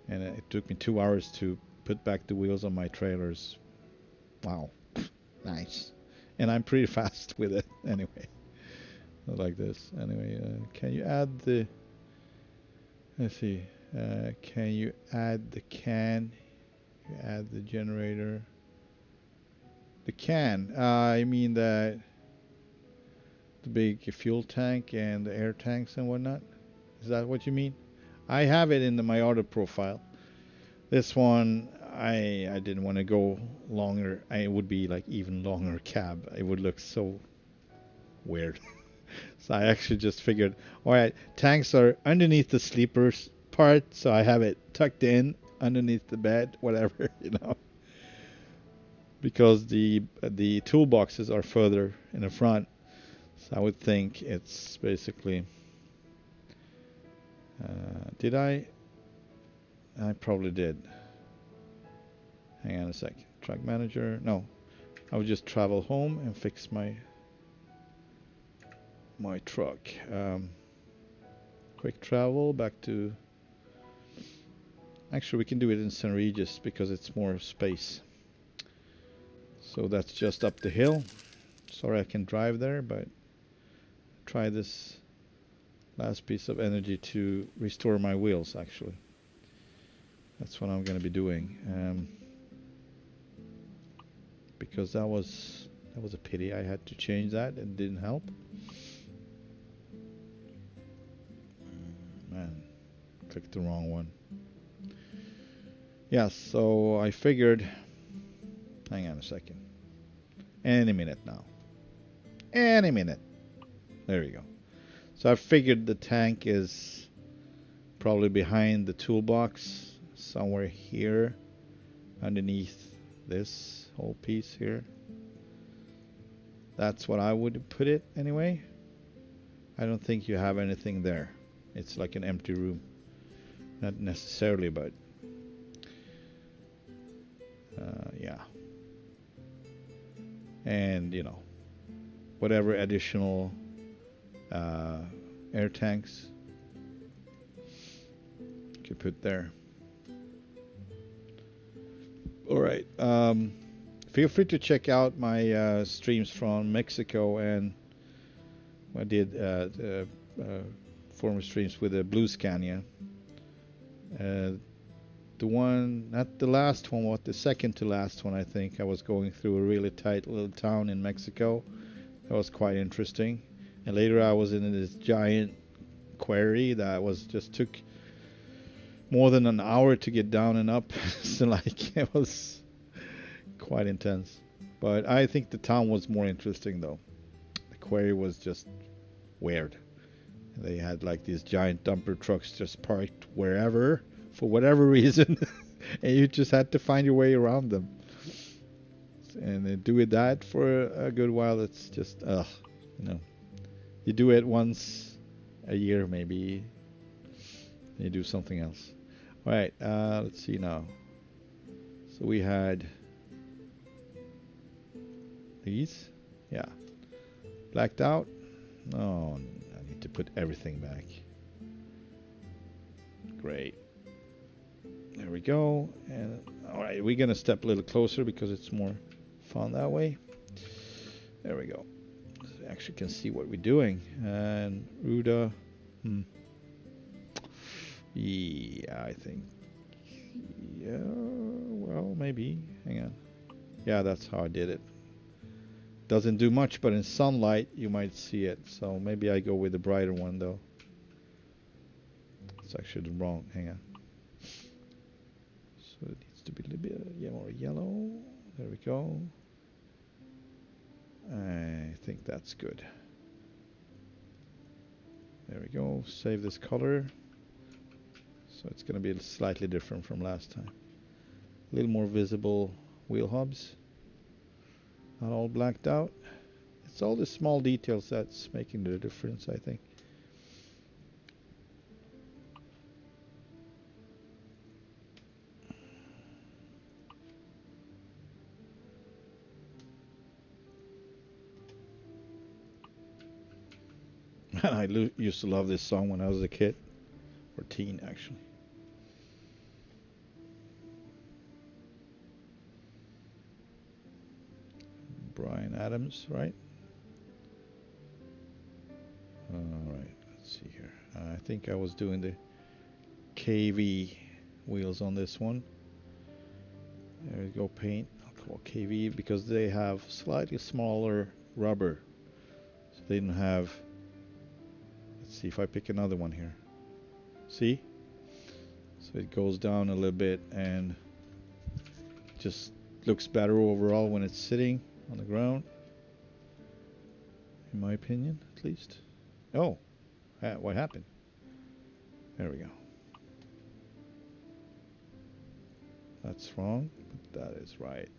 And it took me 2 hours to put back the wheels on my trailers. Wow, nice. And I'm pretty fast with it anyway. Like this. Anyway, can you add the? Let's see. Can you add the can? You add the generator. The can. I mean the big fuel tank and the air tanks and whatnot. Is that what you mean? I have it in my other profile. This one, I didn't want to go longer. It would be like even longer cab. It would look so weird. So I actually just figured, all right, tanks are underneath the sleepers part, so I have it tucked in underneath the bed, whatever, you know. Because the toolboxes are further in the front, so I would think it's basically. Did I? I probably did. Hang on a sec. Track manager. No, I would just travel home and fix my truck. Quick travel back to. Actually, we can do it in St. Regis because it's more space. So that's just up the hill. Sorry I can drive there, but try this last piece of energy to restore my wheels, actually. That's what I'm going to be doing. Because that was a pity. I had to change that. It didn't help. Man, clicked the wrong one. Yeah, so I figured. Hang on a second. Any minute now. Any minute. There we go. So I figured the tank is probably behind the toolbox, somewhere here, underneath this whole piece here. That's what I would put it anyway. I don't think you have anything there. It's like an empty room. Not necessarily, but yeah. And you know, whatever additional air tanks could put there. All right. Feel free to check out my streams from Mexico, and I did former streams with the Blue Scania. The one, not the last one, but the second to last one, I think. I was going through a really tight little town in Mexico. That was quite interesting. And later I was in this giant quarry that was just took more than an hour to get down and up. So like it was quite intense. But I think the town was more interesting though. The quarry was just weird. They had like these giant dumper trucks just parked wherever for whatever reason, and you just had to find your way around them. And then do that for a good while. It's just you know, you do it once a year maybe, and you do something else. All right, let's see now. So we had these, yeah, blacked out. Oh, I need to put everything back. Great. There we go. And all right, we're gonna step a little closer because it's more fun that way. There we go. So you actually can see what we're doing. And Ruda, yeah, I think, yeah, well, maybe. Hang on. Yeah, that's how I did it. Doesn't do much, but in sunlight you might see it. So maybe I go with the brighter one though. It's actually wrong. Hang on. So it needs to be a little bit more yellow. There we go. I think that's good. There we go. Save this color. So it's going to be slightly different from last time. A little more visible wheel hubs. Not all blacked out. It's all the small details that's making the difference, I think. I used to love this song when I was a kid, or teen actually. Brian Adams, right? Alright, let's see here. I think I was doing the KV wheels on this one. There we go, paint. I'll call KV because they have slightly smaller rubber. So they didn't have. Let's see if I pick another one here. See? So it goes down a little bit and just looks better overall when it's sitting on the ground, in my opinion, at least. Oh, what happened? There we go. That's wrong, but that is right.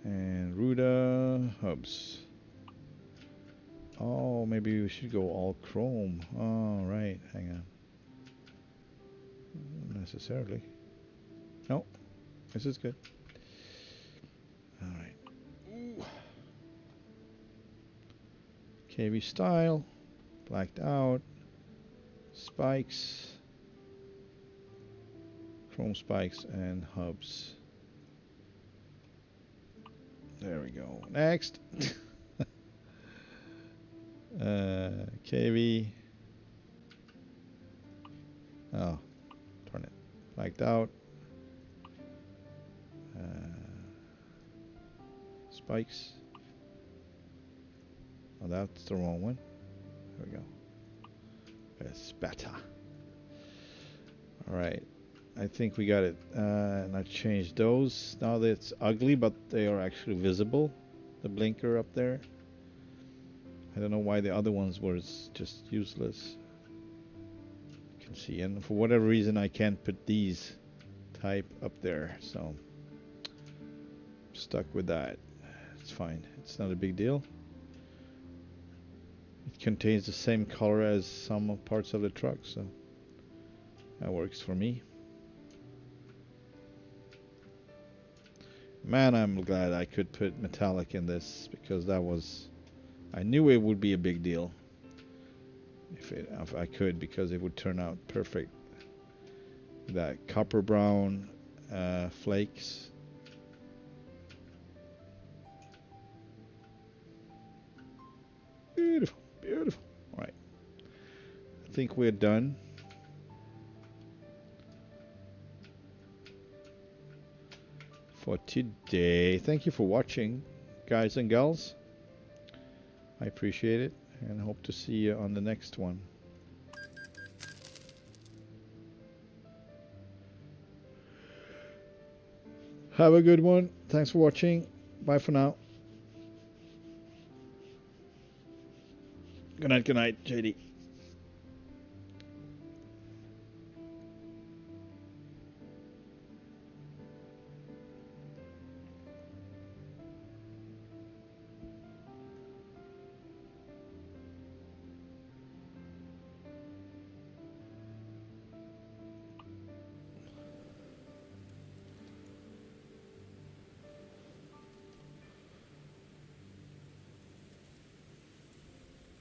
And Ruda hubs. Oh, maybe we should go all chrome. Oh, right. Hang on. Not necessarily. No, this is good. All right. Ooh. KV style, blacked out, spikes, chrome spikes, and hubs. There we go. Next. KV. Oh, turn it. Blacked out. Spikes. Oh, that's the wrong one. There we go. It's better. Alright. I think we got it. And I changed those. Now that it's ugly, but they are actually visible. The blinker up there. I don't know why the other ones were just useless. You can see. And for whatever reason, I can't put these type up there. So, I'm stuck with that. It's fine. It's not a big deal. It contains the same color as some parts of the truck, so that works for me. Man, I'm glad I could put metallic in this because that was, I knew it would be a big deal if I could, because it would turn out perfect. That copper brown flakes. Beautiful, beautiful. All right, I think we're done. For today. Thank you for watching, guys and gals. I appreciate it and hope to see you on the next one. Have a good one. Thanks for watching. Bye for now. Good night, JD.